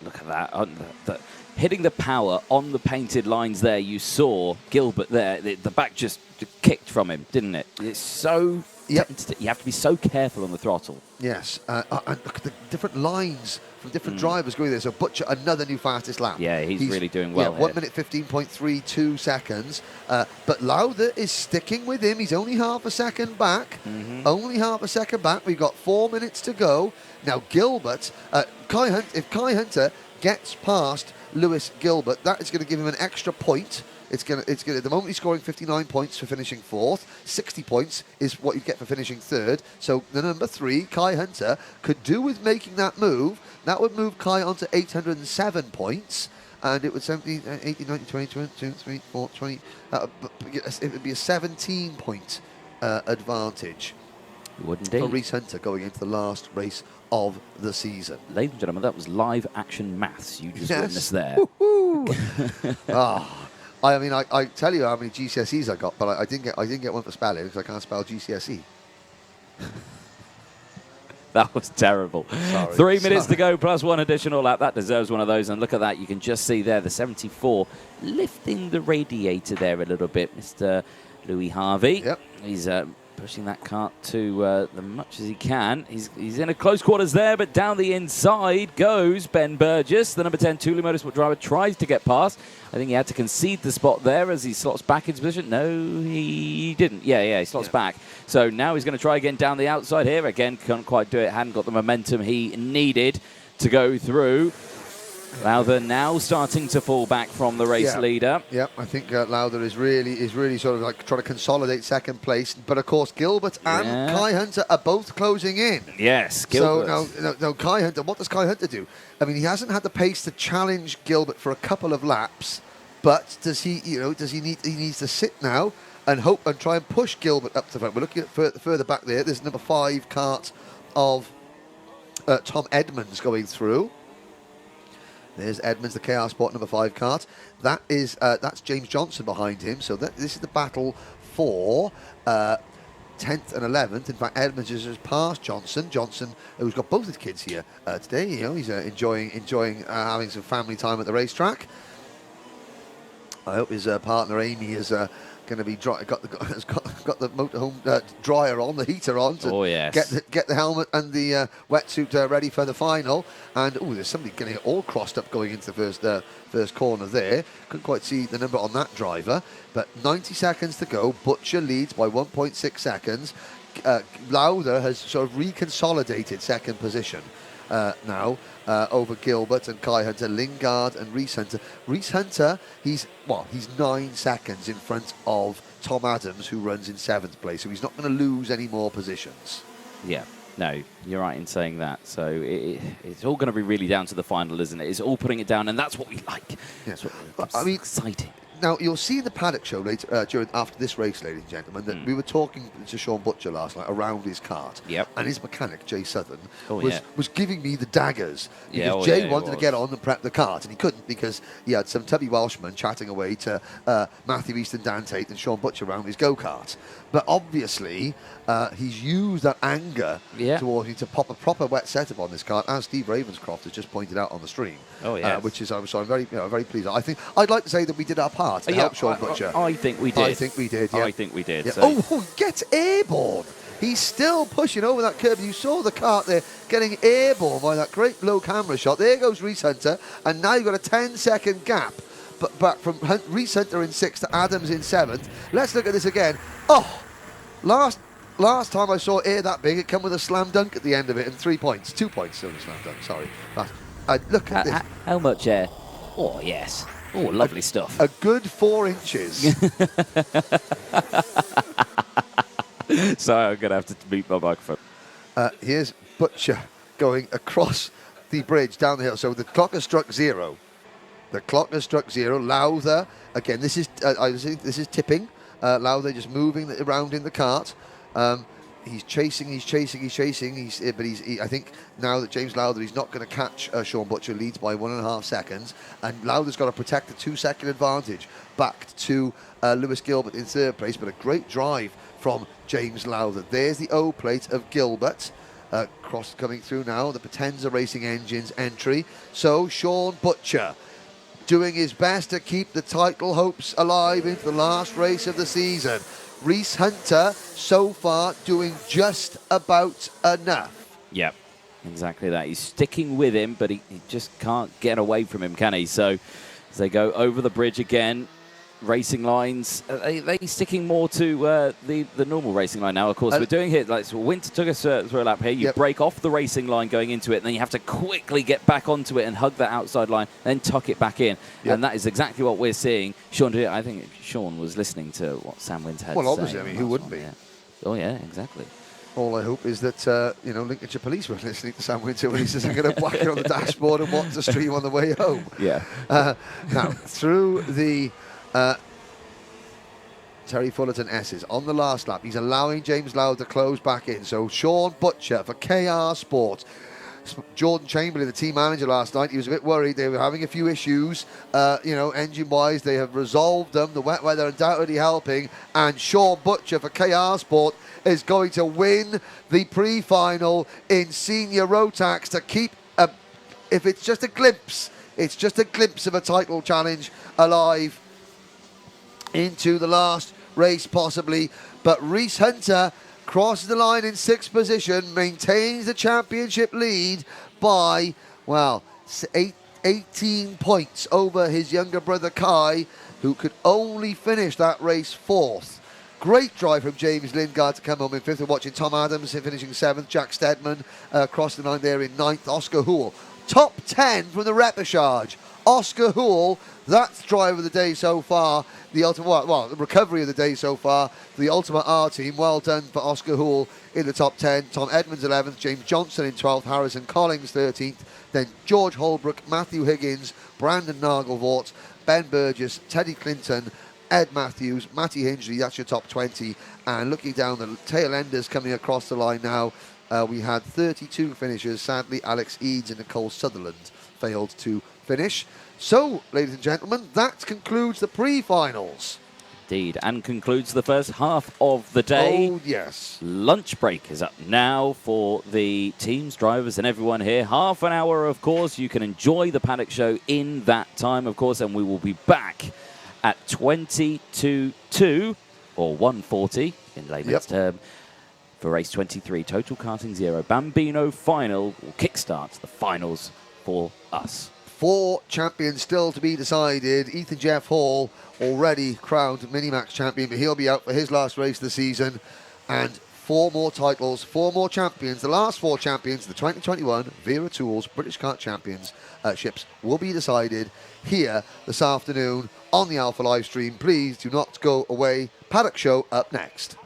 Look at that. Hitting the power on the painted lines there, you saw Gilbert there, the back just kicked from him, didn't it? It's so... Yep. You have to be so careful on the throttle. Yes, and look at the different lines from different drivers going there. So Butcher, another new fastest lap. Yeah, he's really doing well. Yeah, 1 minute 15.32 seconds. But Lowther is sticking with him. He's only half a second back. Only half a second back. We've got 4 minutes to go. Now Gilbert, if Kai Hunter gets past Lewis Gilbert, that is going to give him an extra point It's gonna. At the moment, he's scoring 59 points for finishing 4th. 60 points is what you get for finishing 3rd. So the number 3, Kai Hunter, could do with making that move. That would move Kai onto 807 points. And it would 17, 18, 19, 20, 22, 3, 4, 20. It would be a 17-point advantage Would for indeed. Rhys Hunter going into the last race of the season. Ladies and gentlemen, that was live action maths you just witnessed there. I mean, I tell you how many GCSEs I got, but I didn't get one for spelling because I can't spell GCSE. That was terrible. Sorry. 3 minutes to go, plus 1 additional lap. That deserves one of those. And look at that. You can just see there the 74 lifting the radiator there a little bit. Mr. Louis Harvey. Yep. He's pushing that kart to as much as he can. He's in a close quarters there, but down the inside goes Ben Burgess. The number 10 Thule Motorsport driver tries to get past. I think he had to concede the spot there as he slots back into position. No, he didn't. Yeah, he slots back. So now he's going to try again down the outside here. Again, can't quite do it. Hadn't got the momentum he needed to go through. Lowther now starting to fall back from the race leader. Yep, I think Lowther is really sort of like trying to consolidate 2nd place. But of course, Gilbert and Kai Hunter are both closing in. Yes, Gilbert. So now Kai Hunter, what does Kai Hunter do? I mean, he hasn't had the pace to challenge Gilbert for a couple of laps, but does he? He needs to sit now and hope and try and push Gilbert up to the front. We're looking at further back there. There's number 5 kart of Tom Edmonds going through. There's Edmonds, the KR Sport number 5 kart. That is that's James Johnson behind him. So this is the battle for 10th and 11th. In fact, Edmonds has just passed Johnson. Johnson, who's got both his kids here today. He's enjoying having some family time at the racetrack. I hope his partner Amy is going to be has got the motorhome dryer on, the heater on to get the helmet and the wetsuit ready for the final. And there's somebody getting it all crossed up going into the first corner there. Couldn't quite see the number on that driver, but 90 seconds to go. Butcher leads by 1.6 seconds. Lowther has sort of reconsolidated 2nd position now over Gilbert and Kai Hunter, Lingard and Rhys Hunter. Rhys Hunter, he's 9 seconds in front of Tom Adams, who runs in 7th place, so he's not going to lose any more positions. Yeah, no, you're right in saying that. So it's all going to be really down to the final, isn't it? It's all putting it down, and that's what we like. Yeah. I mean, exciting. Now, you'll see in the Paddock Show later, after this race, ladies and gentlemen, that we were talking to Sean Butcher last night around his kart. Yep. And his mechanic, Jay Southern, was giving me the daggers. Because Jay Jay wanted to get on and prep the kart, and he couldn't because he had some tubby Welshmen chatting away to Matthew Easton Dan Tate and Sean Butcher around his go-kart. But obviously, he's used that anger towards him to pop a proper wet setup on this kart, as Steve Ravenscroft has just pointed out on the stream. Which is, so I'm very pleased. I'd like to say that we did our part to help Sean Butcher. I think we did. I think we did. Yeah. I think we did. Yeah. So. Gets airborne. He's still pushing over that curb. You saw the kart there getting airborne by that great low camera shot. There goes Rhys Hunter, and now you've got a 10-second gap. But back from Rhys Hunter in 6th to Adams in 7th. Let's look at this again. Last time I saw air that big, it came with a slam dunk at the end of it and 3 points. 2 points, still a slam dunk, sorry. Look at this. How much air? Oh, yes. Oh, lovely stuff. A good 4 inches. Sorry, I'm going to have to mute my microphone. Here's Butcher going across the bridge down the hill. So the clock has struck 0. The clock has struck 0. Lowther, again, this is tipping. Lowther just moving around in the kart. He's chasing. I think now that James Lowther, he's not going to catch Sean Butcher, leads by 1.5 seconds. And Lowther's got to protect the 2-second advantage back to Lewis Gilbert in 3rd place. But a great drive from James Lowther. There's the O plate of Gilbert. Cross coming through now. The Potenza Racing Engines entry. So Sean Butcher doing his best to keep the title hopes alive into the last race of the season. Rhys Hunter, so far, doing just about enough. Yep, exactly that. He's sticking with him, but he just can't get away from him, can he? So as they go over the bridge again, racing lines. Are they sticking more to the normal racing line now? Of course, we're doing it like so Winter took us through a lap here. You break off the racing line going into it, and then you have to quickly get back onto it and hug that outside line, then tuck it back in. And that is exactly what we're seeing. Sean, I think Sean was listening to what Sam Winter had to say. Well, obviously, I mean, who wouldn't be? Yeah. Oh, yeah, exactly. All I hope is that, Lincolnshire Police were listening to Sam Winter when he says, I'm going to whack it on the dashboard and watch the stream on the way home. Yeah. Now, through the Terry Fullerton S's on the last lap, he's allowing James Lowd to close back in. So Sean Butcher for KR Sport. Jordan Chamberlain, the team manager last night, he was a bit worried. They were having a few issues, engine-wise. They have resolved them. The wet weather undoubtedly helping. And Sean Butcher for KR Sport is going to win the pre-final in senior Rotax to keep, if it's just a glimpse, of a title challenge alive into the last race possibly. But Reese Hunter crosses the line in 6th position, maintains the championship lead by, 18 points over his younger brother Kai, who could only finish that race 4th. Great drive from James Lingard to come home in 5th. We're watching Tom Adams finishing 7th. Jack Steadman crossed the line there in 9th. Oscar Houle, top 10 from the Repechage. Oscar Houle, that's drive of the day so far. The ultimate, the recovery of the day so far. The Ultimate R team, well done for Oscar Houle in the top 10. Tom Edmonds 11th, James Johnson in 12th, Harrison Collins 13th, then George Holbrook, Matthew Higgins, Brandon Nagelvort, Ben Burgess, Teddy Clinton, Ed Matthews, Matty Hingley, that's your top 20. And looking down the tail enders coming across the line now, we had 32 finishers. Sadly, Alex Eads and Nicole Sutherland failed to finish. So, ladies and gentlemen, that concludes the pre-finals. Indeed, and concludes the first half of the day. Oh, yes. Lunch break is up now for the teams, drivers, and everyone here. Half an hour, of course. You can enjoy the Paddock Show in that time, of course, and we will be back at 20 to 2, or 1:40 in layman's term, for race 23. Total Karting Zero Bambino final will kickstart the finals for us. 4 champions still to be decided. Ethan Jeff Hall already crowned Minimax champion, but he'll be out for his last race of the season. And 4 more titles, 4 more champions. The last 4 champions, the 2021 Wera Tools British Kart Champions ships, will be decided here this afternoon on the Alpha live stream. Please do not go away. Paddock Show up next.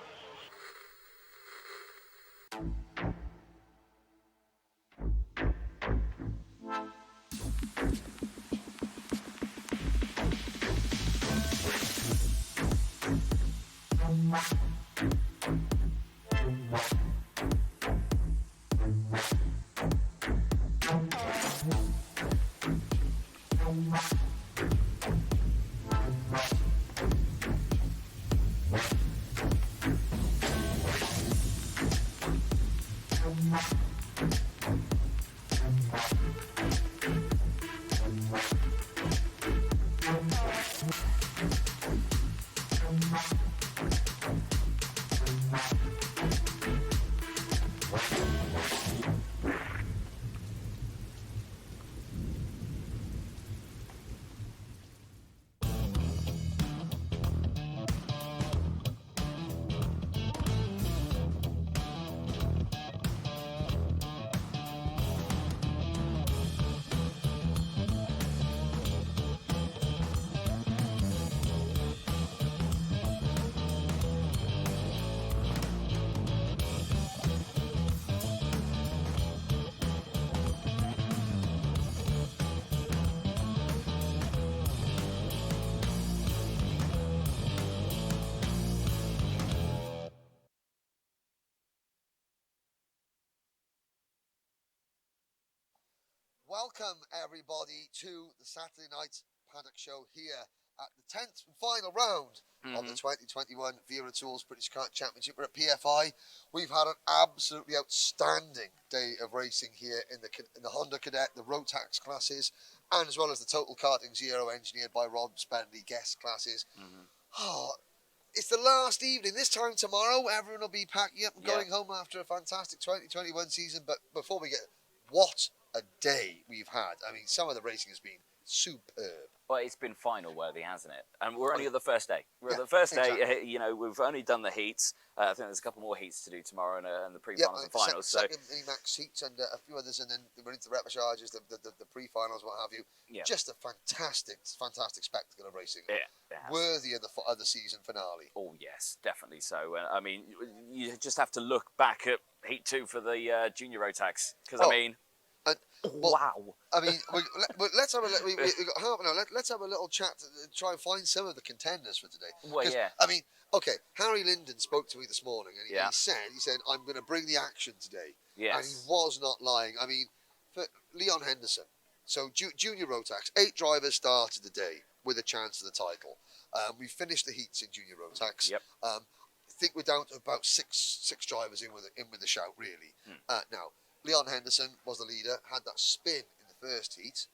Welcome, everybody, to the Saturday night Paddock Show here at the 10th and final round of the 2021 Wera Tools British Kart Championship. We're at PFI. We've had an absolutely outstanding day of racing here in the Honda Cadet, the Rotax classes, and as well as the Total Karting Zero engineered by Rob Spenley guest classes. Oh, it's the last evening. This time tomorrow, everyone will be packing up and going home after a fantastic 2021 season. But before we get, what a day we've had. I mean, some of the racing has been superb. Well, it's been final worthy, hasn't it? And we're only at the first day. We're at the first day. You know, we've only done the heats. I think there's a couple more heats to do tomorrow and the pre-finals and finals. Second mini-max heats and a few others, and then we're into the repechages, the pre-finals, what have you. Yeah. Just a fantastic spectacle of racing. Yeah, worthy of the season finale. Oh yes, definitely so. I mean, you just have to look back at Heat 2 for the junior Rotax, because I mean. Wow! I mean, let's have we got half an hour. Let's have a little chat to try and find some of the contenders for today. Well, yeah. I mean, okay. Harry Linden spoke to me this morning, and he said, "I'm going to bring the action today." Yes. And he was not lying. I mean, for Leon Henderson, so junior Rotax, 8 drivers started the day with a chance of the title. We finished the heats in junior Rotax. Yep. I think we're down to about six drivers in with the shout, really. Now. Leon Henderson was the leader, had that spin in the first heat,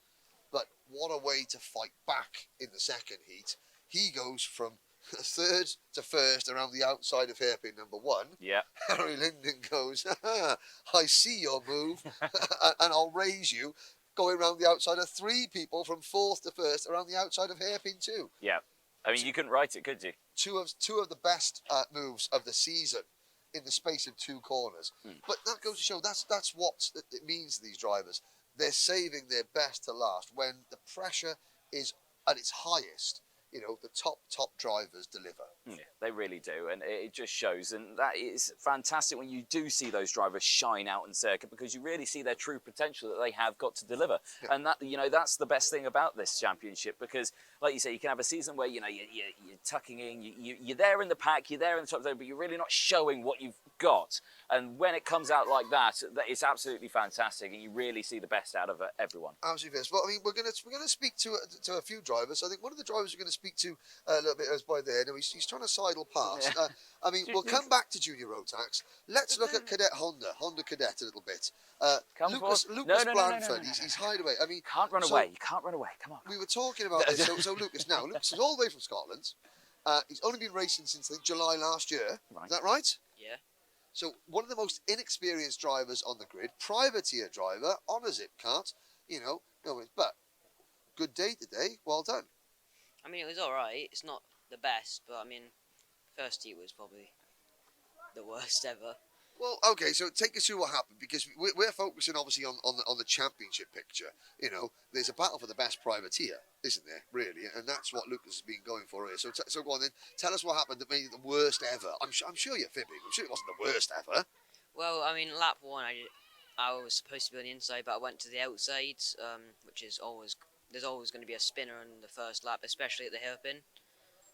but what a way to fight back in the second heat. He goes from third to first around the outside of hairpin number 1. Yeah. Harry Linden goes, I see your move, and I'll raise you, going around the outside of 3 people from 4th to 1st around the outside of hairpin 2. Yeah. I mean, you couldn't write it, could you? Two of the best moves of the season in the space of 2 corners. But that goes to show that's what it means to these drivers. They're saving their best to last. When the pressure is at its highest, you know, the top drivers deliver. Yeah, they really do, and it just shows, and that is fantastic when you do see those drivers shine out in circuit, because you really see their true potential that they have got to deliver. Yeah. And that, you know, that's the best thing about this championship, because like you say, you can have a season where, you know, you're tucking in, you're there in the pack, you're there in the top zone, but you're really not showing what you've got. And when it comes out like that, it's absolutely fantastic, and you really see the best out of everyone. Absolutely. Well, I mean, we're going to speak to a few drivers. I think one of the drivers we're going to speak to a little bit is by there. Now he's trying to sidle past. Yeah. I mean, we'll come back to junior Rotax. Let's look at Cadet Honda Cadet a little bit. Lucas Blanford, he's hideaway. I mean, can't run away. You can't run away. Come on. We were talking about this. So Lucas is all the way from Scotland. He's only been racing since I think July last year. Right. Is that right? Yeah. So one of the most inexperienced drivers on the grid, privateer driver on a zip cart, you know, but good day today, well done. I mean, it was all right. It's not the best, but I mean, first heat was probably the worst ever. Well, okay, so take us through what happened, because we're focusing obviously on the championship picture. You know, there's a battle for the best privateer, isn't there, really? And that's what Lucas has been going for here. So go on then, tell us what happened that made it the worst ever. I'm sure you're fibbing. I'm sure it wasn't the worst ever. Well, I mean, lap 1, I was supposed to be on the inside, but I went to the outside, which is always, there's always going to be a spinner in the first lap, especially at the hairpin.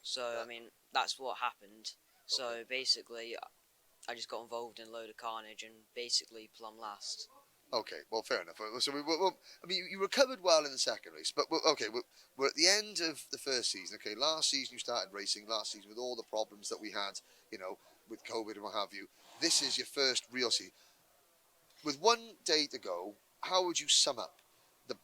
So, I mean, that's what happened. So, basically, I just got involved in a load of carnage and basically plumb last. Okay, well, fair enough. So, I mean, you recovered well in the second race, but okay, we're at the end of the first season. Okay, last season you started racing, last season with all the problems that we had, you know, with COVID and what have you. This is your first real season. With 1 day to go, how would you sum up the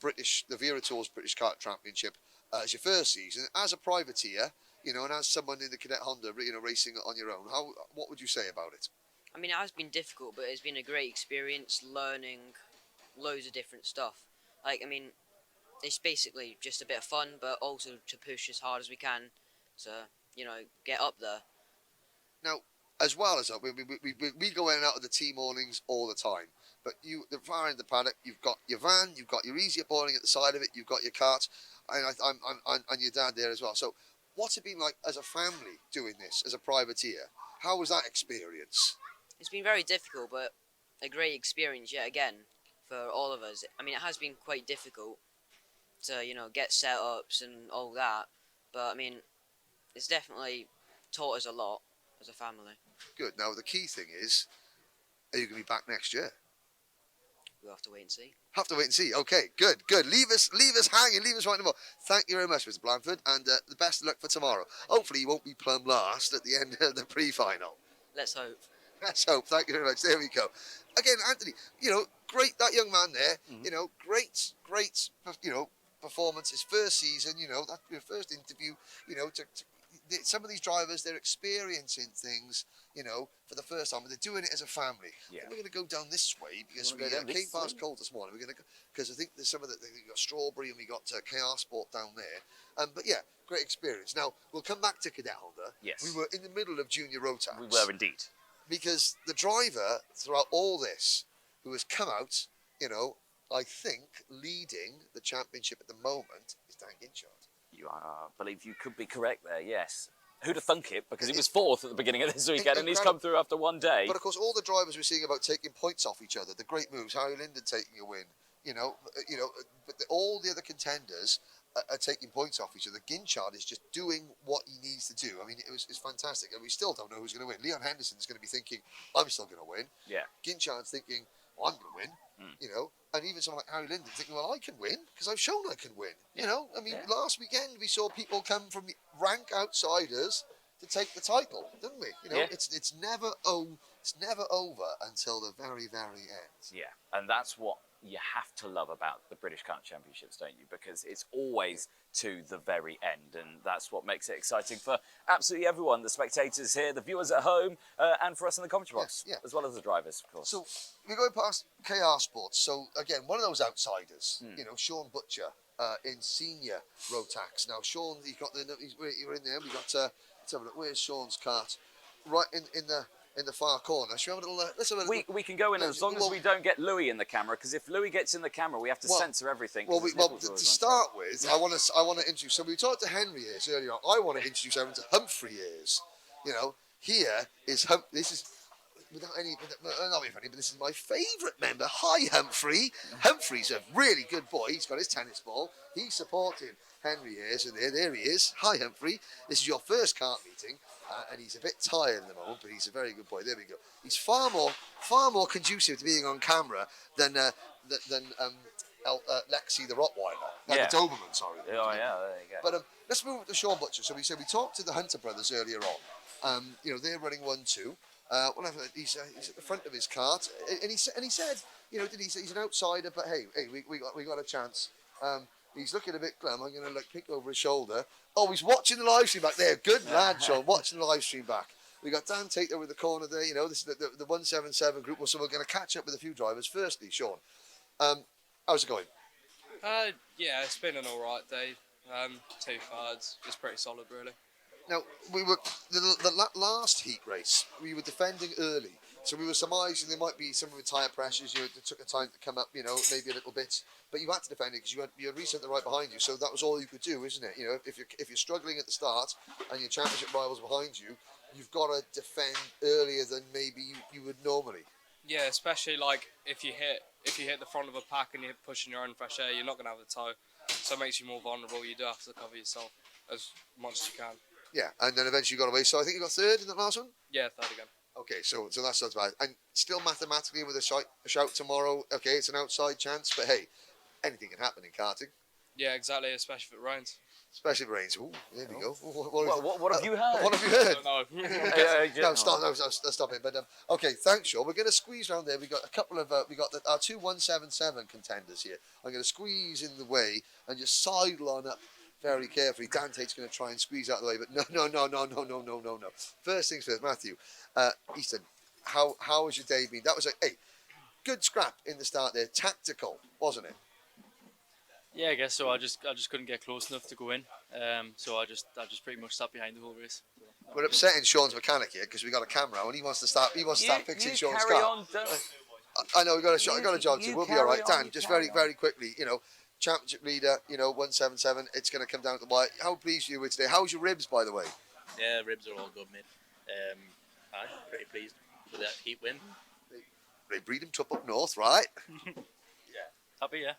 Wera Tours British Kart Championship as your first season, as a privateer, you know, and as someone in the Cadet Honda, you know, racing on your own? What would you say about it? I mean, it has been difficult, but it's been a great experience learning loads of different stuff. Like, I mean, it's basically just a bit of fun, but also to push as hard as we can to, you know, get up there. Now, as well as that, we go in and out of the team mornings all the time. But the far end of the paddock, you've got your van, you've got your easy up awning at the side of it, you've got your cart, and your dad there as well. So, what's it been like as a family doing this as a privateer? How was that experience? It's been very difficult, but a great experience yet again for all of us. I mean, it has been quite difficult to, you know, get setups and all that, but I mean, it's definitely taught us a lot as a family. Good. Now, the key thing is, are you going to be back next year? We'll have to wait and see. Have to wait and see. Okay, good. Leave us hanging. Leave us right in the middle. Thank you very much, Mr. Blanford, and the best of luck for tomorrow. Hopefully, you won't be plumb last at the end of the pre-final. Let's hope. Let's hope. Thank you very much. There we go. Again, Anthony, you know, great, that young man there. Mm-hmm. You know, great, you know, performance. His first season, you know, that's your first interview. You know, some of these drivers, they're experiencing things, you know, for the first time, but they're doing it as a family. Yeah. We're going to go down this way because we down came this past way? Colt this morning. We're going to because I think there's some of the we got Strawberry and we got KR Sport down there. But yeah, great experience. Now we'll come back to Cadet Honda. Yes. We were in the middle of Junior Rotax. We were indeed. Because the driver throughout all this, who has come out, you know, I think leading the championship at the moment is Dan Ginchard. You believe you could be correct there, yes. Who'd have thunk it? Because he was fourth at the beginning of this weekend and he's come through after one day. But of course, all the drivers we're seeing about taking points off each other, the great moves, Harry Linden taking a win, but all the other contenders are taking points off each other. Ginchard is just doing what he needs to do. I mean, it's fantastic. And we still don't know who's going to win. Leon Henderson's going to be thinking, I'm still going to win. Yeah. Ginchard's thinking, well, I'm going to win. You know, and even someone like Harry Linden thinking, well, I can win because I've shown I can win. You know, I mean, last weekend we saw people come from rank outsiders to take the title, didn't we? You know, it's never over until the very, very end. Yeah, and that's what you have to love about the British Kart Championships, don't you? Because it's always to the very end, and that's what makes it exciting for absolutely everyone, the spectators here, the viewers at home, and for us in the commentary box, as well as the drivers, of course. So we're going past KR Sports. So again, one of those outsiders, you know, Sean Butcher in senior Rotax. Now, Sean, you were in there. We got let's have a look. Where's Sean's kart? Right in the far corner. Should we have a little? Let's have a little. We can go in as long as we don't get Louis in the camera, because if Louis gets in the camera, we have to censor everything. Well, to start with, I want to introduce. So we talked to Henry Ayres earlier on. I want to introduce everyone to Humphrey Ayres. You know, here is this is. Without any, not being funny, but this is my favourite member. Hi, Humphrey. Humphrey's a really good boy. He's got his tennis ball. He's supporting Henry Ayres, and there he is. Hi, Humphrey. This is your first kart meeting, and he's a bit tired at the moment, but he's a very good boy. There we go. He's far more conducive to being on camera than Lexi the Rottweiler. The Doberman, sorry. Oh yeah, there you go. But let's move to Sean Butcher. So we talked to the Hunter brothers earlier on. You know, they're running 1-2. He's at the front of his kart, and he said, you know, he's an outsider, but hey, we got a chance. He's looking a bit glum. I'm going to peek over his shoulder. Oh, he's watching the live stream back there. Good lad, Sean, watching the live stream back. We got Dan Tate over the corner there. You know, this is the 177 group. So we're going to catch up with a few drivers. Firstly, Sean, how's it going? Yeah, it's been an all right day. 2 thirds, just pretty solid, really. Now, we were the last heat race. We were defending early, so we were surmising there might be some of the tyre pressures. It took a time to come up, you know, maybe a little bit. But you had to defend it because you had Reset right behind you. So that was all you could do, isn't it? You know, if you're struggling at the start and your championship rivals behind you, you've got to defend earlier than maybe you would normally. Yeah, especially like if you hit the front of a pack and you're pushing your own fresh air, you're not going to have a toe. So it makes you more vulnerable. You do have to cover yourself as much as you can. Yeah, and then eventually you got away. So I think you got third in that last one? Yeah, third again. Okay, so that's not bad. And still mathematically with a shout tomorrow, okay, it's an outside chance, but hey, anything can happen in karting. Yeah, exactly, especially if it rains. Especially if it rains. Ooh, there we go. What have you heard? What have you heard? I don't know. Stop it. But okay, thanks, Sean. We're going to squeeze around there. We got a couple of our two 177 contenders here. I'm going to squeeze in the way and just sidle on up very carefully. Dan Tate's going to try and squeeze out of the way, but no. First things first, Matthew. Easton, how has your day been? That was a good scrap in the start there. Tactical, wasn't it? Yeah, I guess so. I just couldn't get close enough to go in. So I just pretty much sat behind the whole race. We're upsetting Sean's mechanic here because we got a camera and he wants to start fixing Sean's carry car. on, don't... I know we got a job to. We'll be all right. Dan, just very quickly, you know, championship leader, you know, 177. It's going to come down to the wire. How pleased are you with today? How's your ribs, by the way? Yeah, ribs are all good, mate. I'm pretty pleased with that heat win. They breed them up north, right? Happy, yeah.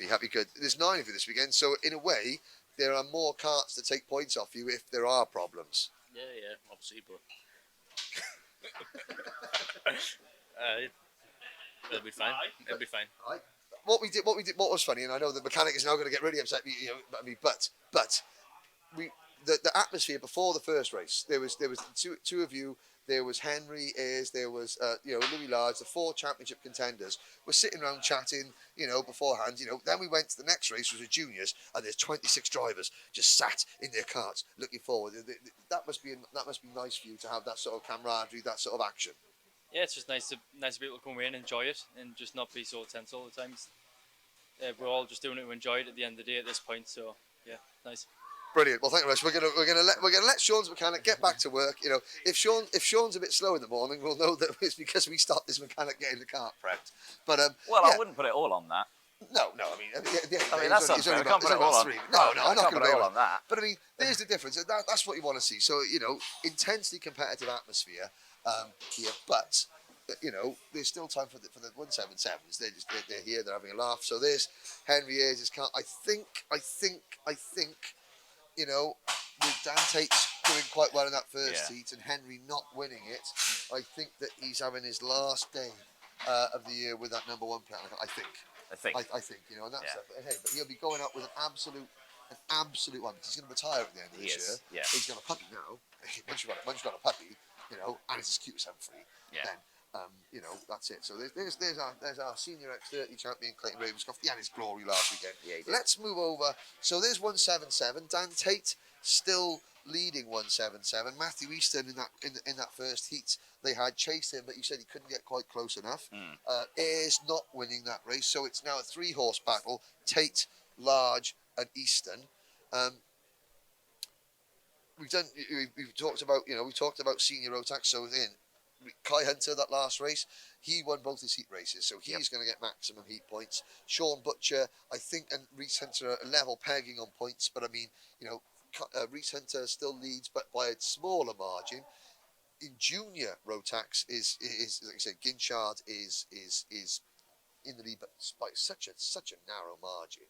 Happy, good. There's 9 of you this weekend, so in a way, there are more karts to take points off you if there are problems. Yeah, obviously, but it'll be fine. It'll be fine. Right. What was funny, and I know the mechanic is now going to get really upset at me, but the atmosphere before the first race, there was two of you there was Henry Ayres, there was Louis Large, the 4 championship contenders were sitting around chatting, beforehand. Then we went to the next race, which was juniors, and there's 26 drivers just sat in their karts looking forward. That must be nice for you to have that sort of camaraderie, that sort of action. Yeah, it's just nice to be able to come in, enjoy it, and just not be so tense all the time. We're all just doing it to enjoy it at the end of the day at this point. So yeah, nice. Brilliant. Well, thank you very much. We're gonna let Sean's mechanic get back to work. If Sean's a bit slow in the morning, we'll know that it's because we stopped this mechanic getting the kart prepped. But I wouldn't put it all on that. No. I mean, that's unfair. I can't put it all on. No, I'm not going to put it all on that. But I mean, there's the difference. That's what you want to see. So intensely competitive atmosphere here, but. There's still time for the 177s. They're here. They're having a laugh. So there's Henry Ayres' car. I think. With Dan Tate's doing quite well in that first heat and Henry not winning it, I think that he's having his last day of the year with that number 1 plan. I think. And that's but he'll be going out with an absolute one. He's going to retire at the end of this year. Yeah. He's got a puppy now. Once you've got a puppy, and it's as cute as free. Yeah. Then. That's it. So there's our senior X30 champion Clayton Ravenscroft. He had his glory last weekend. Yeah, let's move over. So there's 177. Dan Tate still leading 177. Matthew Easton in that first heat, they had chased him, but he said he couldn't get quite close enough. Ayres not winning that race, so it's now a 3-horse battle. Tate, Large, and Easton. We've talked about senior Rotax. So Kai Hunter, that last race, he won both his heat races, so he's going to get maximum heat points. Sean Butcher, I think, and Reese Hunter are level pegging on points, but I mean, Reese Hunter still leads, but by a smaller margin. In junior Rotax is like I said, Ginchard is in the lead, but by such a narrow margin.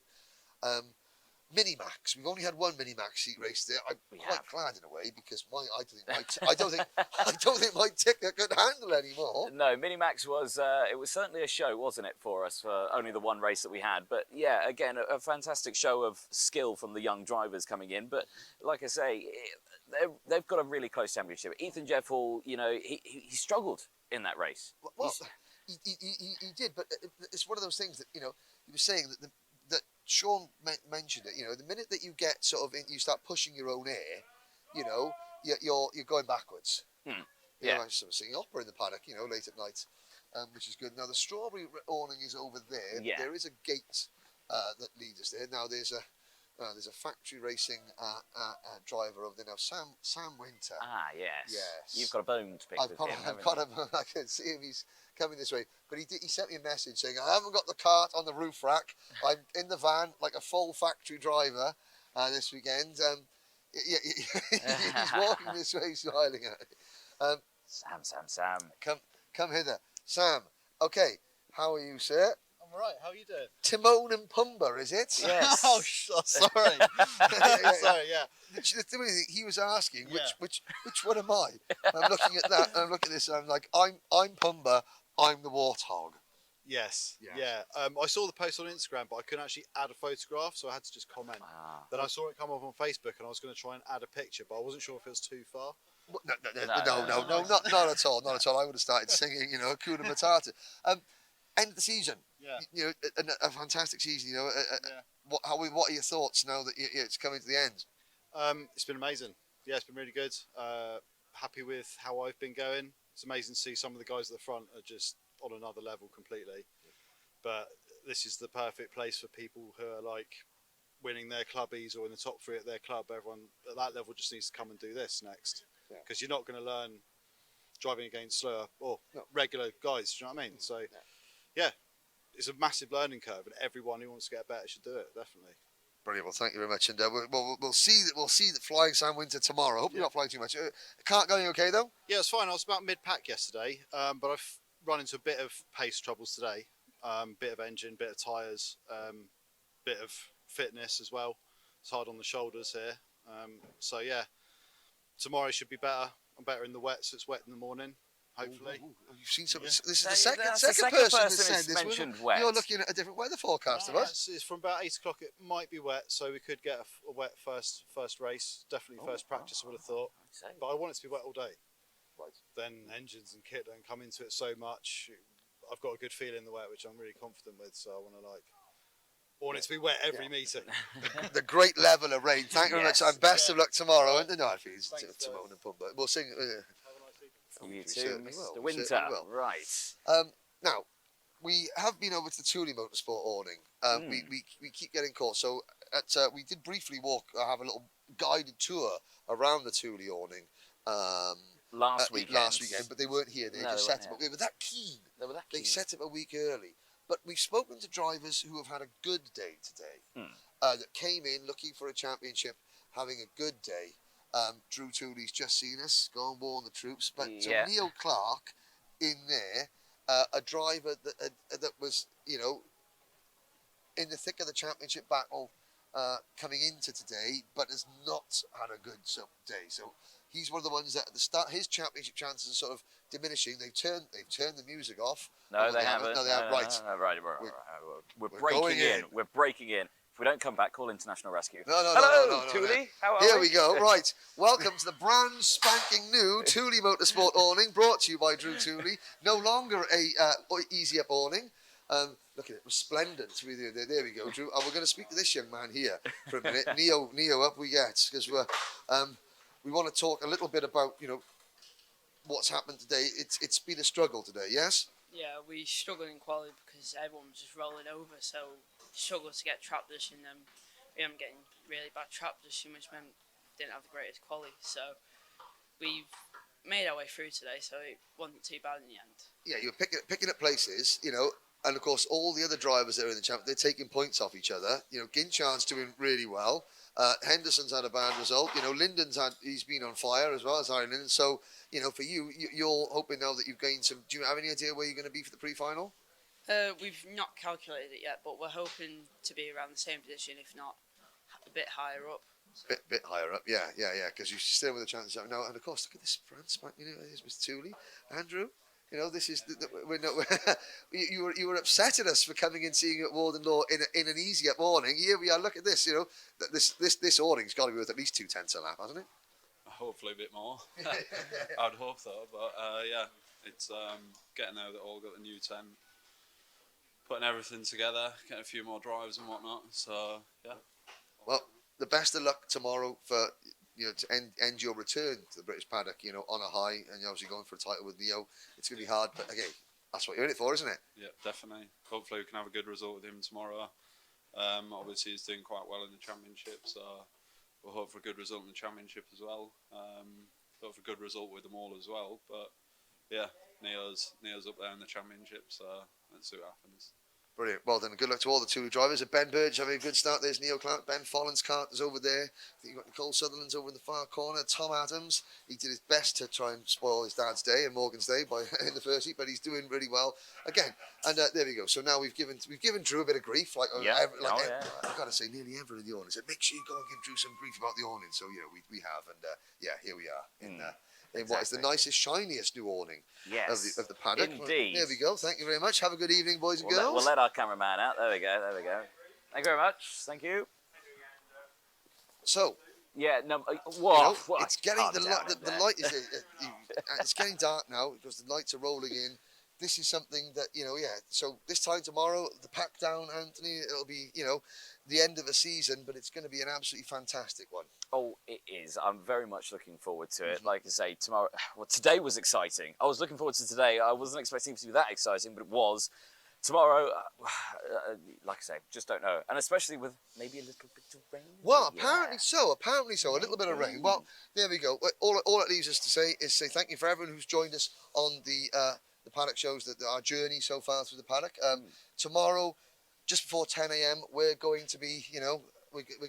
Minimax. We've only had one Minimax heat race there. I'm quite glad in a way because I don't think my ticker could handle anymore. No, Minimax was it was certainly a show, wasn't it, for us for only the one race that we had. But yeah, again, a fantastic show of skill from the young drivers coming in. But like I say, they've got a really close championship. Ethan Jeff Hall, he struggled in that race. Well, he did, but it's one of those things that he was saying that that Sean mentioned it. The minute that you get you start pushing your own air, you're going backwards. Yeah. I'm sort of singing opera in the paddock, late at night, which is good. Now the strawberry awning is over there. Yeah. There is a gate that leads us there. Now there's a factory racing driver over there now, Sam Winter. Ah, yes. Yes. You've got a bone to pick with him. I've got him. I can see him. He's coming this way. But he sent me a message saying, I haven't got the kart on the roof rack. I'm in the van like a full factory driver this weekend. He's walking this way smiling at me. Sam. Come hither. Sam, okay, how are you, sir? I'm all right, how are you doing? Timon and Pumbaa, is it? Yes. Oh, sorry. Sorry, yeah. He was asking, which one am I? I'm looking at that, and I'm looking at this, and I'm like, I'm Pumbaa, I'm the warthog. Yes. Yeah. I saw the post on Instagram, but I couldn't actually add a photograph, so I had to just comment. Then I saw it come up on Facebook, and I was going to try and add a picture, but I wasn't sure if it was too far. No, not at all, not at all. I would have started singing, Hakuna Matata. End of the season. Yeah. A fantastic season. What are your thoughts now that it's coming to the end? It's been amazing. Yeah, it's been really good. Happy with how I've been going. It's amazing to see some of the guys at the front are just on another level completely. But this is the perfect place for people who are like winning their clubbies or in the top 3 at their club. Everyone at that level just needs to come and do this next, because you're not going to learn driving against slower or regular guys. Do you know what I mean? So yeah, it's a massive learning curve, and everyone who wants to get better should do it. Definitely. Brilliant. Well, thank you very much, and we'll see the flying Sam Winter tomorrow. I hope you're not flying too much. Kart going okay though? Yeah, it's fine. I was about mid-pack yesterday, but I've run into a bit of pace troubles today. Bit of engine, bit of tyres, bit of fitness as well. It's hard on the shoulders here. So yeah, tomorrow should be better. I'm better in the wet, so it's wet in the morning. Hopefully. You've seen some. Yeah. This is the second person that said this. Mentioned wet. You're looking at a different weather forecast of us. It's from about 8 o'clock. It might be wet, so we could get a wet first race. Definitely first practice. I would have thought, but I want it to be wet all day. then engines and kit don't come into it so much. I've got a good feel in the wet, which I'm really confident with. So I want it to be wet every meeting. The great level of rain. Thank you very much, and best of luck tomorrow. And no, it's Timon and Pumba. We'll sing. You too, certainly Mr. will. Winter. Will. Right. Now, we have been over to the Thule Motorsport awning. We keep getting caught. So we did briefly have a little guided tour around the Thule awning last weekend, but they weren't here. They just set up. They were that keen. They set up a week early. But we've spoken to drivers who have had a good day today, that came in looking for a championship, having a good day. Drew Tooley's just seen us, go and warn the troops. But so Neil Clark in there, a driver that was, in the thick of the championship battle coming into today, but has not had a good day. So he's one of the ones that at the start, his championship chances are sort of diminishing. They've turned the music off. No, they haven't. No, they haven't. Right. Right. We're breaking in. We're breaking in. If we don't come back, call International Rescue. No, Thule. How are Here we go. Right. Welcome to the brand spanking new Thule Motorsport awning, brought to you by Drew Thule. No longer a easy up awning. Look at it, resplendent. There we go, Drew. We're going to speak to this young man here for a minute. Neo up we get, because we want to talk a little bit about what's happened today. It's been a struggle today, yes? Yeah, we struggled in quality because everyone was just rolling over, so struggled to get trap position, and we were getting really bad trap position, which meant we didn't have the greatest quality. So we've made our way through today, so it wasn't too bad in the end. Yeah, you were picking up places, and of course all the other drivers that are in the champ, they're taking points off each other. Ginchan's doing really well. Henderson's had a bad result. He's been on fire as well as Iron Linden. So, for you're hoping now that you've gained some. Do you have any idea where you're going to be for the pre-final? We've not calculated it yet, but we're hoping to be around the same position, if not a bit higher up. Bit higher up, yeah. Because you're still with a chance now. And of course, look at this France, there's Mr. Thule, Andrew. This is you were upset at us for coming and seeing you at Warden Law in an easy up awning. Here we are. Look at this. This awning's got to be worth at least 2 tenths a lap, hasn't it? Hopefully a bit more. I'd hope so, but it's getting there that all got the new tent, putting everything together, getting a few more drives and whatnot. So yeah. Well, the best of luck tomorrow for to end your return to the British paddock, on a high, and you're obviously going for a title with Neo. It's going to be hard, but again, that's what you're in it for, isn't it? Yeah, definitely. Hopefully we can have a good result with him tomorrow. Obviously he's doing quite well in the championship, so we'll hope for a good result in the championship as well. Hope for a good result with them all as well. But yeah, Neo's up there in the championship, so let's see what happens. Brilliant. Well then, good luck to all the Thule drivers. Ben Burge having a good start. There's Neil Clark. Ben Follin's Kart is over there. I think you've got Nicole Sutherland's over in the far corner. Tom Adams, he did his best to try and spoil his dad's day and Morgan's day in the first heat, but he's doing really well again. And there we go. So now we've given Drew a bit of grief. I've got to say, nearly everyone in the audience said, make sure you go and give Drew some grief about the awning. So we have, and here we are in what is the nicest, shiniest new awning of the paddock. Indeed. There we go. Thank you very much. Have a good evening, boys and girls. We'll let our cameraman out. There we go. Thank you very much. Thank you. So. Yeah. No. It's getting the light is. It's getting dark now because the lights are rolling in. This is something that So this time tomorrow, the pack down, Anthony. It'll be the end of a season, but it's going to be an absolutely fantastic one. Oh, it is. I'm very much looking forward to it. Like I say, tomorrow. Well, today was exciting. I was looking forward to today. I wasn't expecting it to be that exciting, but it was. Tomorrow, like I say, just don't know. And especially with maybe a little bit of rain. Well, apparently so. A little bit of rain. Well, there we go. All it leaves us to say is thank you for everyone who's joined us on the paddock shows, our journey so far through the paddock. Tomorrow, just before 10 a.m, we're going to be,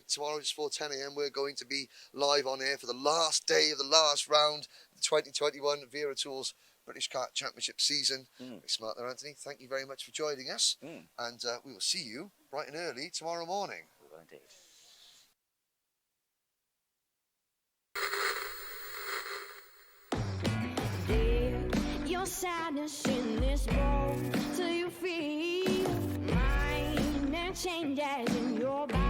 tomorrow just before 10 a.m, we're going to be live on air for the last day of the last round, the 2021 Wera Tools British Kart Championship season. Very smart there, Anthony. Thank you very much for joining us. And we will see you bright and early tomorrow morning. We will indeed. Your sadness in this bowl till you feel mine and changes in your body.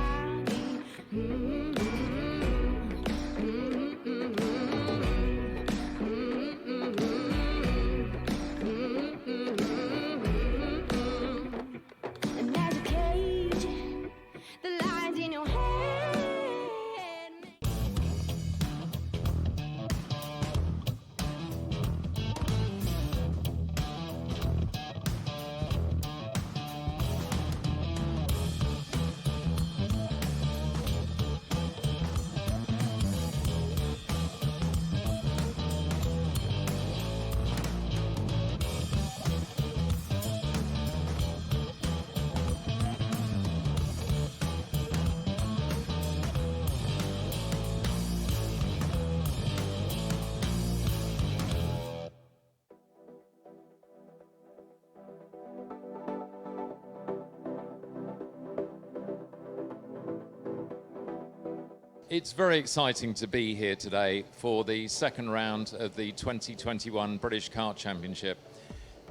It's very exciting to be here today for the second round of the 2021 British Kart Championship.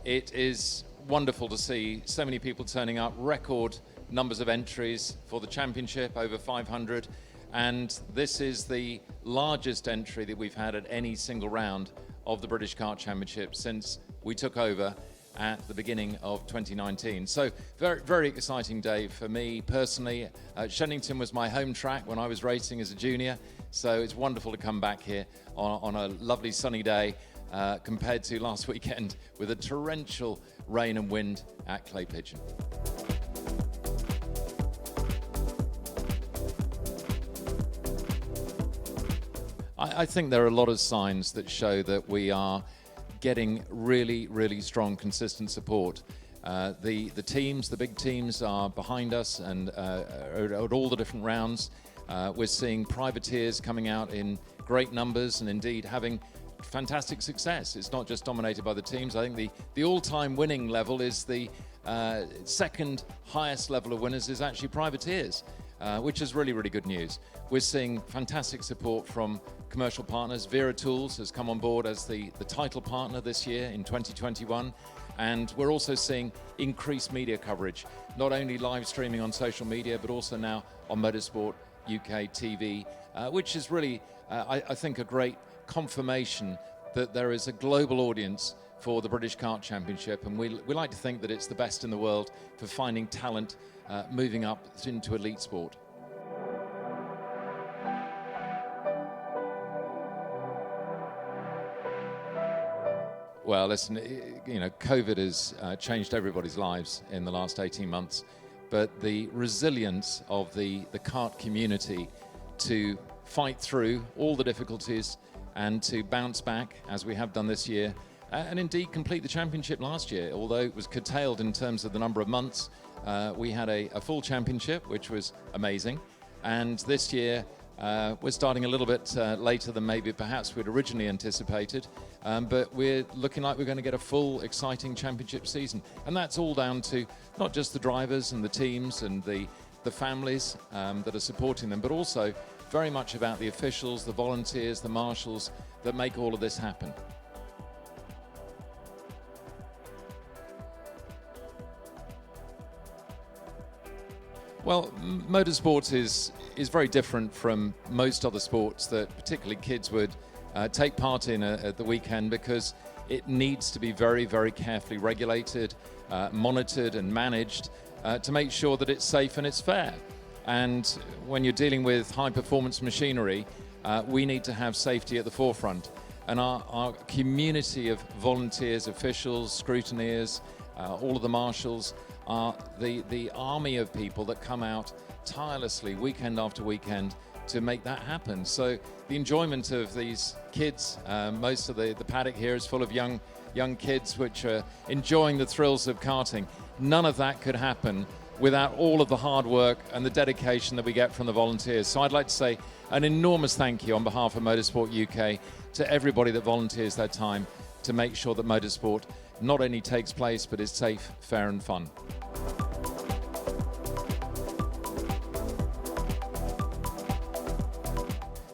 It is wonderful to see so many people turning up, record numbers of entries for the championship, over 500, and this is the largest entry that we've had at any single round of the British Kart Championship since we took over at the beginning of 2019. So very, very exciting day for me personally. Shenington was my home track when I was racing as a junior, so it's wonderful to come back here on a lovely sunny day compared to last weekend with a torrential rain and wind at Clay Pigeon. I think there are a lot of signs that show that we are getting really, really strong, consistent support. The teams, the big teams are behind us and at all the different rounds. We're seeing privateers coming out in great numbers and indeed having fantastic success. It's not just dominated by the teams. I think the all-time winning level is the second highest level of winners is actually privateers, which is really, really good news. We're seeing fantastic support from commercial partners. Wera Tools has come on board as the title partner this year in 2021. And we're also seeing increased media coverage, not only live streaming on social media, but also now on Motorsport UK TV, which is really, I think, a great confirmation that there is a global audience for the British Kart Championship. And we like to think that it's the best in the world for finding talent moving up into elite sport. Well, listen, you know, COVID has changed everybody's lives in the last 18 months, but the resilience of the kart community to fight through all the difficulties and to bounce back, as we have done this year, and indeed complete the championship last year. Although it was curtailed in terms of the number of months, we had a full championship, which was amazing. And this year, we're starting a little bit later than maybe perhaps we'd originally anticipated, but we're looking like we're going to get a full, exciting championship season. And that's all down to not just the drivers and the teams and the families that are supporting them, but also very much about the officials, the volunteers, the marshals that make all of this happen. Well, motorsport is very different from most other sports that particularly kids would take part in at the weekend, because it needs to be very, very carefully regulated, monitored and managed to make sure that it's safe and it's fair. And when you're dealing with high-performance machinery, we need to have safety at the forefront. And our community of volunteers, officials, scrutineers, all of the marshals, are the army of people that come out tirelessly weekend after weekend to make that happen. So the enjoyment of these kids, most of the paddock here is full of young kids which are enjoying the thrills of karting. None of that could happen without all of the hard work and the dedication that we get from the volunteers. So I'd like to say an enormous thank you on behalf of Motorsport UK to everybody that volunteers their time to make sure that motorsport not only takes place, but is safe, fair and fun.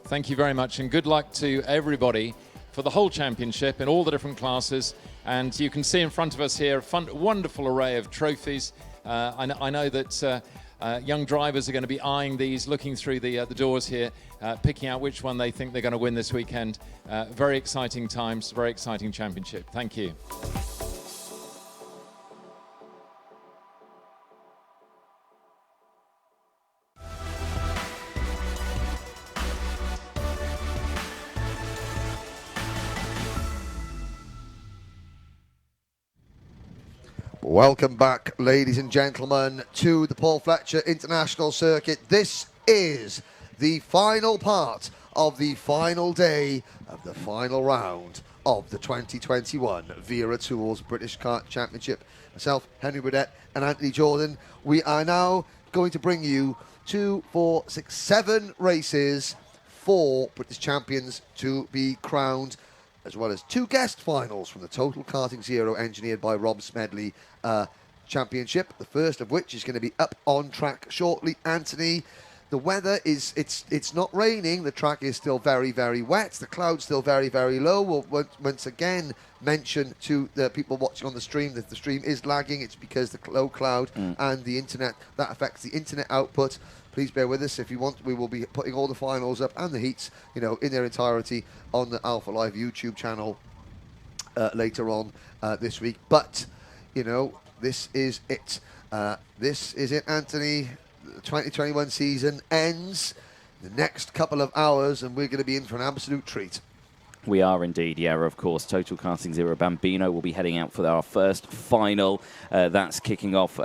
Thank you very much, and good luck to everybody for the whole championship in all the different classes. And you can see in front of us here a wonderful array of trophies. I know that young drivers are going to be eyeing these, looking through the doors here, picking out which one they think they're going to win this weekend. Very exciting times, very exciting championship. Thank you. Welcome back, ladies and gentlemen, to the Paul Fletcher International Circuit. This is the final part of the final day of the final round of the 2021 Wera Tools British Kart Championship. Myself, Henry Burdett, and Anthony Jordan. We are now going to bring you 2, 4, 6, 7 races, 4 British champions to be crowned, as well as 2 guest finals from the Total Karting Zero engineered by Rob Smedley Championship, the first of which is going to be up on track shortly. Anthony, the weather is, it's not raining. The track is still very, very wet. The cloud's still very, very low. We'll once again mention to the people watching on the stream that the stream is lagging. It's because the low cloud and the internet, that affects the internet output. Please bear with us. If you want, we will be putting all the finals up and the heats, you know, in their entirety on the Alpha Live YouTube channel later on this week. But, you know, this is it. This is it, Anthony. The 2021 season ends the next couple of hours, and we're going to be in for an absolute treat. We are indeed, yeah, of course. Total Karting Zero Bambino will be heading out for our first final. That's kicking off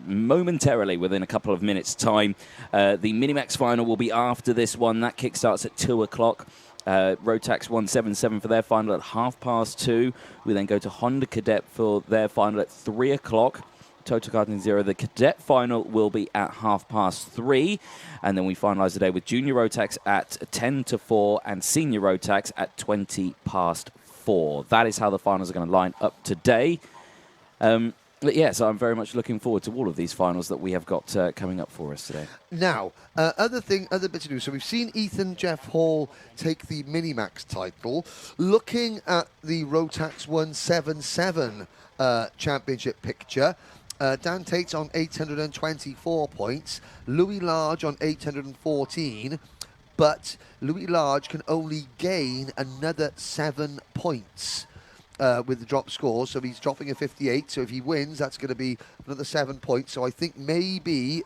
momentarily within a couple of minutes' time. The Minimax final will be after this one. That kickstarts at 2 o'clock. Rotax 177 for their final at 2:30. We then go to Honda Cadet for their final at 3 o'clock. Total Karting Zero, the Cadet final will be at 3:30. And then we finalise the day with Junior Rotax at 10 to 4 and Senior Rotax at 20 past 4. That is how the finals are going to line up today. But yeah, so I'm very much looking forward to all of these finals that we have got coming up for us today. Now, other bits to do. So we've seen Ethan Jeff Hall take the Minimax title. Looking at the Rotax 177 championship picture, Dan Tate's on 824 points, Louis Large on 814, but Louis Large can only gain another 7 points with the drop scores, so he's dropping a 58, so if he wins, that's going to be another 7 points. So I think maybe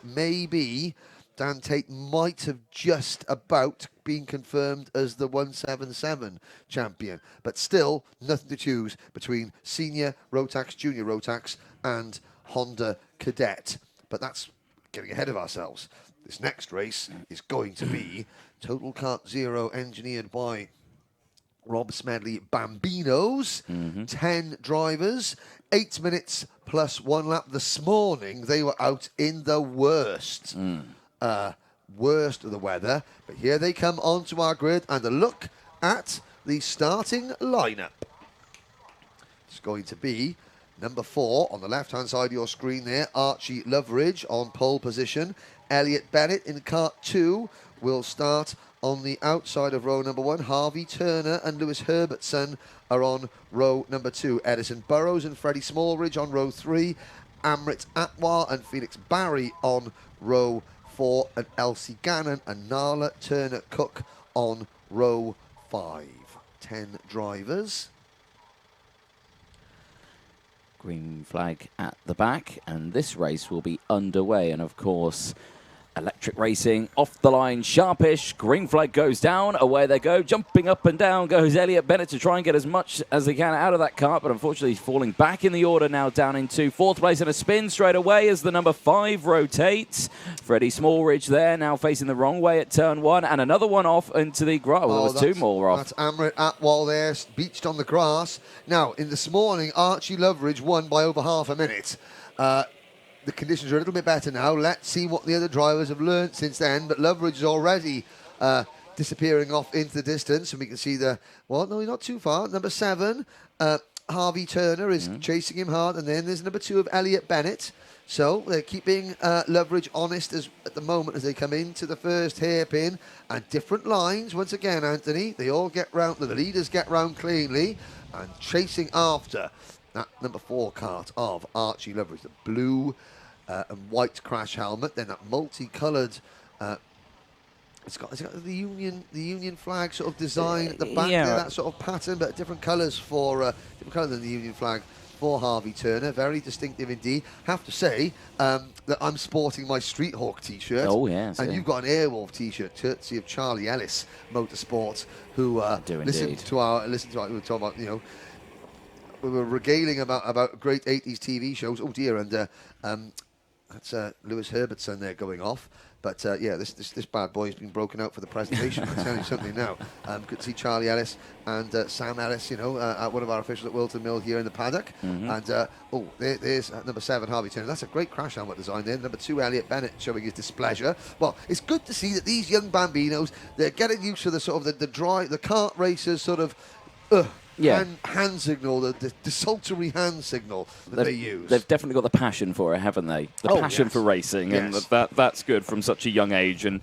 Dan Tate might have just about been confirmed as the 177 champion, but still nothing to choose between Senior Rotax, Junior Rotax and Honda Cadet. But that's getting ahead of ourselves. This next race is going to be Total Kart Zero, engineered by Rob Smedley Bambinos. 10 drivers, 8 minutes plus 1 lap. This morning they were out in the worst of the weather, but here they come onto our grid, and a look at the starting lineup. It's going to be number 4 on the left-hand side of your screen there, Archie Loveridge on pole position. Elliot Bennett in Kart 2 will start on the outside of row number 1. Harvey Turner and Lewis Herbertson are on row number 2. Edison Burrows and Freddie Smallridge on row 3. Amrit Atwal and Felix Barry on row 4. And Elsie Gannon and Nala Turner-Cook on row 5. 10 drivers. Green flag at the back, and this race will be underway. And of course, electric racing off the line, sharpish. Green flag goes down, away they go. Jumping up and down goes Elliot Bennett to try and get as much as he can out of that kart, but unfortunately he's falling back in the order now, down into 4th place, and a spin straight away as the number 5 rotates. Freddie Smallridge there, now facing the wrong way at turn 1, and another one off into the grass. Well, there was 2 more off. That's Amrit Atwal there, beached on the grass. Now, in this morning, Archie Loveridge won by over half a minute. The conditions are a little bit better now. Let's see what the other drivers have learned since then. But Loveridge is already disappearing off into the distance. And we can see well, no, not too far. Number 7, Harvey Turner is chasing him hard. And then there's number 2 of Elliot Bennett. So they're keeping Loveridge honest at the moment as they come into the first hairpin. And different lines. Once again, Anthony, they all get round. The leaders get round cleanly. And chasing after that number 4 kart of Archie Loveridge, the blue and white crash helmet, then that multicoloured. It's got the Union flag sort of design at the back there, that sort of pattern, but different colours for different colour than the Union flag for Harvey Turner. Very distinctive indeed. Have to say that I'm sporting my Street Hawk T-shirt. Oh yes, and you've got an Airwolf T-shirt, courtesy of Charlie Ellis Motorsport, who listened to our we were talking about, you know. We were regaling about great 80s TV shows. Oh dear, and that's Lewis Herbertson there going off. But yeah, this bad boy has been broken out for the presentation. I'll tell you something now. Good to see Charlie Ellis and Sam Ellis, you know, one of our officials at Wilton Mill here in the paddock. And there's number 7, Harvey Turner. That's a great crash helmet design there. Number 2, Elliot Bennett, showing his displeasure. Well, it's good to see that these young Bambinos, they're getting used to the sort of the kart racers sort of hand signal, the desultory hand signal that they use. They've definitely got the passion for it, haven't they? The passion for racing, and that's good from such a young age. And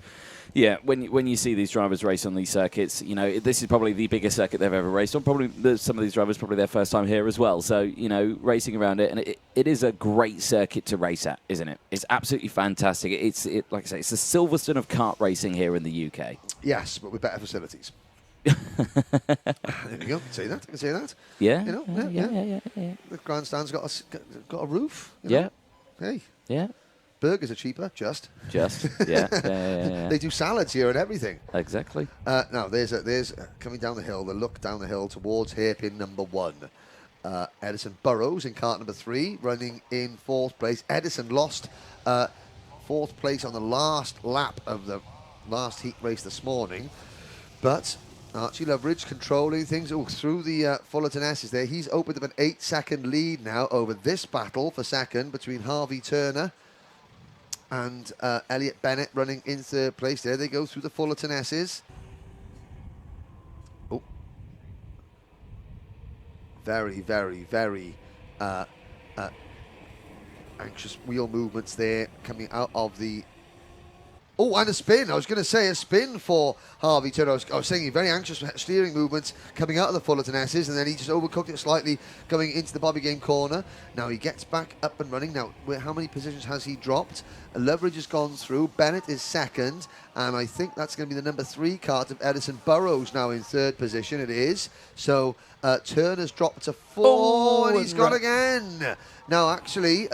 yeah, when you see these drivers race on these circuits, you know, this is probably the biggest circuit they've ever raced on. Probably some of these drivers probably their first time here as well. So, you know, racing around it, and it is a great circuit to race at, isn't it? It's absolutely fantastic. Like I say, it's the Silverstone of kart racing here in the UK. Yes, but with better facilities. There you go. I can say that. Yeah. You know. Yeah. The grandstand's got a roof. You know? Hey. Yeah. Burgers are cheaper. Just. Yeah. They do salads here and everything. Exactly. Now there's coming down the hill. The look down the hill towards hairpin number 1. Edison Burrows in kart number 3, running in 4th place. Edison lost 4th place on the last lap of the last heat race this morning, but Archie Loveridge controlling things through the Fullerton S's there. He's opened up an 8-second lead now over this battle for second between Harvey Turner and Elliot Bennett running in 3rd place there. They go through the Fullerton S's. Oh. Very, very, very anxious wheel movements there coming out of the... Oh, and a spin. I was going to say a spin for Harvey Turner. I was saying very anxious steering movements coming out of the Fullerton S's, and then he just overcooked it slightly going into the Bobby Game corner. Now he gets back up and running. Now, how many positions has he dropped? Loveridge has gone through. Bennett is second, and I think that's going to be the number 3 kart of Edison Burrows now in 3rd position. It is. So Turner's dropped to 4, and he's gone again. Now, actually...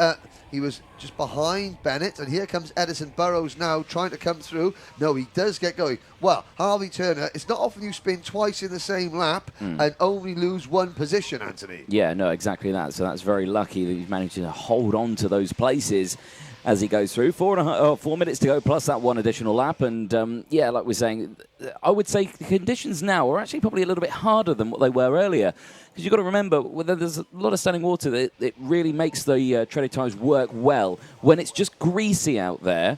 he was just behind Bennett, and here comes Edison Burrows now trying to come through. No, he does get going. Well, Harvey Turner, it's not often you spin twice in the same lap and only lose 1 position, Anthony. Yeah, no, exactly that. So that's very lucky that he's managed to hold on to those places as he goes through. 4 minutes to go, plus that 1 additional lap. And, yeah, like we're saying, I would say the conditions now are actually probably a little bit harder than what they were earlier. Because you've got to remember, there's a lot of standing water, that it really makes the treaded tyres work well. When it's just greasy out there,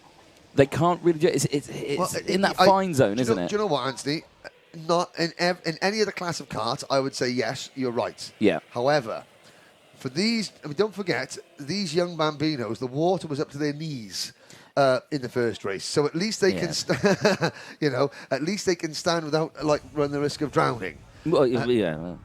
they can't really do it. It's in that fine zone, isn't it? Do you know what, Anthony? Not in any other class of kart, I would say, yes, you're right. Yeah. However, for these, I mean, don't forget, these young Bambinos, the water was up to their knees in the first race. So at least they can, at least they can stand without, run the risk of drowning. Well, yeah.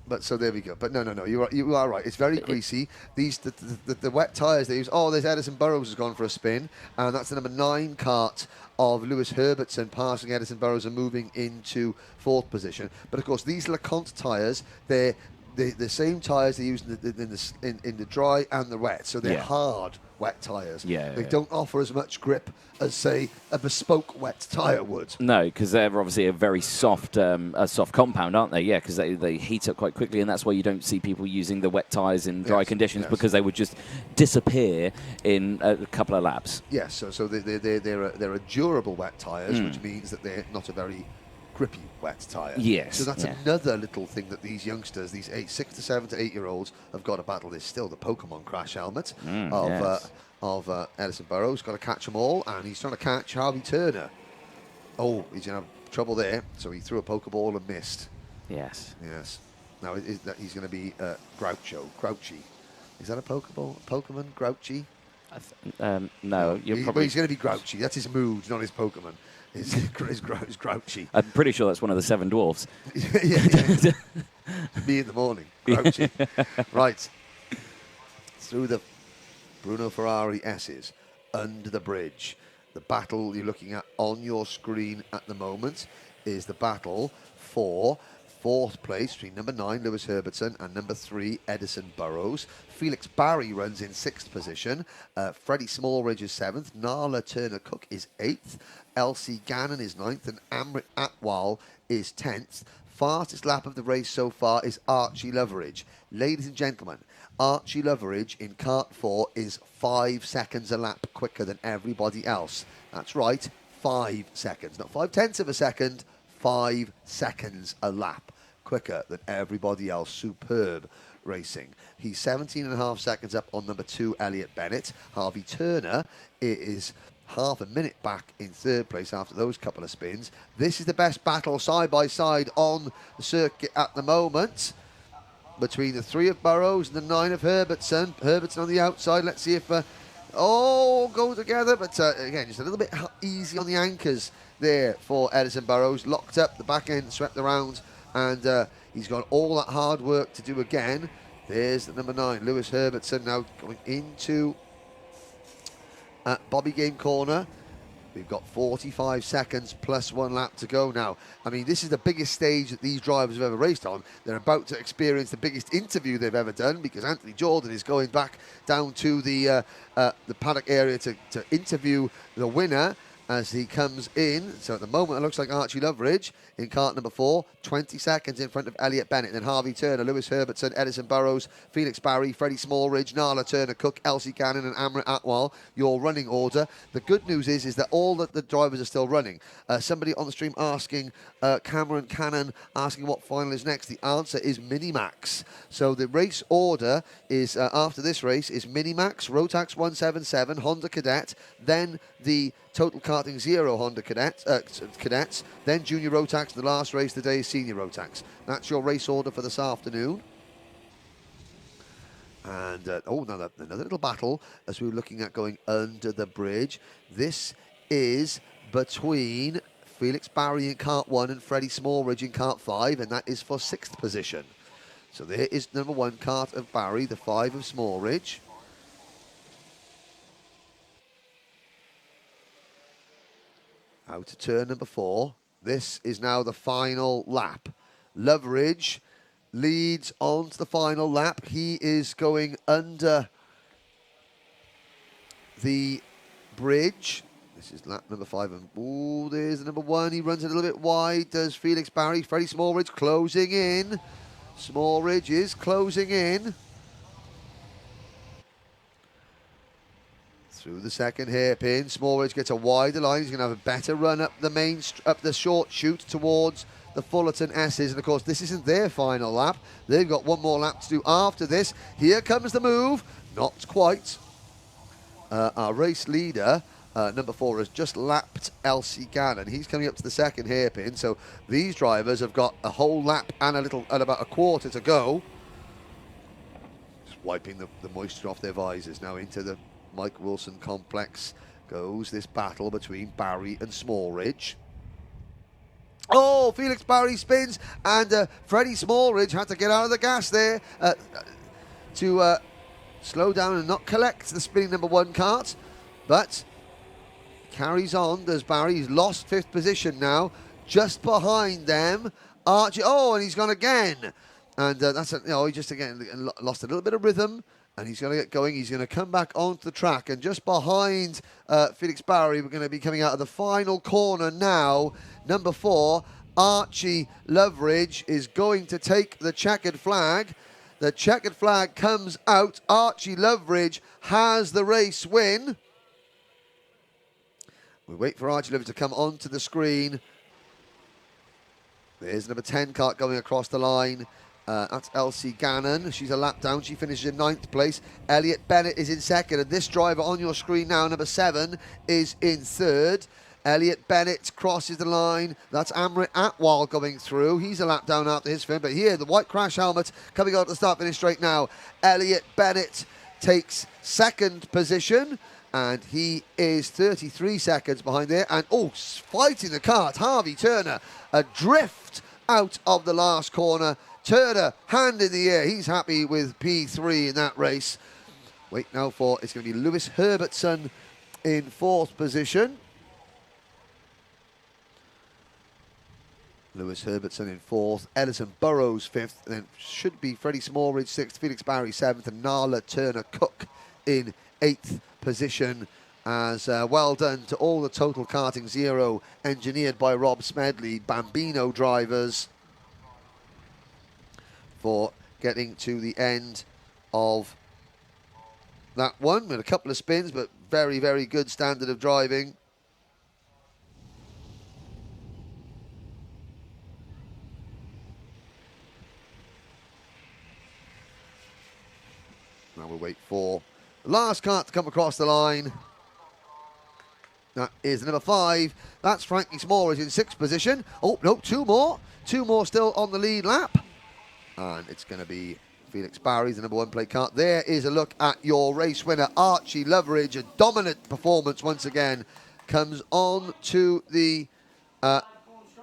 But so there we go. But no, you are right. It's very greasy. These the wet tyres they use. Oh, there's Edison Burrows has gone for a spin, and that's the number 9 kart of Lewis Herbertson passing Edison Burrows and moving into 4th position. But of course, these LeConte tyres, they're the same tyres they use in the dry and the wet. So they're hard wet tyres. They don't offer as much grip as, say, a bespoke wet tyre would. No, because they're obviously a very soft compound, aren't they? Yeah, because they heat up quite quickly, and that's why you don't see people using the wet tyres in dry conditions, because they would just disappear in a couple of laps. Yes, so they're a durable wet tyres, which means that they're not a very grippy wet tyre. Yes. So that's another little thing that these youngsters, these 6 to 7 to 8-year-olds, have got to battle. Is still the Pokemon crash helmet of Edison Burrows. Got to catch them all, and he's trying to catch Harvey Turner. Oh, he's going to have trouble there. So he threw a Pokeball and missed. Yes. Now he's going to be Grouchy. Is that a Pokeball? Pokemon Grouchy? No, he's going to be Grouchy. That's his mood, not his Pokemon. It's Grouchy. I'm pretty sure that's one of the 7 dwarfs. yeah. Me in the morning, Grouchy. Right. Through the Bruno Ferrari S's, under the bridge. The battle you're looking at on your screen at the moment is the battle for 4th place between number 9, Lewis Herbertson, and number 3, Edison Burrows. Felix Barry runs in 6th position. Freddie Smallridge is 7th. Nala Turner-Cook is 8th. Elsie Gannon is 9th. And Amrit Atwal is 10th. Fastest lap of the race so far is Archie Loveridge. Ladies and gentlemen, Archie Loveridge in kart 4 is 5 seconds a lap quicker than everybody else. That's right, 5 seconds. Not 0.5 of a second, 5 seconds a lap quicker than everybody else. Superb racing. He's 17.5 seconds up on number 2, Elliot Bennett. Harvey Turner is half a minute back in 3rd place after those couple of spins. This is the best battle side by side on the circuit at the moment. between the 3 of Burrows and the 9 of Herbertson. Herbertson on the outside. Let's see if... go together, but again, just a little bit easy on the anchors there for Edison Burrows. Locked up, the back end swept around, and he's got all that hard work to do again. There's the number 9, Lewis Herbertson, now going into Bobby Game Corner. We've got 45 seconds plus 1 lap to go now. I mean, this is the biggest stage that these drivers have ever raced on. They're about to experience the biggest interview they've ever done, because Anthony Jordan is going back down to the paddock area to interview the winner as he comes in. So at the moment, it looks like Archie Loveridge in kart number 4, 20 seconds in front of Elliot Bennett. Then Harvey Turner, Lewis Herbertson, Edison Burrows, Felix Barry, Freddie Smallridge, Nala Turner Cook, Elsie Gannon and Amrit Atwal, your running order. The good news is that all the drivers are still running. Somebody on the stream asking, Cameron Cannon, asking what final is next. The answer is Minimax. So the race order is, after this race, is Minimax, Rotax 177, Honda Cadet, then the Total Karting Zero Honda cadets, then Junior Rotax, the last race of the day is Senior Rotax. That's your race order for this afternoon. And, another little battle as we're looking at going under the bridge. This is between Felix Barry in kart 1 and Freddie Smallridge in kart 5, and that is for 6th position. So there is number 1 kart of Barry, the 5 of Smallridge. Out to turn number 4. This is now the final lap. Loveridge leads on to the final lap. He is going under the bridge. This is lap number 5. And there's the number 1. He runs a little bit wide. Does Felix Barry. Freddie Smallridge closing in. Smallridge is closing in. Through the second hairpin, Smallridge gets a wider line. He's going to have a better run up the short chute towards the Fullerton S's. And of course, this isn't their final lap. They've got one more lap to do after this. Here comes the move. Not quite. Our race leader, number 4, has just lapped Elsie Gannon. He's coming up to the second hairpin. So these drivers have got a whole lap and about a quarter to go. Just wiping the moisture off their visors now into the Mike Wilson complex goes this battle between Barry and Smallridge. Felix Barry spins, and Freddie Smallridge had to get out of the gas there to slow down and not collect the spinning number 1 kart, but carries on. Does Barry? He's lost 5th position now, just behind them. Archie, and he's gone again, and he just again lost a little bit of rhythm. And he's going to get going. He's going to come back onto the track. And just behind Felix Barry, we're going to be coming out of the final corner now. Number 4, Archie Loveridge is going to take the checkered flag. The checkered flag comes out. Archie Loveridge has the race win. We wait for Archie Loveridge to come onto the screen. There's number 10 kart going across the line. That's Elsie Gannon. She's a lap down. She finishes in 9th place. Elliot Bennett is in 2nd. And this driver on your screen now, number 7, is in 3rd. Elliot Bennett crosses the line. That's Amrit Atwal going through. He's a lap down after his fin. But here, the white crash helmet coming out to start finish straight now. Elliot Bennett takes 2nd position. And he is 33 seconds behind there. And, fighting the kart. Harvey Turner adrift out of the last corner. Turner, hand in the air. He's happy with P3 in that race. Wait now for, it's going to be Lewis Herbertson in 4th position. Lewis Herbertson in 4th. Edison Burrows 5th. And then should be Freddie Smallridge 6th. Felix Barry 7th. And Nala Turner Cook in 8th position. As well done to all the Total Karting Zero engineered by Rob Smedley, Bambino drivers, for getting to the end of that one with a couple of spins, but very, very good standard of driving. Now we'll wait for the last kart to come across the line. That is number 5. That's Frankie Smallridge in 6th position. 2 more. 2 more still on the lead lap. And it's going to be Felix Barry's the number 1 plate car. There is a look at your race winner, Archie Loveridge. A dominant performance once again. Comes on to the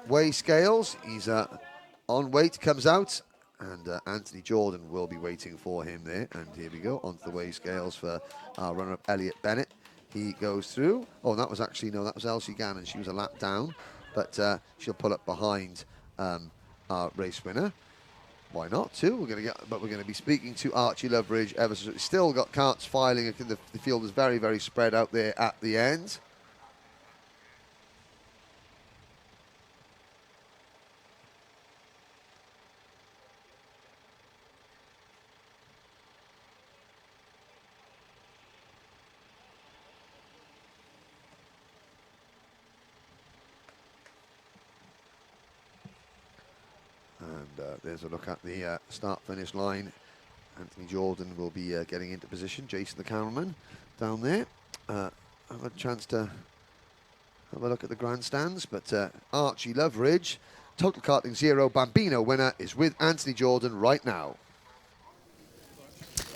weigh scales. He's on weight, comes out. And Anthony Jordan will be waiting for him there. And here we go, onto the weigh scales for our runner-up, Elliot Bennett. He goes through. Oh, that was actually, no, that was Elsie Gannon. She was a lap down. But she'll pull up behind our race winner. Why not, too? We're going to be speaking to Archie Loveridge ever so. Still got carts filing. The field is very, very spread out there at the end. And there's a look at the start-finish line. Anthony Jordan will be getting into position. Jason, the cameraman, down there. Have a chance to have a look at the grandstands. But Archie Loveridge, Total Karting 0 Bambino winner, is with Anthony Jordan right now.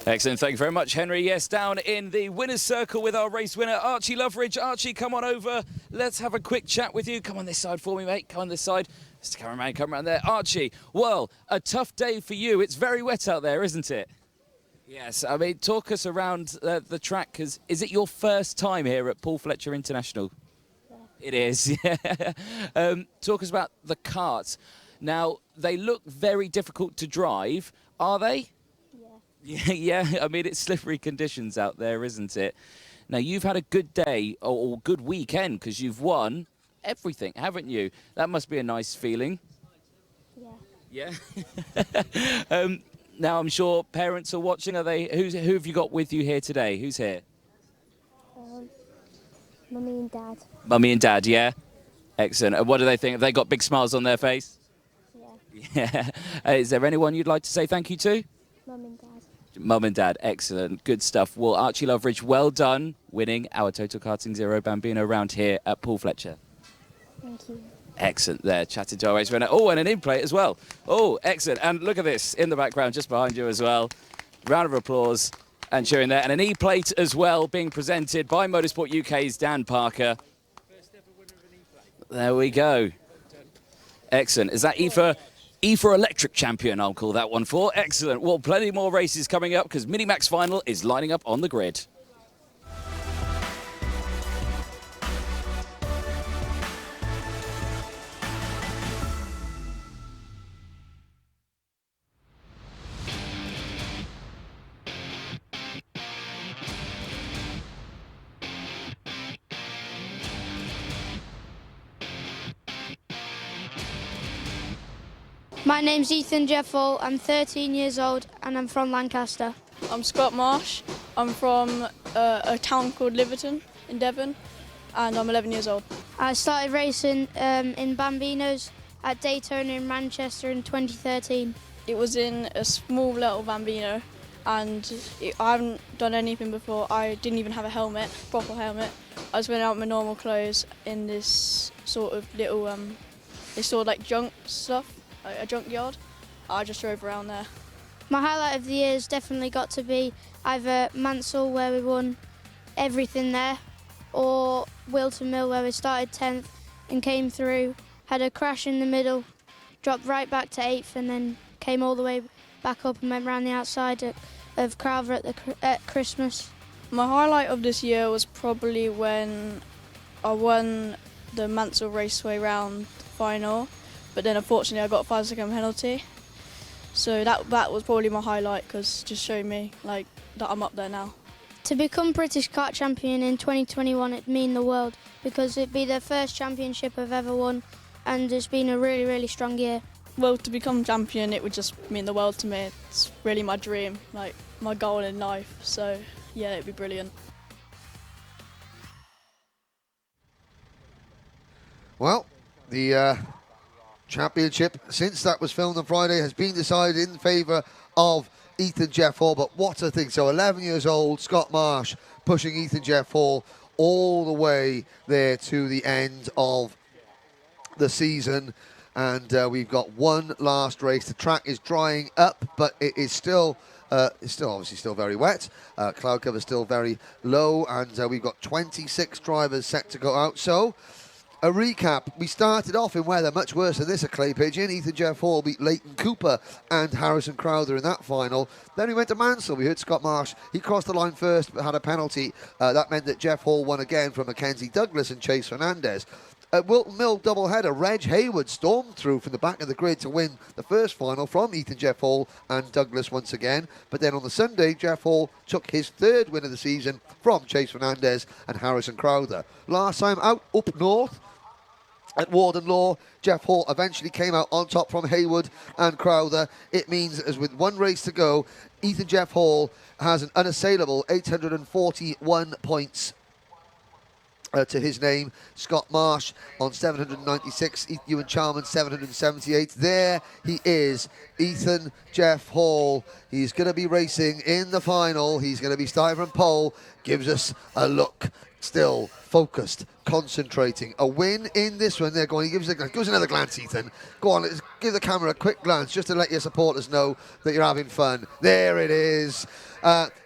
Excellent, thank you very much, Henry. Yes, down in the winner's circle with our race winner, Archie Loveridge. Archie, come on over. Let's have a quick chat with you. Come on this side for me, mate. Come on this side. Mr. Cameraman, come around there. Archie, well, a tough day for you. It's very wet out there, isn't it? Yes, I mean, talk us around the track, because is it your first time here at Paul Fletcher International? Yeah. It is, yeah. Talk us about the karts. Now, they look very difficult to drive, are they? Yeah, I mean, it's slippery conditions out there, isn't it? Now, you've had a good day or good weekend because you've won everything, haven't you? That must be a nice feeling. Yeah. Yeah? Now, I'm sure parents are watching. Are they? Who have you got with you here today? Who's here? Mummy and Dad. Mummy and Dad, yeah? Excellent. And what do they think? Have they got big smiles on their face? Yeah. Yeah. Is there anyone you'd like to say thank you to? Mum and Dad. Mum and Dad, excellent, good stuff. Well, Archie Loveridge, well done winning our Total Karting 0 Bambino round here at Paul Fletcher. Thank you. Excellent there, chatted to our race winner. Oh, and an in-plate as well. Oh, excellent. And look at this in the background, just behind you as well. Round of applause and cheering there. And an E-plate as well being presented by Motorsport UK's Dan Parker. First ever winner of an E-plate. There we go. Excellent. Is that E for Electric Champion, I'll call that one for. Excellent. Well, plenty more races coming up because Minimax Final is lining up on the grid. My name's Ethan Jeffall, I'm 13 years old and I'm from Lancaster. I'm Scott Marsh, I'm from a town called Liverton in Devon and I'm 11 years old. I started racing in Bambinos at Daytona in Manchester in 2013. It was in a small little Bambino and I haven't done anything before. I didn't even have a helmet, proper helmet. I just went out in my normal clothes in this sort of little, they sort of like junk stuff. A junkyard. I just drove around there. My highlight of the year has definitely got to be either Mansell, where we won everything there, or Wilton Mill, where we started 10th and came through, had a crash in the middle, dropped right back to 8th and then came all the way back up and went round the outside of Crowther at Christmas. My highlight of this year was probably when I won the Mansell Raceway round final. But then unfortunately I got a 5-second penalty. So that was probably my highlight because it just showed me like that I'm up there now. To become British kart champion in 2021 it'd mean the world because it'd be the first championship I've ever won and it's been a really, really strong year. Well, to become champion it would just mean the world to me. It's really my dream, like my goal in life. So yeah, it'd be brilliant. Well, the championship, since that was filmed on Friday, has been decided in favour of Ethan Jeff Hall. But what a thing. So 11 years old, Scott Marsh pushing Ethan Jeff Hall all the way there to the end of the season. and we've got one last race. The track is drying up, but it is still obviously still very wet. Cloud cover still very low, and we've got 26 drivers set to go out. So, a recap. We started off in weather much worse than this at Clay Pigeon. Ethan Jeff Hall beat Leighton Cooper and Harrison Crowther in that final. Then we went to Mansell. We heard Scott Marsh. He crossed the line first but had a penalty. That meant that Jeff Hall won again from Mackenzie Douglas and Chase Fernandez. At Wilton Mill doubleheader, Reg Hayward stormed through from the back of the grid to win the first final from Ethan Jeff Hall and Douglas once again. But then on the Sunday, Jeff Hall took his third win of the season from Chase Fernandez and Harrison Crowther. Last time out, up north, at Warden Law, Jeff Hall eventually came out on top from Hayward and Crowther. It means, as with one race to go, Ethan Jeff Hall has an unassailable 841 points to his name. Scott Marsh on 796, Ewan Charman 778. There he is, Ethan Jeff Hall. He's going to be racing in the final. He's going to be starting from pole. Gives us a look. Still focused, concentrating. A win in this one. They're going. He gives us another glance, Ethan. Go on, let's give the camera a quick glance just to let your supporters know that you're having fun. There it is.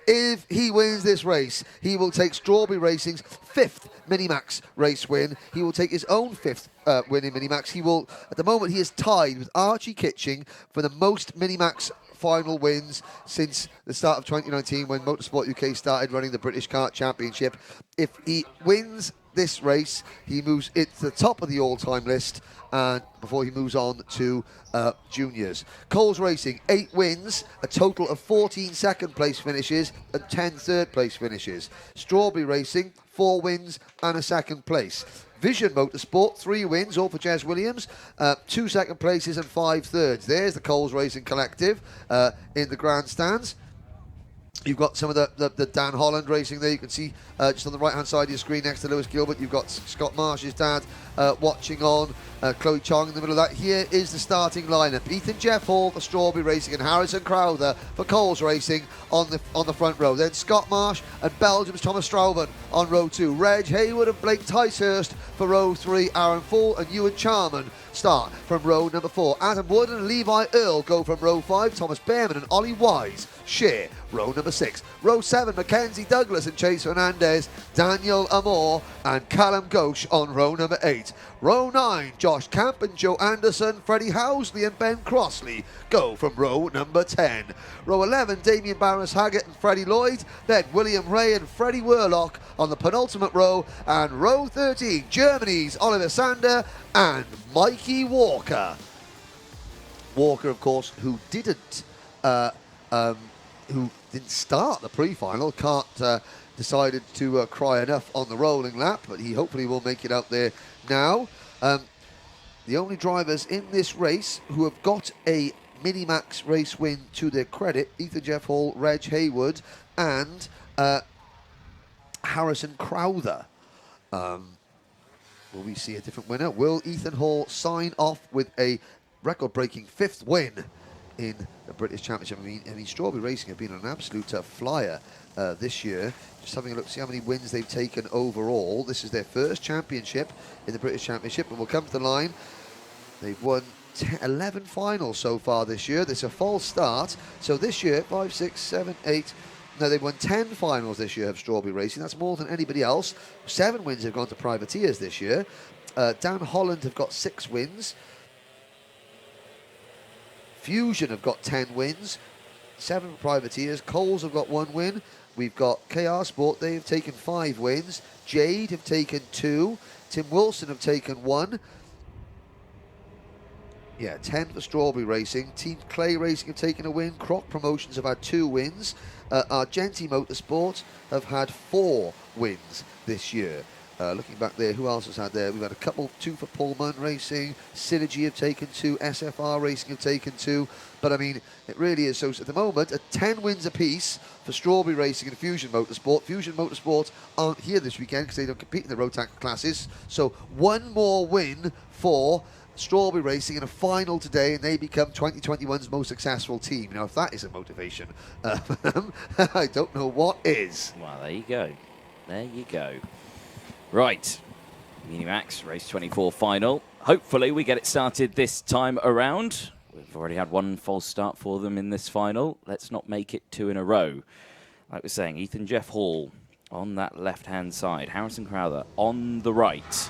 If he wins this race, he will take Strawberry Racing's 5th Minimax race win. He will take his own 5th win in Minimax. He will, at the moment, he is tied with Archie Kitching for the most Minimax final wins since the start of 2019 when Motorsport UK started running the British Kart Championship. If he wins this race, he moves it to the top of the all-time list and before he moves on to juniors. Coles Racing, 8 wins, a total of 14 second place finishes and 10 third place finishes. Strawberry Racing, 4 wins and a second place. Vision Motorsport, 3 wins, all for Jez Williams, 2 second places and 5 thirds. There's the Coles Racing Collective in the grandstands. You've got some of the Dan Holland racing there. You can see just on the right-hand side of your screen next to Lewis Gilbert, you've got Scott Marsh's dad watching on, Chloe Chong in the middle of that. Here is the starting lineup. Ethan Jeff Hall for Strawberry Racing and Harrison Crowther for Coles Racing on the front row. Then Scott Marsh and Belgium's Thomas Strauben on row 2. Reg Hayward and Blake Ticehurst for row 3. Aaron Full and Ewan Charman start from row number 4. Adam Wood and Levi Earl go from row 5. Thomas Behrman and Ollie Wise share row number 6. Row 7, Mackenzie Douglas and Chase Fernandez, Daniel Amore and Callum Ghosh on row number 8. Row 9, Josh Camp and Joe Anderson, Freddie Housley and Ben Crossley go from row number 10. Row 11, Damien Barnes-Haggett and Freddie Lloyd, then William Ray and Freddie Worlock on the penultimate row, and row 13, Germany's Oliver Sander and Mikey Walker. Walker, of course, who didn't start the pre-final. Kart decided to cry enough on the rolling lap, but he hopefully will make it out there now. The only drivers in this race who have got a Minimax race win to their credit, Ethan Jeff Hall, Reg Hayward and Harrison Crowther. Will we see a different winner? Will Ethan Hall sign off with a record-breaking 5th win in the British Championship? I mean, Strawberry Racing have been on an absolute flyer this year. Just having a look to see how many wins they've taken overall. This is their first championship in the British Championship, and we'll come to the line. They've won 11 finals so far this year. This is a false start. So this year, 5, 6, 7, 8... No, they've won 10 finals this year of Strawberry Racing. That's more than anybody else. 7 wins have gone to privateers this year. Dan Holland have got 6 wins. Fusion have got 10 wins. 7 privateers. Coles have got 1 win. We've got KR Sport. They have taken 5 wins. Jade have taken 2. Tim Wilson have taken 1. Yeah, 10 for Strawberry Racing. Team Clay Racing have taken a win. Croc Promotions have had 2 wins. Argenti Motorsport have had 4 wins this year. Looking back there, who else has had there? We've had a couple, 2 for Pullman Racing. Synergy have taken 2. SFR Racing have taken 2. But I mean, it really is. So at the moment, 10 wins apiece for Strawberry Racing and Fusion Motorsport. Fusion Motorsport aren't here this weekend because they don't compete in the Rotax classes. So 1 more win for Strawberry Racing in a final today, and they become 2021's most successful team. Now, if that isn't motivation, I don't know what is. Well, there you go. There you go. Right. Minimax, race 24 final. hopefully we get it started this time around. We've already had one false start for them in this final. Let's not make it 2 in a row. Like we're saying, Ethan Jeff Hall on that left-hand side. Harrison Crowther on the right.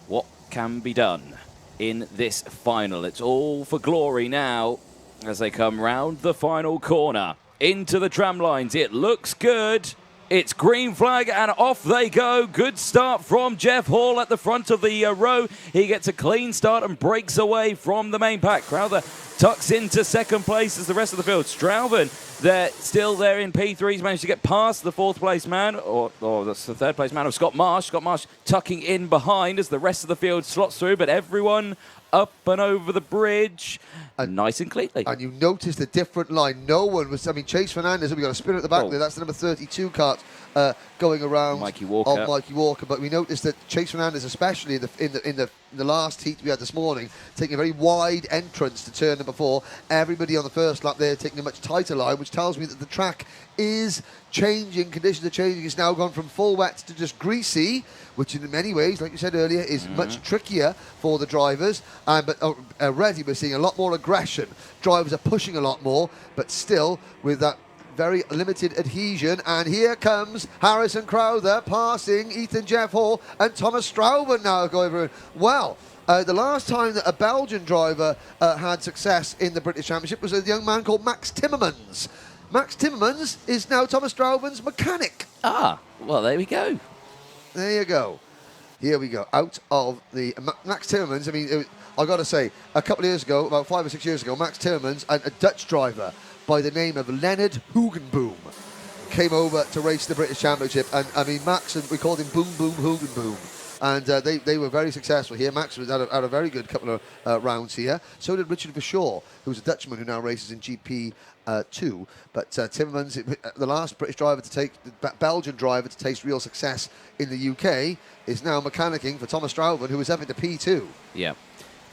What can be done in this final? It's all for glory now as they come round the final corner. Into the tram lines. It looks good. It's green flag and off they go. Good start from Jeff Hall at the front of the row. He gets a clean start and breaks away from the main pack. Crowther tucks into second place as the rest of the field. Strauven, they're still there in P3. He's managed to get past the fourth place man, or that's the third place man of Scott Marsh. Scott Marsh tucking in behind as the rest of the field slots through, but everyone up and over the bridge. Nice and cleanly. And you noticed a different line. No one was, I mean, Chase Fernandez, we got a spinner at the back there. That's the number 32 Kart going around. Mikey Walker. Mikey Walker. But we noticed that Chase Fernandez, especially in the last heat we had this morning, taking a very wide entrance to turn number 4. Everybody on the first lap there taking a much tighter line, which tells me that the track is changing. Conditions are changing. It's now gone from full wet to just greasy, which in many ways, like you said earlier, is much trickier for the drivers. But already we're seeing a lot more aggression. Drivers are pushing a lot more, but still with that very limited adhesion. And here comes Harrison Crowther passing Ethan Jeff Hall and Thomas Strauven now going over. Well, the last time that a Belgian driver had success in the British Championship was a young man called Max Timmermans. Max Timmermans is now Thomas Strauven's mechanic. Ah, well, there we go. There you go. Here we go. Out of the Max Timmermans. I mean, I've got to say, a couple of years ago, about 5 or 6 years ago, Max Timmermans and a Dutch driver by the name of Leonard Hugenboom came over to race the British Championship. And I mean, Max, and we called him Boom Boom Hugenboom. And they were very successful here. Max was had a very good couple of rounds here. So did Richard Verschoor, who's a Dutchman who now races in GP2. But Timmermans, the last British driver to take, the Belgian driver to taste real success in the UK, is now mechanicking for Thomas Strauven, who is having to P2. Yeah.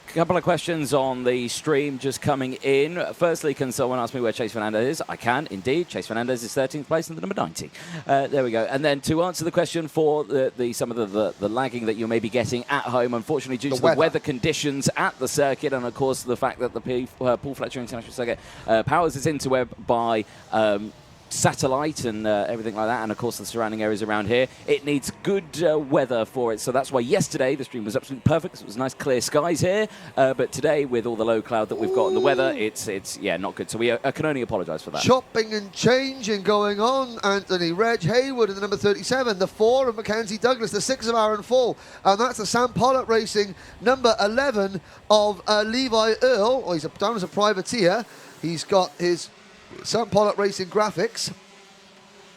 A couple of questions on the stream just coming in. Firstly, can someone ask me where Chase Fernandez is? I can, indeed. Chase Fernandez is 13th place in the number 90. There we go. And then to answer the question for some of the lagging that you may be getting at home, unfortunately, due to the weather conditions at the circuit, and of course the fact that the Paul Fletcher International Circuit powers its interweb by satellite and everything like that, and of course the surrounding areas around here, it needs good weather for it. So that's why yesterday the stream was absolutely perfect. It was nice clear skies here, but today with all the low cloud that we've got in the weather, it's not good. So we can only apologise for that. Chopping and changing going on. Anthony Reg Hayward in the number 37, the 4 of Mackenzie Douglas, the 6 of Aaron Fall, and that's the Sam Pollock Racing number 11 of Levi Earl. Oh, he's down as a privateer. He's got his Sam Pollock Racing graphics,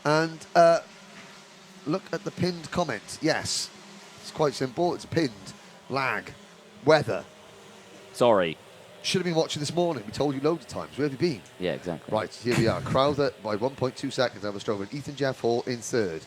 and look at the pinned comment. Yes, it's quite simple. It's pinned. Lag. Weather. Sorry. Should have been watching this morning. We told you loads of times. Where have you been? Yeah, exactly. Right, here we are. Crowther by 1.2 seconds over Strowman. Ethan Jeff Hall in third.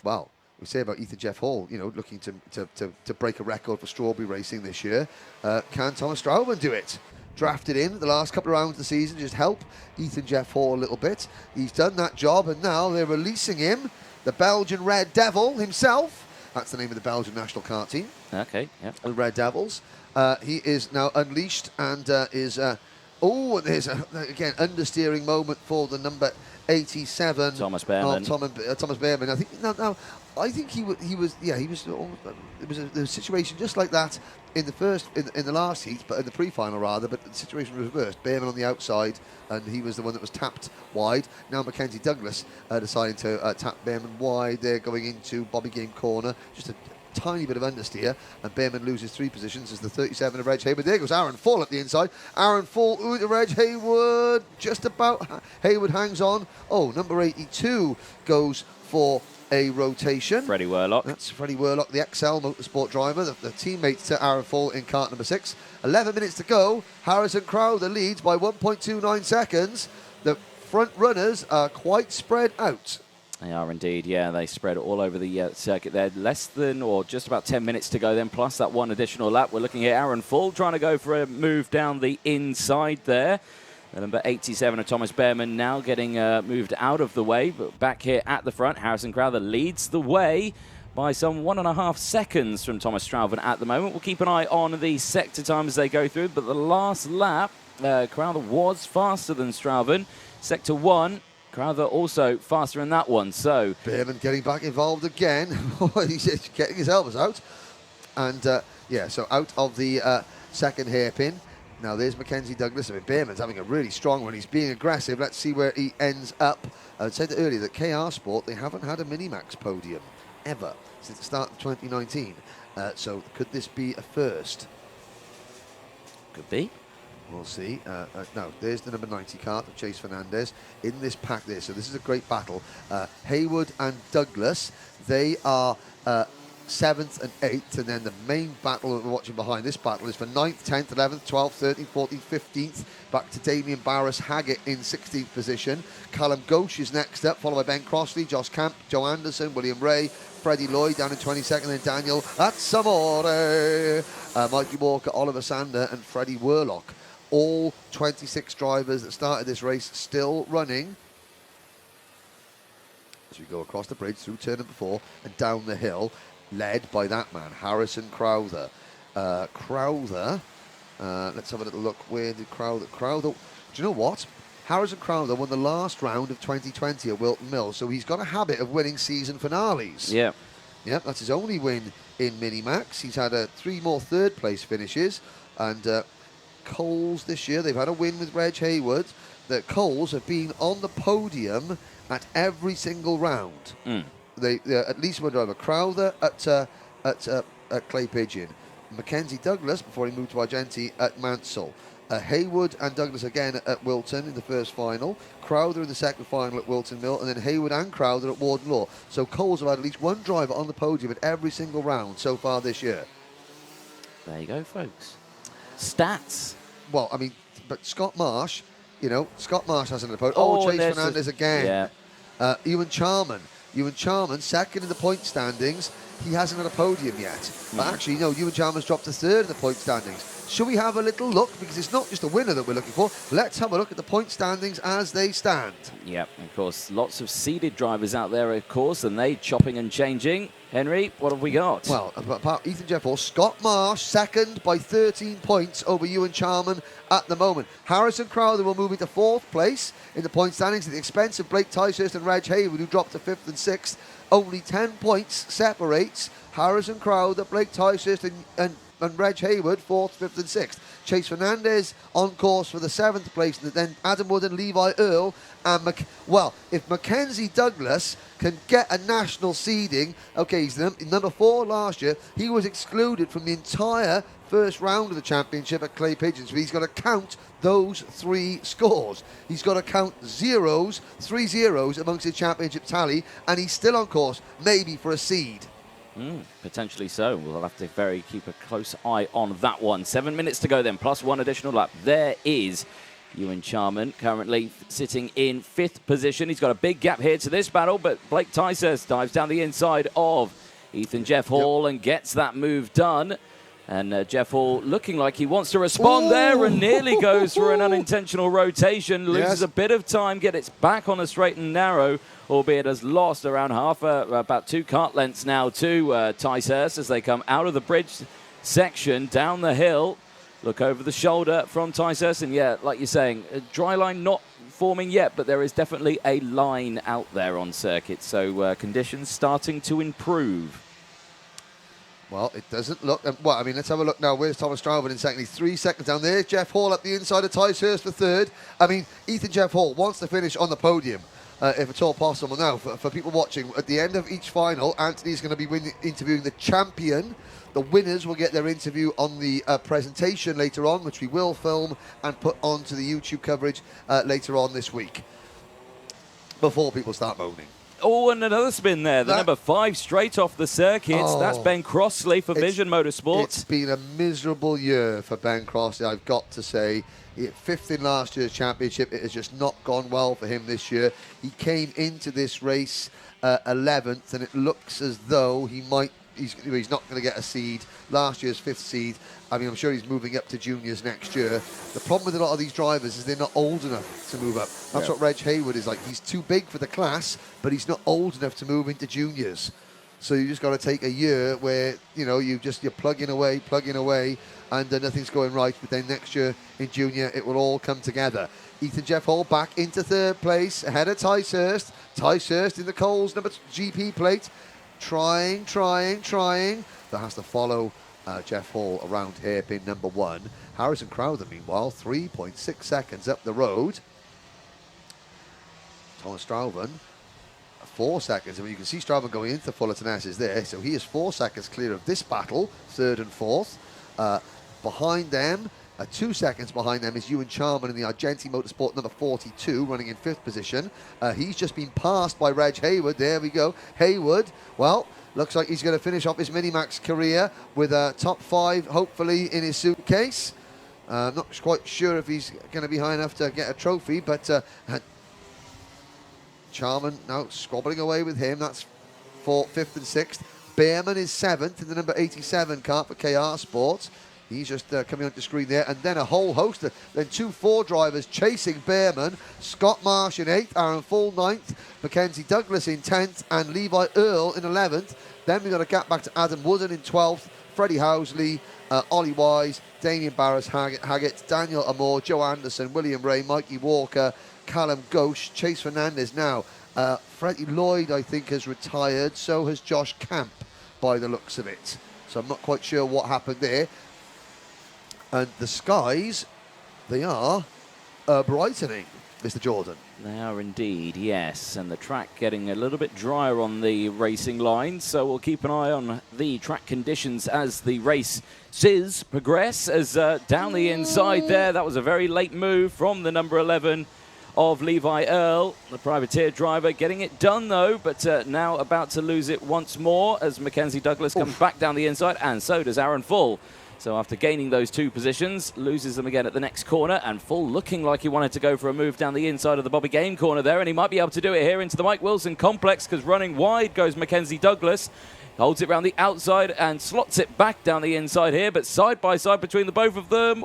Well, we say about Ethan Jeff Hall, you know, looking to break a record for Strawberry Racing this year. Can Thomas Strowman do it? Drafted in the last couple of rounds of the season, just help Ethan Jeff Hall a little bit. He's done that job, and now they're releasing him, the Belgian Red Devil himself. That's the name of the Belgian national kart team. Okay, yeah. The Red Devils. He is now unleashed and is... there's again understeering moment for the number 87. Thomas Behrman. Thomas Behrman. I think now I think he was. It was a situation just like that in the last heat, but in the pre-final rather. But the situation was reversed. Behrman on the outside, and he was the one that was tapped wide. Now Mackenzie Douglas deciding to tap Behrman wide. They're going into Bobby Game corner. Just a tiny bit of understeer, and Behrman loses 3 positions as the 37 of Reg Hayward. There goes Aaron Fall at the inside. Aaron Fall to Reg Hayward, just about. Hayward hangs on. Oh, number 82 goes for a rotation. Freddie Worlock. That's Freddie Worlock, the XL Motorsport driver, the teammate to Aaron Fall in kart number 6. 11 minutes to go. Harrison Crowther leads by 1.29 seconds. The front runners are quite spread out. They are indeed, yeah. They spread all over the circuit there. Less than or just about 10 minutes to go then, plus that one additional lap. We're looking at Aaron Fall trying to go for a move down the inside there. The number 87 of Thomas Behrman now getting moved out of the way, but back here at the front, Harrison Crowther leads the way by some 1.5 seconds from Thomas Strauven at the moment. We'll keep an eye on the sector time as they go through, but the last lap, Crowther was faster than Strauven. Sector 1, Crowther also faster in that one, so... Behrman getting back involved again. He's getting his elbows out. And, yeah, so out of the second hairpin. Now, there's Mackenzie Douglas. I mean, Behrman's having a really strong one. He's being aggressive. Let's see where he ends up. I said earlier that KR Sport, they haven't had a Minimax podium ever since the start of 2019. So could this be a first? Could be. We'll see. No, there's the number 90 Kart of Chase Fernandez in this pack there. So this is a great battle. Haywood and Douglas, they are 7th and 8th. And then the main battle that we're watching behind this battle is for 9th, 10th, 11th, 12th, 13th, 14th, 15th. Back to Damien Barris-Haggett in 16th position. Callum Ghosh is next up, followed by Ben Crossley, Josh Camp, Joe Anderson, William Ray, Freddie Lloyd down in 22nd, and Daniel Atsamore, Mikey Walker, Oliver Sander, and Freddie Worlock. All 26 drivers that started this race still running as we go across the bridge through turn number 4 and down the hill, led by that man, Harrison Crowther. Crowther, let's have a little look. Where did Crowther? Do you know what? Harrison Crowther won the last round of 2020 at Wilton Mills, so he's got a habit of winning season finales. Yeah. Yep, that's his only win in Minimax. He's had 3 more third-place finishes, and Coles this year, they've had a win with Reg Haywood. The Coles have been on the podium at every single round. They at least one driver. Crowther at Clay Pigeon, Mackenzie Douglas before he moved to Argenti at Mansell. Haywood and Douglas again at Wilton in the first final. Crowther in the second final at Wilton Mill, and then Haywood and Crowther at Warden Law. So Coles have had at least one driver on the podium at every single round so far this year. There you go, folks. Stats. Well, I mean, but Scott Marsh, you know, Scott Marsh hasn't had a podium. Chase Fernandez again. Yeah. Ewan Charman, second in the point standings. He hasn't had a podium yet. But actually, no, Ewan Charman's dropped to third in the point standings. Shall we have a little look? Because it's not just a winner that we're looking for. Let's have a look at the point standings as they stand. Yep, of course, lots of seeded drivers out there, of course, and they chopping and changing. Henry, what have we got? Well, apart Ethan Jeff Hall, Scott Marsh second by 13 points over Ewan Charman at the moment. Harrison Crowther will move into 4th place in the point standings at the expense of Blake Ticehurst and Reg Haywood, who dropped to 5th and 6th. Only 10 points separates Harrison Crowther, Blake Ticehurst and Reg Haywood, 4th, 5th and 6th. Chase Fernandez on course for the 7th place, and then Adam Wood and Levi Earl. And if Mackenzie Douglas can get a national seeding, okay, he's number 4 last year. He was excluded from the entire first round of the championship at Clay Pigeons, but he's got to count those 3 scores. He's got to count 3 zeros amongst his championship tally, and he's still on course, maybe for a seed. Potentially so. We'll have to keep a close eye on that one. 7 minutes to go then, plus 1 additional lap. There is Ewan Charman, currently sitting in 5th position. He's got a big gap here to this battle, but Blake Ticehurst dives down the inside of Ethan Jeff Hall and gets that move done. And Jeff Hall looking like he wants to respond there and nearly goes for an unintentional rotation. Loses a bit of time, gets back on a straight and narrow, albeit has lost around about 2 kart lengths now to Ticehurst as they come out of the bridge section down the hill. Look over the shoulder from Ticehurst, and yeah, like you're saying, a dry line not forming yet, but there is definitely a line out there on circuit. So conditions starting to improve. Well, it doesn't look... well, I mean, let's have a look now. Where's Thomas Strauven in second? He's 3 seconds down there. Jeff Hall up the inside of Ticehurst for 3rd. I mean, Ethan Jeff Hall wants to finish on the podium, if at all possible. Now, for people watching, at the end of each final, Anthony's going to be interviewing the champion. The winners will get their interview on the presentation later on, which we will film and put onto the YouTube coverage later on this week, before people start moaning. Oh, and another spin there. The number 5 straight off the circuit. That's Ben Crossley for Vision Motorsport. It's been a miserable year for Ben Crossley, I've got to say. 5th in last year's championship. It has just not gone well for him this year. He came into this race 11th, and it looks as though he's not going to get a seed. Last year's 5th seed. I mean, I'm sure he's moving up to juniors next year. The problem with a lot of these drivers is they're not old enough to move up. That's what Reg Haywood is like. He's too big for the class, but he's not old enough to move into juniors. So you just got to take a year where, you know, you're plugging away, and nothing's going right. But then next year in junior, it will all come together. Ethan Jeff Hall back into third place, ahead of Ticehurst. Ticehurst in the Coles number GP plate. Trying. That has to follow Jeff Hall around hairpin number 1. Harrison Crowther, meanwhile, 3.6 seconds up the road. Thomas Strauven, 4 seconds. I mean, you can see Strauven going into Fullerton S is there, so he is 4 seconds clear of this battle, 3rd and 4th. Behind them, 2 seconds behind them is Ewan Charman in the Argenti Motorsport number 42, running in 5th position. He's just been passed by Reg Hayward. There we go. Hayward, well, looks like he's going to finish off his Minimax career with a top 5, hopefully, in his suitcase. Not quite sure if he's going to be high enough to get a trophy, but Charman now squabbling away with him. That's 4th, 5th and 6th. Behrman is 7th in the number 87 car for KR Sports. He's just coming onto the screen there. And then a whole host of 2 drivers chasing Behrman. Scott Marsh in 8th, Aaron Full 9th, Mackenzie Douglas in 10th, and Levi Earl in 11th. Then we've got a gap back to Adam Wooden in 12th, Freddie Housley, Ollie Wise, Damien Barris Haggett, Daniel Amore, Joe Anderson, William Ray, Mikey Walker, Callum Ghosh, Chase Fernandez now. Freddie Lloyd, I think, has retired. So has Josh Camp, by the looks of it. So I'm not quite sure what happened there. And the skies, they are brightening, Mr. Jordan. They are indeed, yes. And the track getting a little bit drier on the racing line. So we'll keep an eye on the track conditions as the races progress. As down the inside there, that was a very late move from the number 11 of Levi Earl, the privateer driver, getting it done though, but now about to lose it once more as Mackenzie Douglas comes back down the inside, and so does Aaron Full. So after gaining those 2 positions, loses them again at the next corner, and Full looking like he wanted to go for a move down the inside of the Bobby Game corner there, and he might be able to do it here into the Mike Wilson complex, because running wide goes Mackenzie Douglas. Holds it around the outside and slots it back down the inside here, but side by side between the both of them.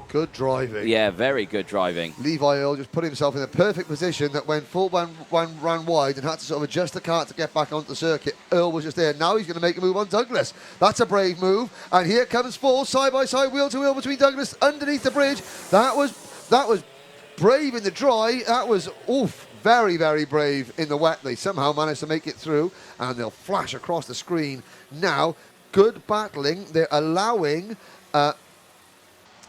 Good driving. Yeah, very good driving. Levi Earl just put himself in a perfect position that when Full ran wide and had to sort of adjust the kart to get back onto the circuit, Earl was just there. Now he's going to make a move on Douglas. That's a brave move. And here comes Full, side by side, wheel to wheel between Douglas underneath the bridge. That was brave in the dry. That was, very, very brave in the wet. They somehow managed to make it through, and they'll flash across the screen now. Good battling. They're allowing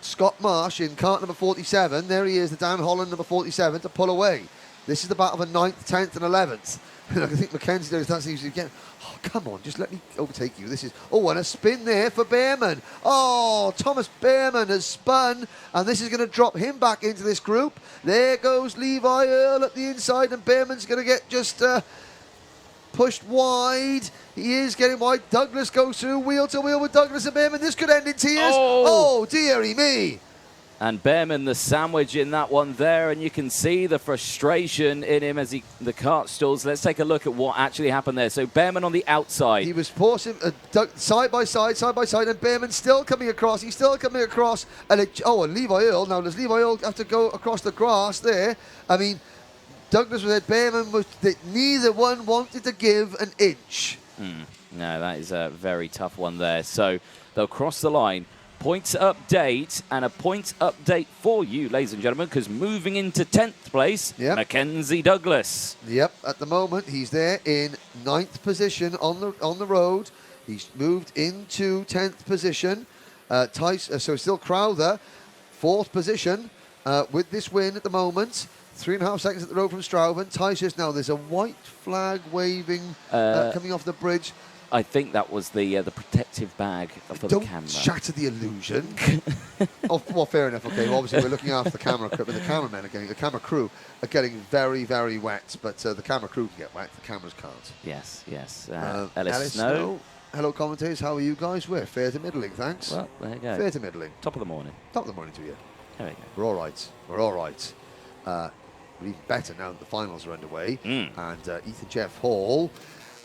Scott Marsh in kart number 47. There he is, the Dan Holland number 47, to pull away. This is the battle of 9th, 10th, and 11th. And I think Mackenzie does that seems to get. Oh, come on, just let me overtake you. This is. Oh, and a spin there for Behrman. Oh, Thomas Behrman has spun, and this is going to drop him back into this group. There goes Levi Earl at the inside, and Behrman's going to get just pushed wide. He is getting wide. Douglas goes through wheel to wheel with Douglas and Behrman. This could end in tears. Oh dearie me. And Behrman the sandwich in that one there, and you can see the frustration in him as the kart stalls. Let's take a look at what actually happened there. So Behrman on the outside. He was forcing side by side, and Behrman still coming across. He's still coming across. And and Levi Earl. Now, does Levi Earl have to go across the grass there? I mean, Douglas was there. Behrman was. Neither one wanted to give an inch. No, that is a very tough one there. So they'll cross the line. Points update, and a point update for you, ladies and gentlemen, because moving into 10th place, Mackenzie Douglas. Yep, at the moment he's there in 9th position on the road. He's moved into 10th position. So still Crowther, 4th position with this win at the moment. 3.5 seconds at the road from Strauven. Ticehurst now. There's a white flag waving coming off the bridge. I think that was the protective bag for the camera. Don't shatter the illusion. Well, fair enough. Okay, well, obviously we're looking after the camera crew, but the cameramen are getting, the camera crew are getting very, very wet. But the camera crew can get wet, the cameras can't. Yes. Ellis Snow. Hello, commentators. How are you guys? We're fair to middling, thanks. Well, there you go. Fair to middling. Top of the morning. Top of the morning to you. There we go. We're all right. We're all right. We're even better now that the finals are underway. And Ethan Jeff Hall.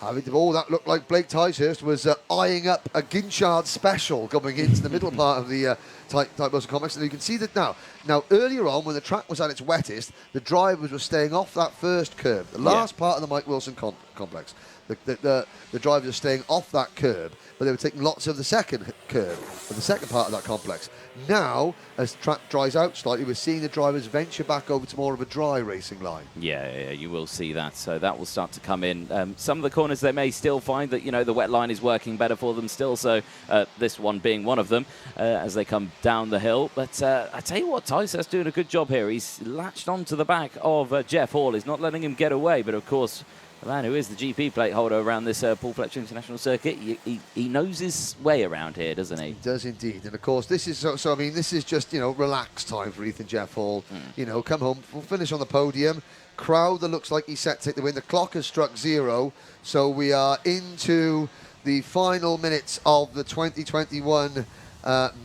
That looked like Blake Ticehurst was eyeing up a Ginchard special going into the middle part of the Type Wilson complex. And you can see that now. Now, earlier on, when the track was at its wettest, the drivers were staying off that first curve, the last part of the Mike Wilson complex. The drivers are staying off that curb, but they were taking lots of the second curb, of the second part of that complex. Now, as track dries out slightly, we're seeing the drivers venture back over to more of a dry racing line. Yeah, you will see that. So that will start to come in. Some of the corners they may still find that, the wet line is working better for them still. So this one being one of them as they come down the hill. But I tell you what, Tyser's doing a good job here. He's latched onto the back of Jeff Hall. He's not letting him get away. But of course, the man who is the GP plate holder around this Paul Fletcher International Circuit, he knows his way around here, doesn't he? He does indeed. And of course, this is so I mean, this is just, relaxed time for Ethan Jeff Hall. Come home, we'll finish on the podium. Crowther looks like he's set to take the win. The clock has struck 0, so we are into the final minutes of the 2021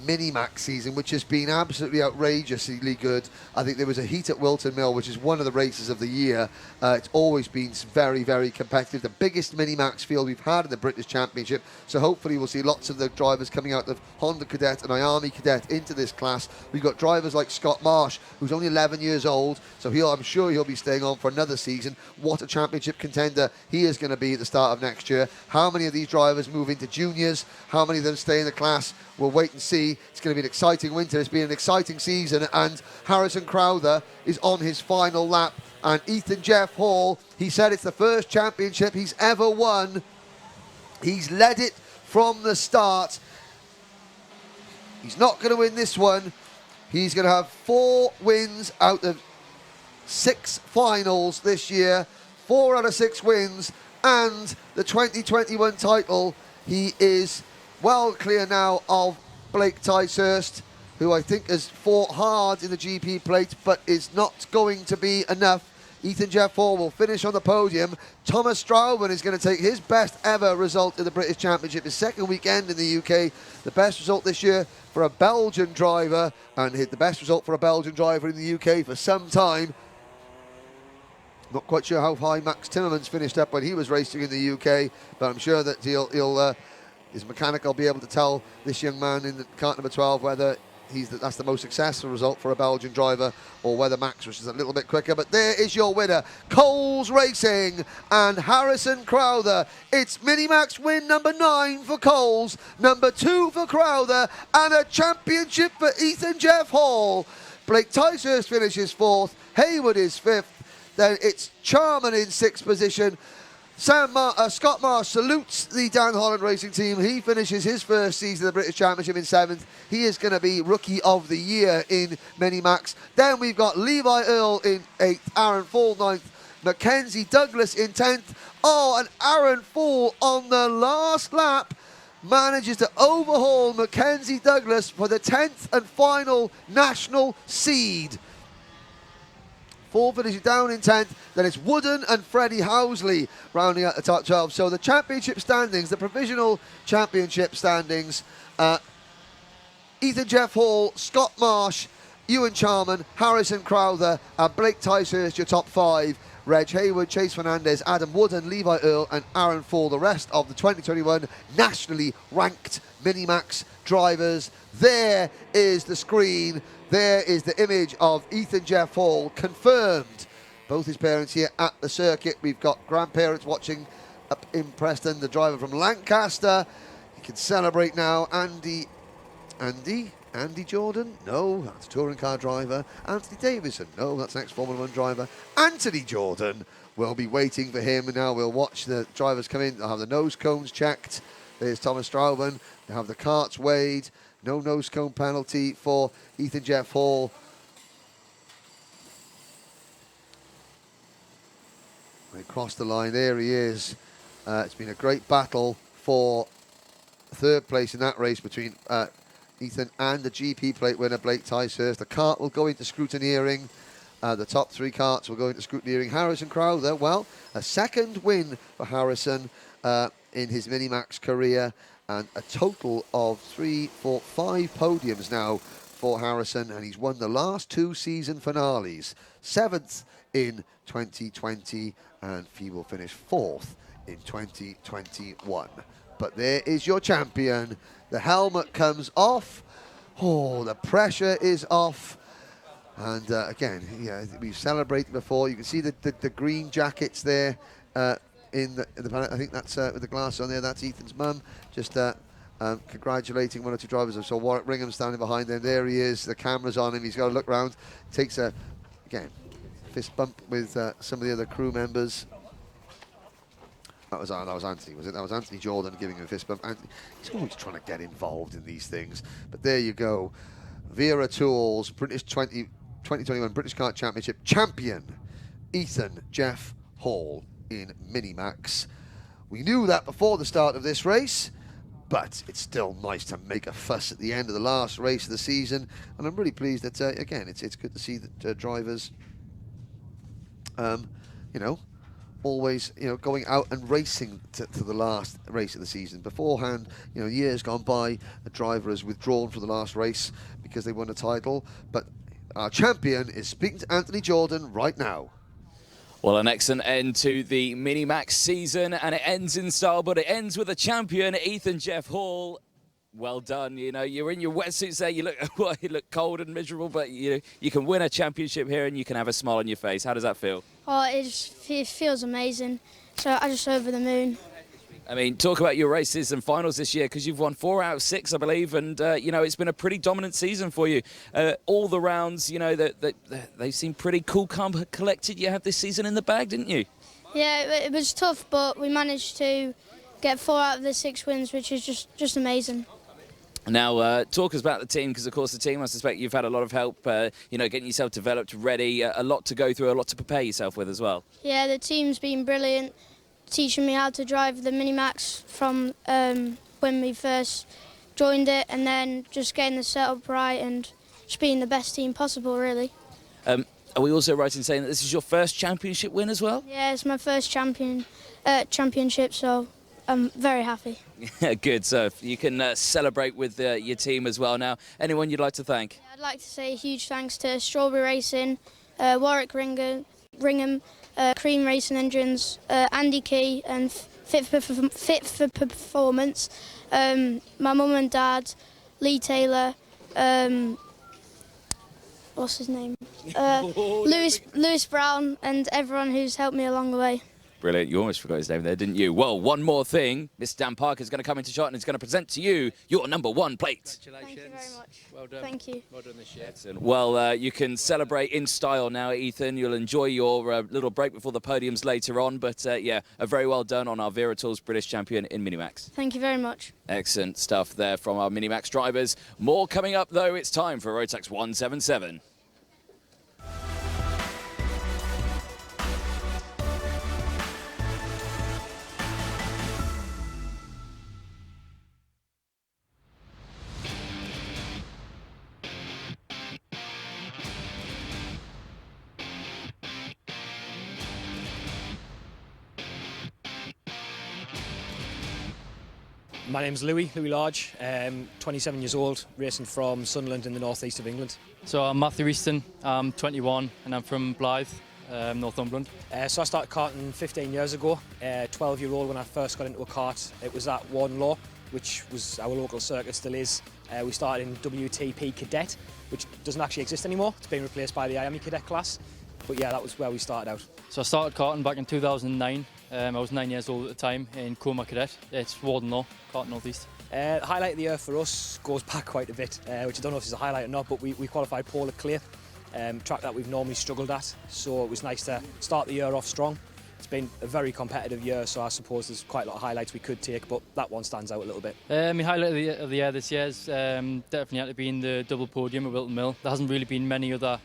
Mini-Max season, which has been absolutely outrageously good. I think there was a heat at Wilton Mill, which is one of the races of the year. It's always been very, very competitive. The biggest Mini-Max field we've had in the British Championship. So hopefully we'll see lots of the drivers coming out of Honda Cadet and Miami Cadet into this class. We've got drivers like Scott Marsh, who's only 11 years old, so I'm sure he'll be staying on for another season. What a championship contender he is going to be at the start of next year. How many of these drivers move into juniors? How many of them stay in the class? We'll wait and see. It's going to be an exciting winter. It's been an exciting season, and Harrison Crowther is on his final lap. And Ethan Jeff Hall, he said it's the first championship he's ever won. He's led it from the start. He's not going to win this one. He's going to have 4 wins out of 6 finals this year. 4 out of 6 wins. And the 2021 title, he is well clear now of Blake Ticehurst, who I think has fought hard in the GP plate, but is not going to be enough. Ethan Jeff Hall will finish on the podium. Thomas Strauben is going to take his best ever result in the British Championship, his second weekend in the UK. The best result this year for a Belgian driver, and the best result for a Belgian driver in the UK for some time. Not quite sure how high Max Timmermans finished up when he was racing in the UK, but I'm sure that his mechanic will be able to tell this young man in the kart number 12 whether that's the most successful result for a Belgian driver, or whether Max was just a little bit quicker. But there is your winner, Coles Racing and Harrison Crowther. It's Mini-Max win number 9 for Coles, number 2 for Crowther, and a championship for Ethan Jeff Hall. Blake Ticehurst finishes 4th, Hayward is 5th, then it's Charman in 6th position. Scott Marsh salutes the Dan Holland Racing team. He finishes his first season of the British Championship in 7th. He is going to be Rookie of the Year in Mini-Max. Then we've got Levi Earle in 8th, Aaron Fall 9th, Mackenzie Douglas in 10th. Oh, and Aaron Fall on the last lap manages to overhaul Mackenzie Douglas for the 10th and final national seed. Fall finishes down in 10th, then it's Wooden and Freddie Housley rounding out the top 12. So the championship standings, the provisional championship standings, Ethan Jeff Hall, Scott Marsh, Ewan Charman, Harrison Crowther, and Blake Ticehurst, your top 5. Reg Hayward, Chase Fernandez, Adam Wooden, Levi Earle, and Aaron Fall, the rest of the 2021 nationally ranked Mini-Max drivers. There is the screen. There is the image of Ethan Jeff Hall, confirmed. Both his parents here at the circuit. We've got grandparents watching up in Preston. The driver from Lancaster. He can celebrate now. Andy Jordan? No, that's a touring car driver. Anthony Davison? No, that's an ex-Formula 1 driver. Anthony Jordan will be waiting for him. And now we'll watch the drivers come in. They'll have the nose cones checked. There's Thomas Strauben. They'll have the karts weighed. No nose cone penalty for Ethan Jeff Hall. They crossed the line. There he is. It's been a great battle for 3rd place in that race between Ethan and the GP plate winner Blake Ticehurst. The kart will go into scrutineering. The top 3 karts will go into scrutineering. Harrison Crowther, well, a 2nd win for Harrison in his Mini-Max career. And a total of 3, 4, 5 podiums now for Harrison. And he's won the last 2 season finales. 7th in 2020, and he will finish 4th in 2021. But there is your champion. The helmet comes off. Oh, the pressure is off. And again, we've celebrated before. You can see the green jackets there in the paddock. I think that's with the glass on there. That's Ethan's mum. Just congratulating one or two drivers. I saw Warwick Ringham standing behind them. There he is. The camera's on him. He's got to look round. Takes a, again, fist bump with some of the other crew members. That was Anthony, was it? That was Anthony Jordan giving him a fist bump. Anthony, he's always trying to get involved in these things. But there you go. Wera Tools, British 2021 British Kart Championship champion, Ethan Jeff Hall in Minimax. We knew that before the start of this race, but it's still nice to make a fuss at the end of the last race of the season. And I'm really pleased that, again, it's good to see that drivers, you know, always, you know, going out and racing to the last race of the season. Beforehand, you know, years gone by, a driver has withdrawn from the last race because they won a title. But our champion is speaking to Anthony Jordan right now. Well, an excellent end to the Minimax season, and it ends in style, but it ends with a champion, Ethan Jeff Hall. Well done. You know, you're in your wetsuits there. You look, well, you look cold and miserable, but you can win a championship here and you can have a smile on your face. How does that feel? Oh, it feels amazing. So I'm just over the moon. I mean, talk about your races and finals this year, because you've won 4 out of 6, I believe, and you know, it's been a pretty dominant season for you. All the rounds, you know, they seem pretty cool, calm, collected. You had this season in the bag, didn't you? Yeah, it was tough, but we managed to get 4 out of the 6 wins, which is just amazing. Now, talk us about the team, because of course the team, I suspect you've had a lot of help, you know, getting yourself developed, ready, a lot to go through, a lot to prepare yourself with as well. Yeah, the team's been brilliant, teaching me how to drive the Minimax from when we first joined it, and then just getting the setup right and just being the best team possible, really. Are we also right in saying that this is your first championship win as well? Yeah, it's my first championship, so I'm very happy. Good, so you can celebrate with your team as well. Now, anyone you'd like to thank? Yeah, I'd like to say a huge thanks to Strawberry Racing, Warwick Ringham, Cream Racing Engines, Andy Key and Fit for Performance, my mum and dad, Lee Taylor, what's his name? Lewis Brown, and everyone who's helped me along the way. Brilliant. You almost forgot his name there, didn't you? Well, one more thing. Mr. Dan Parker is going to come into shot and is going to present to you your #1 plate. Thank you very much. Well done. Thank you. Well done this year. Excellent. Well, you can celebrate in style now, Ethan. You'll enjoy your little break before the podiums later on. But, yeah, a very well done on our Wera Tools British champion in Minimax. Thank you very much. Excellent stuff there from our Minimax drivers. More coming up, though. It's time for Rotax 177. My name's Louis Large, 27 years old, racing from Sunderland in the northeast of England. So I'm Matthew Easton, I'm 21 and I'm from Blythe, Northumberland. So I started karting 15 years ago, 12-year-old when I first got into a kart. It was at Wardenlaw, which was our local circuit, still is. We started in WTP Cadet, which doesn't actually exist anymore. It's been replaced by the IAME Cadet class. But yeah, that was where we started out. So I started karting back in 2009. I was 9 years old at the time in Coma Cadet. It's Wardenlaw, Kart North East. The highlight of the year for us goes back quite a bit, which I don't know if it's a highlight or not, but we qualified pole at Clare, track that we've normally struggled at. So it was nice to start the year off strong. It's been a very competitive year, so I suppose there's quite a lot of highlights we could take, but that one stands out a little bit. My highlight of the year this year is definitely had to be in the double podium at Wilton Mill. There hasn't really been many other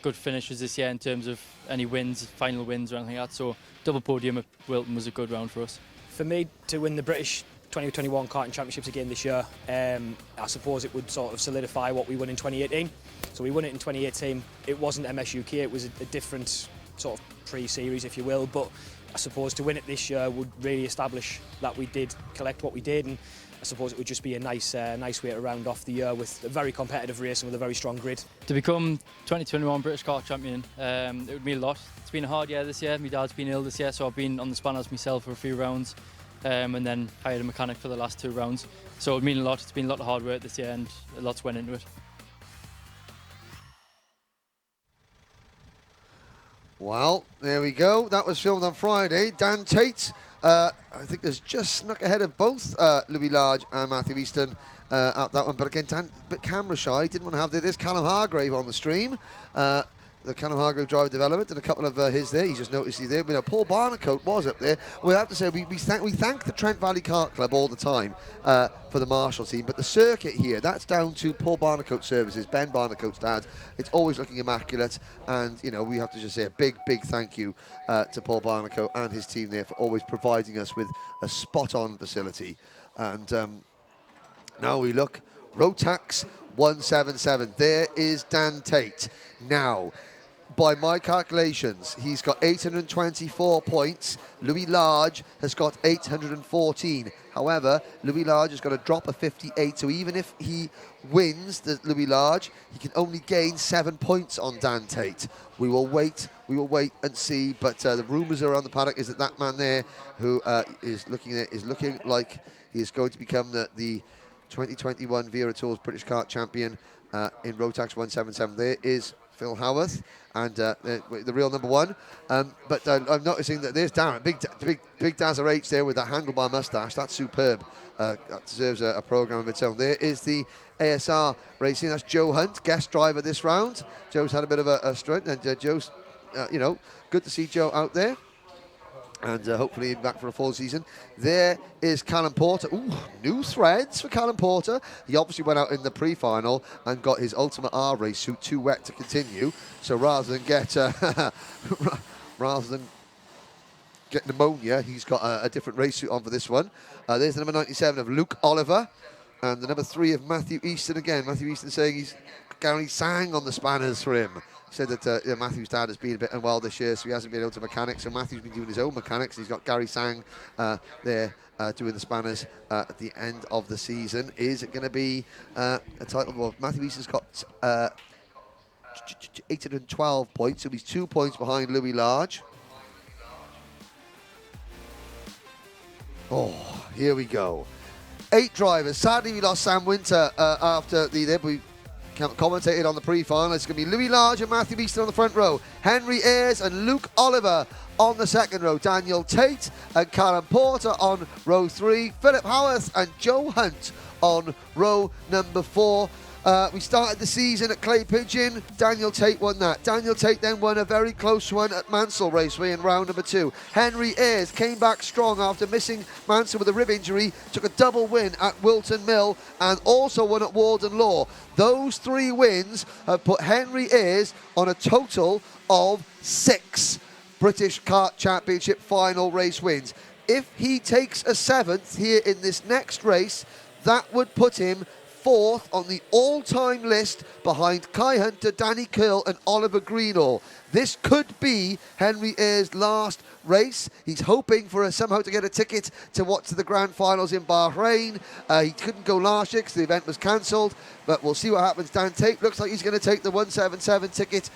good finishes this year in terms of any wins, final wins or anything like that, so double podium at Wilton was a good round for us. For me, to win the British 2021 Karting Championships again this year, I suppose it would sort of solidify what we won in 2018. So we won it in 2018, it wasn't MSUK, it was a different sort of pre-series, if you will, but I suppose to win it this year would really establish that we did collect what we did, and I suppose it would just be a nice way to round off the year with a very competitive race and with a very strong grid. To become 2021 British Kart Champion, it would mean a lot. It's been a hard year this year. My dad's been ill this year, so I've been on the spanners myself for a few rounds, and then hired a mechanic for the last 2 rounds. So it would mean a lot. It's been a lot of hard work this year, and a lot's went into it. Well, there we go. That was filmed on Friday. Dan Tate, I think, has just snuck ahead of both Louis Large and Matthew Easton at that one. But again, Dan, a bit camera shy. Didn't want to have this Callum Hargrave on the stream. The Callum Hargrave driver development and a couple of his there. You just noticed he's there. Paul Barnacote was up there. We have to say we thank the Trent Valley Kart Club all the time for the Marshall team, but the circuit here, that's down to Paul Barnacote Services, Ben Barnacote's dad. It's always looking immaculate, and we have to just say a big thank you to Paul Barnacote and his team there for always providing us with a spot-on facility. And now we look, Rotax 177. There is Dan Tate. Now, by my calculations, he's got 824 points. Louis Large has got 814. However, Louis Large has got a drop of 58, so even if he wins the Louis Large, he can only gain 7 points on Dan Tate. We will wait and see, but the rumours around the paddock is that man there who is looking like he is going to become the 2021 Wera Tours British Kart Champion in Rotax 177. There is Phil Howarth and the real number one. But I'm noticing that there's Darren, big Dazzer H there with that handlebar moustache. That's superb. That deserves a programme of its own. There is the ASR Racing. That's Joe Hunt, guest driver this round. Joe's had a bit of a strut, and Joe's, good to see Joe out there. And hopefully back for a full season. There is Callum Porter. Ooh, new threads for Callum Porter. He obviously went out in the pre-final and got his Ultimate R race suit too wet to continue. So rather than get pneumonia, he's got a different race suit on for this one. There's the number 97 of Luke Oliver, and the number 3 of Matthew Easton again. Matthew Easton saying he's Gary Sang on the spanners for him. Said that Matthew's dad has been a bit unwell this year, so he hasn't been able to mechanic. So Matthew's been doing his own mechanics. He's got Gary Sang there doing the spanners at the end of the season. Is it going to be a title? Well, Matthew Easton's got 812 points, so he's 2 points behind Louis Large. Oh, here we go. 8 drivers. Sadly, we lost Sam Winter after we commentated on the pre-final. It's going to be Louis Large and Matthew Easton on the front row, Henry Ayres and Luke Oliver on the second row, Daniel Tate and Callum Porter on row 3, Philip Howarth and Joe Hunt on row number 4. We started the season at Clay Pigeon. Daniel Tate won that. Daniel Tate then won a very close one at Mansell Raceway in round number 2. Henry Ayres came back strong after missing Mansell with a rib injury, took a double win at Wilton Mill and also won at Walden Law. Those 3 wins have put Henry Ayres on a total of 6 British Kart Championship final race wins. If he takes a 7th here in this next race, that would put him 4th on the all-time list behind Kai Hunter, Danny Curl and Oliver Greenall. This could be Henry Ayres' last race. He's hoping for somehow to get a ticket to the grand finals in Bahrain. He couldn't go last year because the event was cancelled, but we'll see what happens. Dan Tate looks like he's going to take the 177 ticket.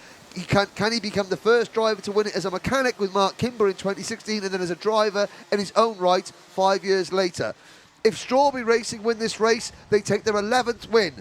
Can he become the first driver to win it as a mechanic with Mark Kimber in 2016 and then as a driver in his own right 5 years later? If Strawberry Racing win this race, they take their 11th win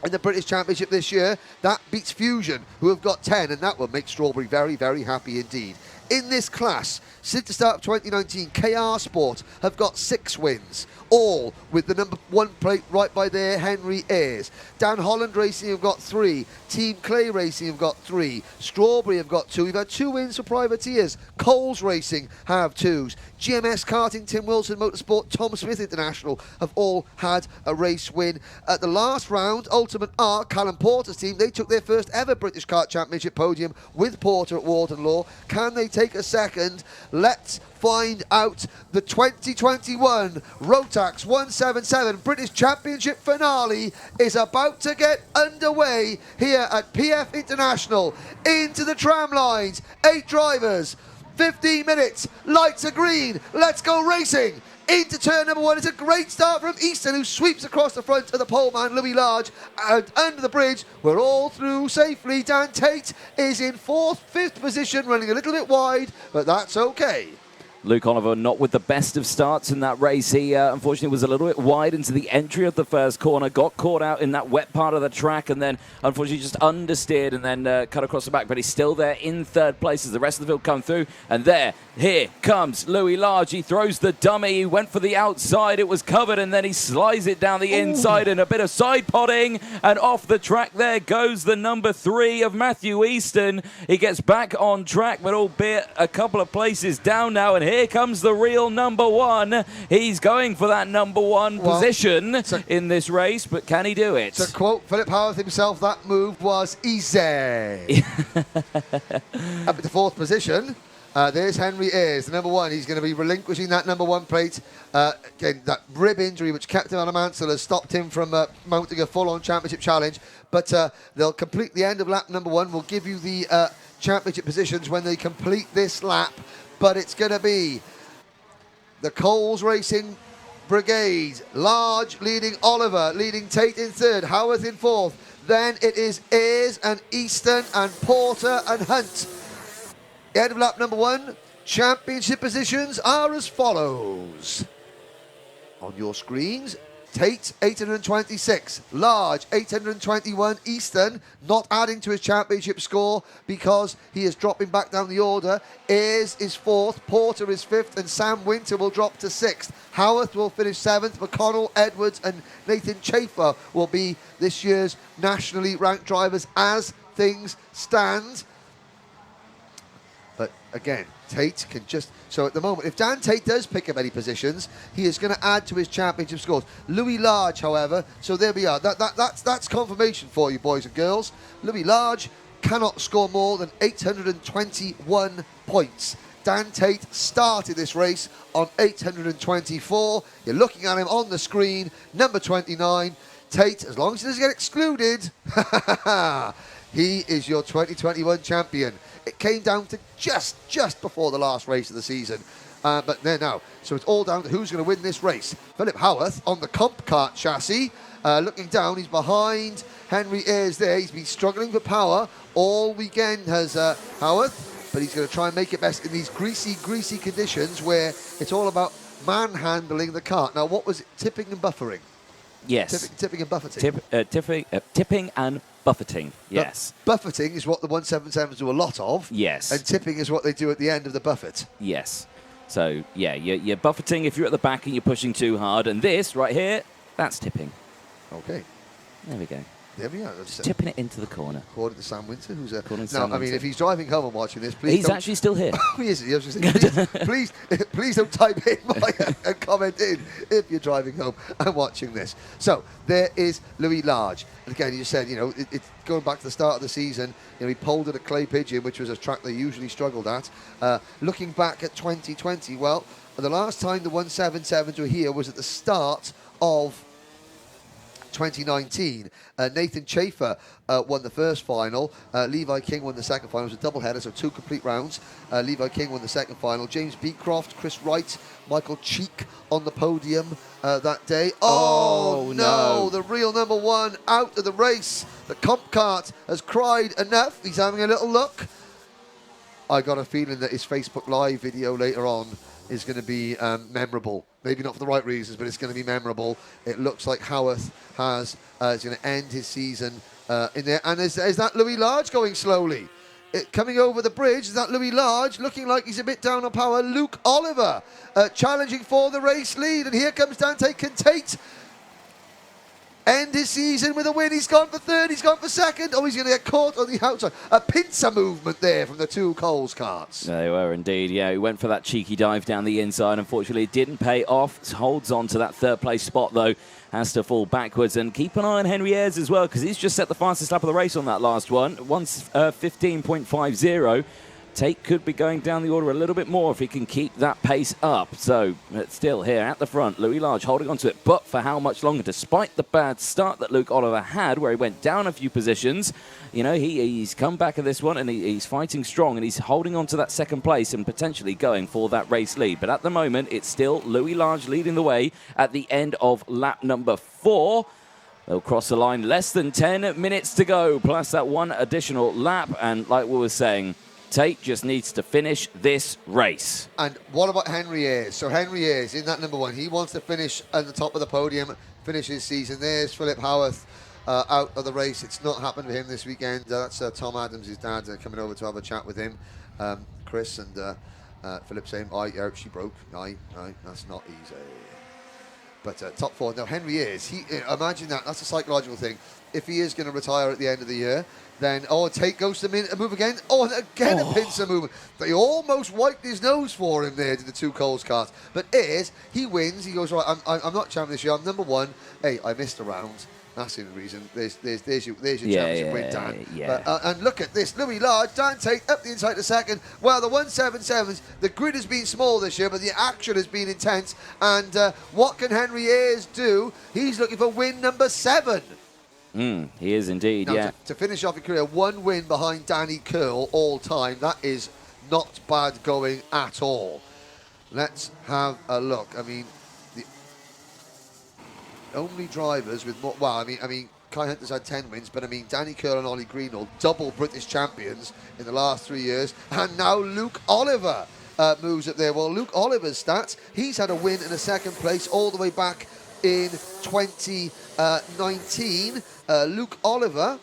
in the British Championship this year. That beats Fusion, who have got 10, and that will make Strawberry very, very happy indeed. In this class, since the start of 2019, KR Sport have got 6 wins, all with the number 1 plate right by there, Henry Ayres. Dan Holland Racing have got 3. Team Clay Racing have got 3. Strawberry have got 2. We've had 2 wins for privateers. Coles Racing have 2s. GMS Karting, Tim Wilson Motorsport, Tom Smith International have all had a race win. At the last round, Ultimate R, Callum Porter's team, they took their first ever British Kart Championship podium with Porter at Walden Law. Can they take a second? Let's find out. The 2021 Rotax 177 British Championship finale is about to get underway here at PF International. Into the tram lines, 8 drivers, 15 minutes, lights are green, let's go racing. Into turn number 1, it's a great start from Easton, who sweeps across the front of the poleman Louis Large, and under the bridge, we're all through safely. Dan Tate is in 4th, 5th position, running a little bit wide, but that's okay. Luke Oliver not with the best of starts in that race. He unfortunately was a little bit wide into the entry of the first corner, got caught out in that wet part of the track, and then unfortunately just understeered and then cut across the back. But he's still there in third place as the rest of the field come through. And here comes Louis Large. He throws the dummy. He went for the outside. It was covered, and then he slides it down the inside and a bit of side potting. And off the track there goes the number 3 of Matthew Easton. He gets back on track, but albeit a couple of places down now. And here comes the real number 1. He's going for that number 1 position in this race, but can he do it? To quote Philip Howarth himself, that move was easy. Up to 4th position. There's Henry Ayres, the number 1. He's going to be relinquishing that number 1 plate. Again, that rib injury which kept him on a mansell has stopped him from mounting a full-on championship challenge. But they'll complete the end of lap number 1. We'll give you the championship positions when they complete this lap. But it's going to be the Coles Racing Brigade. Large leading Oliver, leading Tate in 3rd, Howarth in 4th. Then it is Ayres and Easton and Porter and Hunt. End of lap number 1. Championship positions are as follows. On your screens, Tate 826, Large 821, Easton not adding to his championship score because he is dropping back down the order. Ayres is 4th, Porter is 5th, and Sam Winter will drop to 6th. Howarth will finish 7th. McConnell, Edwards and Nathan Chafer will be this year's nationally ranked drivers as things stand. But again, Tate can just... So at the moment, if Dan Tate does pick up any positions, he is going to add to his championship scores. Louis Large, however, so there we are. That's confirmation for you, boys and girls. Louis Large cannot score more than 821 points. Dan Tate started this race on 824. You're looking at him on the screen, number 29. Tate, as long as he doesn't get excluded, he is your 2021 champion. It came down to just before the last race of the season. But there now. So it's all down to who's going to win this race. Philip Howarth on the Comp Kart chassis. Looking down, he's behind Henry Ayres there. He's been struggling for power all weekend, has Howarth. But he's going to try and make it best in these greasy conditions where it's all about manhandling the kart. Now, what was it? Tipping and buffering? Yes. Tipping and buffeting. Tipping and buffeting, yes. Buffeting is what the 177s do a lot of. Yes. And tipping is what they do at the end of the buffet. Yes. So, yeah, you're buffeting if you're at the back and you're pushing too hard. And this right here, that's tipping. Okay. There we go. There we are. Just tipping it into the corner. According to Sam Winter, who's a... Now, I mean, if he's driving home and watching this, please He's actually still here. Oh, he is. I was just thinking, please don't type in and comment in if you're driving home and watching this. So, there is Louis Large. And again, you said, it's going back to the start of the season. He poled at a Clay Pigeon, which was a track they usually struggled at. Looking back at 2020, well, the last time the 177s were here was at the start of 2019. Nathan Chafer won the first final. Levi King won the second final. It was a double-header, so 2 complete rounds. Levi King won the second final. James Beecroft, Chris Wright, Michael Cheek on the podium that day. Oh, no. The real number 1 out of the race. The Comp Kart has cried enough. He's having a little look. I got a feeling that his Facebook Live video later on is going to be memorable. Maybe not for the right reasons, but it's going to be memorable. It looks like Howarth is going to end his season in there. And is that Louis Large going slowly? Coming over the bridge, is that Louis Large looking like he's a bit down on power? Luke Oliver challenging for the race lead. And here comes Dante. Can Tate end his season with a win? He's gone for 3rd, he's gone for 2nd. Oh, he's going to get caught on the outside. A pincer movement there from the 2 Coles karts. They were indeed, yeah. He went for that cheeky dive down the inside. Unfortunately, it didn't pay off. Holds on to that 3rd place spot, though. Has to fall backwards. And keep an eye on Henry Ayres as well, because he's just set the fastest lap of the race on that last one. 15.50. Tate could be going down the order a little bit more if he can keep that pace up. So, still here at the front, Louis Large holding on to it, but for how much longer? Despite the bad start that Luke Oliver had, where he went down a few positions, he's come back at this one, and he's fighting strong, and he's holding on to that 2nd place and potentially going for that race lead. But at the moment, it's still Louis Large leading the way at the end of lap number 4. They'll cross the line less than 10 minutes to go, plus that 1 additional lap. And like we were saying, Tate just needs to finish this race. And what about Henry Ayres? So Henry Ayres in that number 1. He wants to finish at the top of the podium, finish his season. There's Philip Howarth out of the race. It's not happened to him this weekend. That's Tom Adams, his dad, coming over to have a chat with him. Chris and Philip saying, yeah, she broke. Aye, that's not easy. But top 4. Now, Henry Ayres, imagine that's a psychological thing. If he is going to retire at the end of the year, then, Tate goes to move again. And again a pincer movement. They almost wiped his nose for him there to the 2 Coles karts. But Ayres, he wins. He goes, right, I'm not champion this year. I'm number 1. Hey, I missed a round. That's the reason. There's your championship win, Dan. Yeah. And look at this. Louis Large, Dan Tate up the inside to second. Well, the 177s, the grid has been small this year, but the action has been intense. And what can Henry Ayres do? He's looking for win number 7. He is indeed, now, yeah. To finish off your career, 1 win behind Danny Curl all time. That is not bad going at all. Let's have a look. I mean, the only drivers with more... Well, I mean, Kai Hunter's had 10 wins, but I mean, Danny Curl and Ollie Greenall, double British champions in the last 3 years. And now Luke Oliver moves up there. Well, Luke Oliver's stats, he's had a win and a 2nd place all the way back in 2019. Luke Oliver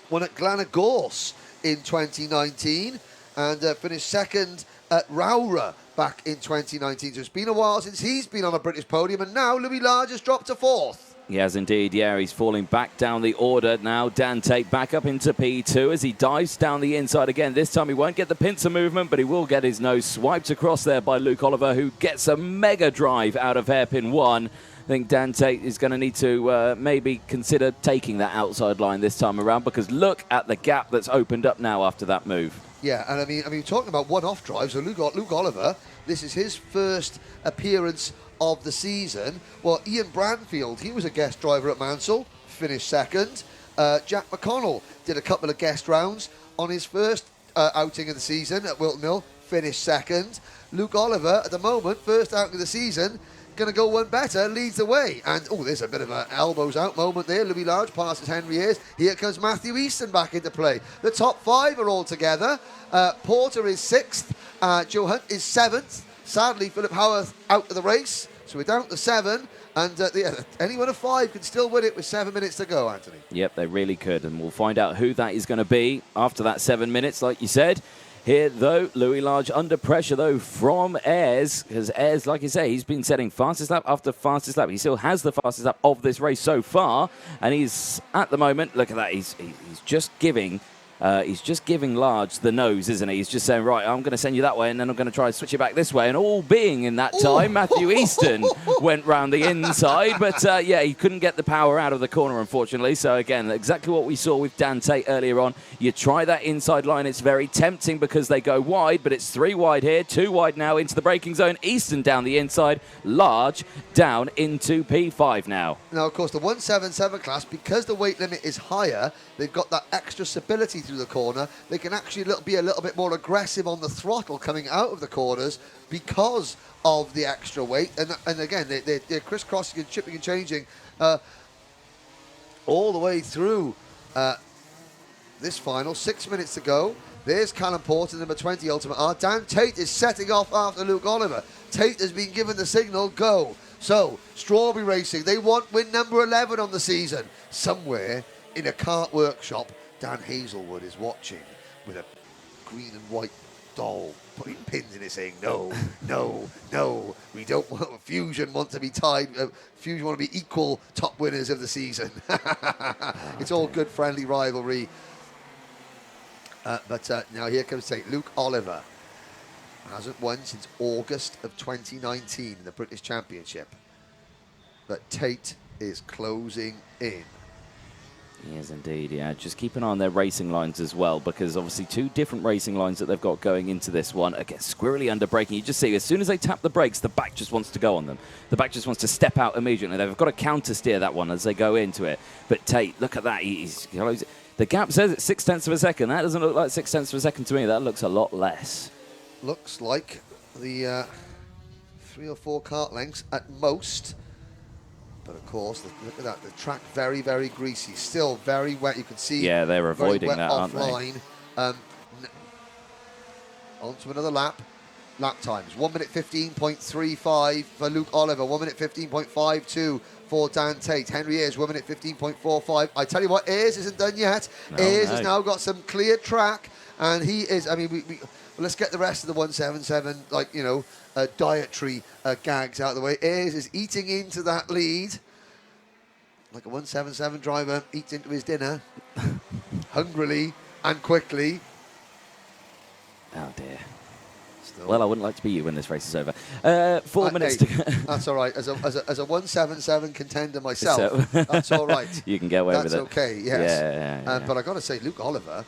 won at Glenagorse in 2019 and finished 2nd at Rowra back in 2019. So it's been a while since he's been on a British podium, and now Louis Large has dropped to 4th. He has indeed, yeah. He's falling back down the order now. Dan Tate back up into P2 as he dives down the inside again. This time he won't get the pincer movement, but he will get his nose swiped across there by Luke Oliver, who gets a mega drive out of hairpin 1. I think Dan Tate is going to need to maybe consider taking that outside line this time around, because look at the gap that's opened up now after that move. Yeah, and I mean, talking about one-off drives, so Luke Oliver, this is his first appearance of the season. Well, Ian Branfield, he was a guest driver at Mansell, finished 2nd. Jack McConnell did a couple of guest rounds on his first outing of the season at Wilton Mill, finished 2nd. Luke Oliver, at the moment, first outing of the season, going to go one better, leads the way. And, there's a bit of an elbows out moment there. Louis Large passes Henry Ayres. Here comes Matthew Easton back into play. The top 5 are all together. Porter is 6th. Joe Hunt is 7th. Sadly, Philip Howarth out of the race. So we're down to 7. And anyone of 5 can still win it with 7 minutes to go, Anthony. Yep, they really could. And we'll find out who that is going to be after that 7 minutes, like you said. Here, though, Louis Large under pressure, though, from Ayres, because Ayres, like you say, he's been setting fastest lap after fastest lap. He still has the fastest lap of this race so far, and he's, at the moment, look at that, he's just giving Large the nose, isn't he? He's just saying, right, I'm going to send you that way, and then I'm going to try and switch it back this way. And all being in that time, Matthew Easton went round the inside. But, yeah, he couldn't get the power out of the corner, unfortunately. So, again, exactly what we saw with Dan Tate earlier on. You try that inside line. It's very tempting because they go wide, but it's 3 wide here, 2 wide now into the braking zone. Easton down the inside, Large down into P5 now. Now, of course, the 177 class, because the weight limit is higher, they've got that extra stability through the corner. They can actually be a little bit more aggressive on the throttle coming out of the corners because of the extra weight. And again, they're crisscrossing and chipping and changing all the way through this final. 6 minutes to go. There's Callum Porter, number 20 Ultimate R. Dan Tate is setting off after Luke Oliver. Tate has been given the signal, go. So, Strawberry Racing, they want win number 11 on the season. Somewhere in a kart workshop, Dan Hazelwood is watching with a green and white doll putting pins in it saying, no, no, no, we don't want, Fusion want to be tied, Fusion want to be equal top winners of the season. It's all good friendly rivalry. But now here comes Tate. Luke Oliver hasn't won since August of 2019 in the British Championship. But Tate is closing in. He is indeed, yeah. Just keep an eye on their racing lines as well, because obviously 2 different racing lines that they've got going into this one. Again, squirrely under braking. You just see, as soon as they tap the brakes, the back just wants to go on them. The back just wants to step out immediately. They've got to counter steer that one as they go into it. But Tate, look at that. The gap says it's 0.6 of a second. That doesn't look like 0.6 of a second to me. That looks a lot less. Looks like the 3 or 4 kart lengths at most. But of course, look at that. The track very, very greasy. Still very wet. You can see. Yeah, they're avoiding that, aren't they? On to another lap. Lap times. 1 minute 15.35 for Luke Oliver. 1 minute 15.52 for Dan Tate. Henry Ayres, 1 minute 15.45. I tell you what, Ayres isn't done yet. Ayres has now got some clear track, and he is, I mean, well, let's get the rest of the 177, like, you know, dietary gags out of the way. Ayres is eating into that lead. Like a 177 driver eats into his dinner. Hungrily and quickly. Oh, dear. Still. Well, I wouldn't like to be you when this race is over. 4 minutes to go. That's all right. As a 177 contender myself, that's all right. You can get away with it. That's okay, yes. Yeah. But I got to say, Luke Oliver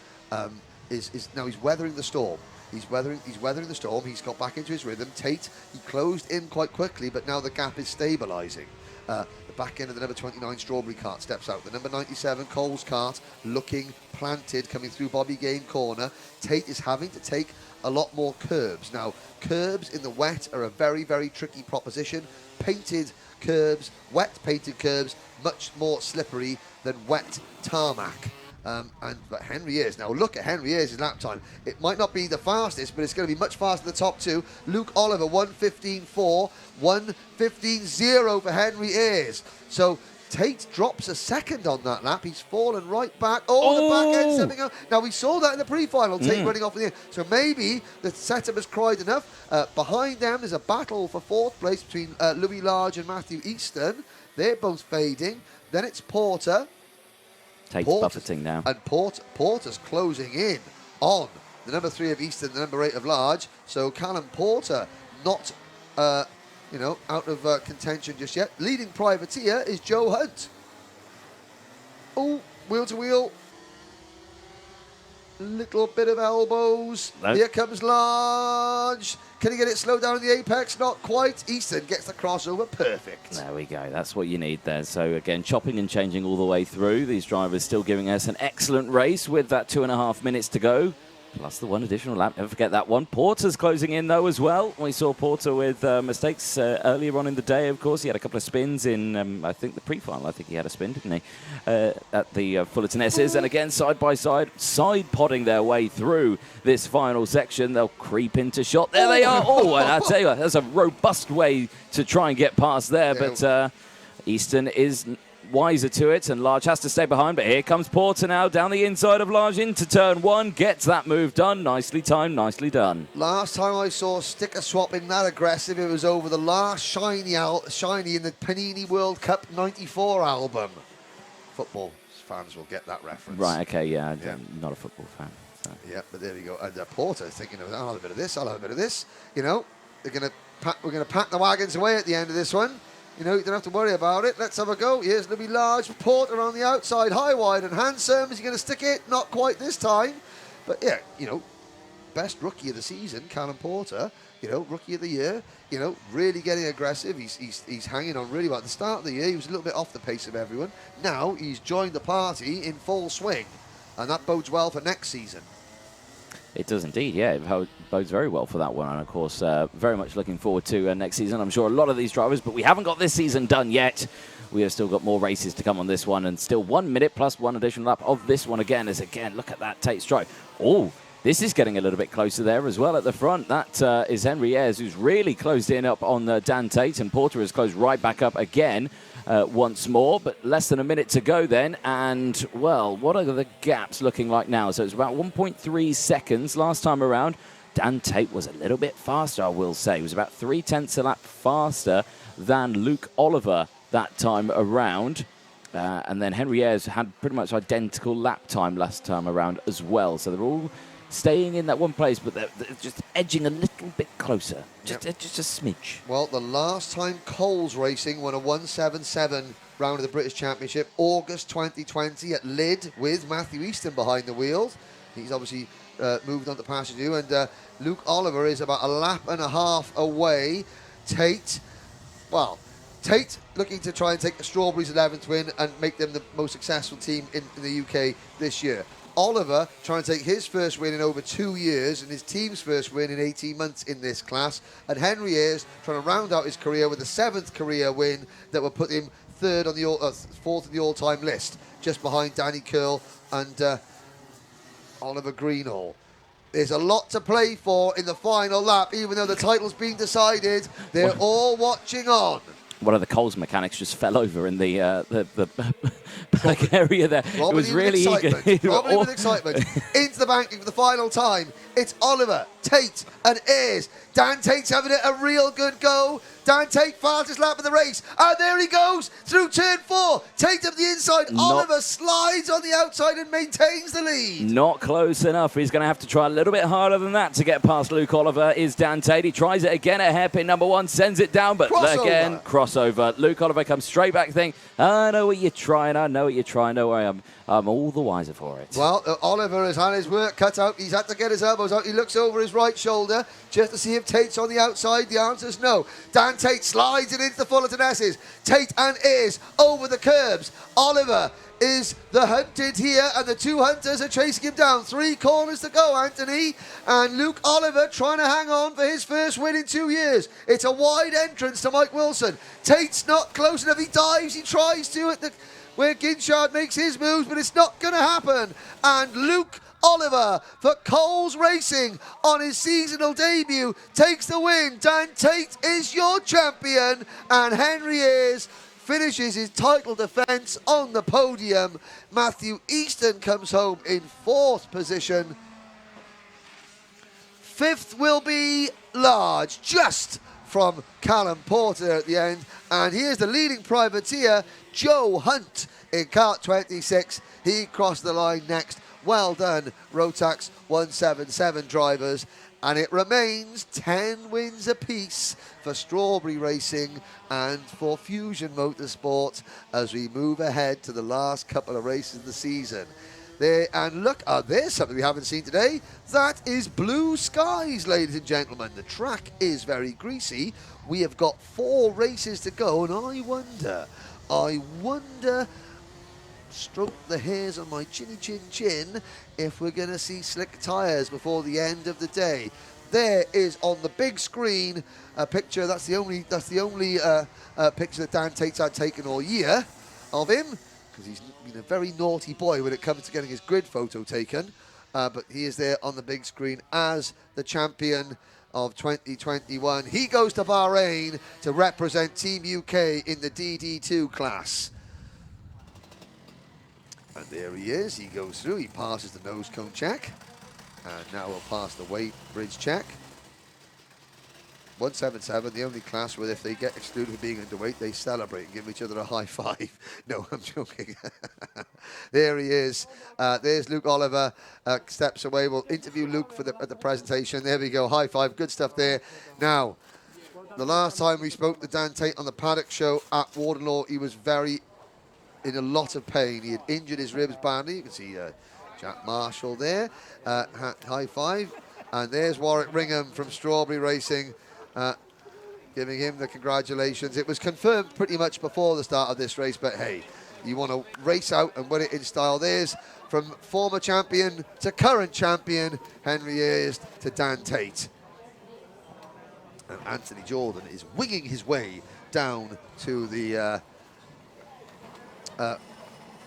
is now he's weathering the storm. He's weathering the storm. He's got back into his rhythm. Tate, he closed in quite quickly, but now the gap is stabilising. The back end of the number 29 Strawberry Kart steps out. The number 97 Coles Kart looking planted, coming through Bobby Game corner. Tate is having to take a lot more curbs. Now, curbs in the wet are a very, very tricky proposition. Painted curbs, wet painted curbs, much more slippery than wet tarmac. But Henry Ayres, now look at Henry Ayres' lap time. It might not be the fastest, but it's going to be much faster than the top two. Luke Oliver, 1:15.4, 1:15.0 for Henry Ayres. So Tate drops a second on that lap. He's fallen right back. The back end stepping out. Now, we saw that in the pre-final, Tate running off in the end. So maybe the setup has cried enough. Behind them, there's a battle for fourth place between Louis Large and Matthew Easton. They're both fading. Then it's Porter. Tate's buffeting now. And Porter's closing in on the number 3 of Easton, the number 8 of Large. So Callum Porter not, out of contention just yet. Leading privateer is Joe Hunt. Oh, wheel to wheel. Little bit of elbows. Nope. Here comes Large. Can he get it slowed down in the apex? Not quite. Easton gets the crossover perfect. There we go. That's what you need there. So, again, chopping and changing all the way through. These drivers still giving us an excellent race with that 2.5 minutes to go. Plus the one additional lap. Never forget that one. Porter's closing in, though, as well. We saw Porter with mistakes earlier on in the day, of course. He had a couple of spins in, I think, the pre-final. I think he had a spin, didn't he, at the Fullerton S's. And again, side by side, side-podding their way through this final section. They'll creep into shot. There they are. Oh, and I tell you, that's a robust way to try and get past there. But Easton is wiser to it, and Large has to stay behind, but here comes Porter now down the inside of Large into turn 1, gets that move done. Nicely timed, nicely done. Last time I saw sticker swapping that aggressive, it was over the last shiny in the Panini World Cup 94 album. Football fans will get that reference. Right, okay, yeah. I'm not a football fan. So. Yeah, but there we go. And Porter thinking, I'll have a bit of this, I'll have a bit of this. You know, we're going to pack the wagons away at the end of this one. You know, you don't have to worry about it. Let's have a go. Here's Louis Large, Porter on the outside, high, wide, and handsome. Is he going to stick it? Not quite this time. But, yeah, best rookie of the season, Callum Porter, rookie of the year, really getting aggressive. He's hanging on really well. At the start of the year, he was a little bit off the pace of everyone. Now he's joined the party in full swing, and that bodes well for next season. It does indeed, yeah. It bodes very well for that one. And, of course, very much looking forward to next season. I'm sure a lot of these drivers, but we haven't got this season done yet. We have still got more races to come on this one, and still 1 minute plus one additional lap of this one again. Look at that Tate strike. Oh, this is getting a little bit closer there as well at the front. That is Henry Ayres, who's really closed in up on Dan Tate, and Porter has closed right back up again. Once more, but less than a minute to go then. And, well, what are the gaps looking like now? So it's about 1.3 seconds last time around. Dan Tate was a little bit faster, I will say. He was about 0.3 a lap faster than Luke Oliver that time around. And then Henry Ayres had pretty much identical lap time last time around as well. So they're all staying in that one place, but they're just edging a little bit closer. Just a smidge. Well, the last time Coles Racing won a 177 round of the British Championship, August 2020 at Lydd, with Matthew Easton behind the wheels. He's obviously moved on to passenger, and Luke Oliver is about a lap and a half away. Tate looking to try and take the Strawberries 11th win and make them the most successful team in the UK this year. Oliver trying to take his first win in over 2 years and his team's first win in 18 months in this class. And Henry Ayres trying to round out his career with a 7th career win that will put him fourth on the all-time list, just behind Danny Curl and Oliver Greenall. There's a lot to play for in the final lap, even though the title's been decided. They're all watching on. One of the Coles mechanics just fell over in the back area there. Robin it was really eager. Robin with excitement. Into the banking for the final time. It's Oliver, Tate and Ayres. Dan Tate's having a real good go. Dan Tate, fastest lap of the race. And there he goes through turn 4. Tate up the inside. Oliver slides on the outside and maintains the lead. Not close enough. He's going to have to try a little bit harder than that to get past Luke Oliver. Is Dan Tate. He tries it again at hairpin number 1, sends it down, but again, crossover. Luke Oliver comes straight back thinking, I know what you're trying. I know what you're trying. Don't worry, I'm all the wiser for it. Well, Oliver has had his work cut out. He's had to get his elbows out. He looks over his right shoulder just to see if Tate's on the outside. The answer is no. Dan Tate slides it into the Fullerton S's. Tate and Ayres over the curbs. Oliver is the hunted here, and the 2 hunters are chasing him down. 3 corners to go, Anthony. And Luke Oliver trying to hang on for his first win in 2 years. It's a wide entrance to Mike Wilson. Tate's not close enough. He dives. He tries to at the where Ginchard makes his moves, but it's not going to happen. And Luke Oliver for Coles Racing on his seasonal debut takes the win. Dan Tate is your champion, and Henry Ayres finishes his title defence on the podium. Matthew Easton comes home in 4th position. 5th will be large, just from Callum Porter at the end. And here's the leading privateer, Joe Hunt, in Kart 26. He crossed the line next. Well done, Rotax 177 drivers. And it remains 10 wins apiece for Strawberry Racing and for Fusion Motorsport as we move ahead to the last couple of races of the season. There, and look, there's something we haven't seen today. That is blue skies, ladies and gentlemen. The track is very greasy. We have got 4 races to go, and I wonder, stroke the hairs on my chinny chin, if we're going to see slick tyres before the end of the day. There is on the big screen a picture. That's the only picture that Dan Tate's had taken all year of him, because he's been a very naughty boy when it comes to getting his grid photo taken. But he is there on the big screen as the champion of 2021. He goes to Bahrain to represent Team UK in the DD2 class. And there he is. He goes through. He passes the nose cone check. And now we'll pass the weight bridge check. 177, the only class where if they get excluded for being underweight, they celebrate and give each other a high five. No, I'm joking. There he is. There's Luke Oliver. Steps away. We'll interview Luke for at the presentation. There we go. High five. Good stuff there. Now, the last time we spoke to Dan Tate on the Paddock Show at Wardenlaw, he was in a lot of pain. He had injured his ribs badly. You can see Jack Marshall there. High five. And there's Warwick Ringham from Strawberry Racing, giving him the congratulations. It was confirmed pretty much before the start of this race, but hey, you want to race out and win it in style. There's from former champion to current champion, Henry Ayres to Dan Tate. And Anthony Jordan is winging his way down to the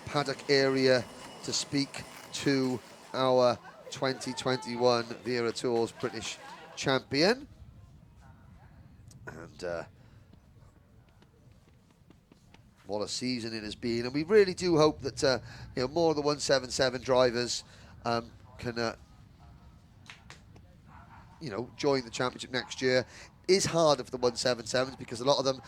paddock area to speak to our 2021 Wera Tours British champion. And what a season it has been. And we really do hope that more of the 177 drivers can join the championship next year. Is harder for the 177s because a lot of them,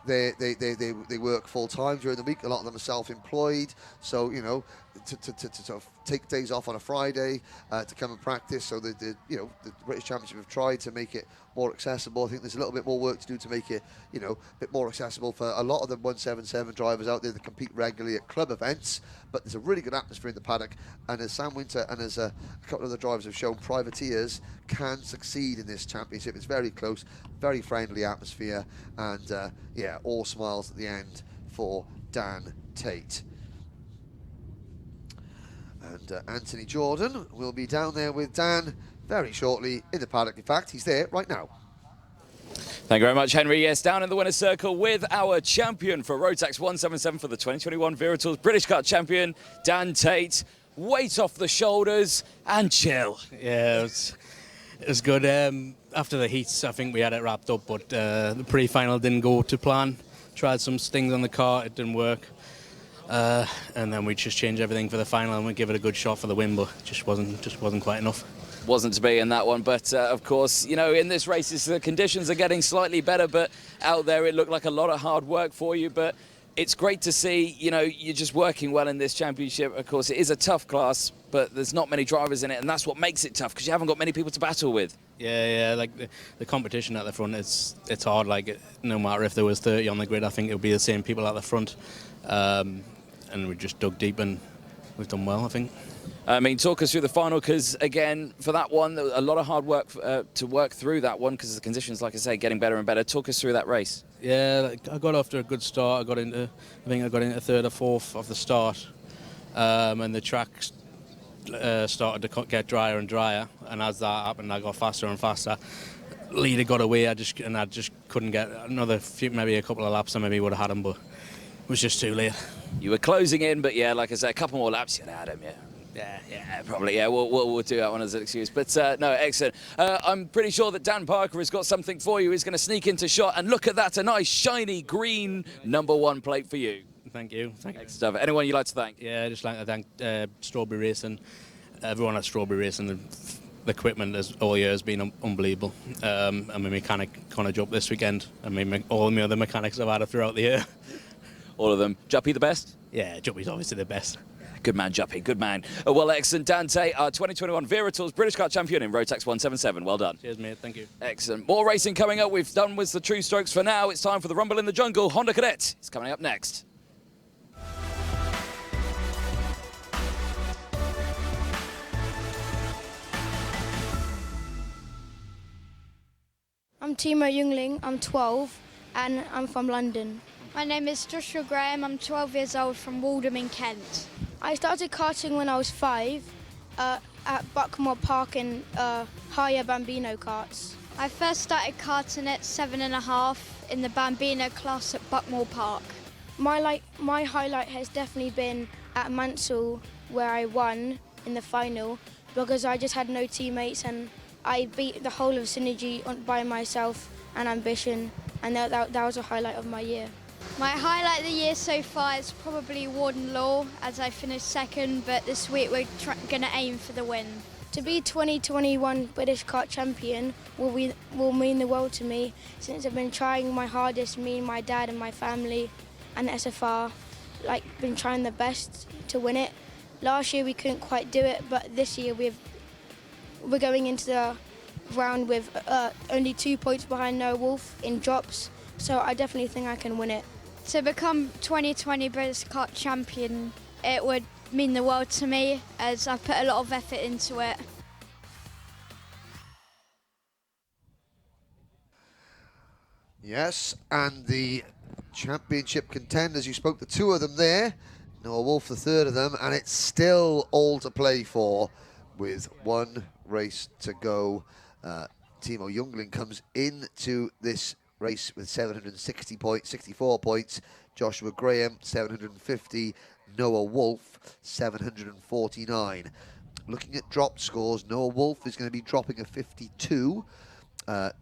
they work full time during the week. A lot of them are self-employed, so to sort of take days off on a Friday to come and practice. So the British Championship have tried to make it more accessible. I think there's a little bit more work to do to make it a bit more accessible for a lot of the 177 drivers out there that compete regularly at club events. But there's a really good atmosphere in the paddock, and as Sam Winter and as a couple of the drivers have shown, privateers can succeed in this championship. It's very close, very friendly atmosphere, and all smiles at the end for Dan Tate. And Anthony Jordan will be down there with Dan very shortly in the paddock. In fact, he's there right now. Thank you very much, Henry. Yes, down in the winner's circle with our champion for Rotax 177 for the 2021 Wera Tours British Kart champion, Dan Tate. weight off the shoulders, and chill. Yeah, it was good. After the heats, I think we had it wrapped up, but the pre-final didn't go to plan. Tried some things on the car, it didn't work. And then we just changed everything for the final and we give it a good shot for the win, but it just wasn't quite enough. Wasn't to be in that one, but of course, you know, in this race, the conditions are getting slightly better, but out there it looked like a lot of hard work for you, but it's great to see, you know, you're just working well in this championship. Of course, it is a tough class, but there's not many drivers in it, and that's what makes it tough, because you haven't got many people to battle with. Yeah, like the competition at the front, it's hard. Like, no matter if there was 30 on the grid, I think it would be the same people at the front. And we just dug deep and we've done well, I think. I mean, talk us through the final, because again, for that one, there was a lot of hard work to work through that one, because the conditions, like I say, getting better and better. Talk us through that race. Yeah, I got off to a good start. I think I got into third or fourth of the start, and the track started to get drier and drier. And as that happened, I got faster and faster. Leader got away. I just couldn't get another few, maybe a couple of laps. I maybe would have had him, but it was just too late. You were closing in, but yeah, like I say, a couple more laps, you'd have had him. Yeah, probably. Yeah, we'll do that one as an excuse. But no, excellent. I'm pretty sure that Dan Parker has got something for you. He's going to sneak into shot, and look at that, a nice shiny green #1 plate for you. Thank you. Excellent stuff. Anyone you'd like to thank? Yeah, I'd just like to thank Strawberry Racing, everyone at Strawberry Racing. The equipment all year has been unbelievable. And my mechanic Connor Jupp this weekend. I mean, all my other mechanics I've had throughout the year. All of them. Juppy the best? Yeah, Juppy's obviously the best. Good man, Juppy, good man. Well, excellent. Dante, our 2021 Wera Tools British Kart champion in Rotax 177. Well done. Cheers, mate. Thank you. Excellent. More racing coming up. We've done with the true strokes for now. It's time for the Rumble in the Jungle. Honda Cadet is coming up next. I'm Timo Jungling, I'm 12 and I'm from London. My name is Joshua Graham, I'm 12 years old from Waldham in Kent. I started karting when I was 5 at Buckmore Park in higher Bambino karts. I first started karting at 7.5 in the Bambino class at Buckmore Park. My highlight has definitely been at Mansell, where I won in the final, because I just had no teammates and I beat the whole of Synergy by myself and Ambition, and that was a highlight of my year. My highlight of the year so far is probably Warden Law, as I finished second, but this week we're going to aim for the win. To be 2021 British Kart champion will mean the world to me, since I've been trying my hardest, me and my dad and my family and SFR, been trying the best to win it. Last year we couldn't quite do it, but this year we're going into the round with only 2 points behind Noah Wolf in drops, so I definitely think I can win it. To become 2020 British Kart champion, it would mean the world to me, as I've put a lot of effort into it. Yes, and the championship contenders, you spoke to 2 of them there, Noah Wolf the 3rd of them, and it's still all to play for with 1 race to go. Timo Jungling comes into this race with 64 points. Joshua Graham, 750. Noah Wolf, 749. Looking at drop scores, Noah Wolf is going to be dropping a 52.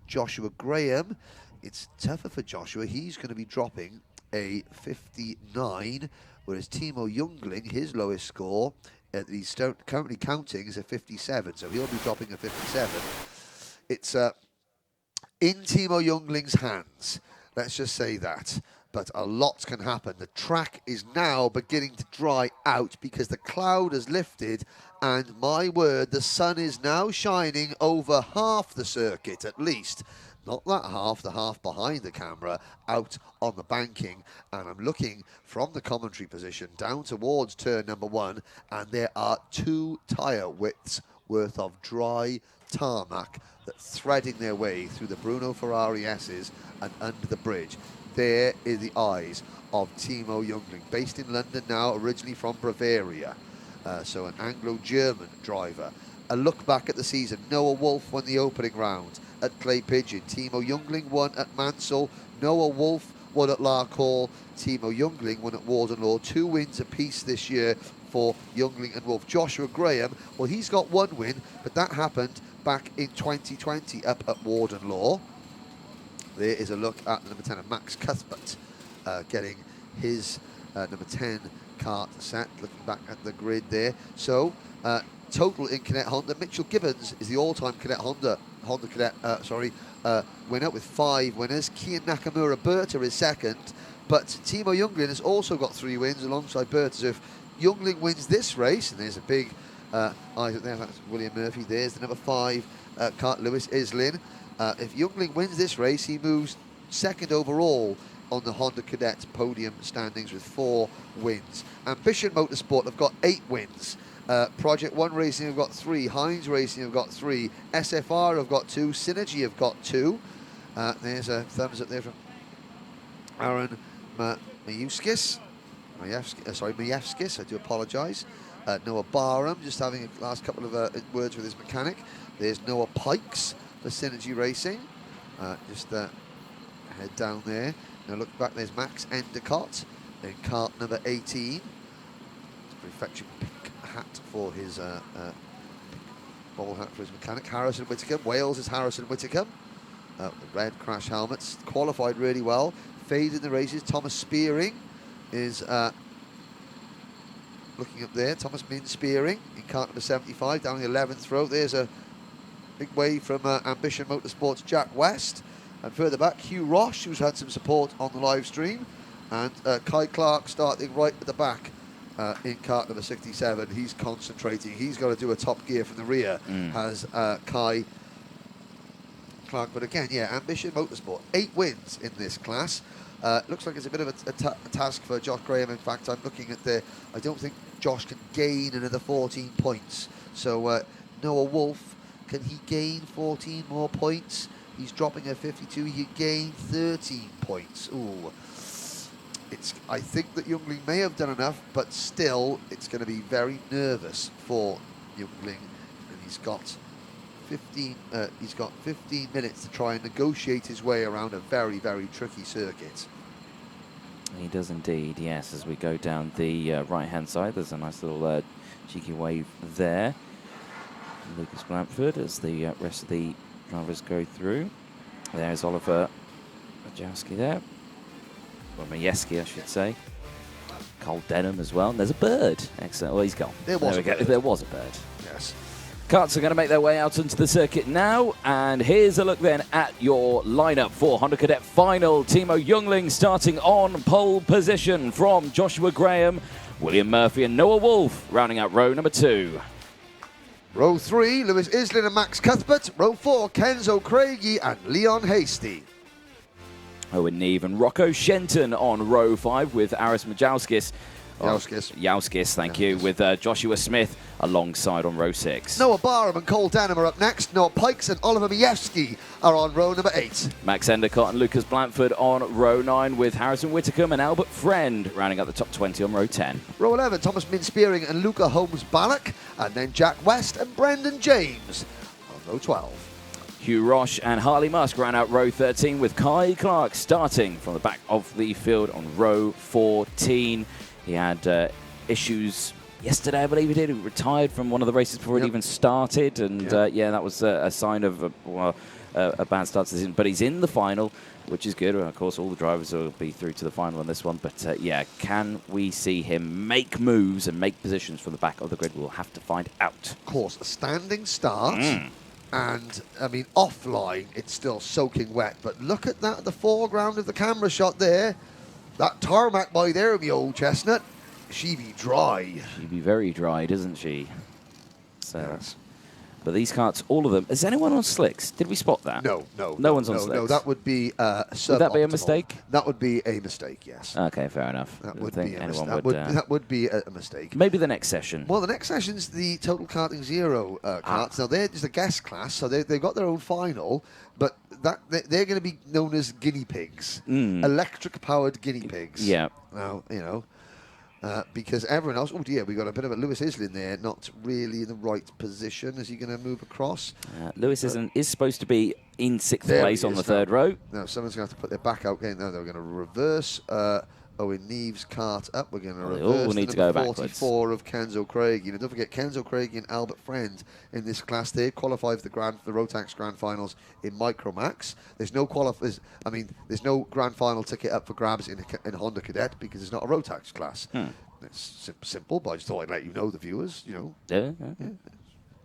Joshua Graham, it's tougher for Joshua. He's going to be dropping a 59, whereas Timo Jungling, his lowest score that he's currently counting is a 57, so he'll be dropping a 57. It's in Timo Jungling's hands, let's just say that. But a lot can happen. The track is now beginning to dry out because the cloud has lifted, and my word, the sun is now shining over half the circuit at least. Not that half, the half behind the camera, out on the banking. And I'm looking from the commentary position down towards turn #1, and there are 2 tyre widths worth of dry tarmac that threading their way through the Bruno Ferrari S's and under the bridge. There is the eyes of Timo Jungling, based in London now, originally from Bavaria. So an Anglo-German driver. A look back at the season, Noah Wolf won the opening round at Clay Pigeon. Timo Jungling won at Mansell. Noah Wolf won at Lark Hall. Timo Jungling won at Warden Law. 2 wins apiece this year for Youngling and Wolf. Joshua Graham, well, he's got 1 win, but that happened back in 2020 up at Warden Law. There is a look at the number 10 of Max Cuthbert getting his number 10 kart set, looking back at the grid there. So, total in Cadet Honda, Mitchell Gibbons is the all-time Cadet Honda Cadet, winner with 5 winners. Kian Nakamura Berta is second, but Timo Youngling has also got 3 wins alongside Berta. So if Youngling wins this race, and there's a big eyes up there, that's William Murphy, there's the number 5 kart, Lewis Islin. If Youngling wins this race, he moves second overall on the Honda Cadet podium standings with 4 wins. Ambition Motorsport have got 8 wins. Project One Racing have got 3, Heinz Racing have got 3, SFR have got 2, Synergy have got 2. There's a thumbs up there from Aaron Majewskis, I do apologise. Noah Barham just having a last couple of words with his mechanic. There's Noah Pikes for Synergy Racing. Just head down there. Now look back, there's Max Endicott in kart number 18. It's a fetching pink hat for his bobble hat for his mechanic. Harrison Whitcomb, Wales is Harrison Whitcomb. The red crash helmets, qualified really well. Fade in the races. Thomas Spearing is looking up there. Thomas Min Spearing in kart number 75 down the 11th row. There's a big wave from Ambition Motorsports Jack West. And further back, Hugh Roche, who's had some support on the live stream. And Kai Clark starting right at the back in kart number 67. He's concentrating. He's got to do a top gear from the rear, has Kai Clark. But again, yeah, Ambition Motorsport, 8 wins in this class. Looks like it's a bit of a task for Josh Graham. In fact, I'm looking at I don't think Josh can gain another 14 points. So Noah Wolf, can he gain 14 more points? He's dropping at 52. He could gain 13 points. Ooh. I think that Youngling may have done enough, but still, it's going to be very nervous for Youngling. And he's got 15 minutes to try and negotiate his way around a very, very tricky circuit. He does indeed, yes. As we go down the right-hand side, there's a nice little cheeky wave there. Lucas Blanford as the rest of the drivers go through. There's Oliver Majewski there. Or Majewski, I should say. Cole Denham as well. And there's a bird. Excellent. Well, he's gone. There was a bird. Yes. Karts are going to make their way out onto the circuit now. And here's a look then at your lineup for Honda Cadet Final. Timo Youngling starting on pole position from Joshua Graham, William Murphy and Noah Wolf rounding out row number 2. Row 3, Lewis Islin and Max Cuthbert. Row 4, Kenzo Craigie and Leon Hasty. Owen Neve and Rocco Shenton on row 5 with Aris Majewskis. Jauskis, thank you, with Joshua Smith alongside on row 6. Noah Barham and Cole Denham are up next. Noah Pikes and Oliver Majewski are on row number 8. Max Endicott and Lucas Blanford on row 9 with Harrison Whitcomb and Albert Friend rounding up the top 20 on row 10. Row 11, Thomas Min Spearing and Luca Holmes-Ballack, and then Jack West and Brendan James on row 12. Hugh Roche and Harley Musk ran out row 13 with Kai Clark starting from the back of the field on row 14. He had issues yesterday, I believe he did. He retired from one of the races before it even started. And yeah, that was a sign of a bad start to the season. But he's in the final, which is good. And of course, all the drivers will be through to the final on this one. But yeah, can we see him make moves and make positions from the back of the grid? We'll have to find out. Of course, a standing start. And, I mean, offline, it's still soaking wet. But look at that, the foreground of the camera shot there. That tarmac by there, me old chestnut, she be dry. She be very dry, doesn't she? So, yes. But these karts, all of them. Is anyone on slicks? Did we spot that? No. No one's on slicks. No, that would be suboptimal. Would that be a mistake? That would be a mistake, yes. Okay, fair enough. That would be a mistake. That would be a mistake. Maybe the next session. Well, the next session's the Total Karting Zero karts. Now, they're just a guest class, so they've got their own final, but they're going to be known as guinea pigs. Electric-powered guinea pigs. Yeah. Now, you know, because everyone else, oh dear, we got a bit of a Lewis Islin there, not really in the right position. Is he going to move across? Lewis Islin is supposed to be in 6th place on the 3rd row. No, someone's going to have to put their back out. Okay, no, they're going to reverse Owen Neve's kart up. We're going to They reverse all need the to go number backwards. 44 of Kenzo Craig. You know, don't forget Kenzo Craig and Albert Friend in this class. They qualified for the Rotax Grand Finals in Micromax. There's no there's no Grand Final ticket up for grabs in Honda Cadet because it's not a Rotax class. It's simple, but I just thought I'd let you know, the viewers. You know, Yeah.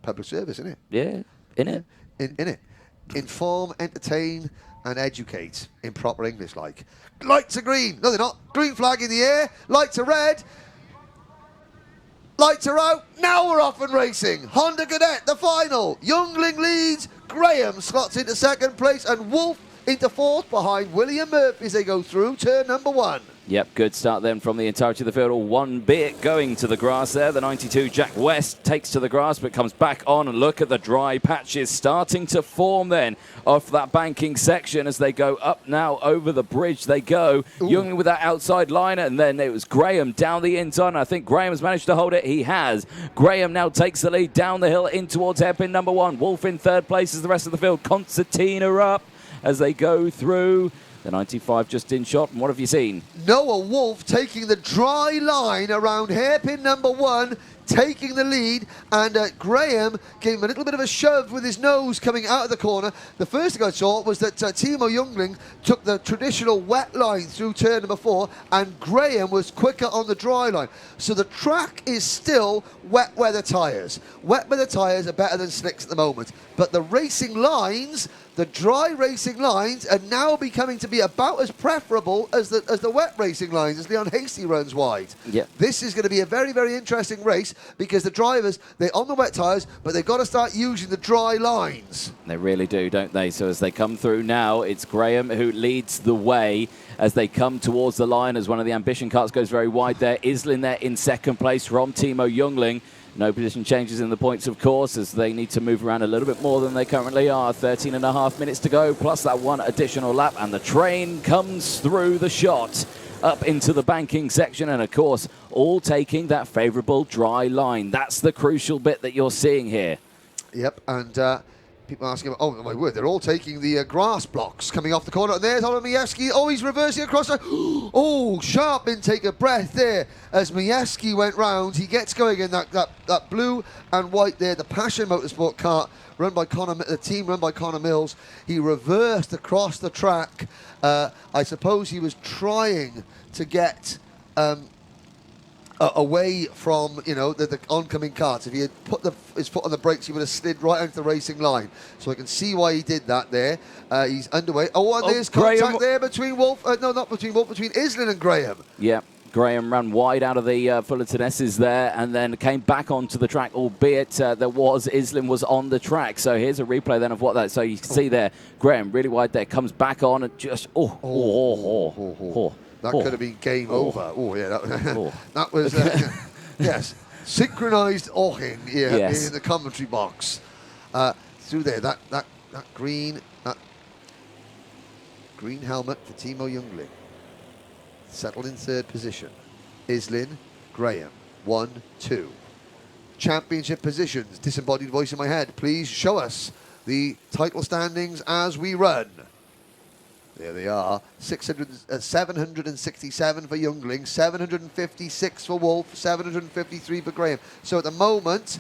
Public service, isn't it? Yeah, in it. In it. Inform, entertain, and educate in proper English, like. Lights are green. No, they're not. Green flag in the air. Lights are red. Lights are out. Now we're off and racing. Honda Cadet, the final. Youngling leads. Graham slots into second place, and Wolf into fourth behind William Murphy as they go through turn number 1. Yep, good start then from the entirety of the field. All one bit going to the grass there. The 92 Jack West takes to the grass but comes back on, and look at the dry patches starting to form then off that banking section as they go up now over the bridge. They go. Youngling with that outside liner, and then it was Graham down the inside. I think Graham's managed to hold it. He has. Graham now takes the lead down the hill in towards hairpin number 1. Wolf in third place as the rest of the field. Concertina up as they go through. The 95 just in shot. And what have you seen? Noah Wolf taking the dry line around hairpin number 1, taking the lead, and Graham gave him a little bit of a shove with his nose coming out of the corner. The first thing I saw was that Timo Youngling took the traditional wet line through turn number 4, and Graham was quicker on the dry line. So the track is still wet weather tyres. Wet weather tyres are better than slicks at the moment, but the racing lines, the dry racing lines, are now becoming to be about as preferable as the wet racing lines as Leon Hasty runs wide. Yeah. This is going to be a very, very interesting race because the drivers, they're on the wet tyres, but they've got to start using the dry lines. They really do, don't they? So as they come through now, it's Graham who leads the way as they come towards the line as one of the Ambition carts goes very wide there. Islin there in second place from Timo Youngling. No position changes in the points, of course, as they need to move around a little bit more than they currently are. 13.5 minutes to go, plus that one additional lap, and the train comes through the shot up into the banking section, and of course, all taking that favourable dry line. That's the crucial bit that you're seeing here. Yep, and people asking, oh my word, they're all taking the grass blocks coming off the corner. And there's Oliver Majewski. Oh, he's reversing across. Oh, sharp intake of breath there as Majewski went round. He gets going in that blue and white there, the Passion Motorsport kart run by the team run by Connor Mills. He reversed across the track. I suppose he was trying to get away from, the oncoming carts. If he had put his foot on the brakes, he would have slid right into the racing line. So I can see why he did that there. He's underway. Oh, and there's contact there between Wolf. No, not between Wolf, between Islin and Graham. Yeah. Graham ran wide out of the Fullerton S's there and then came back onto the track, albeit Islin was on the track. So here's a replay then of what that. So you can see there, Graham really wide there, comes back on and just, That could have been game over. Oh, yeah. That was, yes, synchronised ohing in the commentary box. Through there, that green helmet for Timo Youngling. Settled in third position. Islin, Graham, 1, 2. Championship positions, disembodied voice in my head. Please show us the title standings as we run. There they are, 767 for Youngling, 756 for Wolf, 753 for Graham. So at the moment,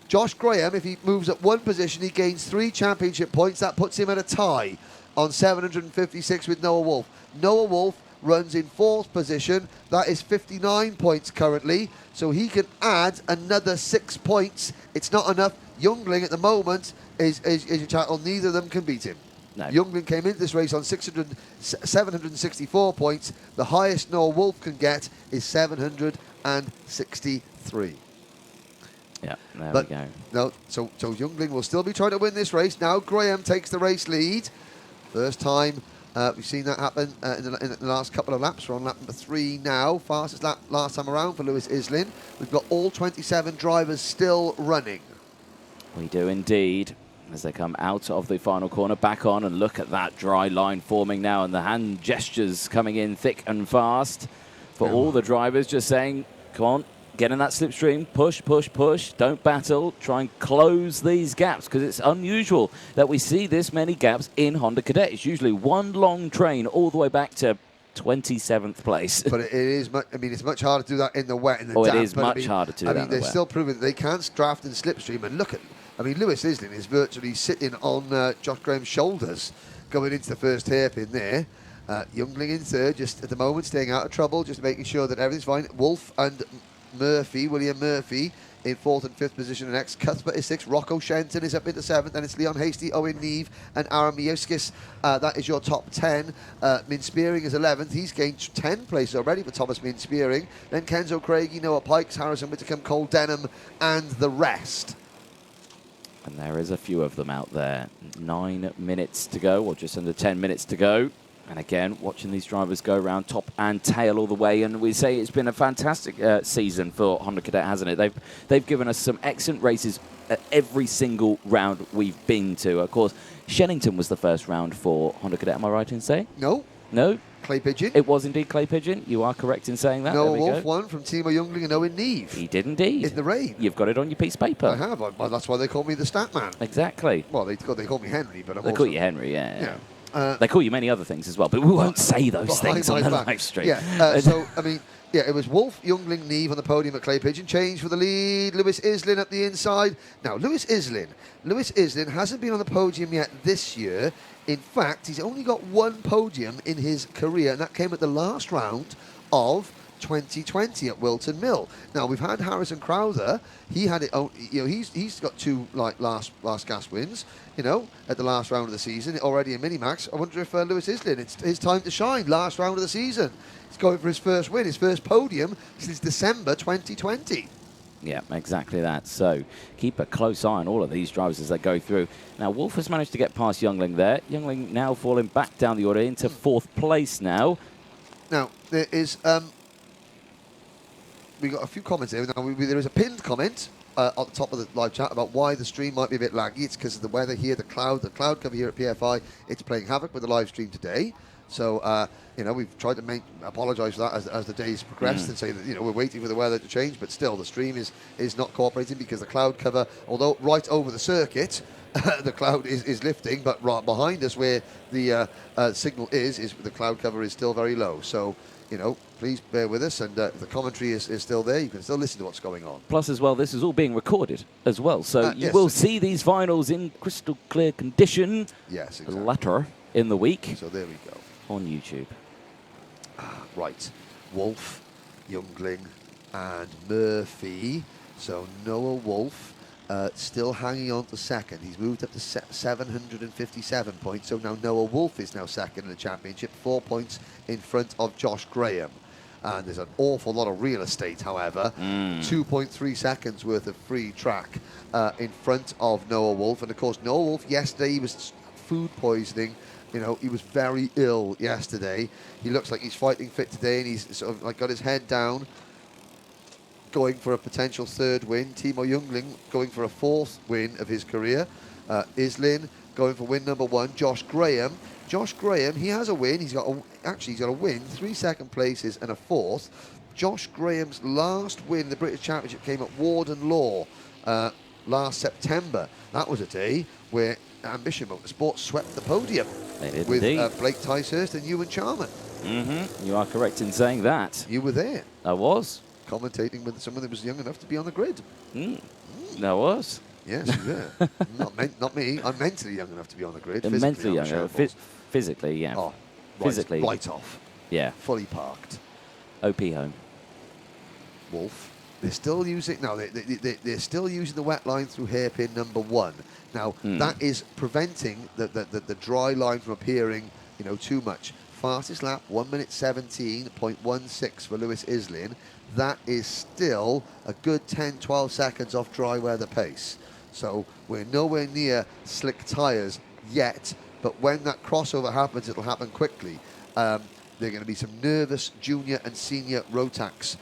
Josh Graham, if he moves up one position, he gains 3 championship points. That puts him at a tie on 756 with Noah Wolf. Noah Wolf runs in 4th position. That is 59 points currently. So he can add another 6 points. It's not enough. Youngling at the moment is a title. Neither of them can beat him. No. Youngling came into this race on 764 points. The highest Noah Wolf can get is 763. Yeah, there we go. No, so Youngling will still be trying to win this race. Now Graham takes the race lead. First time we've seen that happen in the last couple of laps. We're on lap number 3 now. Fastest lap last time around for Lewis Islin. We've got all 27 drivers still running. We do indeed. As they come out of the final corner, back on, and look at that dry line forming now, and the hand gestures coming in thick and fast for all the drivers, just saying, come on, get in that slipstream, push, push, push, don't battle, try and close these gaps, because it's unusual that we see this many gaps in Honda Cadet. It's usually one long train all the way back to 27th place. But it is, I mean, it's much harder to do that in the wet, in the damp. It is but much harder to do that in the they're wet. still proving that they can draft and slipstream. And look at, I mean, Lewis Islin is virtually sitting on Josh Graham's shoulders going into the first hairpin there. Youngling in third, just at the moment staying out of trouble, just making sure that everything's fine. Wolf and Murphy, William Murphy, in 4th and 5th position. And next, Cuthbert is 6th. Rocco Shenton is up into 7th. Then it's Leon Hasty, Owen Neve, and Aaron Mioskis. That is your top 10. Min Spearing is 11th. He's gained 10 places already for Thomas Min Spearing. Then Kenzo Craigie, Noah Pikes, Harrison Whittaker, Cole Denham, and the rest. And there is a few of them out there. 9 minutes to go, or just under 10 minutes to go. And again, watching these drivers go around top and tail all the way, and we say it's been a fantastic season for Honda Cadet, hasn't it? They've given us some excellent races at every single round we've been to. Of course, Shennington was the first round for Honda Cadet, am I right in saying? No. No? Clay Pigeon. It was indeed Clay Pigeon. You are correct in saying that. Noah Wolf won from Timo Youngling and Owen Neve. He did indeed. In the rain. You've got it on your piece of paper. I have. Well, that's why they call me the stat man. Exactly. Well, they call me Henry, but They call you Henry, yeah. Yeah. They call you many other things as well, but we won't say those things on the live stream. Yeah, so, I mean, yeah, it was Wolf, Youngling, Neve on the podium at Clay Pigeon. Change for the lead. Lewis Islin at the inside. Now, Lewis Islin hasn't been on the podium yet this year. In fact, he's only got one podium in his career, and that came at the last round of 2020 at Wilton Mill. Now, we've had Harrison Crowther. He had it, you know, he's got 2 like last gas wins, you know, at the last round of the season, already in Minimax. I wonder if Lewis Islin, it's his time to shine, last round of the season. He's going for his first win, his first podium since December 2020. Yeah, exactly that. So keep a close eye on all of these drivers as they go through. Now, Wolf has managed to get past Youngling there. Youngling now falling back down the order into 4th place now. Now, there is... we got a few comments here. Now, there is a pinned comment at the top of the live chat about why the stream might be a bit laggy. It's because of the weather here, the cloud cover here at PFI. It's playing havoc with the live stream today. So, you know, we've tried to apologise for that as the days progressed and say that, you know, we're waiting for the weather to change, but still the stream is not cooperating because the cloud cover, although right over the circuit, the cloud is lifting, but right behind us where the signal is the cloud cover is still very low. So, you know, please bear with us, and the commentary is still there. You can still listen to what's going on. Plus, as well, this is all being recorded as well. So you yes, will see these finals in crystal clear condition yes, exactly. later in the week. So there we go. On YouTube. Right. Wolf, Youngling, and Murphy. So Noah Wolf still hanging on to second. He's moved up to 757 points. So now Noah Wolf is now second in the championship, 4 points in front of Josh Graham. And there's an awful lot of real estate, however. 2.3 seconds worth of free track in front of Noah Wolf. And of course, Noah Wolf yesterday, he was food poisoning. You know, he was very ill yesterday. He looks like he's fighting fit today, and he's sort of like got his head down, going for a potential 3rd win. Timo Youngling going for a 4th win of his career. Islin going for win number 1. Josh Graham, he has a win. He's got a win, 3 second places and a 4th. Josh Graham's last win in the British Championship came at Warden Law last September. That was a day where Ambition Motorsport swept the podium with Blake Ticehurst and Ewan Charman. You are correct in saying that. You were there. I was. Commentating with someone that was young enough to be on the grid. I was. Yes, you were. not me. I'm mentally young enough to be on the grid. Mentally young. Physically, yeah. Oh, physically. Right off. Yeah. Fully parked. OP home. Wolf. They're still using they're still using the wet line through hairpin number 1. Now that is preventing the dry line from appearing, you know, too much. Fastest lap 1 minute 17.16 for Lewis Islin. That is still a good 10-12 seconds off dry weather pace. So we're nowhere near slick tyres yet. But when that crossover happens, it'll happen quickly. There are going to be some nervous junior and senior Rotax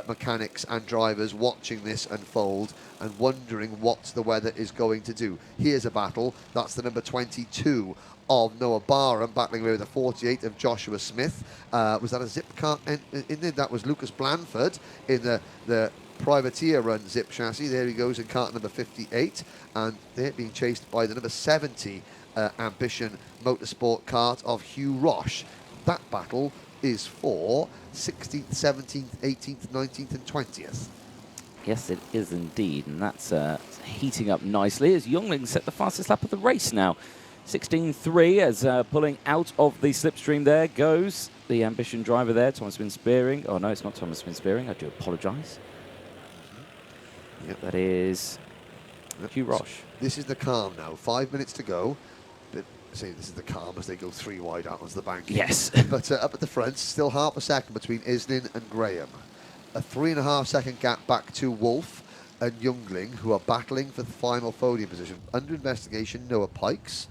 mechanics and drivers watching this unfold and wondering what the weather is going to do. Here's a battle. That's the number 22 of Noah Barham battling with the 48 of Joshua Smith. Was that a zip car in there? That was Lucas Blanford in the privateer run zip chassis. There he goes in kart number 58, and they're being chased by the number 70 Ambition Motorsport kart of Hugh Roche. That battle is for 16th, 17th, 18th, 19th and 20th. Yes, it is indeed, and that's heating up nicely as Youngling set the fastest lap of the race now. 16.3 as pulling out of the slipstream there goes the Ambition driver there, Thomas Spearing. Oh no, it's not Thomas Spearing, I do apologise. Yep. That is Hugh Roche. This is the calm now, 5 minutes to go. Say this is the calm as they go 3 wide out onto the bank. Yes. But up at the front, still half a second between Islin and Graham. A 3.5 second gap back to Wolf and Youngling, who are battling for the final podium position. Under investigation, Noah Pikes.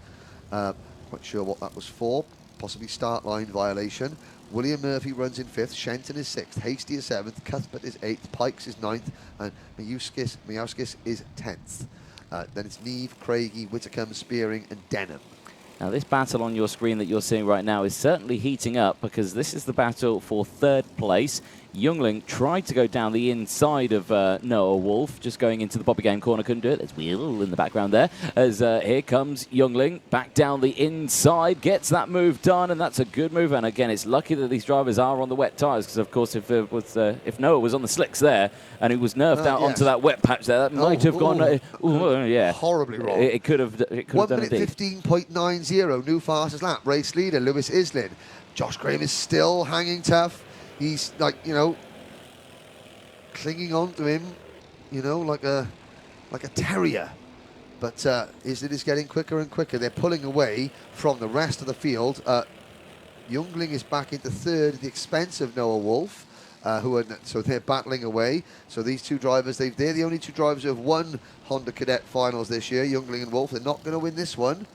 Quite sure what that was for. Possibly start line violation. William Murphy runs in 5th. Shenton is 6th. Hasty is 7th. Cuthbert is 8th. Pikes is 9th. And Miauskis is 10th. Then it's Neve, Craigie, Whitacombe, Spearing and Denham. Now this battle on your screen that you're seeing right now is certainly heating up because this is the battle for 3rd place. Youngling tried to go down the inside of Noah Wolf, just going into the Bobby Game corner, couldn't do it. There's Wheel in the background there. As here comes Youngling, back down the inside, gets that move done, and that's a good move. And again, it's lucky that these drivers are on the wet tyres, because of course if Noah was on the slicks there and he was nerfed out onto that wet patch there, that might have gone yeah, horribly wrong. It could have done indeed. 1 minute 15.90, new fastest lap. Race leader Lewis Islin. Josh Graham is still hanging tough. He's like, you know, clinging on to him, you know, like a terrier. But Islin is getting quicker and quicker. They're pulling away from the rest of the field. Youngling is back into 3rd at the expense of Noah Wolf, so they're battling away. So these two drivers, they're the only two drivers who have won Honda Cadet finals this year, Youngling and Wolf. They're not going to win this one.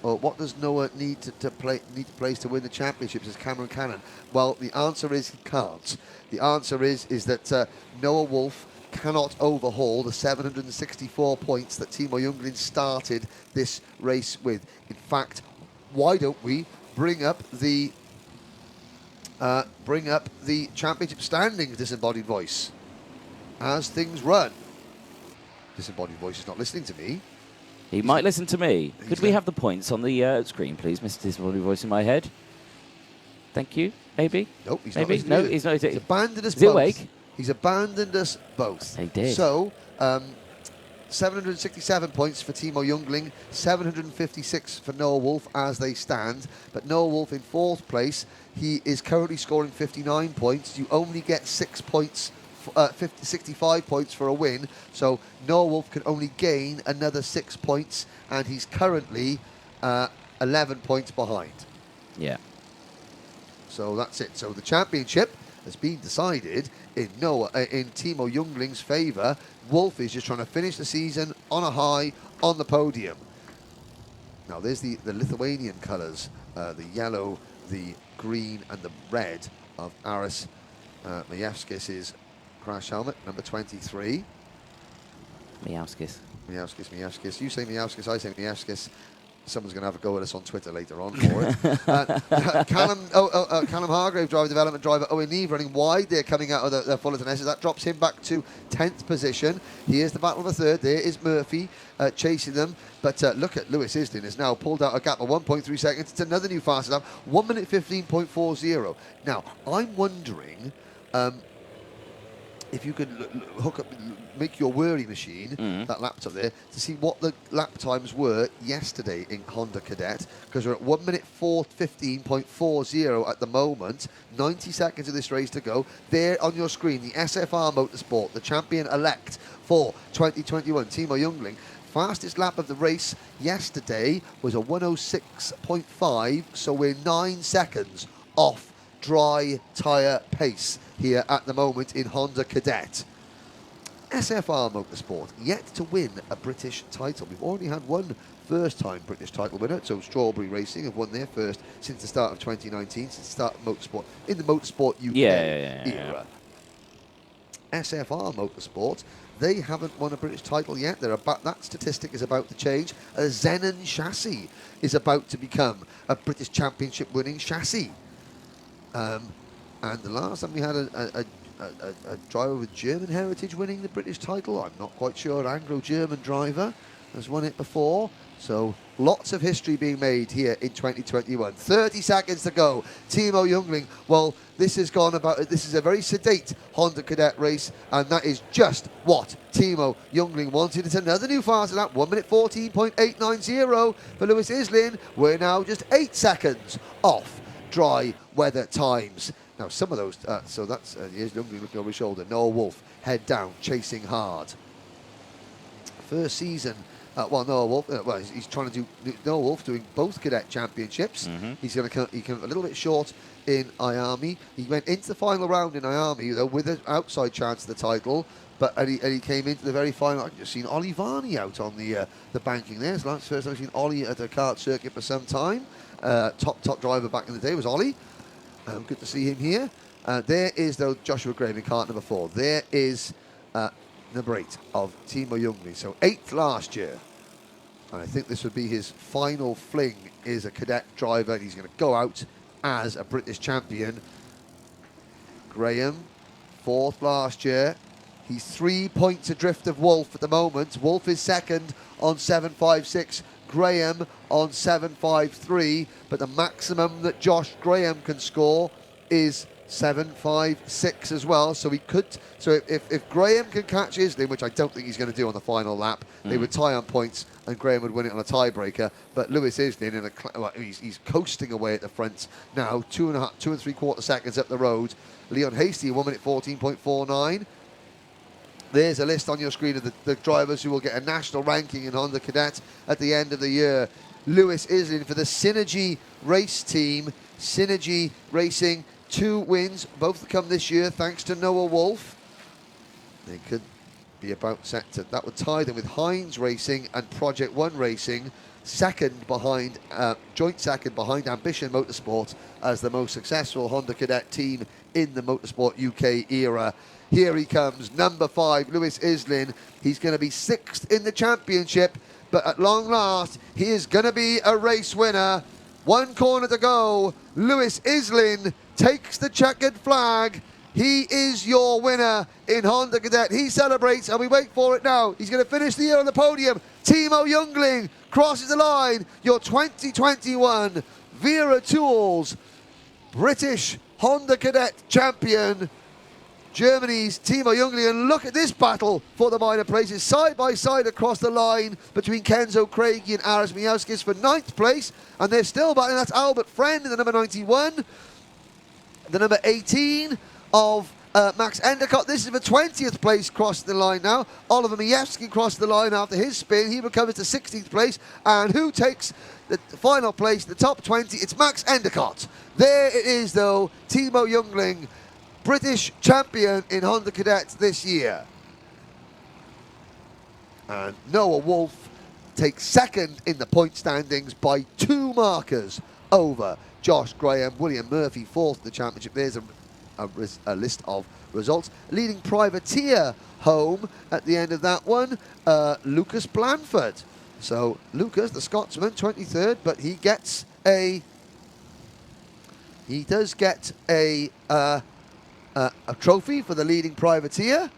Well, what does Noah need to place to win the championships as Cameron Cannon? Well, the answer is he can't. The answer is that Noah Wolf cannot overhaul the 764 points that Timo Youngling started this race with. In fact, why don't we bring up the championship standings, Disembodied Voice, as things run? Disembodied Voice is not listening to me. He might listen to me. Could we have the points on the screen, please, Mr. Disembodied Voice in my head? Thank you. Maybe? Nope, he's maybe? not. No, he's not. He's abandoned us both. Is he both. Awake? He's abandoned us both. He did. So, 767 points for Timo Youngling, 756 for Noah Wolf as they stand. But Noah Wolf in 4th place. He is currently scoring 59 points. You only get 6 points. 65 points for a win, so Noah Wolf can only gain another 6 points, and he's currently 11 points behind. Yeah. So that's it. So the championship has been decided in Timo Youngling's favour. Wolf is just trying to finish the season on a high on the podium. Now there's the Lithuanian colours, the yellow, the green, and the red of Aris Majewskis' crash helmet, number 23. Miauskis. You say Miauskis, I say Miauskis. Someone's going to have a go at us on Twitter later on for it. Callum Hargrave, driver development driver Owen Neve running wide. They're coming out of the Fullerton S's. That drops him back to 10th position. Here's the battle of the 3rd. There is Murphy chasing them. But look at Lewis Islin has now pulled out a gap of 1.3 seconds. It's another new fastest lap. 1 minute 15.40. Now, I'm wondering if you could make your worry machine, that laptop there, to see what the lap times were yesterday in Honda Cadet, because we're at 1 minute 15.40 at the moment. 90 seconds of this race to go. There on your screen, the SFR Motorsport, the champion-elect for 2021, Timo Youngling. Fastest lap of the race yesterday was a 106.5, so we're 9 seconds off dry tyre pace here at the moment in Honda Cadet. SFR Motorsport yet to win a British title. We've already had one first-time British title winner, so Strawberry Racing have won their first since the start of 2019, since the start of Motorsport, in the Motorsport UK era. SFR Motorsport, they haven't won a British title yet. That statistic is about to change. A Zenon chassis is about to become a British Championship winning chassis. And the last time we had a driver with German heritage winning the British title, I'm not quite sure, Anglo-German driver, has won it before. So lots of history being made here in 2021. 30 seconds to go. Timo Youngling, well, this is a very sedate Honda Cadet race, and that is just what Timo Youngling wanted. It's another new faster lap, 1 minute 14.890 for Lewis Islin. We're now just 8 seconds off dry weather times. Now, some of those, so that's, here's Youngling looking over his shoulder. Noah Wolf, head down, chasing hard. First season. Noah Wolf. He's trying to do Noah Wolf doing both cadet championships. He's going to come a little bit short in Miami. He went into the final round in Miami though with an outside chance of the title, and he came into the very final. I've just seen Ollie Varney out on the banking there. So that's the first time I've seen Ollie at a kart circuit for some time. Top driver back in the day was Ollie. Good to see him here. There is though Joshua Graham in kart number 4. There is number 8 of Timo Youngling. So 8th last year. And I think this would be his final fling as a cadet driver. And he's going to go out as a British champion. Graham, 4th last year. He's 3 points adrift of Wolf at the moment. Wolf is 2nd on 7.56. Graham on 7.53. But the maximum that Josh Graham can score is 7.56 as well, so he could. So if Graham can catch Islin, which I don't think he's going to do on the final lap, they would tie on points, and Graham would win it on a tiebreaker. But Lewis Islin, he's coasting away at the front now, 2 and 3/4 seconds up the road. Leon Hasty, 1 minute 14.49. There's a list on your screen of the drivers who will get a national ranking in Honda Cadet at the end of the year. Lewis Islin for the Synergy Race Team, Synergy Racing. 2 wins, both come this year, thanks to Noah Wolf. They could be about set to, that would tie them with Heinz Racing and Project One Racing, joint second behind Ambition Motorsport as the most successful Honda Cadet team in the Motorsport UK era. Here he comes, number 5, Lewis Islin. He's going to be 6th in the championship, but at long last, he is going to be a race winner. 1 corner to go. Lewis Islin takes the checkered flag. He is your winner in Honda Cadet. He celebrates, and we wait for it now. He's going to finish the year on the podium. Timo Youngling crosses the line. Your 2021 Wera Tools British Honda Cadet champion. Germany's Timo Youngling, and look at this battle for the minor places, side by side across the line between Kenzo Craigie and Aris Miauskis for 9th place, and they're still battling. That's Albert Friend in the number 91, the number 18 of Max Endicott. This is for 20th place crossing the line now. Oliver Mievski crossed the line after his spin. He recovers to 16th place, and who takes the final place, the top 20? It's Max Endicott. There it is though, Timo Youngling, British champion in Honda Cadet this year. And Noah Wolf takes 2nd in the point standings by 2 markers over Josh Graham. William Murphy 4th in the championship. There's a list of results. Leading privateer home at the end of that one, Lucas Blanford. So Lucas, the Scotsman, 23rd, but he does get a trophy for the leading privateer.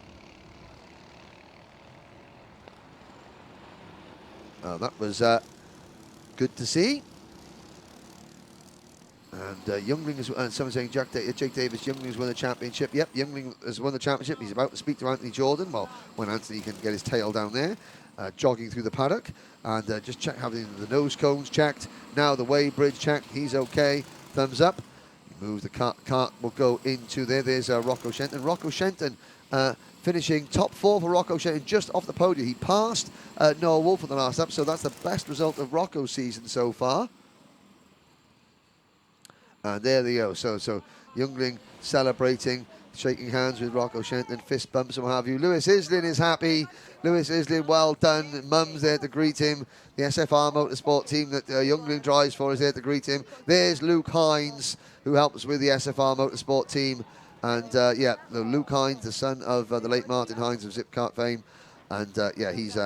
That was good to see. And Youngling has, someone saying Jake Davis, Youngling has won the championship. Yep, Youngling has won the championship. He's about to speak to Anthony Jordan. Well, when Anthony can get his tail down there, jogging through the paddock. And just having the nose cones checked. Now the weighbridge checked. He's okay. Thumbs up. Move the cart will go into there. There's Rocco Shenton. Rocco Shenton finishing top 4 for Rocco Shenton, just off the podium. He passed Noah Wolf in the last lap, so that's the best result of Rocco's season so far. And there they go. So Youngling celebrating, shaking hands with Rocco Shenton, fist bumps and what have you. Lewis Islin is happy. Lewis Islin, well done. Mum's there to greet him. The SFR Motorsport team that Youngling drives for is there to greet him. There's Luke Hines, who helps with the SFR Motorsport team. And Luke Hines, the son of the late Martin Hines of Zip Kart fame. And he's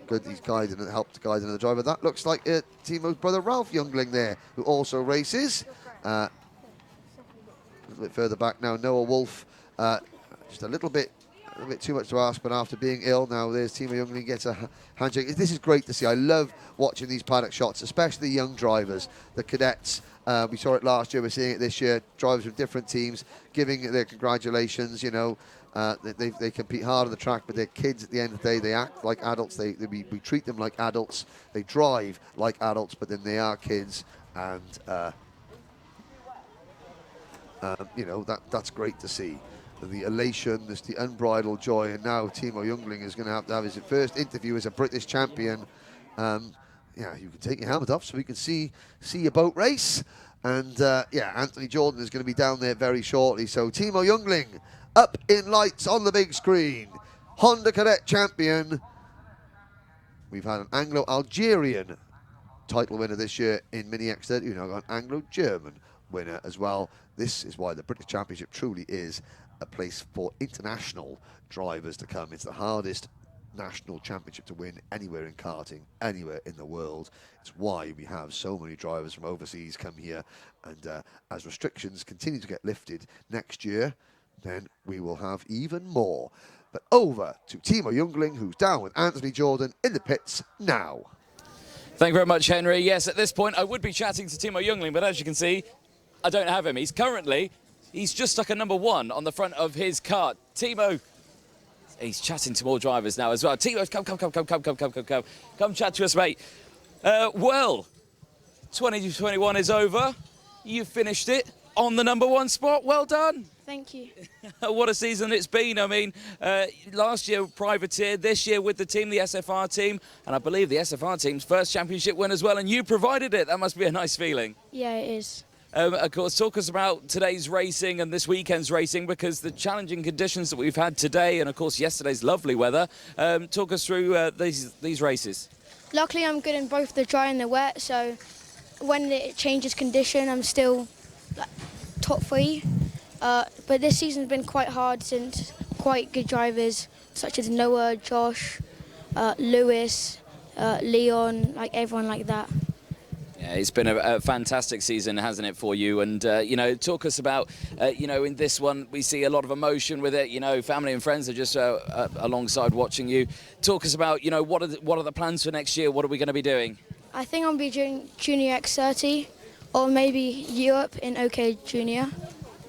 good. He's guided and helped guide another driver. That looks like Timo's brother Ralph Youngling there, who also races. A little bit further back now, Noah Wolf, just a little bit a bit too much to ask, but after being ill now, there's Timo Youngling gets a handshake. This is great to see. I love watching these paddock shots, especially the young drivers, the cadets. We saw it last year, we're seeing it this year. Drivers from different teams giving their congratulations, you know. They compete hard on the track, but they're kids at the end of the day. They act like adults. We treat them like adults. They drive like adults, but then they are kids. And, you know, that's great to see. The elation, the unbridled joy, and now Timo Youngling is going to have his first interview as a British champion. Yeah, you can take your helmet off so we can see your boat race. And, yeah, Anthony Jordan is going to be down there very shortly. So Timo Youngling up in lights on the big screen. Honda Cadet champion. We've had an Anglo-Algerian title winner this year in Mini X30. We've now got an Anglo-German winner as well. This is why the British Championship truly is a place for international drivers to come. It's the hardest national championship to win anywhere in karting, anywhere in the world. It's why we have so many drivers from overseas come here. And as restrictions continue to get lifted next year, then we will have even more. But over to Timo Youngling, who's down with Anthony Jordan in the pits now. Thank you very much, Henry. Yes, at this point, I would be chatting to Timo Youngling, but as you can see, I don't have him. He's just stuck a #1 on the front of his kart. Timo, he's chatting to more drivers now as well. Timo, come chat to us, mate. Well, 2021 is over. You finished it on the #1 spot. Well done. Thank you. What a season it's been. I mean, last year privateer, this year with the team, the SFR team, and I believe the SFR team's first championship win as well, and you provided it. That must be a nice feeling. Yeah, it is. Of course, talk us about today's racing and this weekend's racing, because the challenging conditions that we've had today and, of course, yesterday's lovely weather. Talk us through these races. Luckily, I'm good in both the dry and the wet, so when it changes condition, I'm still top 3. But this season's been quite hard since quite good drivers such as Noah, Josh, Lewis, Leon, like everyone like that. Yeah, it's been a fantastic season, hasn't it, for you? And, you know, talk us about, you know, in this one, we see a lot of emotion with it. You know, family and friends are just alongside watching you. Talk us about, you know, what are the plans for next year? What are we going to be doing? I think I'll be doing Junior X30 or maybe Europe in OK Junior.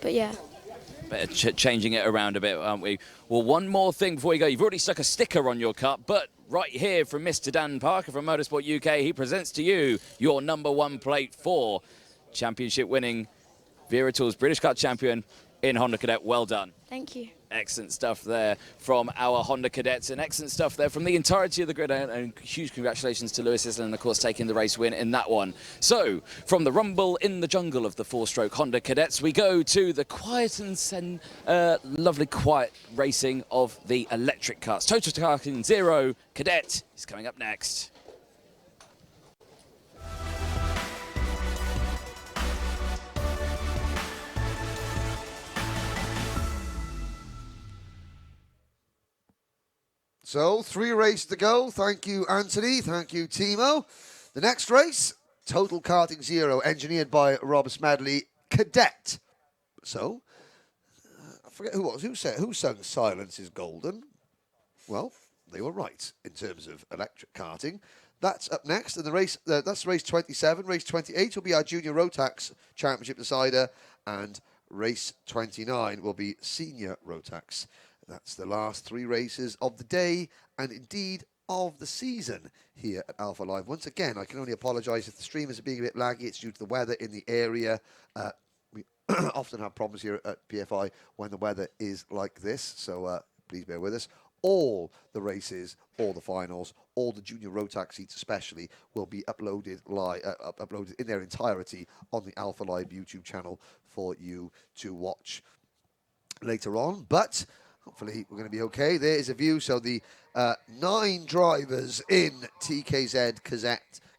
But, yeah. Changing it around a bit, aren't we? Well, one more thing before you go. You've already stuck a sticker on your cup, but right here from Mr. Dan Parker from Motorsport UK, he presents to you your #1 plate for championship winning Wera Tools British Kart champion in Honda Cadet. Well done. Thank you. Excellent stuff there from our Honda Cadets, and excellent stuff there from the entirety of the grid, and huge congratulations to Lewis Island, of course, taking the race win in that one. So, from the rumble in the jungle of the 4-stroke Honda Cadets, we go to the quiet and lovely quiet racing of the electric cars. Total Karting Zero Cadet is coming up next. So, 3 races to go. Thank you, Anthony. Thank you, Timo. The next race, Total Karting Zero, engineered by Rob Smedley, Cadet. So, I forget who was. Who sung Silence is Golden? Well, they were right in terms of electric karting. That's up next. And the race, that's race 27. Race 28 will be our Junior Rotax Championship decider. And race 29 will be Senior Rotax. That's the last 3 races of the day and indeed of the season here at Alpha Live. Once again, I can only apologise if the stream is being a bit laggy. It's due to the weather in the area. We often have problems here at PFI when the weather is like this, so please bear with us. All the races, all the finals, all the Junior Rotax seats especially will be uploaded uploaded in their entirety on the Alpha Live YouTube channel for you to watch later on. But hopefully we're going to be okay. There is a view. So the 9 drivers in TKZ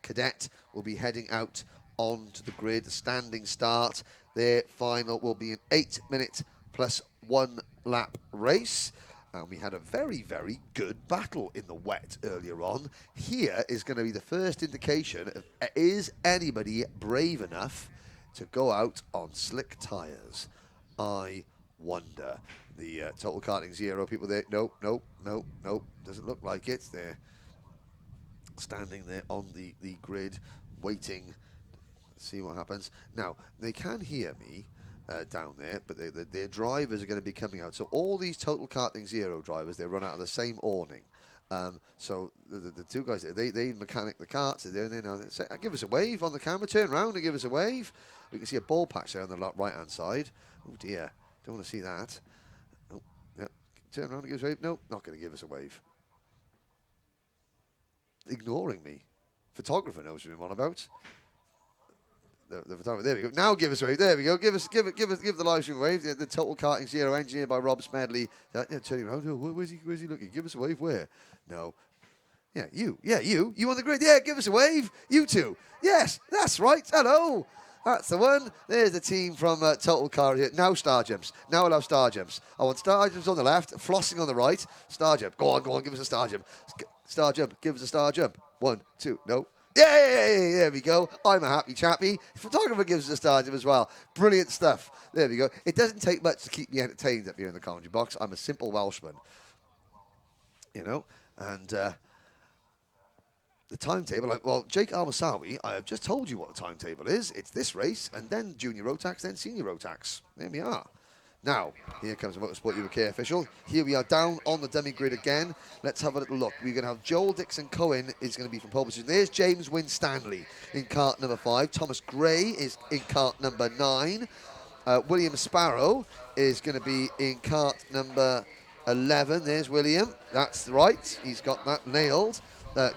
Cadet will be heading out onto the grid. The standing start. Their final will be an 8-minute plus 1 lap race. And we had a very, very good battle in the wet earlier on. Here is going to be the first indication of, is anybody brave enough to go out on slick tyres? I wonder. the Total Karting Zero people there. Nope, nope, nope, nope. Doesn't look like it. They're standing there on the grid, waiting to see what happens. Now, they can hear me down there, but their drivers are going to be coming out. So all these Total Karting Zero drivers, they run out of the same awning. So the two guys, they mechanic the karts. They're there now. They say, give us a wave on the camera. Turn around and give us a wave. We can see a ball patch there on the right-hand side. Oh dear, don't want to see that. Oh, yeah. Turn around and give us a wave. No, not going to give us a wave. Ignoring me. Photographer knows what I'm on about. The photographer. There we go. Now give us a wave. There we go. Give the live stream a wave. The Total Karting Zero, engineered by Rob Smedley. Turning around. Oh, where's he looking? Give us a wave. Where? No. Yeah, you. Yeah, you. You on the grid. Yeah, give us a wave. You two. Yes, that's right. Hello. That's the one. There's the team from Total Car here. Now star jumps. Now allow star jumps. I want star jumps on the left, flossing on the right. Star jump. Go on, give us a star jump. Star jump. Give us a star jump. 1, 2, no. Yay! There we go. I'm a happy chappy. The photographer gives us a star jump as well. Brilliant stuff. There we go. It doesn't take much to keep me entertained up here in the commentary box. I'm a simple Welshman. You know, and the timetable, well, Jake Almasawi, I have just told you what the timetable is. It's this race, and then Junior Rotax, then Senior Rotax. There we are. Now, here comes the Motorsport UK official. Here we are down on the dummy grid again. Let's have a little look. We're going to have Joel Dixon-Cohen is going to be from pole position. There's James Winstanley in kart number 5. Thomas Gray is in kart number 9. William Sparrow is going to be in kart number 11. There's William. That's right. He's got that nailed.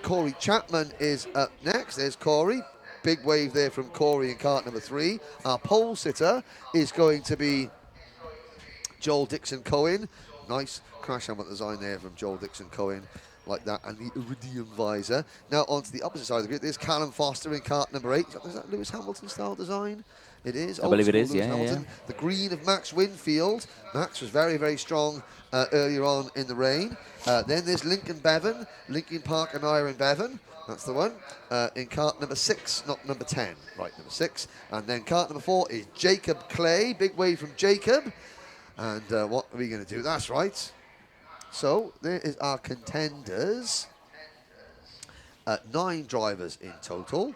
Corey Chapman is up next. There's Corey. Big wave there from Corey in kart number 3. Our pole sitter is going to be Joel Dixon-Cohen. Nice crash helmet design there from Joel Dixon-Cohen, like that, and the iridium visor. Now onto the opposite side of the grid. There's Callum Foster in kart number 8. Is that Lewis Hamilton style design? It is. I believe it is, Lewis yeah, Hamilton. yeah. The green of Max Winfield. Max was very, very strong earlier on in the rain. Then there's Lincoln Bevan, Lincoln Park and Iron Bevan. That's the one. In kart number 6, not number 10. Right, number 6. And then kart number 4 is Jacob Clay. Big wave from Jacob. And what are we going to do? That's right. So there is our contenders. 9 drivers in total.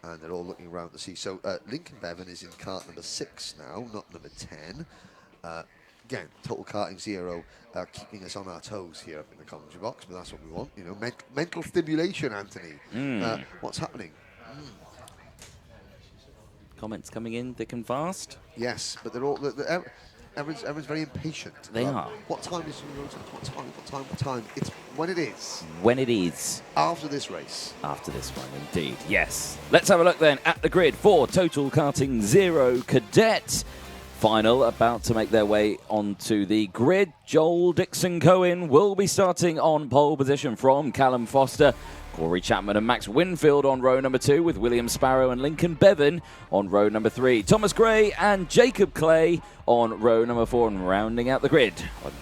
And they're all looking around to see. So Lincoln Bevan is in kart number 6 now, not number 10. Again, Total Karting Zero keeping us on our toes here up in the commentary box, but that's what we want. You know, mental stimulation, Anthony. What's happening? Comments coming in thick and fast. Yes, but they're all... Everyone's very impatient. They are. What time is the Rotax? What time? It's when it is. When it is. After this race. After this one, indeed. Yes. Let's have a look then at the grid for Total Karting Zero Cadet. Final about to make their way onto the grid. Joel Dixon-Cohen will be starting on pole position from Callum Foster. Corey Chapman and Max Winfield on row number 2 with William Sparrow and Lincoln Bevan on row number 3. Thomas Gray and Jacob Clay on row number 4 and rounding out the grid.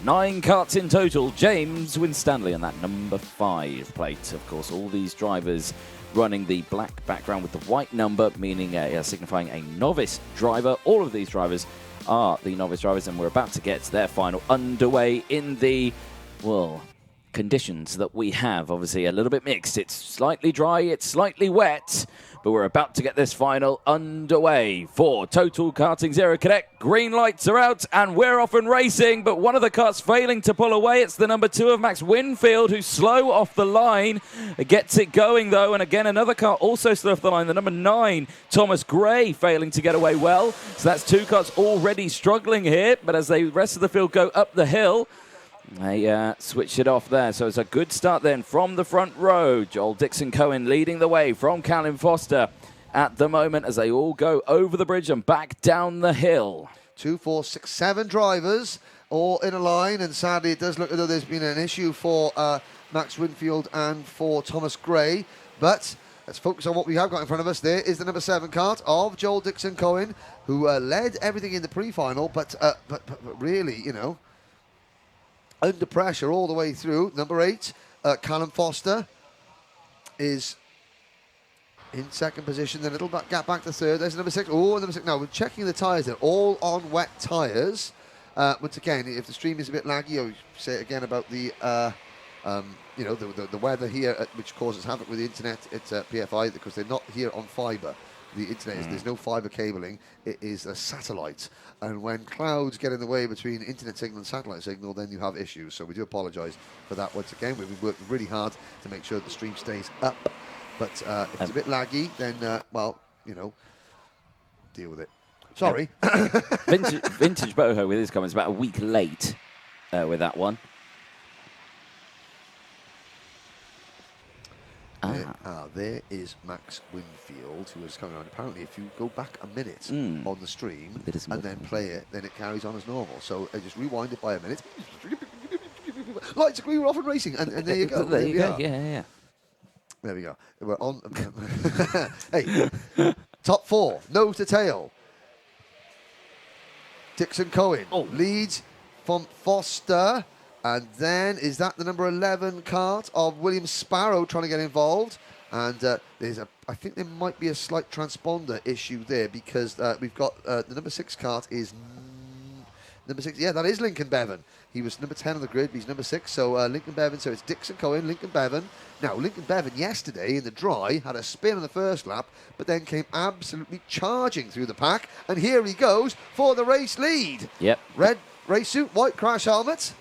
9 karts in total. James Winstanley on that number 5 plate. Of course, all these drivers running the black background with the white number, meaning signifying a novice driver. All of these drivers are the novice drivers, and we're about to get their final underway in the, well, conditions that we have. Obviously a little bit mixed. It's slightly dry, it's slightly wet, but we're about to get this final underway for Total Karting Zero Cadet. Green lights are out and we're off and racing, but one of the karts failing to pull away. It's the number 2 of Max Winfield, who's slow off the line. It gets it going though, and again another kart also slow off the line. The number 9, Thomas Gray, failing to get away well. So that's 2 karts already struggling here, but as the rest of the field go up the hill, they switched it off there. So it's a good start then from the front row. Joel Dixon-Cohen leading the way from Callum Foster at the moment as they all go over the bridge and back down the hill. 2, 4, 6, 7 drivers all in a line, and sadly it does look as though there's been an issue for Max Winfield and for Thomas Gray. But let's focus on what we have got in front of us. There is the number 7 kart of Joel Dixon-Cohen, who led everything in the pre-final, but really, you know, under pressure all the way through. Number 8, Callum Foster is in 2nd position. Then a little gap back to 3rd. There's number 6. Oh, number 6. Now we're checking the tyres. They're all on wet tyres. Once again, if the stream is a bit laggy, I'll say it again about the you know, the weather here, which causes havoc with the internet. It's PFI because they're not here on fibre. The internet is, there's no fibre cabling. It is a satellite, and when clouds get in the way between internet signal and satellite signal, then you have issues. So we do apologise for that once again. We've been working really hard to make sure the stream stays up, but if it's a bit laggy, then well, you know, deal with it. Sorry. Vintage Boho with his comments about a week late with that one. There is Max Winfield, who is coming on. Apparently, if you go back a minute on the stream and then play it, then it carries on as normal. So just rewind it by a minute. Lights agree, we're off and racing. And there you go. There you go. Yeah. There we go. We're on. Hey, top 4, nose to tail. Dixon Cohen leads from Foster. And then, is that the number 11 cart of William Sparrow trying to get involved? And I think there might be a slight transponder issue there because we've got the number 6 cart is number 6. Yeah, that is Lincoln Bevan. He was number 10 on the grid, but he's number 6. So Lincoln Bevan, so it's Dixon Cohen, Lincoln Bevan. Now, Lincoln Bevan yesterday in the dry had a spin on the first lap, but then came absolutely charging through the pack. And here he goes for the race lead. Yep. Red race suit, white crash helmet.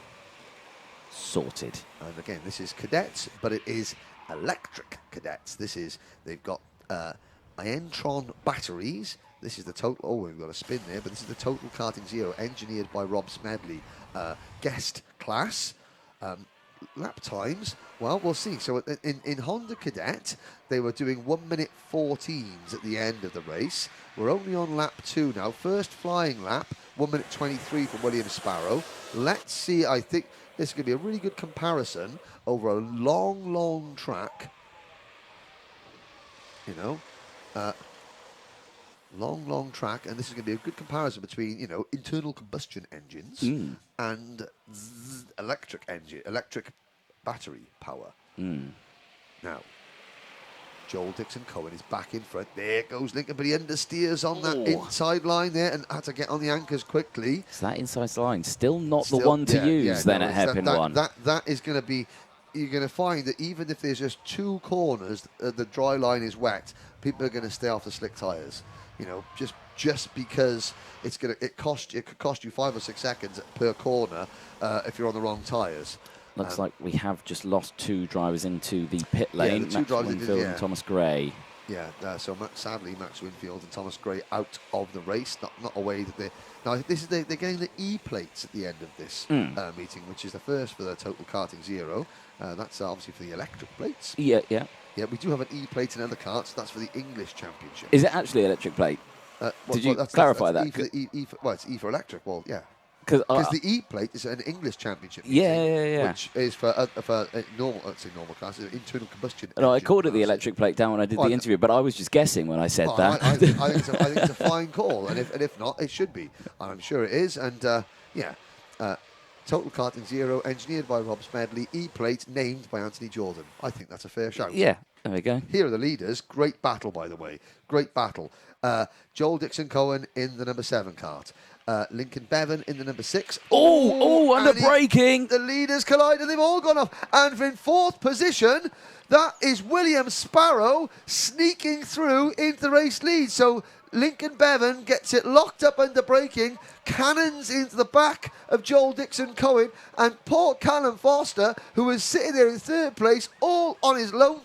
Sorted. And again, this is cadets, but it is electric cadets. They've got Ientron batteries. This is the total, we've got a spin there, but this is the Total Karting Zero, engineered by Rob Smedley. Guest class. Lap times, well, we'll see. So in Honda Cadet, they were doing 1 minute 14s at the end of the race. We're only on lap 2 now. First flying lap, 1 minute 23 for William Sparrow. Let's see, I think this is going to be a really good comparison over a long, long track. You know, long track, and this is going to be a good comparison between, you know, internal combustion engines and electric battery power. Now, Joel Dixon Cohen is back in front. There goes Lincoln, but he understeers on that inside line there and had to get on the anchors quickly. So that inside line still not the one to use then at hairpin 1. That is going to be. You're going to find that even if there's just 2 corners, the dry line is wet, people are going to stay off the slick tyres. You know, just because it could cost you 5 or 6 seconds per corner if you're on the wrong tyres. Looks like we have just lost 2 drivers into the pit lane. The 2 drivers Winfield and Thomas Gray. Yeah, so sadly, Max Winfield and Thomas Gray out of the race. Not a way that they. Now they're getting the E plates at the end of this meeting, which is the first for the Total Karting Zero. That's obviously for the electric plates. Yeah. Yeah, we do have an E plate in other karts. That's for the English Championship. Is it actually electric plate? Did you clarify that? It's E for electric. Well, yeah. Because the E plate is an English Championship meeting, which is for normal, let's say normal cars, internal combustion. No, I called it the electric plate down when I did the interview, but I was just guessing when I said that. I think it's a fine call, and if not, it should be. And I'm sure it is. And Total Karting Zero, engineered by Rob Smedley, E plate named by Anthony Jordan. I think that's a fair shout. Yeah, there we go. Here are the leaders. Great battle, by the way. Great battle. Joel Dixon Cohen in the number 7 kart. Lincoln Bevan in the number 6. Under braking. The leaders collide and they've all gone off. And in 4th position, that is William Sparrow sneaking through into the race lead. So Lincoln Bevan gets it locked up under braking, cannons into the back of Joel Dixon Cohen, and poor Callum Foster, who was sitting there in 3rd place, all on his loan,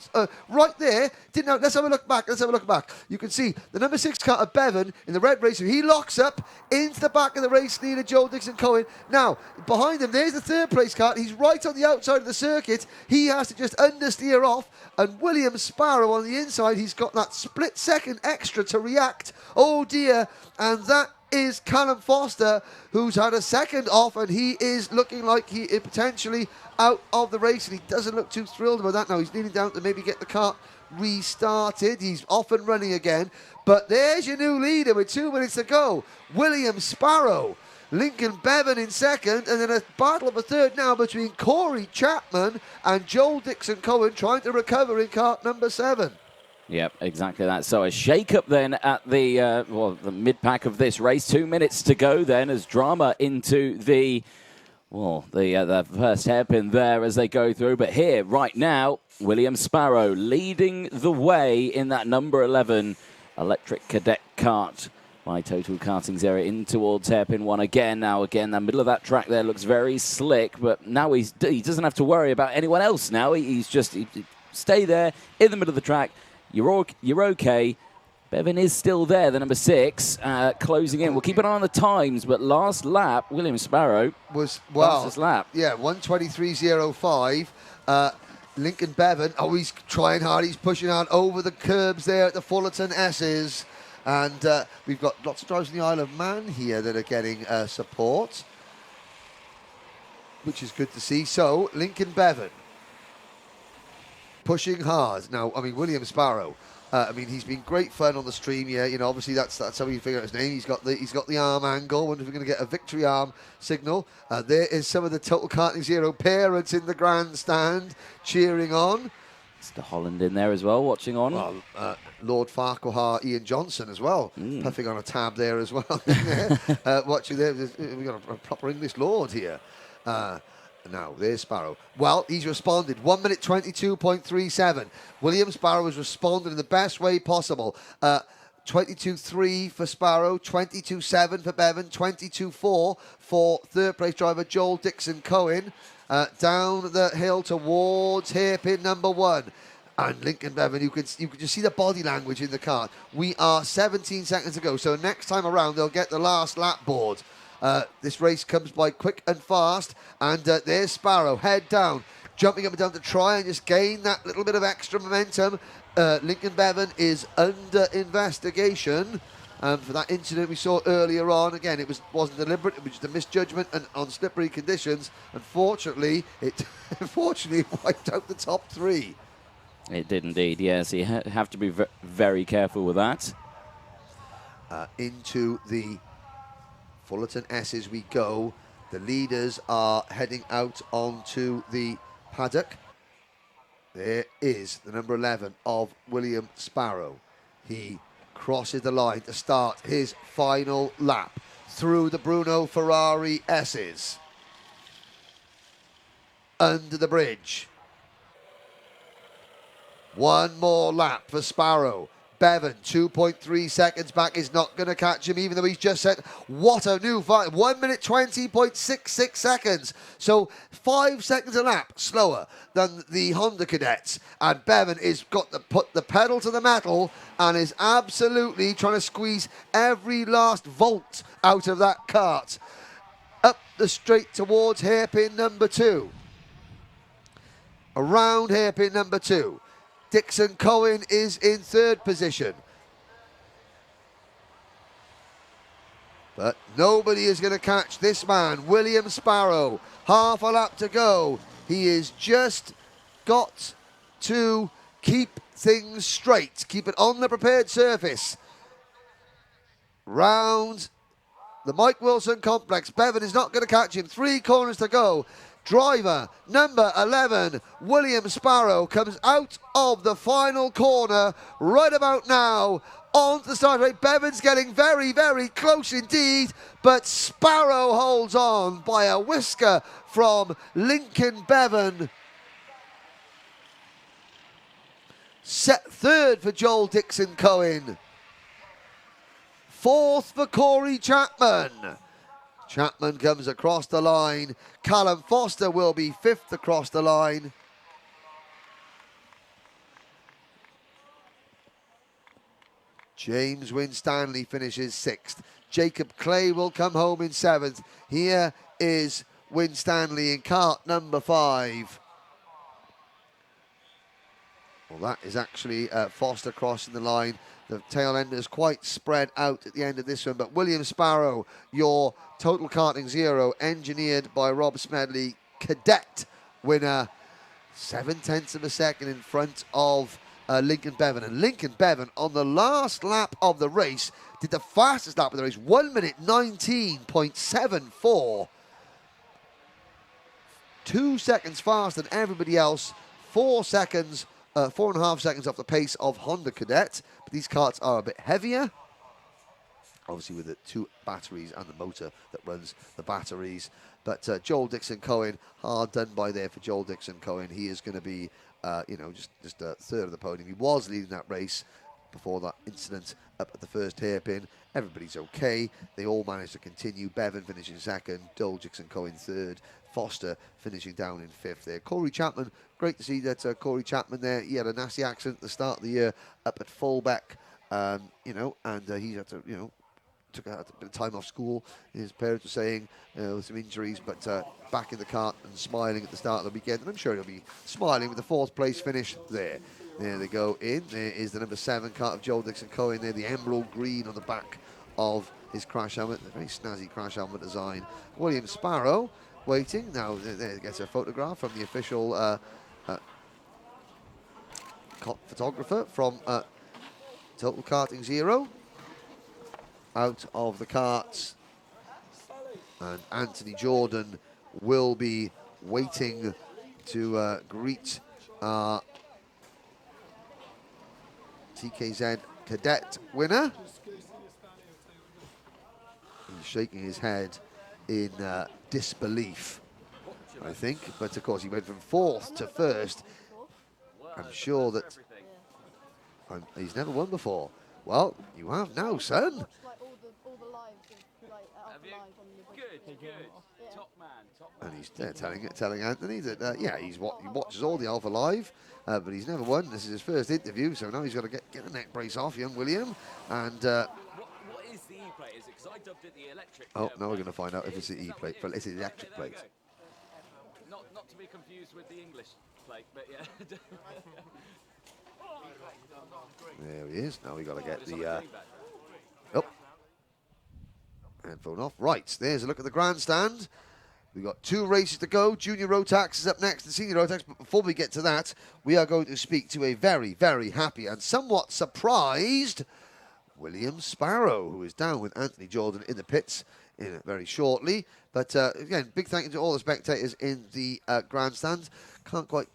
right there. Let's have a look back. You can see the number 6 car of Bevan in the red racer. He locks up into the back of the race leader, Joel Dixon Cohen. Now, behind him, there's the 3rd place car. He's right on the outside of the circuit. He has to just understeer off. And William Sparrow on the inside, he's got that split second extra to react. Oh dear. And that is Callum Foster, who's had a second off, and he is looking like he is potentially out of the race, and he doesn't look too thrilled about that now. He's kneeling down to maybe get the car restarted. He's off and running again. But there's your new leader with 2 minutes to go. William Sparrow. Lincoln Bevan in 2nd, and then a battle of a 3rd now between Corey Chapman and Joel Dixon Cohen trying to recover in kart number 7. Yep, exactly that. So a shake-up then at the the mid-pack of this race. 2 minutes to go then as drama into the first hairpin there as they go through. But here, right now, William Sparrow leading the way in that number 11 electric cadet kart by Total Karting's area in towards hairpin 1 again. Now, again, the middle of that track there looks very slick, but now he doesn't have to worry about anyone else now. He's just stay there in the middle of the track. You're okay. Bevan is still there, the number 6, closing in. We'll keep an eye on the times, but last lap, William Sparrow was fastest lap. Yeah, 1:23.05. Lincoln Bevan, he's trying hard. He's pushing out over the curbs there at the Fullerton S's. And we've got lots of drivers in the Isle of Man here that are getting support, which is good to see. So, Lincoln Bevan pushing hard. Now, I mean, William Sparrow, he's been great fun on the stream here. You know, obviously that's how you figure out his name. He's got the arm angle. Wonder if we're going to get a victory arm signal. There is some of the Total Karting Zero parents in the grandstand cheering on. Mr. Holland in there as well, watching on. Well, Lord Farquhar, Ian Johnson as well, puffing on a tab there as well. Watching there, we've got a proper English lord here. Now, there's Sparrow. Well, he's responded. 1 minute 22.37. William Sparrow has responded in the best way possible. 22.3 for Sparrow, 22.7 for Bevan, 22.4 for third place driver Joel Dixon Cohen. Down the hill towards hairpin number 1. And Lincoln Bevan, you can just see the body language in the car. We are 17 seconds to go. So next time around, they'll get the last lap board. This race comes by quick and fast. And there's Sparrow, head down, jumping up and down to try and just gain that little bit of extra momentum. Lincoln Bevan is under investigation for that incident we saw earlier on. Again, it wasn't deliberate. It was just a misjudgment and on slippery conditions. Unfortunately, it wiped out the top 3. It did indeed, yes. You have to be very careful with that. Into the Fullerton S's we go. The leaders are heading out onto the paddock. There is the number 11 of William Sparrow. He crosses the line to start his final lap through the Bruno Ferrari S's. Under the bridge. One more lap for Sparrow. Bevan, 2.3 seconds back, is not going to catch him, even though he's just set. What a new fight. 1 minute 20.66 seconds. So 5 seconds a lap slower than the Honda Cadets. And Bevan is got to put the pedal to the metal and is absolutely trying to squeeze every last volt out of that kart. Up the straight towards hairpin number 2. Around hairpin number 2. Dixon Cohen is in third position. But nobody is going to catch this man, William Sparrow. Half a lap to go. He is just got to keep things straight. Keep it on the prepared surface. Round the Mike Wilson complex. Bevan is not going to catch him. 3 corners to go. Driver number 11, William Sparrow, comes out of the final corner right about now onto the start rate. Bevan's getting very, very close indeed, but Sparrow holds on by a whisker from Lincoln Bevan. Set third for Joel Dixon Cohen. Fourth for Corey Chapman. Chapman comes across the line. Callum Foster will be 5th across the line. James Winstanley finishes 6th. Jacob Clay will come home in 7th. Here is Winstanley in kart number 5. Well, that is actually Foster crossing the line. The tail end is quite spread out at the end of this one. But William Sparrow, your Total Karting Zero, engineered by Rob Smedley, cadet winner, 7/10 of a second in front of Lincoln Bevan. And Lincoln Bevan, on the last lap of the race, did the fastest lap of the race, 1 minute 19.74. 2 seconds faster than everybody else, 4 seconds 4.5 seconds off the pace of Honda Cadet. But these karts are a bit heavier, obviously with the 2 batteries and the motor that runs the batteries. But Joel Dixon-Cohen, hard done by there for Joel Dixon-Cohen. He is going to be, just a third of the podium. He was leading that race before that incident up at the first hairpin. Everybody's okay. They all managed to continue. Bevan finishing second, Joel Dixon-Cohen third, Foster finishing down in 5th there. Corey Chapman, great to see that Corey Chapman there. He had a nasty accident at the start of the year up at Fullback, and he had to, took a bit of time off school. His parents were saying with some injuries, but back in the kart and smiling at the start of the weekend. And I'm sure he'll be smiling with the 4th place finish there. There they go in. There is the number 7 kart of Joel Dixon-Cohen there, the emerald green on the back of his crash helmet. A very snazzy crash helmet design. William Sparrow waiting. Now there gets a photograph from the official photographer from Total Karting Zero. Out of the karts, and Anthony Jordan will be waiting to greet our TKZ Cadet winner. He's shaking his head in disbelief, I think, but of course he went from 4th to 1st. I'm sure that he's never won before. Well, you have now, son. And he's telling Anthony that he watches all the Alpha Live, but he's never won. This is his first interview, so now he's got to get a neck brace off, young William. And what is the E-plate? Is it? Because I dubbed it the electric. Oh, now we're going to find out if it's the E-plate. But it's the electric plate. Not to be confused with the English plate, but yeah. There he is. Now we got to get the headphone off. Right, there's a look at the grandstand. We've got 2 races to go. Junior Rotax is up next, the Senior Rotax. But before we get to that, we are going to speak to a very, very happy and somewhat surprised William Sparrow, who is down with Anthony Jordan in the pits very shortly. But again, big thank you to all the spectators in the grandstand. Can't quite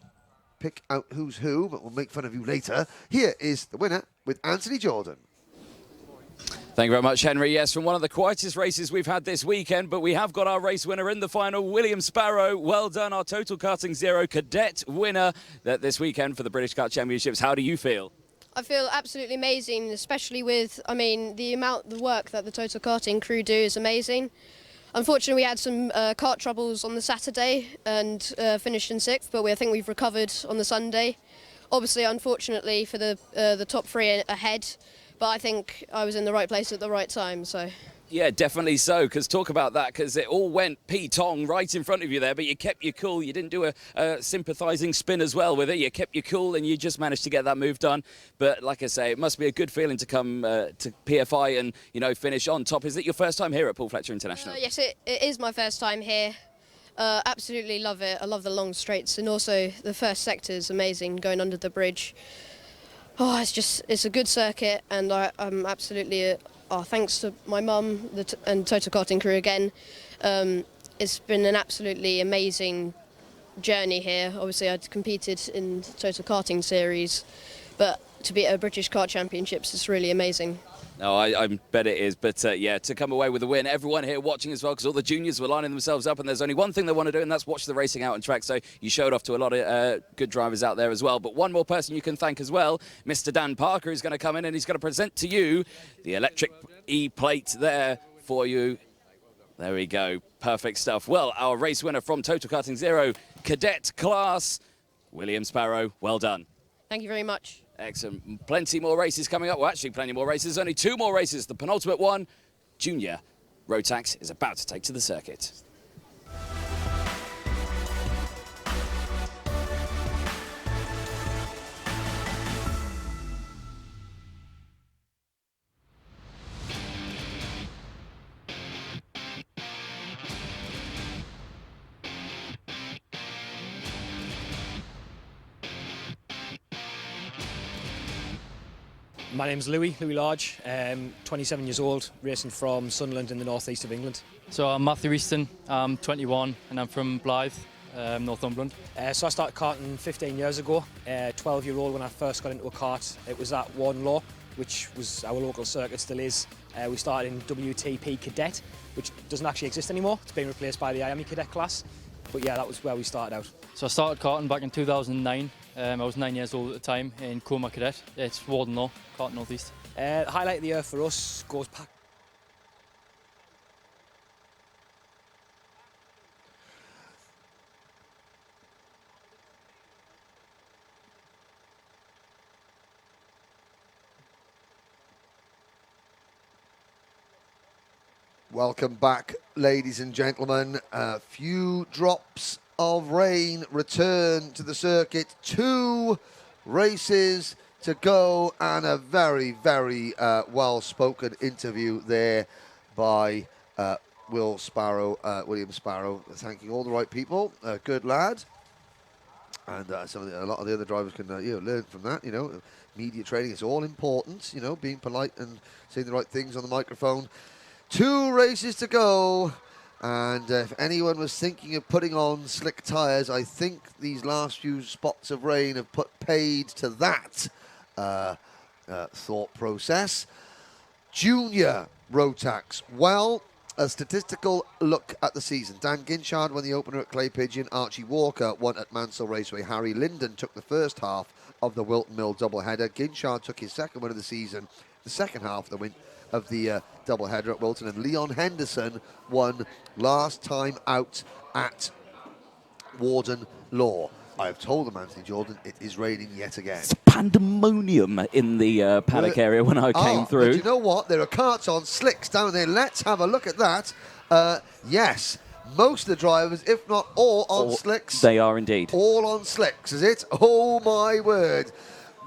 pick out who's who, but we'll make fun of you later. Here is the winner with Anthony Jordan. Thank you very much, Henry. Yes, from one of the quietest races we've had this weekend, but we have got our race winner in the final, William Sparrow. Well done, our Total Karting Zero Cadet winner this weekend for the British Kart Championships. How do you feel? I feel absolutely amazing, especially with, the work that the Total Karting crew do is amazing. Unfortunately, we had some kart troubles on the Saturday and finished in 6th, but I think we've recovered on the Sunday. Obviously, unfortunately, for the top 3 ahead, but I think I was in the right place at the right time, so. Yeah, definitely so, because talk about that, because it all went P-tong right in front of you there, but you kept your cool. You didn't do a sympathising spin as well with it. You kept your cool and you just managed to get that move done. But like I say, it must be a good feeling to come to PFI and, finish on top. Is it your first time here at Paul Fletcher International? Yes, it is my first time here. Absolutely love it. I love the long straights, and also the first sector is amazing, going under the bridge. Oh, it's a good circuit, and I'm absolutely, thanks to my mum and Total Karting crew again. It's been an absolutely amazing journey here. Obviously, I'd competed in Total Karting series, but to be at British Kart Championships is really amazing. No, I bet it is. But, to come away with a win, everyone here watching as well, because all the juniors were lining themselves up, and there's only one thing they want to do, and that's watch the racing out on track. So you showed off to a lot of good drivers out there as well. But one more person you can thank as well, Mr. Dan Parker, is going to come in, and he's going to present to you the electric E-plate there for you. There we go. Perfect stuff. Well, our race winner from Total Karting Zero Cadet class, William Sparrow, well done. Thank you very much. Excellent. Plenty more races coming up. Well, actually, plenty more races. Only 2 more races. The penultimate one, Junior Rotax, is about to take to the circuit. My name's Louis Large, 27 years old, racing from Sunderland in the northeast of England. So I'm Matthew Easton, I'm 21 and I'm from Blythe. Northumberland. So I started karting 15 years ago, 12-year-old when I first got into a kart. It was at Wardenlaw, which was our local circuit, still is. We started in WTP Cadet, which doesn't actually exist anymore. It's been replaced by the IAME Cadet class. But yeah, that was where we started out. So I started karting back in 2009. I was 9 years old at the time in Coma Cadet. It's Wardenlaw, Kart North East. The highlight of the year for us goes back. Welcome back, ladies and gentlemen. A few drops of rain return to the circuit. 2 races to go, and a very, very well-spoken interview there by William Sparrow, thanking all the right people. Good lad. And a lot of the other drivers can learn from that. Media training is all important. Being polite and saying the right things on the microphone. 2 races to go, and if anyone was thinking of putting on slick tyres, I think these last few spots of rain have paid to that thought process. Junior Rotax. Well, a statistical look at the season. Dan Ginchard won the opener at Clay Pigeon. Archie Walker won at Mansell Raceway. Harry Linden took the first half of the Wilton Mill doubleheader. Ginchard took his second win of the season, the second half of the win of the doubleheader at Wilton, and Leon Henderson won last time out at Warden Law. I have told them, Anthony Jordan, it is raining yet again. It's pandemonium in the paddock area when I came through. But you know what? There are karts on slicks down there. Let's have a look at that. Yes, most of the drivers, if not all, on slicks. They are indeed. All on slicks, is it? Oh, my word.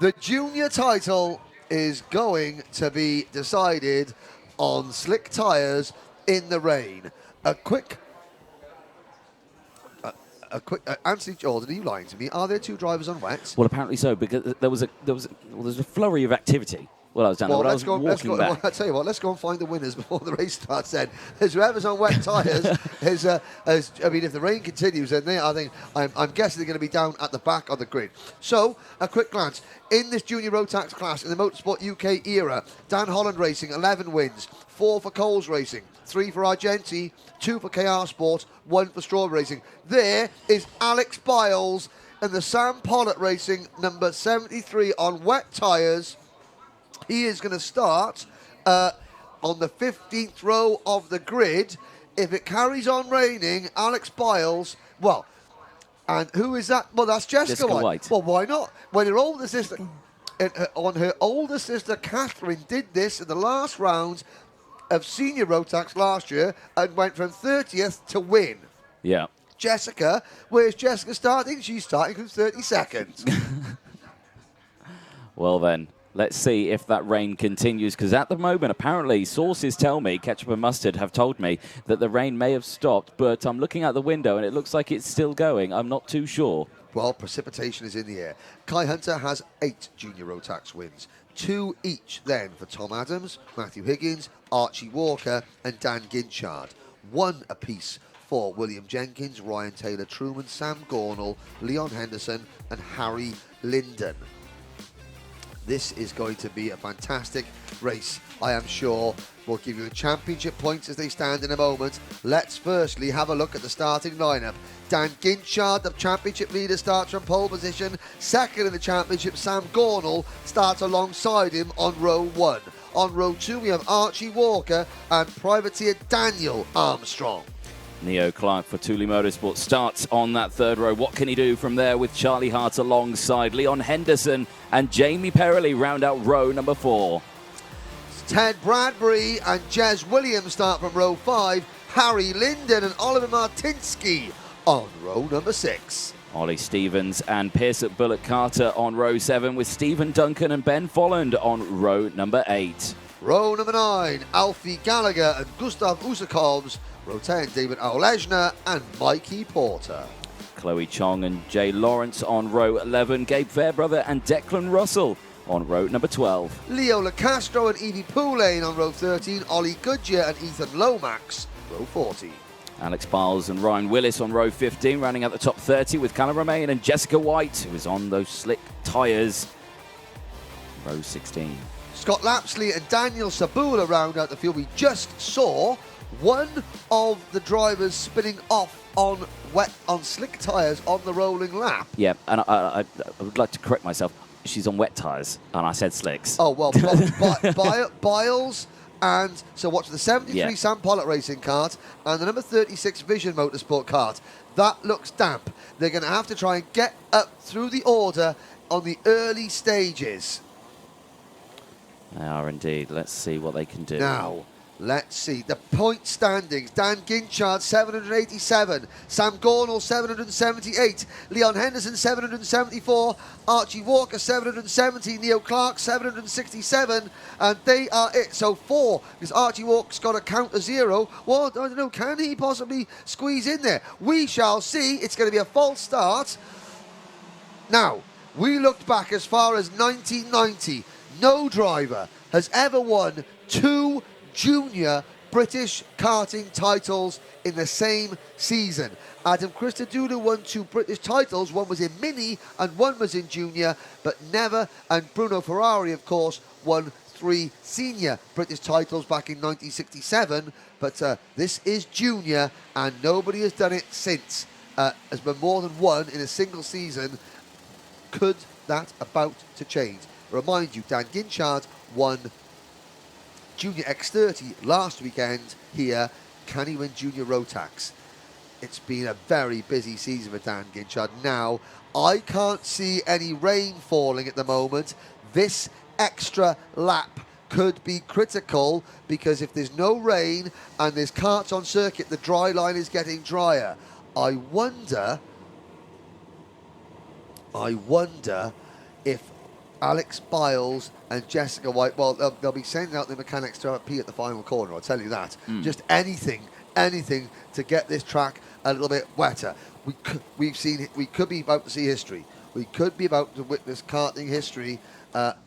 The junior title is going to be decided on slick tyres in the rain. A quick Anthony Jordan, are you lying to me? Are there 2 drivers on wet? Well, apparently so, because there was a flurry of activity. Well, I was down there, but I was walking back. I'll tell you what, let's go and find the winners before the race starts then. As whoever's on wet tyres, if the rain continues, then I'm guessing they're going to be down at the back of the grid. So, a quick glance. In this junior Rotax class, in the Motorsport UK era, Dan Holland Racing, 11 wins, 4 for Coles Racing, 3 for Argenti, 2 for KR Sport, 1 for Strawberry Racing. There is Alex Biles and the Sam Pollitt Racing, number 73 on wet tyres. He is going to start on the 15th row of the grid. If it carries on raining, Alex Biles, well, and who is that? Well, that's Jessica White. Well, why not? When her older sister, her older sister Catherine did this in the last round of senior Rotax last year and went from 30th to win. Yeah. Jessica, where's Jessica starting? She's starting from 32nd. Well then, let's see if that rain continues, because at the moment, apparently, sources tell me, Ketchup and Mustard have told me, that the rain may have stopped, but I'm looking out the window and it looks like it's still going. I'm not too sure. Well, precipitation is in the air. Kai Hunter has 8 junior Rotax wins. 2 each then for Tom Adams, Matthew Higgins, Archie Walker and Dan Ginchard. 1 apiece for William Jenkins, Ryan Taylor Truman, Sam Gornall, Leon Henderson and Harry Linden. This is going to be a fantastic race, I am sure. We'll give you the championship points as they stand in a moment. Let's firstly have a look at the starting lineup. Dan Ginchard, the championship leader, starts from pole position. Second in the championship, Sam Gornall starts alongside him on row 1. On row 2, we have Archie Walker and privateer Daniel Armstrong. Neo Clark for Thule Motorsport starts on that 3rd row. What can he do from there with Charlie Hart alongside? Leon Henderson and Jamie Perrelly round out row number 4. Ted Bradbury and Jez Williams start from row 5. Harry Linden and Oliver Martinsky on row number 6. Ollie Stevens and Pierce at Bullock Carter on row 7, with Stephen Duncan and Ben Folland on row number 8. Row number 9, Alfie Gallagher and Gustav Usakovs. Row 10, David Auleshner and Mikey Porter. Chloe Chong and Jay Lawrence on row 11. Gabe Fairbrother and Declan Russell on row number 12. Leo LaCastro and Evie Poulane on row 13. Ollie Goodyear and Ethan Lomax, row 14. Alex Biles and Ryan Willis on row 15, rounding out the top 30 with Callum Romain and Jessica White, who is on those slick tyres. Row 16. Scott Lapsley and Daniel Sabula round out the field. We just saw one of the drivers spinning off on slick tyres on the rolling lap. Yeah, and I would like to correct myself. She's on wet tyres, and I said slicks. Oh, well, Biles and, so watch the 73 Sam Pollock racing kart and the number 36 Vision Motorsport kart. That looks damp. They're going to have to try and get up through the order on the early stages. They are indeed. Let's see what they can do. Now, let's see. The point standings. Dan Ginchard, 787. Sam Gornall, 778. Leon Henderson, 774. Archie Walker, 770. Neil Clark, 767. And they are it. So 4, because Archie Walker's got to count a 0. Well, I don't know, can he possibly squeeze in there? We shall see. It's going to be a false start. Now, we looked back as far as 1990. No driver has ever won 2 junior British karting titles in the same season. Adam Christodoulou won 2 British titles. One was in mini and one was in junior, but never. And Bruno Ferrari, of course, won 3 senior British titles back in 1967. But this is junior, and nobody has done it since. Has been more than one in a single season. Could that about to change? Remind you, Dan Ginchard won Junior X30 last weekend here. Can he win Junior Rotax? It's been a very busy season for Dan Ginchard. Now, I can't see any rain falling at the moment. This extra lap could be critical, because if there's no rain and there's karts on circuit, the dry line is getting drier. I wonder if Alex Biles and Jessica White, well, they'll be sending out the mechanics to have a pee at the final corner, I'll tell you that. Just anything to get this track a little bit wetter. We could be about to see history. We could be about to witness karting history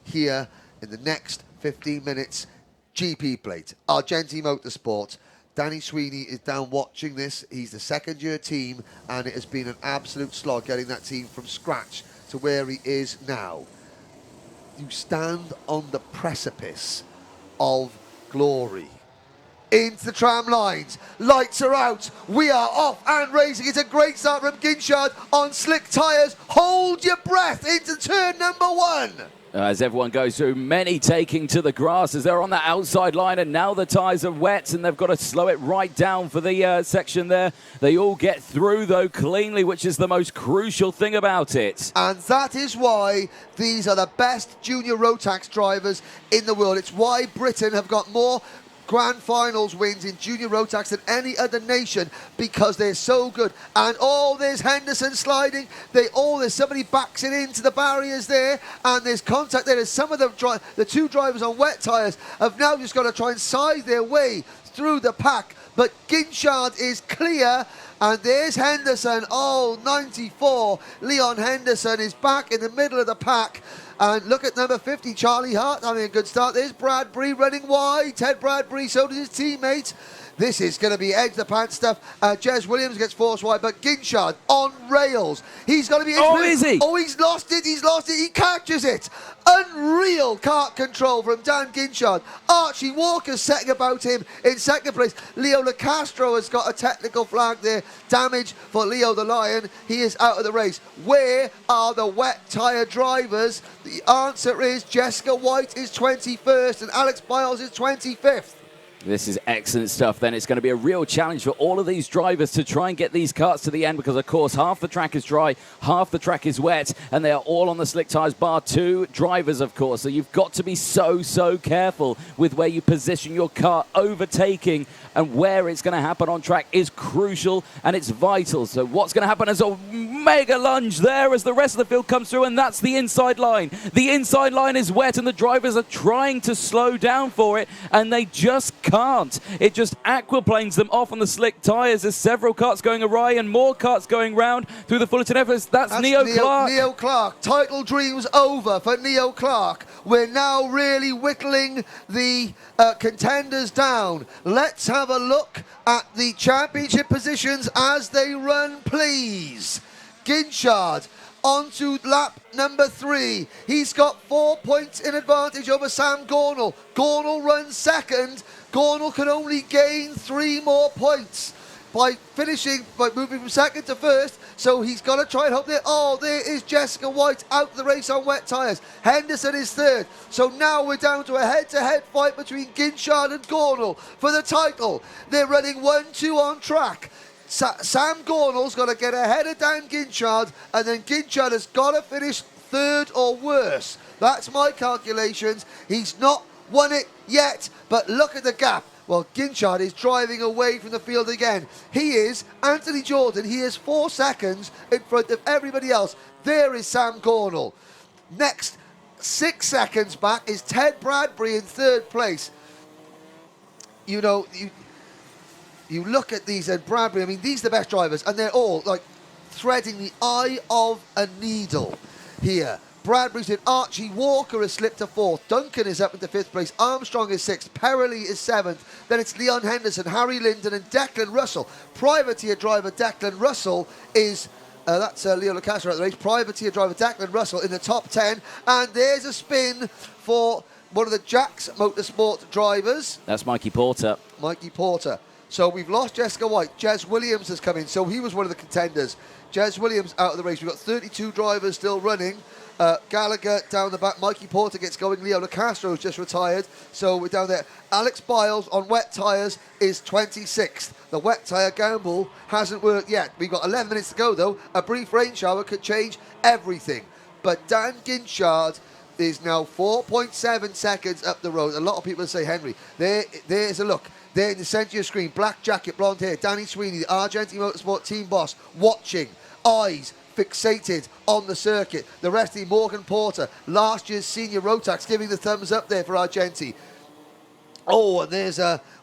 here in the next 15 minutes. GP plate, Argenti Motorsport. Danny Sweeney is down watching this. He's the second-year team, and it has been an absolute slog getting that team from scratch to where he is now. You stand on the precipice of glory. Into the tram lines. Lights are out. We are off and racing. It's a great start from Ginchard on slick tyres. Hold your breath into turn number 1. As everyone goes through, many taking to the grass as they're on the outside line, and now the tyres are wet and they've got to slow it right down for the section there. They all get through, though, cleanly, which is the most crucial thing about it. And that is why these are the best junior Rotax drivers in the world. It's why Britain have got more Grand Finals wins in junior Rotax than any other nation, because they're so good. And there's Henderson sliding. There's somebody backs it into the barriers there, and there's contact there. There's some of the 2 drivers on wet tyres have now just got to try and side their way through the pack. But Ginchard is clear, and there's Henderson. 94. Leon Henderson is back in the middle of the pack. And look at number 50, Charlie Hart having a good start. There's Bradbury running wide. Ted Bradbury, so does his teammate. This is going to be edge-the-pants stuff. Jez Williams gets forced wide, but Ginchard on rails. He's going to be... is he? He's lost it. He catches it. Unreal kart control from Dan Ginchard. Archie Walker's setting about him in second place. Leo LaCastro has got a technical flag there. Damage for Leo the Lion. He is out of the race. Where are the wet tyre drivers? The answer is Jessica White is 21st and Alex Biles is 25th. This is excellent stuff. Then it's going to be a real challenge for all of these drivers to try and get these karts to the end, because, of course, half the track is dry, half the track is wet, and they are all on the slick tyres, bar 2 drivers, of course. So you've got to be so careful with where you position your car. Overtaking and where it's going to happen on track is crucial, and it's vital. So what's going to happen is a mega lunge there as the rest of the field comes through, and that's the inside line. The inside line is wet, and the drivers are trying to slow down for it, and they just can't can't. It just aquaplanes them off on the slick tyres. There's several karts going awry and more karts going round through the Fullerton Evans. That's Neo Clark. Neo Clark. Title dreams over for Neo Clark. We're now really whittling the contenders down. Let's have a look at the championship positions as they run, please. Ginchard onto lap number 3. He's got 4 points in advantage over Sam Gornall. Gornall runs second. Gornall can only gain 3 more points by moving from second to first. So he's got to try and hope that. Oh, there is Jessica White out the race on wet tyres. Henderson is third. So now we're down to a head-to-head fight between Ginchard and Gornall for the title. They're running 1-2 on track. Sam Gornall's got to get ahead of Dan Ginchard, and then Ginchard has got to finish third or worse. That's my calculations. He's not won it yet, but look at the gap. Well, Ginchard is driving away from the field again. He is Anthony Jordan. He is 4 seconds in front of everybody else. There is Sam Gornall. Next, 6 seconds back is Ted Bradbury in third place. You know, you look at these, and Bradbury, I mean, these are the best drivers, and they're all like threading the eye of a needle here. Bradbury's in. Archie Walker has slipped to 4th. Duncan is up into 5th place. Armstrong is 6th. Perrelly is 7th. Then it's Leon Henderson, Harry Linden, and Declan Russell. Privateer driver Declan Russell is. That's Leo Lacasser at the race. Privateer driver Declan Russell in the top 10. And there's a spin for one of the Jack's Motorsport drivers. That's Mikey Porter. Mikey Porter. So we've lost Jessica White. Jez Williams has come in. So he was one of the contenders. Jez Williams out of the race. We've got 32 drivers still running. Gallagher down the back. Mikey Porter gets going. Leo Lacastro's just retired. So we're down there. Alex Biles on wet tyres is 26th. The wet tyre gamble hasn't worked yet. We've got 11 minutes to go, though. A brief rain shower could change everything. But Dan Ginchard is now 4.7 seconds up the road. A lot of people say, Henry, there's a look. There in the centre of your screen, black jacket, blonde hair, Danny Sweeney, the Argentine Motorsport team boss, watching, eyes fixated on the circuit. The rest of Morgan Porter, last year's senior Rotax, giving the thumbs up there for Argenti. Oh, and there's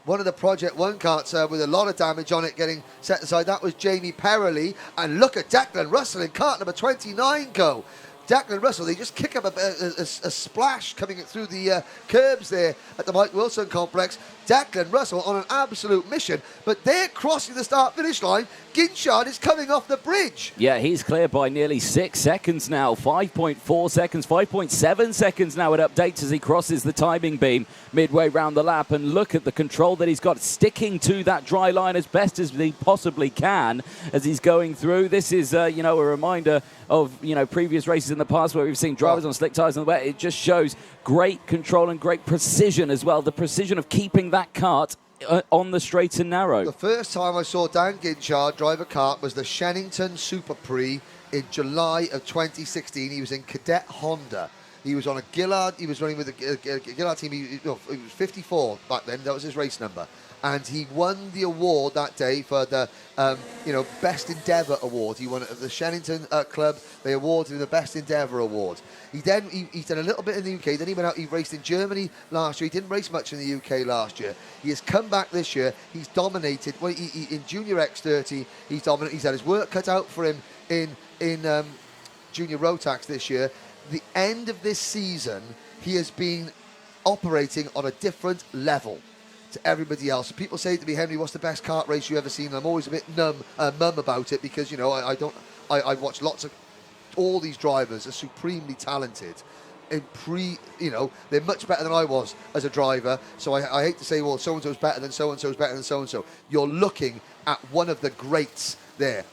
one of the Project 1 karts with a lot of damage on it getting set aside. That was Jamie Perrelly. And look at Declan Russell in kart number 29 go. Declan Russell, they just kick up a splash coming through the curbs there at the Mike Wilson complex. Declan Russell on an absolute mission, but they're crossing the start-finish line. Ginchard is coming off the bridge. Yeah, he's clear by nearly 6 seconds now. 5.4 seconds, 5.7 seconds now. It updates as he crosses the timing beam midway round the lap. And look at the control that he's got, sticking to that dry line as best as he possibly can as he's going through. This is, a reminder of, previous races in the past where we've seen drivers on slick tyres on the wet. It just shows great control and great precision as well. The precision of keeping that kart on the straight and narrow. The first time I saw Dan Ginchard drive a kart was the Shennington Super Prix in July of 2016. He was in Cadet Honda. He was on a Gillard. He was running with a Gillard team. He was 54 back then. That was his race number. And he won the award that day for the, Best Endeavour Award. He won it at the Shennington Club. They awarded him the Best Endeavour Award. He's done a little bit in the UK. Then he went out. He raced in Germany last year. He didn't race much in the UK last year. He has come back this year. He's dominated. Well, in Junior X30, he's dominated. He's had his work cut out for him in Junior Rotax this year. The end of this season, he has been operating on a different level to everybody else. People say to me, Henry, what's the best kart race you ever seen? And I'm always a bit mum about it because I watch lots of all these drivers are supremely talented. They're much better than I was as a driver. So I hate to say, well, so and so's better than so and so's better than so and so. You're looking at one of the greats there.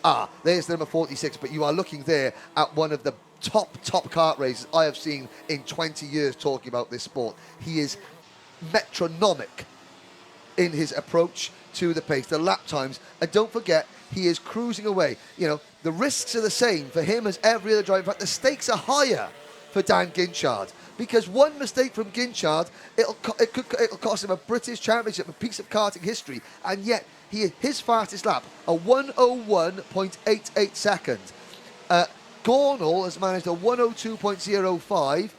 There's the number 46, but you are looking there at one of the top kart races I have seen in 20 years talking about this sport. He is metronomic in his approach to the pace, the lap times, and don't forget, he is cruising away. The risks are the same for him as every other driver. In fact, the stakes are higher for Dan Ginchard because one mistake from Ginchard, it'll cost him a British Championship, a piece of karting history, and yet his fastest lap, a 101.88 seconds. Gornall has managed a 102.05.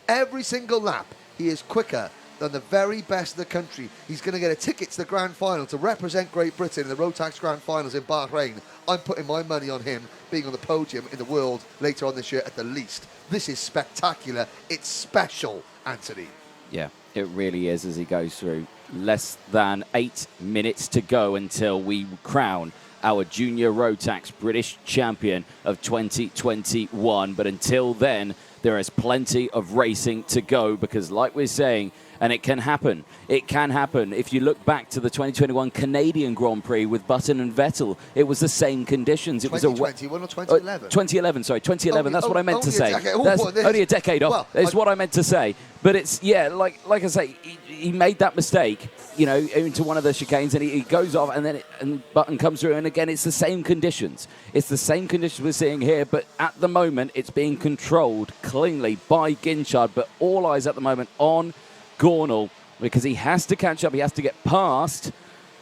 Every single lap, he is quicker than the very best of the country. He's going to get a ticket to the Grand Final to represent Great Britain in the Rotax Grand Finals in Bahrain. I'm putting my money on him being on the podium in the world later on this year at the least. This is spectacular. It's special, Anthony. Yeah, it really is as he goes through. Less than 8 minutes to go until we crown our junior Rotax British champion of 2021. But until then, there is plenty of racing to go because, like we're saying, and it can happen. It can happen. If you look back to the 2021 Canadian Grand Prix with Button and Vettel, it was the same conditions. It was 2021 or 2011? 2011, sorry, 2011. That's what I meant to say. That's this. only a decade off. Well, is what I meant to say. But it's, yeah, like I say, he made that mistake, you know, into one of the chicanes, and he goes off, and then Button comes through, and again, it's the same conditions. It's the same conditions we're seeing here, but at the moment, it's being controlled cleanly by Ginchard, but all eyes at the moment on Gornall, because he has to catch up. He has to get past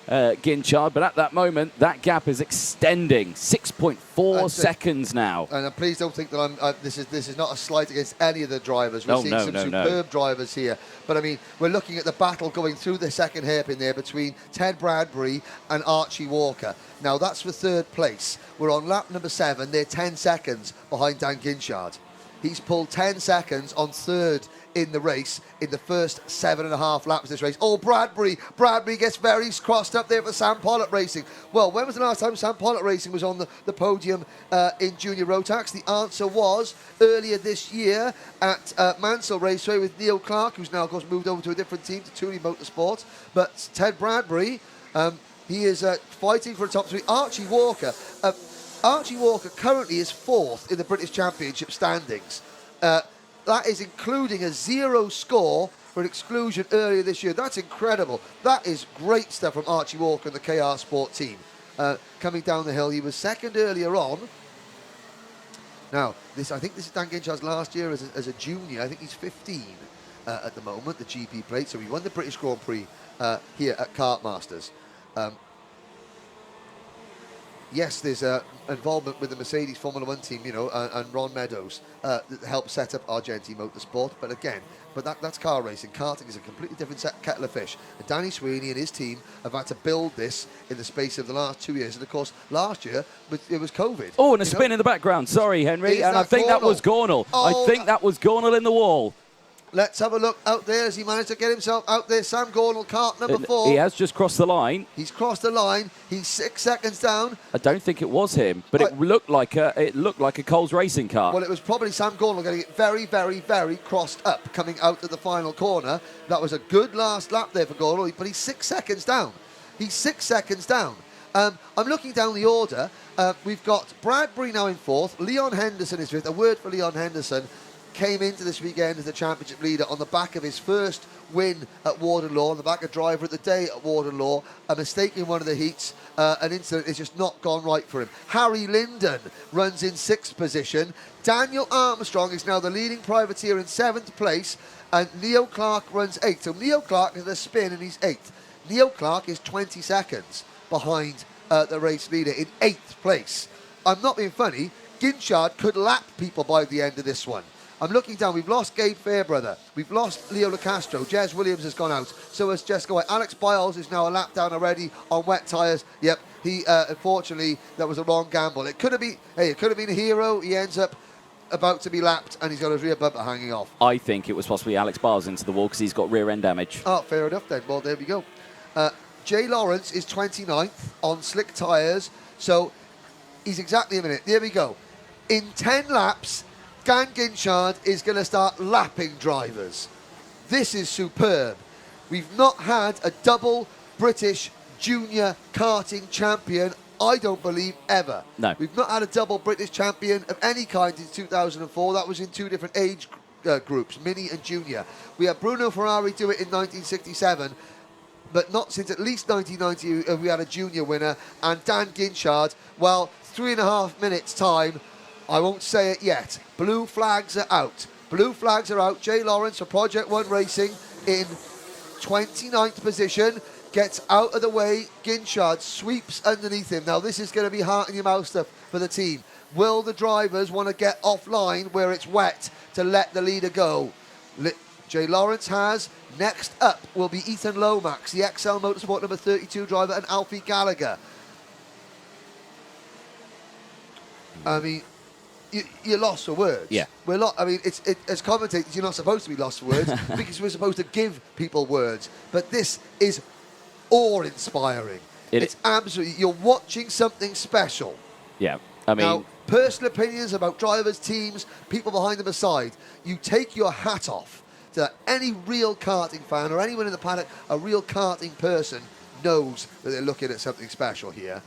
Ginchard, but at that moment, that gap is extending 6.4 seconds now. And please don't think that this is not a slight against any of the drivers. We're seeing some superb drivers here. But I mean, we're looking at the battle going through the second hairpin there between Ted Bradbury and Archie Walker. Now that's for third place. We're on lap number 7. They're 10 seconds behind Dan Ginchard. He's pulled 10 seconds on third in the race in the first 7.5 laps of this race. Oh, Bradbury gets very crossed up there for Sam Pollitt Racing. Well, when was the last time Sam Pollitt Racing was on the podium in Junior Rotax? The answer was earlier this year at Mansell Raceway with Neil Clark, who's now, of course, moved over to a different team, to Tooley Motorsport. But Ted Bradbury, he is fighting for a top 3. Archie Walker currently is 4th in the British Championship standings. That is including a 0 score for an exclusion earlier this year. That's incredible. That is great stuff from Archie Walker and the KR Sport team. Coming down the hill, he was second earlier on. Now, I think this is Dan Ginchard's last year as a junior. I think he's 15 at the moment, the GP plate. So he won the British Grand Prix here at Kart Masters. Yes, there's involvement with the Mercedes Formula 1 team, you know, and Ron Meadows that helped set up Argenti Motorsport. But again, that's car racing. Karting is a completely different kettle of fish. And Danny Sweeney and his team have had to build this in the space of the last 2 years. And of course, last year, it was COVID. Oh, and a spin in the background. Sorry, Henry. And I think that was Gornall. I think that was Gornall in the wall. Let's have a look out there as he managed to get himself out there. Sam Gornall, kart number 4. He has just crossed the line. He's crossed the line. He's 6 seconds down. I don't think it was him, but it looked like a Coles racing car. Well, it was probably Sam Gornall getting it very, very, very crossed up coming out of the final corner. That was a good last lap there for Gornall, but he's 6 seconds down. He's 6 seconds down. I'm looking down the order. We've got Bradbury now in 4th. Leon Henderson is 5th. A word for Leon Henderson. Came into this weekend as the championship leader on the back of his first win at Wardenlaw, on the back of driver of the day at Wardenlaw. A mistake in one of the heats, an incident has just not gone right for him. Harry Linden runs in 6th position. Daniel Armstrong is now the leading privateer in 7th place, and Neil Clark runs 8th. So Neil Clark is a spin and he's 8th. Neil Clark is 20 seconds behind the race leader in 8th place. I'm not being funny. Ginchard could lap people by the end of this one. I'm looking down. We've lost Gabe Fairbrother. We've lost Leo LaCastro. Jez Williams has gone out. So has Jessica White. Alex Biles is now a lap down already on wet tyres. Yep, he unfortunately, that was a wrong gamble. It could have been a hero. He ends up about to be lapped and he's got his rear bumper hanging off. I think it was possibly Alex Biles into the wall because he's got rear end damage. Oh, fair enough then. Well, there we go. Jay Lawrence is 29th on slick tyres. So he's exactly a minute. There we go. In 10 laps, Dan Ginchard is going to start lapping drivers. This is superb. We've not had a double British junior karting champion, I don't believe, ever. No. We've not had a double British champion of any kind since 2004. That was in 2 different age groups, mini and junior. We had Bruno Ferrari do it in 1967, but not since at least 1990 we had a junior winner. And Dan Ginchard, well, 3.5 minutes time, I won't say it yet. Blue flags are out. Blue flags are out. Jay Lawrence for Project 1 Racing in 29th position. Gets out of the way. Ginchard sweeps underneath him. Now, this is going to be heart-in-your-mouth stuff for the team. Will the drivers want to get offline where it's wet to let the leader go? Jay Lawrence has. Next up will be Ethan Lomax, the XL Motorsport number 32 driver, and Alfie Gallagher. I mean, you're lost for words. Yeah. I mean, as commentators, you're not supposed to be lost for words because we're supposed to give people words. But this is awe-inspiring. It's absolutely, you're watching something special. Yeah, I mean... Now, personal opinions about drivers, teams, people behind them aside, you take your hat off to any real karting fan or anyone in the paddock, a real karting person knows that they're looking at something special here.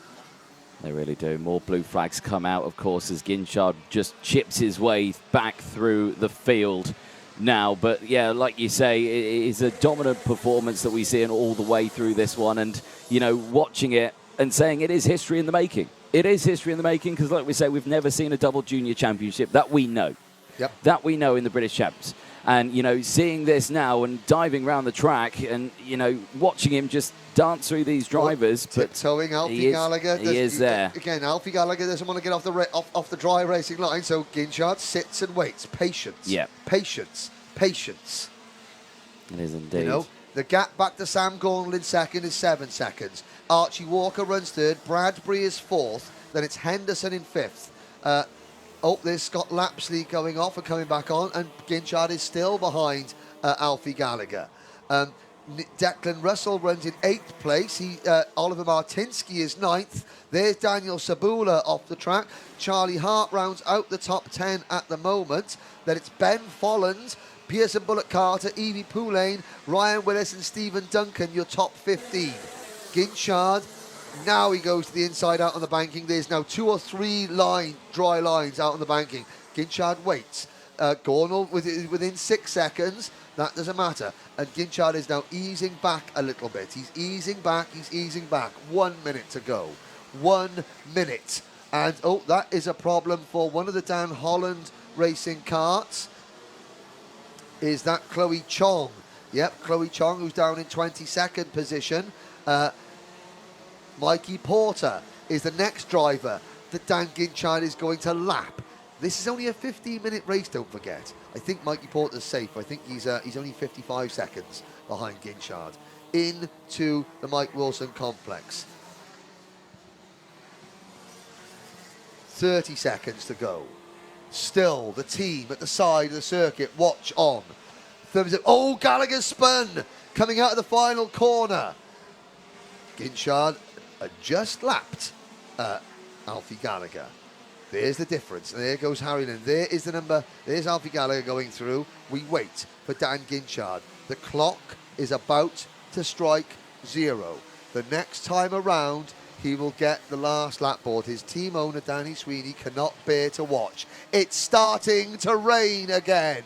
They really do. More blue flags come out, of course, as Ginchard just chips his way back through the field now. But, yeah, like you say, it is a dominant performance that we see all the way through this one. And, you know, watching it and saying it is history in the making. It is history in the making because, like we say, we've never seen a double junior championship that we know. Yep. That we know in the British Champs. And, you know, seeing this now and diving around the track and, you know, watching him just dance through these drivers. Tiptoeing Alfie Gallagher. He is there. Again, Alfie Gallagher doesn't want to get off the dry racing line, so Ginchard sits and waits. Patience. Yeah. Patience. Patience. It is indeed. You know, the gap back to Sam Gornall in second is 7 seconds. Archie Walker runs third. Bradbury is fourth. Then it's Henderson in fifth. There's Scott Lapsley going off and coming back on, and Ginchard is still behind Alfie Gallagher. Declan Russell runs in 8th place. Oliver Martinsky is 9th. There's Daniel Sabula off the track. Charlie Hart rounds out the top 10 at the moment. Then it's Ben Folland, Pearson Bullock Carter, Evie Poulain, Ryan Willis and Stephen Duncan, your top 15. Ginchard, now he goes to the inside out on the banking. There's now 2 or 3 dry lines out on the banking. Ginchard waits. Gornall within 6 seconds. That doesn't matter. And Ginchard is now easing back a little bit. He's easing back. 1 minute to go. 1 minute. And, that is a problem for one of the Dan Holland racing karts. Is that Chloe Chong. Yep, Chloe Chong, who's down in 22nd position. Mikey Porter is the next driver that Dan Ginchard is going to lap. This is only a 15-minute race, don't forget. I think Mikey Porter's safe. I think he's only 55 seconds behind Ginchard into the Mike Wilson complex. 30 seconds to go. Still, the team at the side of the circuit, watch on. Thumbs up. Gallagher spun, coming out of the final corner. Ginchard just lapped Alfie Gallagher. There's the difference. There goes Harryland. There is the number. There's Alfie Gallagher going through. We wait for Dan Ginchard. The clock is about to strike 0. The next time around, he will get the last lap board. His team owner, Danny Sweeney, cannot bear to watch. It's starting to rain again.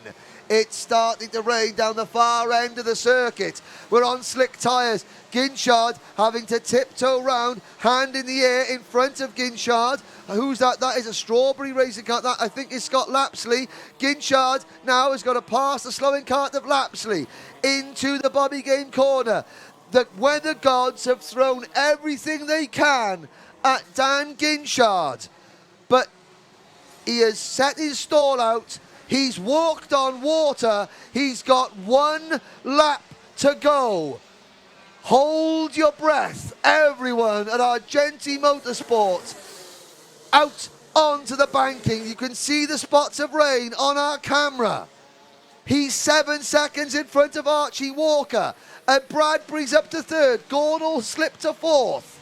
It's starting to rain down the far end of the circuit. We're on slick tyres. Ginchard having to tiptoe round, hand in the air in front of Ginchard. Who's that? That is a Strawberry racing car. That, I think, is Scott Lapsley. Ginchard now has got to pass the slowing cart of Lapsley into the Bobby Game corner. The weather gods have thrown everything they can at Dan Ginchard. But he has set his stall out. He's walked on water. He's got 1 lap to go. Hold your breath, everyone at Argenti Motorsport. Out onto the banking. You can see the spots of rain on our camera. He's 7 seconds in front of Archie Walker. And Bradbury's up to 3rd. Gornall slipped to 4th.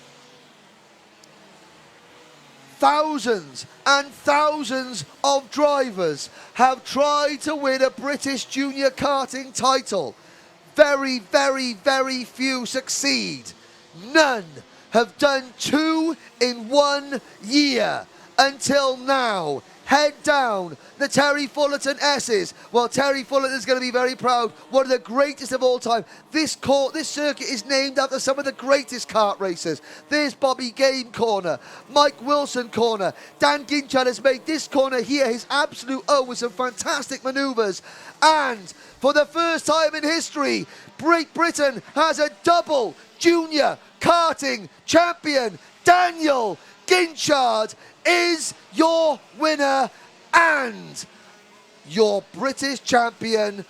Thousands and thousands of drivers have tried to win a British junior karting title. Very, very, very few succeed. None have done 2 in 1 year until now. Head down, the Terry Fullerton S's. Well, Terry Fullerton is going to be very proud. One of the greatest of all time. This circuit is named after some of the greatest kart racers. There's Bobby Game corner, Mike Wilson corner. Dan Ginchard has made this corner here his absolute own with some fantastic manoeuvres. And for the first time in history, Great Britain has a double junior karting champion. Daniel Ginchard is your winner and your British champion.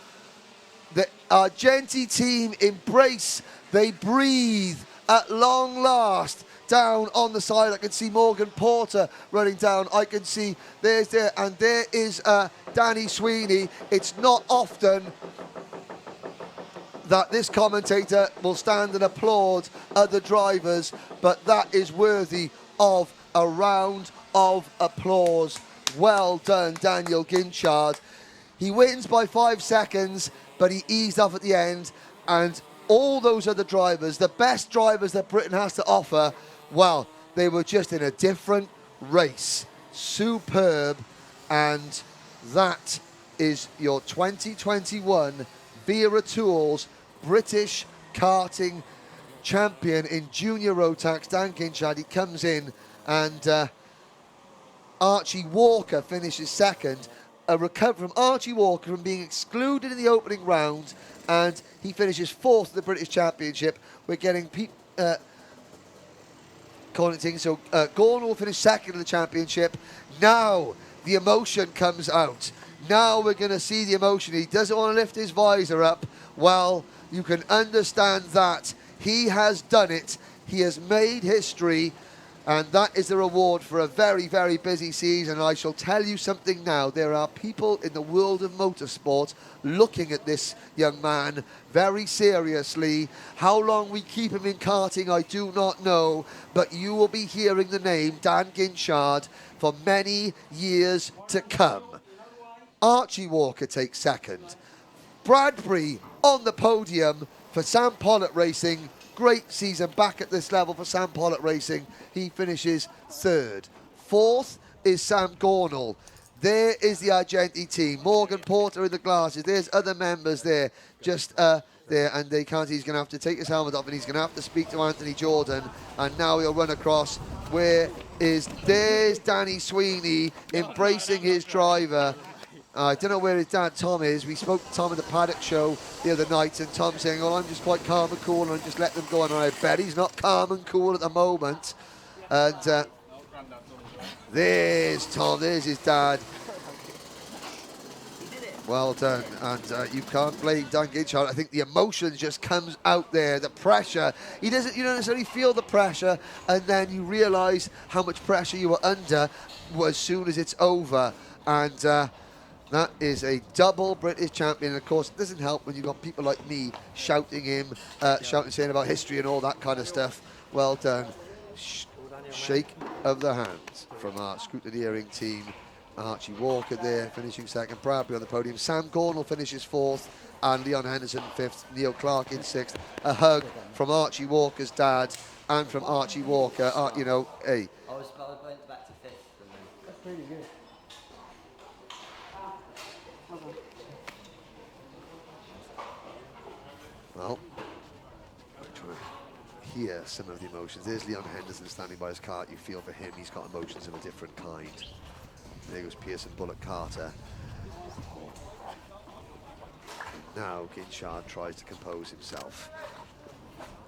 Argenti team embrace, they breathe at long last. Down on the side, I can see Morgan Porter running down. I can see there is Danny Sweeney. It's not often that this commentator will stand and applaud other drivers, but that is worthy of a round of applause. Well done, Daniel Ginchard. He wins by 5 seconds, but he eased off at the end, and all those other drivers, the best drivers that Britain has to offer, well, they were just in a different race. Superb. And that is your 2021 Wera Tools British karting champion in junior Rotax, Dan Ginchard. He comes in, and Archie Walker finishes second. A recovery from Archie Walker from being excluded in the opening round, and he finishes fourth in the British Championship. We're getting commenting, so Gordon will finish second in the championship. Now the emotion comes out. Now we're going to see the emotion. He doesn't want to lift his visor up. Well, you can understand that. He has done it. He has made history, and that is the reward for a very, very busy season. I shall tell you something now. There are people in the world of motorsport looking at this young man very seriously. How long we keep him in karting, I do not know, but you will be hearing the name Dan Ginchard for many years to come. Archie Walker takes second. Bradbury on the podium for Sam Pollitt Racing. Great season back at this level for Sam Pollitt Racing. He finishes third. Fourth is Sam Gornall. There is the Argenti team. Morgan Porter in the glasses. There's other members there, just there, and they can't. He's going to have to take his helmet off, and he's going to have to speak to Anthony Jordan. And now he'll run across. There's Danny Sweeney embracing his driver. I don't know where his dad Tom is. We spoke to Tom at the Paddock Show the other night, and Tom saying, "Oh, I'm just quite calm and cool, and just let them go on." And I bet he's not calm and cool at the moment. And there's Tom. There's his dad. Well done. And you can't blame Dan Ginchard. I think the emotion just comes out there. The pressure. You don't necessarily feel the pressure, and then you realise how much pressure you were under as soon as it's over. And that is a double British champion. And of course, it doesn't help when you've got people like me shouting him, saying about history and all that kind of stuff. Well done. Shake of the hands from our scrutineering team. Archie Walker there, finishing second. Bradbury on the podium. Sam Gornall finishes fourth, and Leon Henderson fifth. Neil Clark in sixth. A hug from Archie Walker's dad and from Archie Walker. Hey. I was going back to fifth. That's pretty good. Well, I'm trying to hear some of the emotions. There's Leon Henderson standing by his cart. You feel for him. He's got emotions of a different kind. There goes Pearson Bullock Carter. And now Ginchard tries to compose himself.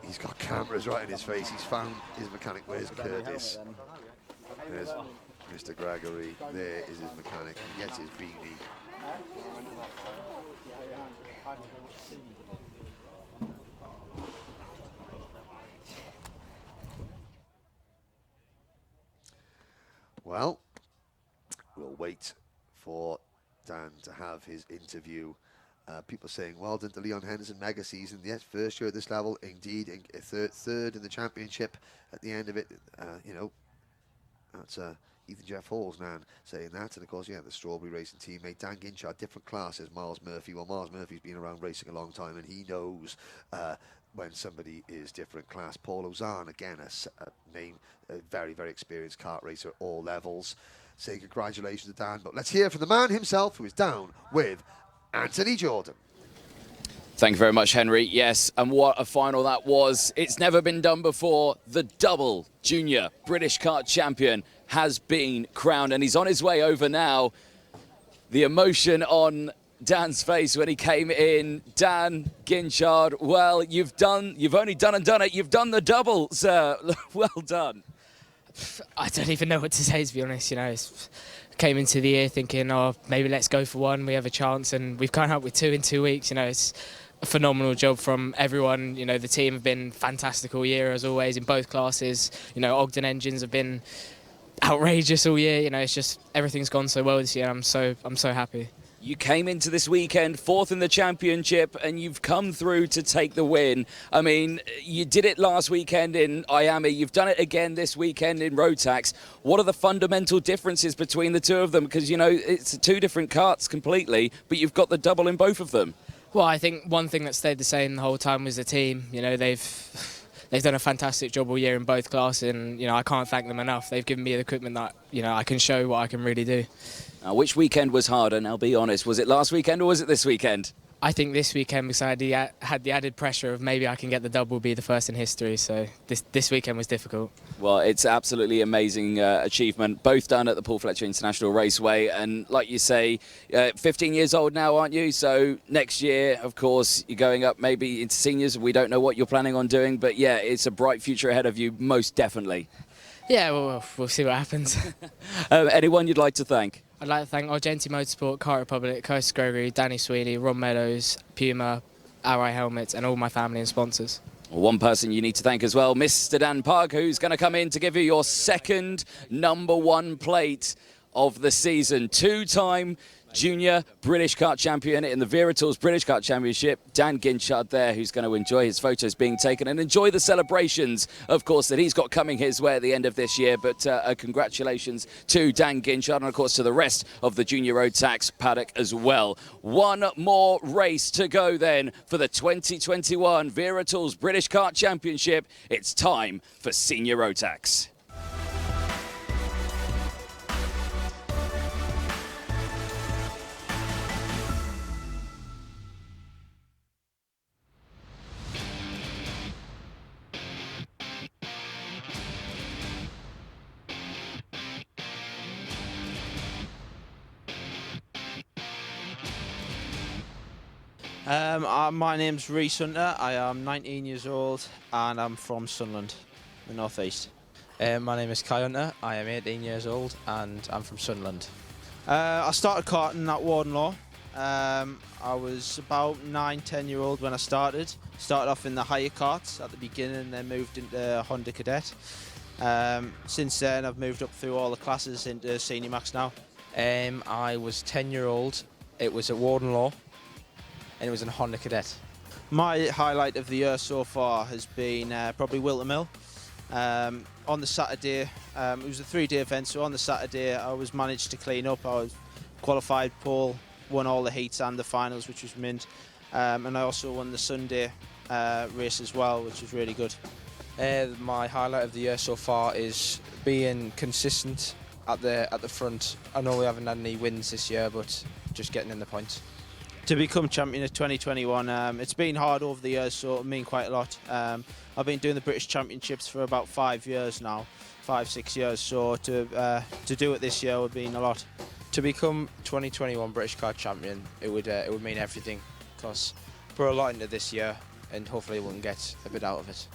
He's got cameras right in his face. He's found his mechanic. Where's Curtis? There's Mr. Gregory. There is his mechanic. He gets his beanie. Well, we'll wait for Dan to have his interview. People saying, well done to Leon Henderson, mega season. Yes, first year at this level, indeed. Third in the championship at the end of it. That's Ethan Jeff Hall's man saying that. And of course, yeah, the Strawberry Racing teammate, Dan Ginchard, different class as Miles Murphy. Well, Miles Murphy's been around racing a long time, and he knows when somebody is different class. Paul Ozan, again, a name, a very, very experienced kart racer at all levels. Say congratulations to Dan, but let's hear from the man himself, who is down with Anthony Jordan. Thank you very much, Henry. Yes, and what a final that was. It's never been done before. The double junior British kart champion has been crowned, and he's on his way over now. The emotion on Dan's face when he came in. Dan Ginchard, well, you've only done it. You've done the double, sir. Well done. I don't even know what to say, to be honest. Came into the year thinking, oh, maybe let's go for one. We have a chance, and we've gone out with two in 2 weeks. It's a phenomenal job from everyone. You know, the team have been fantastic all year, as always, in both classes. You know, Ogden engines have been outrageous all year. You know, it's just everything's gone so well this year. I'm so happy. You came into this weekend 4th in the championship and you've come through to take the win. I mean, you did it last weekend in Miami. You've done it again this weekend in Rotax. What are the fundamental differences between the two of them? Because, you know, it's two different karts completely, but you've got the double in both of them. Well, I think one thing that stayed the same the whole time was the team. You know, they've done a fantastic job all year in both classes, and, you know, I can't thank them enough. They've given me the equipment that, you know, I can show what I can really do. Now, which weekend was harder? Now, be honest. Was it last weekend or was it this weekend? I think this weekend, because I had the added pressure of maybe I can get the double, be the first in history. So this weekend was difficult. Well, it's absolutely amazing achievement, both done at the Paul Fletcher International Raceway. And like you say, 15 years old now, aren't you? So next year, of course, you're going up maybe into seniors. We don't know what you're planning on doing, but yeah, it's a bright future ahead of you, most definitely. Yeah, well, we'll see what happens. Anyone you'd like to thank? I'd like to thank Argenti Motorsport, Kart Republic, Coast Gregory, Danny Sweeney, Ron Meadows, Puma, Arai Helmets, and all my family and sponsors. Well, one person you need to thank as well, Mr. Dan Park, who's going to come in to give you your second #1 plate of the season. Two-time junior British kart champion in the Wera Tools British Kart Championship. Dan Ginchard there, who's going to enjoy his photos being taken and enjoy the celebrations, of course, that he's got coming his way at the end of this year. But congratulations to Dan Ginchard and, of course, to the rest of the junior Rotax paddock as well. One more race to go then for the 2021 Wera Tools British Kart Championship. It's time for senior Rotax. My name's Rhys Hunter. I am 19 years old and I'm from Sunderland, the North East. My name is Kai Hunter. I am 18 years old and I'm from Sunderland. I started karting at Wardenlaw. I was about 9-10 year old when I started. Started off in the higher karts at the beginning and then moved into Honda Cadet. Since then I've moved up through all the classes into Senior Max now. I was 10 year old. It was at Wardenlaw and it was in Honda Cadet. My highlight of the year so far has been probably Wilton Mill. On the Saturday, it was a 3-day event, so on the Saturday I was managed to clean up. I was qualified pole, won all the heats and the finals, which was mint. And I also won the Sunday race as well, which was really good. My highlight of the year so far is being consistent at the front. I know we haven't had any wins this year, but just getting in the points. To become champion of 2021, it's been hard over the years, so it means quite a lot. I've been doing the British Championships for about 5 years now, 5-6 years, so to do it this year would mean a lot. To become 2021 British Kart Champion, it would mean everything, because put a lot into this year and hopefully we can get a bit out of it.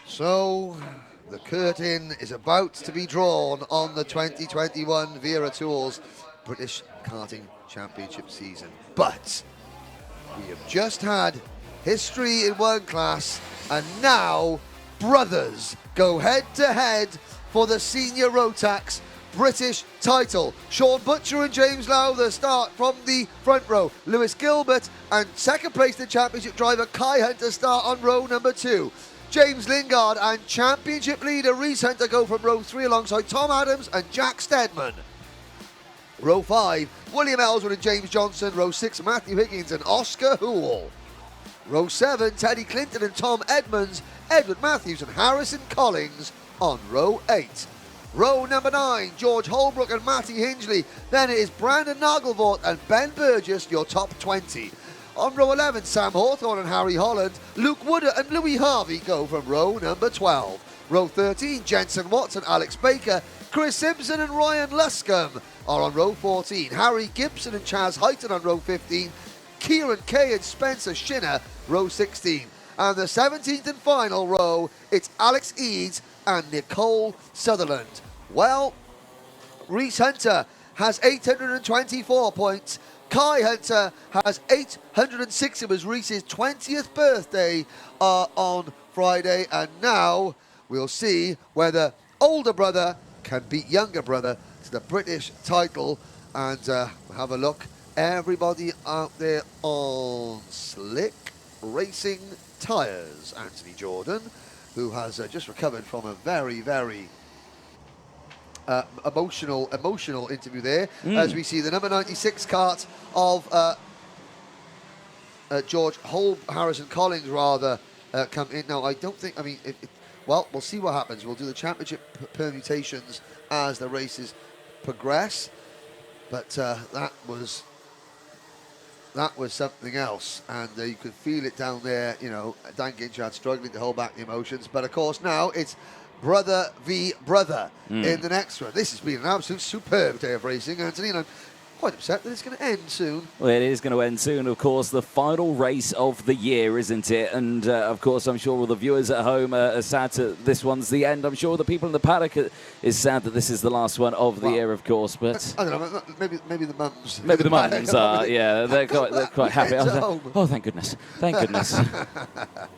So, the curtain is about to be drawn on the 2021 Wera Tools British Karting Championship season. But we have just had history in one class, and now brothers go head-to-head for the Senior Rotax British title. Sean Butcher and James Lowther start from the front row. Lewis Gilbert and second place the championship driver Kai Hunter start on row number 2. James Lingard and championship leader Rhys Hunter go from row 3 alongside Tom Adams and Jack Steadman. Row 5, William Ellsworth and James Johnson. Row 6, Matthew Higgins and Oscar Hoole. Row 7, Teddy Clinton and Tom Edmonds, Edward Matthews and Harrison Collins on row 8. Row number 9, George Holbrook and Matty Hingley. Then it is Brandon Nagelvort and Ben Burgess, your top 20. On row 11, Sam Hawthorne and Harry Holland, Luke Wooder and Louis Harvey go from row number 12. Row 13, Jensen Watson, Alex Baker, Chris Simpson and Ryan Luscombe are on row 14. Harry Gibson and Chaz Heighton on row 15. Kieran Kay and Spencer Shinner, row 16. And the 17th and final row, it's Alex Eads and Nicole Sutherland. Well, Rhys Hunter has 824 points. Kai Hunter has 806. It was Reese's 20th birthday on Friday, and now we'll see whether older brother can beat younger brother to the British title. And have a look. Everybody out there on slick racing tyres. Anthony Jordan, who has just recovered from a very, very emotional interview there, as we see the number 96 kart of George Harrison Collins rather come in. Now, I don't think, I mean, well, we'll see what happens. We'll do the championship permutations as the races progress, but that was something else, and you could feel it down there. You know, Dan Ginchard struggling to hold back the emotions, but of course now it's brother v brother in the next one. This has been an absolute superb day of racing, Anthony, and I'm quite upset that it's going to end soon. Well, it is going to end soon, of course. The final race of the year, isn't it? And, of course, I'm sure all the viewers at home are sad that this one's the end. I'm sure the people in the paddock is sad that this is the last one of the year, of course. But I don't know, maybe the mums. Maybe the mums are, yeah. They're quite happy. Oh, thank goodness. Thank goodness.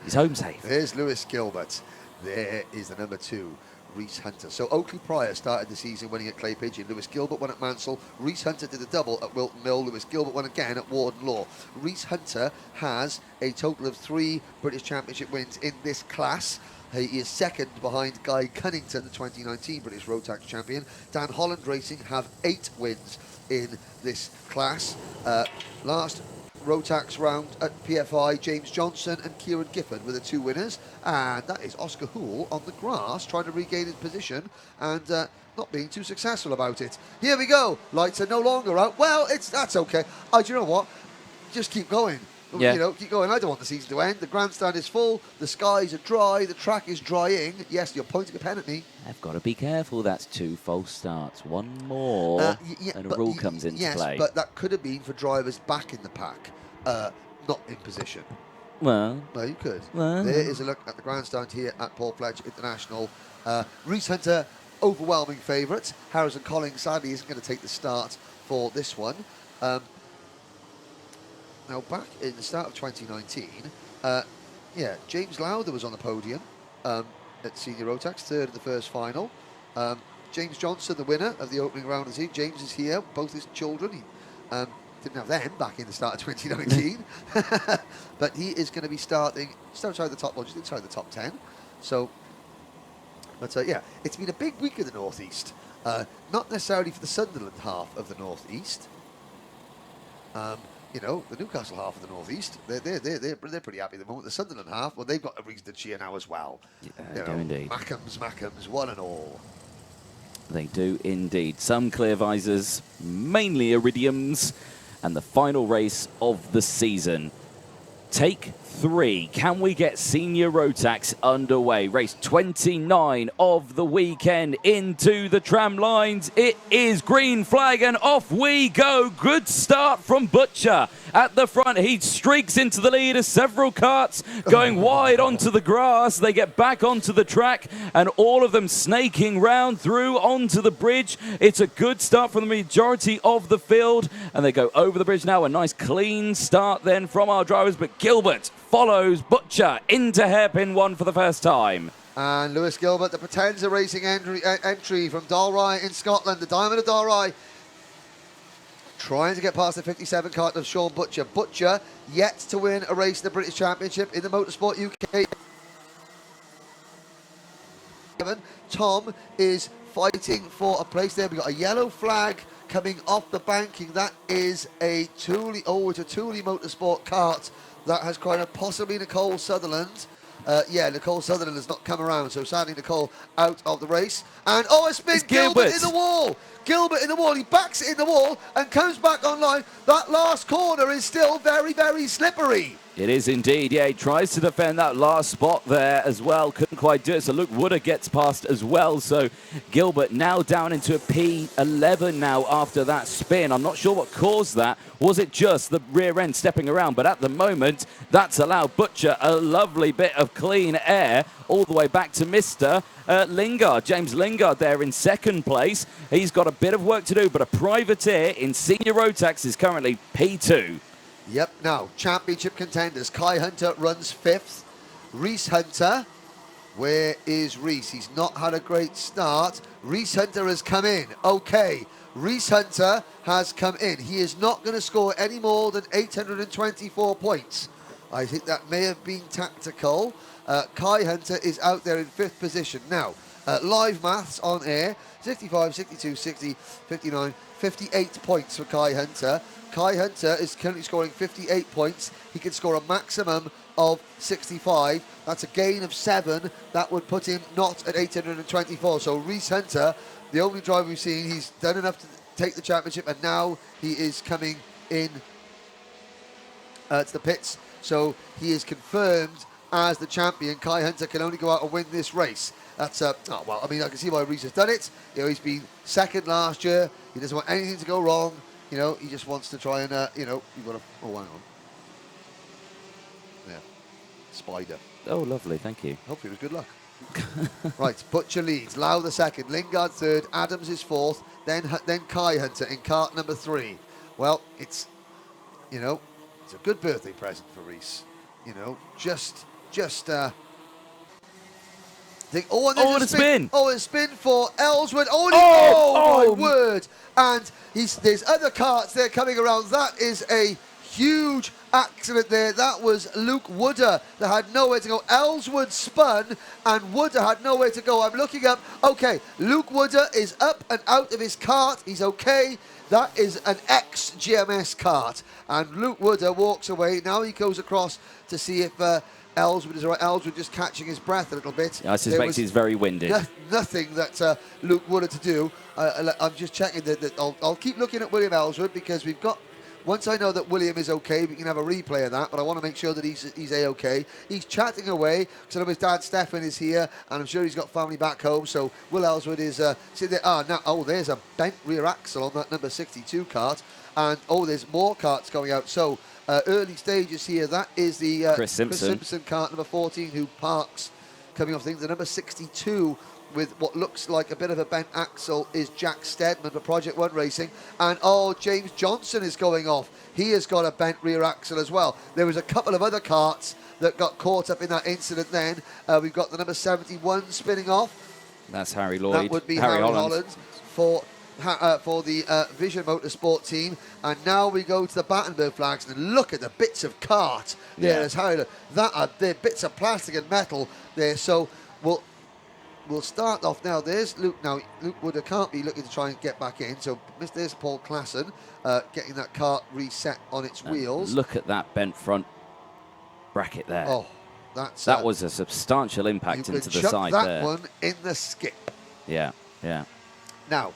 He's home safe. There's Lewis Gilbert. There is the number 2. Reese Hunter. So Oakley Pryor started the season winning at Clay Pigeon. Lewis Gilbert won at Mansell. Reese Hunter did a double at Wilton Mill. Lewis Gilbert won again at Warden Law. Reese Hunter has a total of 3 British Championship wins in this class. He is second behind Guy Cunnington, the 2019 British Rotax champion. Dan Holland Racing have 8 wins in this class. Last Rotax round at PFI, James Johnson and Kieran Gifford were the 2 winners, and that is Oscar Hoole on the grass trying to regain his position and not being too successful about it. Here we go. Lights are no longer out. Well, that's okay. Do you know what? Just keep going. Yeah. You know, keep going. I don't want the season to end. The grandstand is full. The skies are dry. The track is drying. Yes, you're pointing a pen at me. I've got to be careful. That's 2 false starts. One more, and a rule comes into play. Yes, but that could have been for drivers back in the pack, not in position. Well, you could. Well. There is a look at the grandstand here at Paul Fletcher International. Reese Hunter, overwhelming favourite. Harrison Collins sadly isn't going to take the start for this one. Now, back in the start of 2019, James Lowther was on the podium at Senior Rotax, 3rd of the first final. James Johnson, the winner of the opening round of the season. James is here, both his children. He didn't have them back in the start of 2019. But he is going to be starting just outside the top, just inside the top 10. So, but it's been a big week in the North East. Not necessarily for the Sunderland half of the North East. You know, the Newcastle half of the North East, they're pretty happy at the moment. The Sunderland half, well, they've got a reason to cheer now as well. Yeah, they do indeed. Mackems, one and all. They do indeed. Some clear visors, mainly iridiums, and the final race of the season. Take 3. Can we get Senior Rotax underway? Race 29 of the weekend into the tram lines. It is green flag and off we go. Good start from Butcher at the front. He streaks into the lead as several karts going wide onto the grass. They get back onto the track and all of them snaking round through onto the bridge. It's a good start from the majority of the field and they go over the bridge now. A nice clean start then from our drivers, but Gilbert follows Butcher into hairpin 1 for the first time. And Lewis Gilbert, the Potenza Racing entry from Dalry in Scotland, the Diamond of Dalry, trying to get past the 57 kart of Sean Butcher. Butcher yet to win a race in the British Championship in the Motorsport UK. Tom is fighting for a place there. We've got a yellow flag coming off the banking. That is a Thule, it's a Thule Motorsport kart. That has kind of possibly Nicole Sutherland. Nicole Sutherland has not come around, so sadly Nicole out of the race. And it's been Gilbert in the wall. Gilbert in the wall. He backs it in the wall and comes back online. That last corner is still very, very slippery. It is indeed, yeah. He tries to defend that last spot there as well. Couldn't quite do it, so Luke Woodard gets past as well. So Gilbert now down into a P11 now after that spin. I'm not sure what caused that. Was it just the rear end stepping around? But at the moment, that's allowed Butcher a lovely bit of clean air all the way back to Mr. Lingard. James Lingard there in second place. He's got a bit of work to do, but a privateer in senior Rotax is currently P2. Yep, now, championship contenders. Kai Hunter runs 5th. Reese Hunter, where is Reese? He's not had a great start. Reese Hunter has come in. Okay, Reese Hunter has come in. He is not going to score any more than 824 points. I think that may have been tactical. Kai Hunter is out there in 5th position. Now, live maths on air. 65, 62, 60, 59, 58 points for Kai Hunter. Kai Hunter is currently scoring 58 points. He can score a maximum of 65. That's a gain of 7. That would put him not at 824. So Reese Hunter, the only driver we've seen, he's done enough to take the championship, and now he is coming in to the pits. So he is confirmed as the champion. Kai Hunter can only go out and win this race. That's oh, well, I mean, I can see why Reese has done it. You know, he's been 2nd last year. He doesn't want anything to go wrong. You know, he just wants to try and, you know, you've got to, oh, hang on. Yeah, spider. Oh, lovely, thank you. Hopefully it was good luck. Right, Butcher leads, Lowther 2nd, Lingard 3rd, Adams is 4th, then Kai Hunter in kart number 3. Well, it's, you know, it's a good birthday present for Reese. You know, just think, oh, and there's a spin. Oh, a spin for Ellsworth. Oh, my word. And there's other karts there coming around. That is a huge accident there. That was Luke Wooder that had nowhere to go. Ellsworth spun and Wooder had nowhere to go. I'm looking up. Okay, Luke Wooder is up and out of his kart. He's okay. That is an ex-GMS kart. And Luke Wooder walks away. Now he goes across to see if Ellsworth is all right. Ellsworth just catching his breath a little bit. I suspect he's very winded. Nothing that Luke Wooder to do. I'm just checking that I'll keep looking at William Ellsworth, because we've got, once I know that William is okay, we can have a replay of that, but I want to make sure that he's A-okay. He's chatting away, because I know his dad Stefan is here, and I'm sure he's got family back home, so Will Ellsworth is sitting there. There's a bent rear axle on that number 62 kart, and there's more karts going out. So early stages here, that is the Chris Simpson kart number 14, who parks coming off things. The number 62 with what looks like a bit of a bent axle is Jack Steadman for Project One Racing. And James Johnson is going off. He has got a bent rear axle as well. There was a couple of other karts that got caught up in that incident then. We've got the number 71 spinning off. That's Harry Lloyd. That would be Harry Holland for the Vision Motorsport team. And now we go to the Battenberg flags, and look at the bits of kart there. As Harry, that are the bits of plastic and metal there. So we'll start off now. There's Luke. Now, Luke Wooder can't be looking to try and get back in. So there's Paul Klassen getting that kart reset on its wheels. Look at that bent front bracket there. Oh, that was a substantial impact into the side there. That one in the skip. Yeah. Now,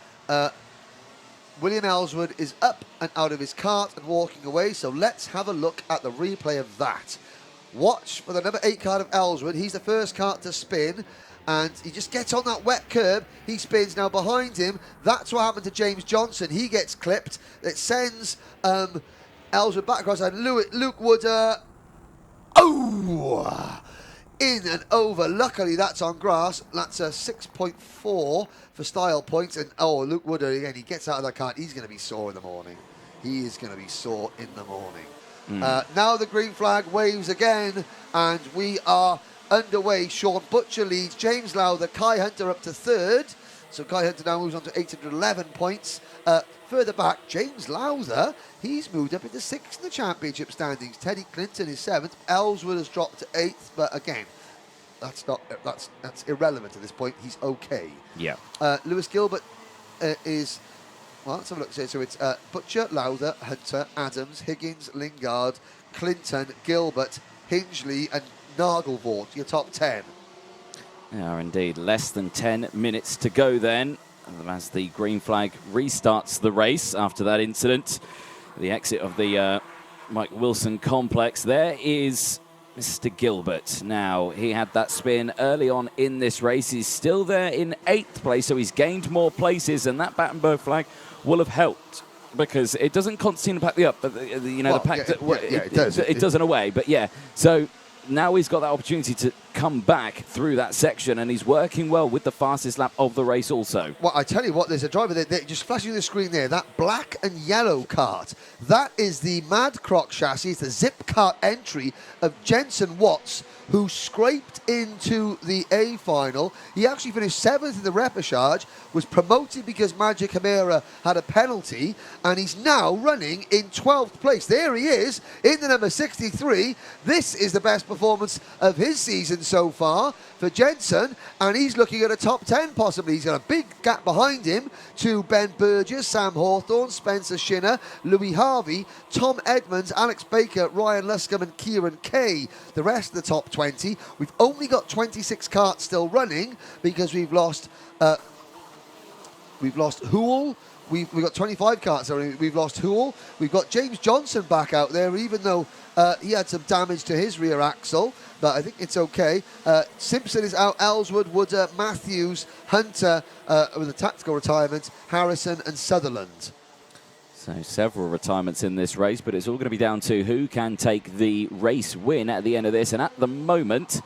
William Ellsworth is up and out of his kart and walking away. So let's have a look at the replay of that. Watch for the number 8 kart of Ellsworth. He's the first kart to spin. And he just gets on that wet curb. He spins. Now behind him, that's what happened to James Johnson. He gets clipped. It sends Ellsworth back across. And Luke Wooder, in and over. Luckily, that's on grass. That's a 6.4 for style points. And Luke Wooder, again, he gets out of that kart. He's going to be sore in the morning. He is going to be sore in the morning. Now the green flag waves again, and we are underway. Sean Butcher leads. James Lowther, Kai Hunter up to 3rd. So Kai Hunter now moves on to 811 points. Further back, James Lowther, he's moved up into 6th in the championship standings. Teddy Clinton is 7th. Ellsworth has dropped to 8th, but again, that's irrelevant at this point. He's okay. Yeah. Lewis Gilbert is, well, let's have a look. So it's Butcher, Lowther, Hunter, Adams, Higgins, Lingard, Clinton, Gilbert, Hingley, and Nagelvort, your top 10. They are indeed. Less than 10 minutes to go then, as the green flag restarts the race after that incident. The exit of the Mike Wilson complex. There is Mr. Gilbert. Now, he had that spin early on in this race. He's still there in 8th place, so he's gained more places, and that Battenberg flag will have helped, because it doesn't constantly impact the up, but it does. It It does in a way, but yeah. So now he's got that opportunity to come back through that section, and he's working well with the fastest lap of the race also. Well, I tell you what, there's a driver there, just flashing the screen there, that black and yellow kart. That is the Mad Croc chassis, it's the Zip Kart entry of Jensen Watts, who scraped into the A final. He actually finished 7th in the Repechage, was promoted because Magic Camara had a penalty, and he's now running in 12th place. There he is, in the number 63. This is the best performance of his season so far for Jensen, and he's looking at a top 10 possibly. He's got a big gap behind him to Ben Burgess, Sam Hawthorne, Spencer Shinner, Louis Harvey, Tom Edmonds, Alex Baker, Ryan Luscombe and Kieran Kay. The rest of the top 20. We've only got 26 karts still running because we've lost Hool. We've got 25 karts already. We've lost Hool. We've got James Johnson back out there, even though he had some damage to his rear axle, but I think it's okay. Simpson is out, Ellswood, Wooder, Matthews, Hunter with a tactical retirement, Harrison and Sutherland. So several retirements in this race, but it's all going to be down to who can take the race win at the end of this. And at the moment,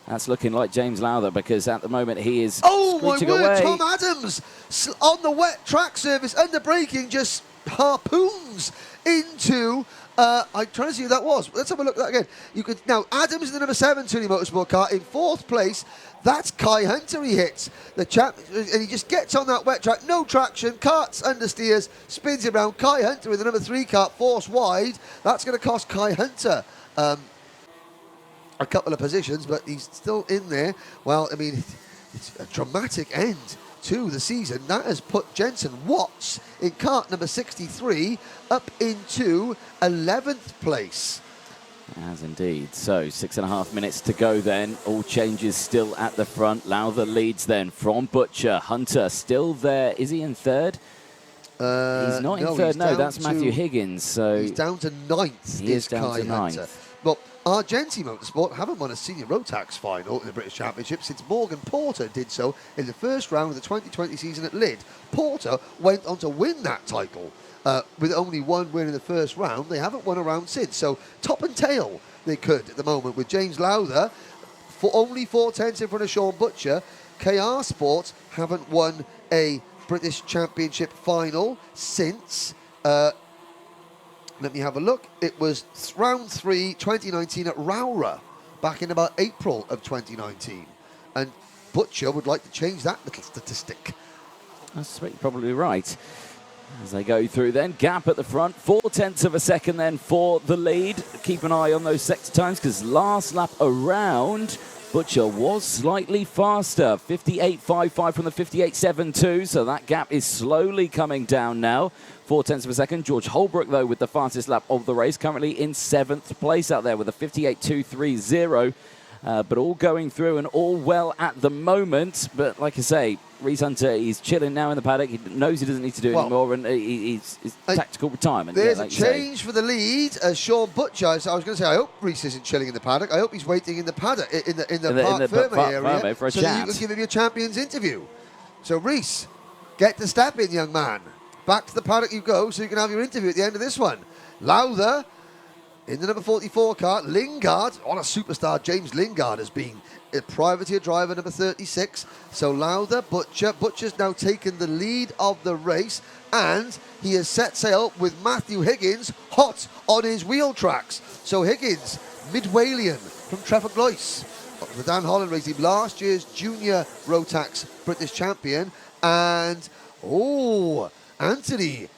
that's looking like James Lowther, because at the moment he is screeching away. Tom Adams on the wet track surface under braking just harpoons into I'm trying to see who that was. Let's have a look at that again. You could now Adams in the number 7 Toonie Motorsport car in 4th place. That's Kai Hunter. He hits the chap, and he just gets on that wet track, no traction, karts understeers, spins it around. Kai Hunter with the number 3 kart, force wide. That's going to cost Kai Hunter a couple of positions, but he's still in there. Well, I mean, it's a dramatic end to the season. That has put Jensen Watts in kart number 63 up into 11th place. As indeed. So 6.5 minutes to go then. All changes still at the front. Lowther leads then from Butcher. Hunter still there. Is he in 3rd? He's not in 3rd. No, that's Matthew Higgins. So he's down to 9th. He is down to 9th. Hunter. Well, Argenti Motorsport haven't won a senior Rotax final in the British Championship since Morgan Porter did so in the first round of the 2020 season at Lydd. Porter went on to win that title. With only one win in the first round, they haven't won a round since. So top and tail they could at the moment with James Lowther for only 4/10 in front of Sean Butcher. KR Sports haven't won a British Championship final since. Let me have a look. It was round 3, 2019 at Rowra, back in about April of 2019. And Butcher would like to change that little statistic. That's probably right. As they go through then, gap at the front, 0.4 of a second then for the lead. Keep an eye on those sector times, because last lap around, Butcher was slightly faster, 58.55 from the 58.72, so that gap is slowly coming down now. 0.4 of a second. George Holbrook, though, with the fastest lap of the race, currently in 7th place out there with a 58.230. But all going through and all well at the moment. But like I say, Reese Hunter, he's chilling now in the paddock. He knows he doesn't need to do anymore, and he's tactical retirement. There's a change for the lead as Sean Butcher. So I was going to say, I hope Reese isn't chilling in the paddock. I hope he's waiting in the paddock, in the Park Ferme area, for a so chat. that you can give him your champion's interview. So Reese, get the step in, young man. Back to the paddock you go, so you can have your interview at the end of this one. Lowther in the number 44 car. Lingard, on a superstar, James Lingard has been a privateer driver, number 36. So Lowther, Butcher's now taken the lead of the race, and he has set sail with Matthew Higgins hot on his wheel tracks. So Higgins, Mid-Walian from Treford-Lois, the Dan Holland race team, last year's junior Rotax British champion. And, Anthony,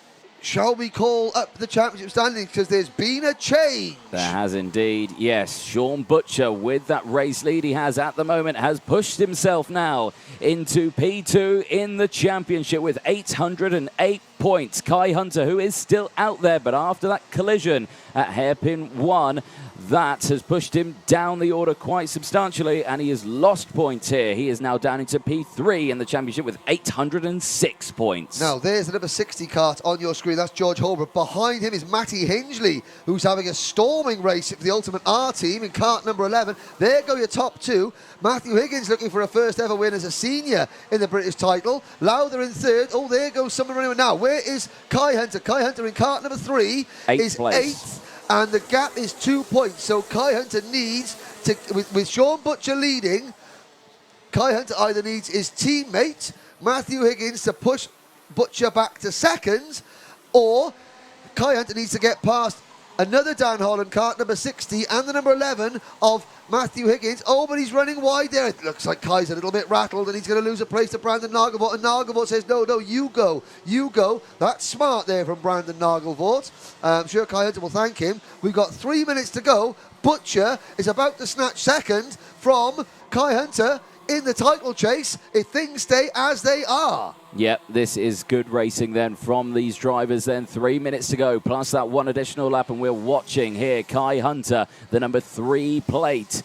shall we call up the championship standings, because there's been a change? There has indeed, yes. Sean Butcher, with that race lead he has at the moment, has pushed himself now into P2 in the championship with 808 points. Kai Hunter, who is still out there, but after that collision at hairpin 1, that has pushed him down the order quite substantially, and he has lost points here. He is now down into P3 in the championship with 806 points. Now, there's the number 60 kart on your screen. That's George Holbrook. Behind him is Matty Hingley, who's having a storming race for the Ultimate R team in kart number 11. There go your top two. Matthew Higgins looking for a first ever win as a senior in the British title. Lowther in 3rd. There goes someone running now. Where is Kai Hunter? Kai Hunter in kart number 3 is 8th. and the gap is 2 points. So Kai Hunter needs to, with Sean Butcher leading, Kai Hunter either needs his teammate Matthew Higgins to push Butcher back to second, or Kai Hunter needs to get past another Dan Holland kart, number 60, and the number 11 of Matthew Higgins. Oh, but he's running wide there. It looks like Kai's a little bit rattled and he's going to lose a place to Brandon Nagelvoort. And Nagelvoort says, no, you go. You go. That's smart there from Brandon Nagelvoort. I'm sure Kai Hunter will thank him. We've got 3 minutes to go. Butcher is about to snatch second from Kai Hunter in the title chase if things stay as they are. Yep, this is good racing then from these drivers then. 3 minutes to go, plus that one additional lap, and we're watching here Kai Hunter, the number 3 plate,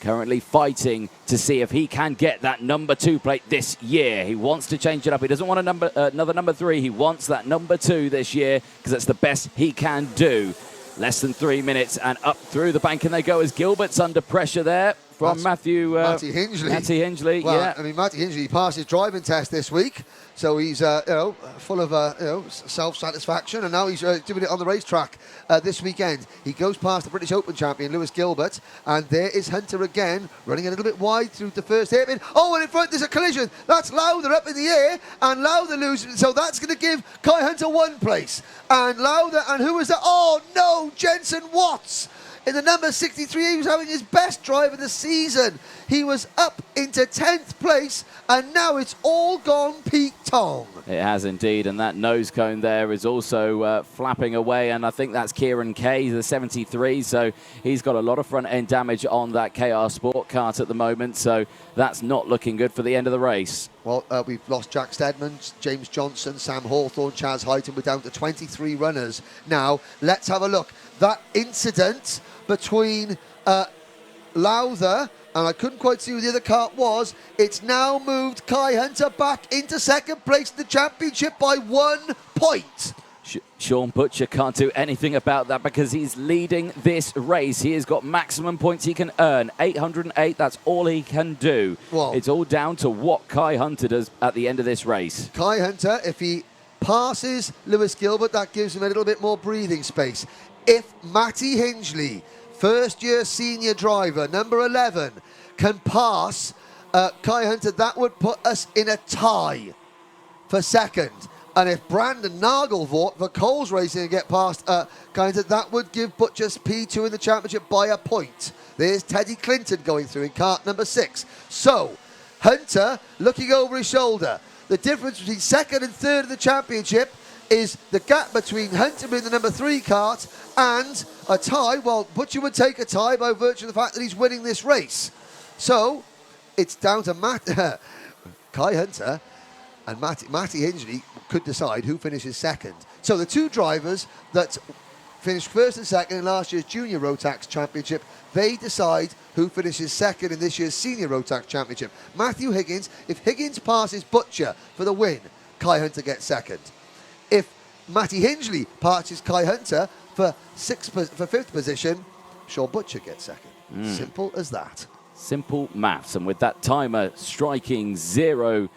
currently fighting to see if he can get that number 2 plate this year. He wants to change it up. He doesn't want another number 3. He wants that number 2 this year because that's the best he can do. Less than 3 minutes, and up through the bank and they go as Gilbert's under pressure there from Matty Hingley. Matty Hingley, well, yeah. I mean, Matty Hingley passed his driving test this week, so he's full of self-satisfaction, and now he's doing it on the racetrack this weekend. He goes past the British Open champion Lewis Gilbert, and there is Hunter again, running a little bit wide through the first hairpin. Oh, and in front there's a collision. That's Lowther up in the air, and Lowther loses, so that's going to give Kai Hunter 1 place. And Lowther, and who was that? Oh no, Jensen Watts. In the number 63, he was having his best drive of the season. He was up into 10th place, and now it's all gone Pete Tong. It has indeed, and that nose cone there is also flapping away, and I think that's Kieran Kay, the 73, so he's got a lot of front-end damage on that KR Sport kart at the moment, so that's not looking good for the end of the race. Well, we've lost Jack Stedman, James Johnson, Sam Hawthorne, Chaz Hyton. We're down to 23 runners. Now, let's have a look. That incident between Lowther, and I couldn't quite see who the other kart was, it's now moved Kai Hunter back into second place in the championship by 1 point. Sean Butcher can't do anything about that because he's leading this race. He has got maximum points he can earn. 808, that's all he can do. Well, it's all down to what Kai Hunter does at the end of this race. Kai Hunter, if he passes Lewis Gilbert, that gives him a little bit more breathing space. If Matty Hingley, first-year senior driver, number 11, can pass Kai Hunter, that would put us in a tie for second. And if Brandon Nagelvoort for Coles Racing get past Kai Hunter, that would give Butcher P2 in the championship by a point. There's Teddy Clinton going through in kart number 6. So, Hunter looking over his shoulder. The difference between second and third in the championship is the gap between Hunter being the number 3 kart and a tie. Well, Butcher would take a tie by virtue of the fact that he's winning this race. So, it's down to Kai Hunter and Matty Hingley could decide who finishes second. So the 2 drivers that finished first and second in last year's Junior Rotax Championship, they decide who finishes second in this year's Senior Rotax Championship. Matthew Higgins, if Higgins passes Butcher for the win, Kai Hunter gets second. If Matty Hingley passes Kai Hunter for 5th position, Sean Butcher gets second. Simple as that. Simple maths. And with that timer striking 0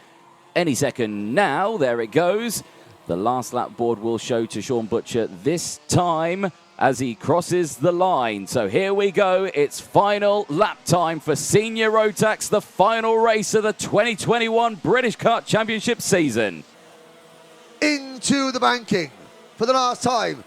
any second now, there it goes. The last lap board will show to Sean Butcher this time as he crosses the line. So here we go. It's final lap time for Senior Rotax, the final race of the 2021 British Kart Championship season. Into the banking for the last time.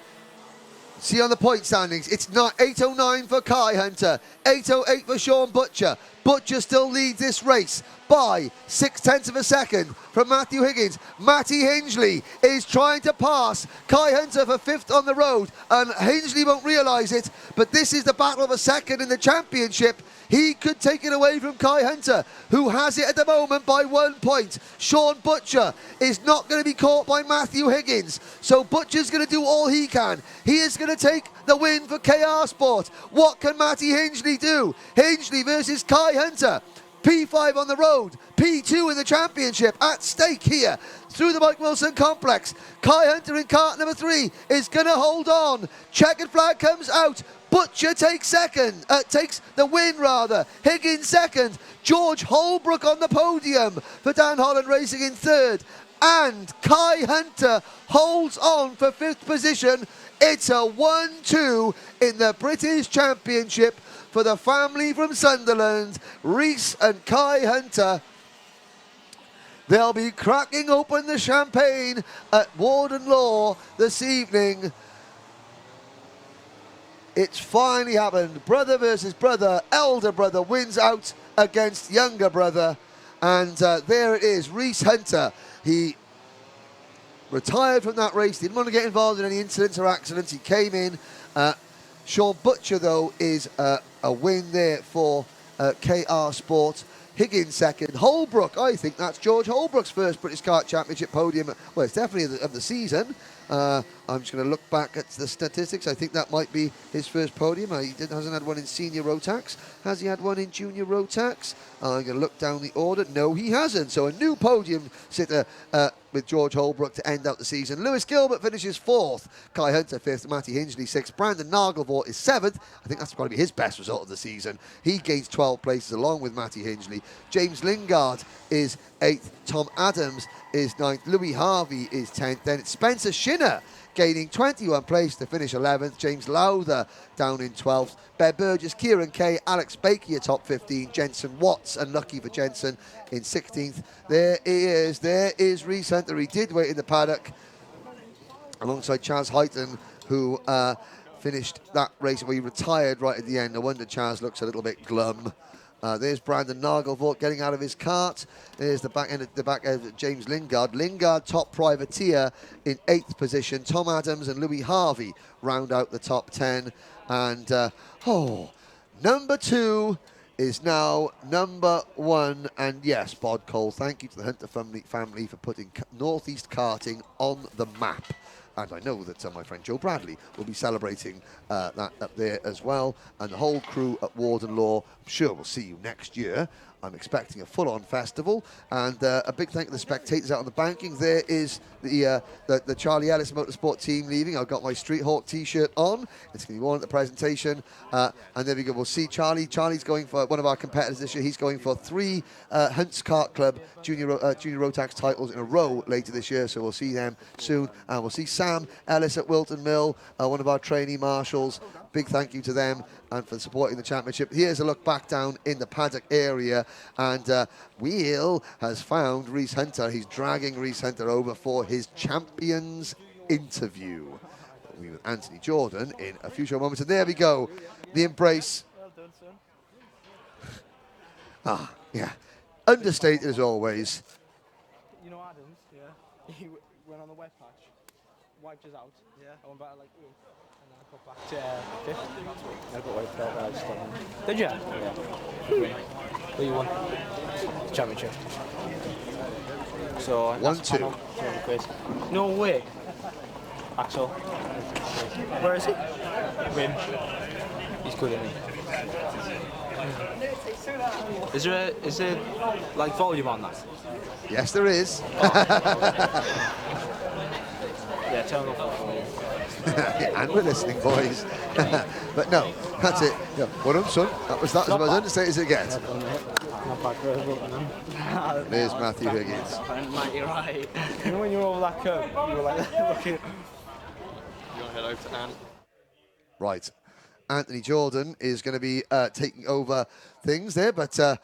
See on the point standings, it's 809 for Kai Hunter, 808 for Sean Butcher. Butcher still leads this race by 0.6 of a second from Matthew Higgins. Matty Hingley is trying to pass Kai Hunter for 5th on the road, and Hingley won't realise it, but this is the battle of a second in the championship. He could take it away from Kai Hunter, who has it at the moment by 1 point. Sean Butcher is not going to be caught by Matthew Higgins, so Butcher's going to do all he can. He is going to take the win for KR Sport. What can Matty Hingley do? Hingley versus Kai Hunter. P5 on the road, P2 in the championship at stake here through the Mike Wilson complex. Kai Hunter in kart number 3 is going to hold on. Checkered flag comes out. Butcher takes the win rather. Higgins second. George Holbrook on the podium for Dan Holland Racing in 3rd. And Kai Hunter holds on for 5th position It's a 1-2 in the British Championship for the family from Sunderland, Reese and Kai Hunter. They'll be cracking open the champagne at Warden Law this evening. It's finally happened. Brother versus brother. Elder brother wins out against younger brother. And there it is. Reese Hunter. He retired from that race. Didn't want to get involved in any incidents or accidents. He came in. Sean Butcher, though, is a win there for KR Sport. Higgins second. Holbrook, I think that's George Holbrook's first British Kart Championship podium. Well, it's definitely of the season. I'm just going to look back at the statistics. I think that might be his first podium. He hasn't had one in senior Rotax. Has he had one in junior Rotax? I'm going to look down the order. No, he hasn't. So a new podium sitter with George Holbrook to end out the season. Lewis Gilbert finishes 4th. Kai Hunter 5th. Matty Hingley 6th. Brandon Nagelvort is 7th. I think that's going to be his best result of the season. He gains 12 places along with Matty Hingley. James Lingard is 8th. Tom Adams is 9th. Louis Harvey is 10th. Then it's Spencer Shinner gaining 21 places to finish 11th. James Lowther down in 12th. Bear Burgess, Kieran Kay, Alex Baker, top 15. Jensen Watts, unlucky for Jensen, in 16th. There is Reese Hunter. He did wait in the paddock alongside Chaz Heighton, who finished that race. Well, he retired right at the end. No wonder Chaz looks a little bit glum. There's Brandon Nagelvort getting out of his kart. There's the back end of James Lingard. Lingard, top privateer, in 8th position. Tom Adams and Louis Harvey round out the top 10. And, number 2 is now number 1. And yes, Bod Cole, thank you to the Hunter family for putting Northeast karting on the map. And I know that my friend Joe Bradley will be celebrating that up there as well. And the whole crew at Warden Law, I'm sure we'll see you next year. I'm expecting a full-on festival. And a big thank you to the spectators out on the banking. There is the Charlie Ellis Motorsport team leaving. I've got my Street Hawk T-shirt on. It's going to be worn at the presentation. And there we go. We'll see Charlie. Charlie's going for one of our competitors this year. He's going for 3 Hunt's Kart Club junior Rotax titles in a row later this year. So we'll see them soon. And we'll see Sam Ellis at Wilton Mill, one of our trainee marshals. Big thank you to them and for supporting the championship. Here's a look back down in the paddock area, and Wheel has found Reese Hunter. He's dragging Reese Hunter over for his champions interview. We'll be with Anthony Jordan in a few short moments, and there we go, the embrace. Well done, son. Yeah, understated as always. You know Adams? Yeah. He went on the wet patch, wiped us out. Yeah. I went back like, ooh. And then I got back to 5th. I got wiped out, but I just didn't. Did you? Yeah. What you won? Championship. So 1-2. £200. No way. Axel. Where is he? Rim. He's good, isn't he? Is there like volume on that? Yes, there is. Yeah, turn off the volume. And we're listening, boys. But no, that's it. Yeah, well done, son. That's about as understated as it gets. Not bad for a vote, There's Matthew Higgins. Mate, you're right. You know when you're over that curve, you were like looking. You want to head over to Ant? Right. Anthony Jordan is going to be taking over things there, but that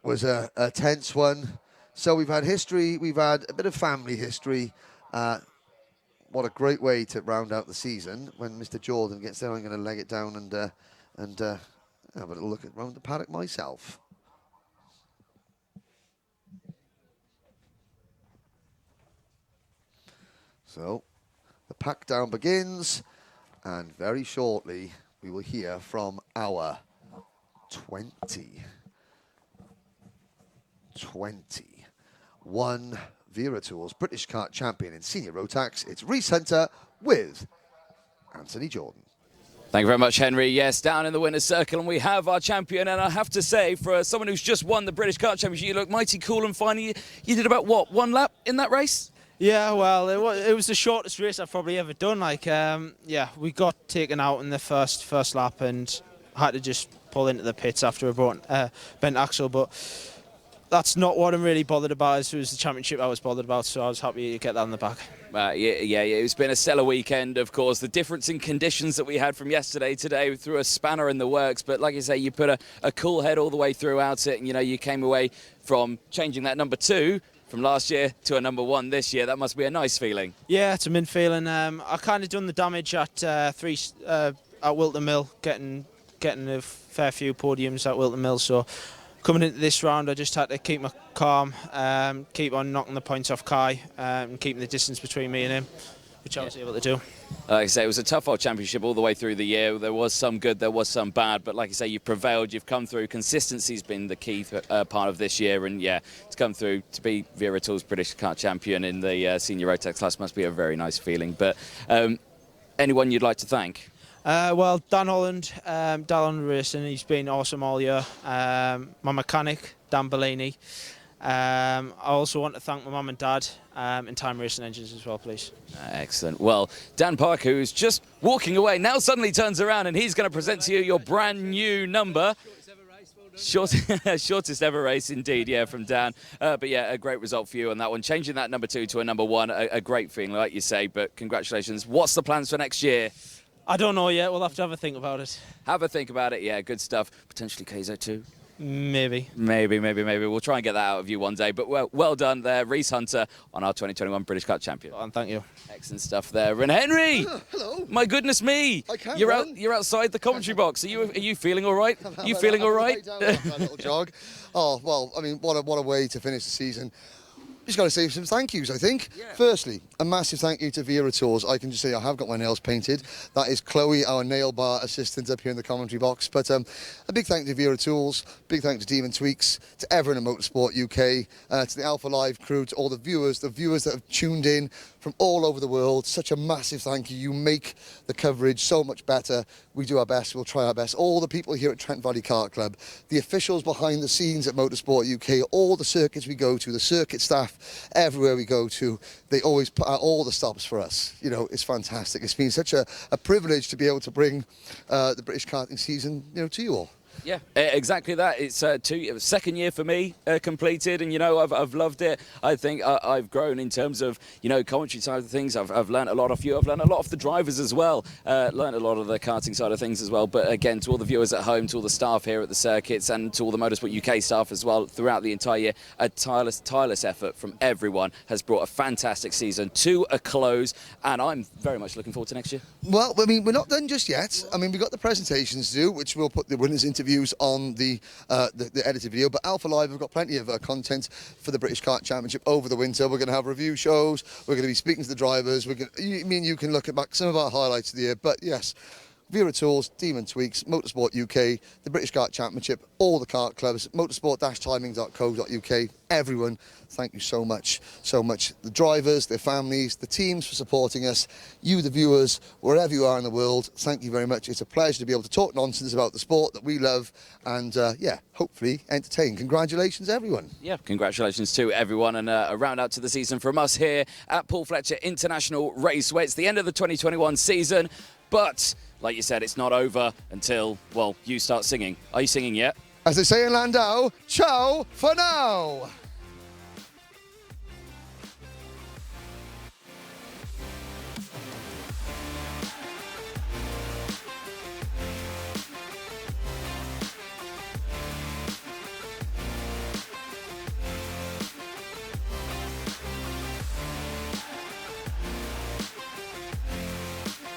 was a tense one. So we've had history, we've had a bit of family history. What a great way to round out the season. When Mr. Jordan gets there, I'm going to leg it down and have a little look around the paddock myself. So the pack down begins, and very shortly we will hear from our 21 Wera Tools British Kart champion in senior Rotax. It's Reese Hunter with Anthony Jordan. Thank you very much, Henry. Yes, down in the winner's circle, and we have our champion. And I have to say, for someone who's just won the British Kart Championship, you look mighty cool and fine. You did about, what, 1 lap in that race? Yeah, well, it was the shortest race I've probably ever done. Like, yeah, we got taken out in the first lap and had to just pull into the pits after a bent axle. But that's not what I'm really bothered about. It was the championship I was bothered about, so I was happy to get that in the back. Yeah, it's been a stellar weekend, of course. The difference in conditions that we had from yesterday today threw a spanner in the works, but like you say, you put a cool head all the way throughout it, and you came away from changing that number 2 from last year to a number 1 this year. That must be a nice feeling. Yeah, it's a mint feeling. I kind of done the damage at at Wilton Mill, getting a fair few podiums at Wilton Mill, so coming into this round I just had to keep my calm, keep on knocking the points off Kai, and keeping the distance between me and him, which I was able to do. Like I say, it was a tough old championship all the way through the year. There was some good, there was some bad, but like I say, you prevailed, you've come through. Consistency's been the key part of this year, and yeah, to come through to be Wera Tools British Kart champion in the senior Rotax class must be a very nice feeling. But anyone you'd like to thank? Well, Dan Holland, Dallon Racing, he's been awesome all year. My mechanic, Dan Bellini. I also want to thank my mum and dad and Time Racing Engines as well, please. Excellent. Well, Dan Parker, who's just walking away, now suddenly turns around and he's going to present to you your brand new number. Shortest ever race indeed, yeah, from Dan. But yeah, a great result for you on that one. Changing that number 2 to a number 1, a great feeling, like you say, but congratulations. What's the plans for next year? I don't know yet. We'll have to have a think about it. Have a think about it. Yeah, good stuff. Potentially KZ2. Maybe. Maybe. We'll try and get that out of you one day. But well done there, Reese Hunter, on our 2021 British Kart champion. And thank you. Excellent stuff there. And Henry! Hello. My goodness me! You're outside the commentary box. Are you feeling all right? Are you feeling all right? A little jog. Oh, well, I mean, what a way to finish the season. Just got to say some thank yous, I think. Yeah. Firstly, a massive thank you to Wera Tools. I can just say I have got my nails painted. That is Chloe, our nail bar assistant up here in the commentary box. But a big thank you to Wera Tools, big thank you to Demon Tweaks, to everyone in Motorsport UK, to the Alpha Live crew, to all the viewers that have tuned in from all over the world. Such a massive thank you. You make the coverage so much better. We do our best. We'll try our best. All the people here at Trent Valley Kart Club, the officials behind the scenes at Motorsport UK, all the circuits we go to, the circuit staff, everywhere we go to, they always put out all the stops for us. You know, it's fantastic. It's been such a privilege to be able to bring the British karting season, to you all. Yeah, exactly that. It's second year for me completed, and I've loved it. I think I've grown in terms of commentary side of things. I've learned a lot of you. I've learned a lot of the drivers as well. Learned a lot of the karting side of things as well. But again, to all the viewers at home, to all the staff here at the circuits, and to all the Motorsport UK staff as well throughout the entire year, a tireless effort from everyone has brought a fantastic season to a close, and I'm very much looking forward to next year. Well, I mean, we're not done just yet. I mean, we've got the presentations to do, which we'll put the winners' interviews on the edited video, but Alpha Live have got plenty of content for the British Kart Championship over the winter. We're going to have review shows, we're going to be speaking to the drivers, me and you can look at back some of our highlights of the year, but yes, Wera Tools, Demon Tweaks, Motorsport UK, the British Kart Championship, all the kart clubs, motorsport-timing.co.uk, everyone, thank you so much. The drivers, their families, the teams for supporting us, you, the viewers, wherever you are in the world, thank you very much. It's a pleasure to be able to talk nonsense about the sport that we love and, yeah, hopefully entertain. Congratulations, everyone. Yeah, congratulations to everyone, and a round out to the season from us here at Paul Fletcher International Raceway. It's the end of the 2021 season, but like you said, it's not over until, well, you start singing. Are you singing yet? As they say in Landau, ciao for now.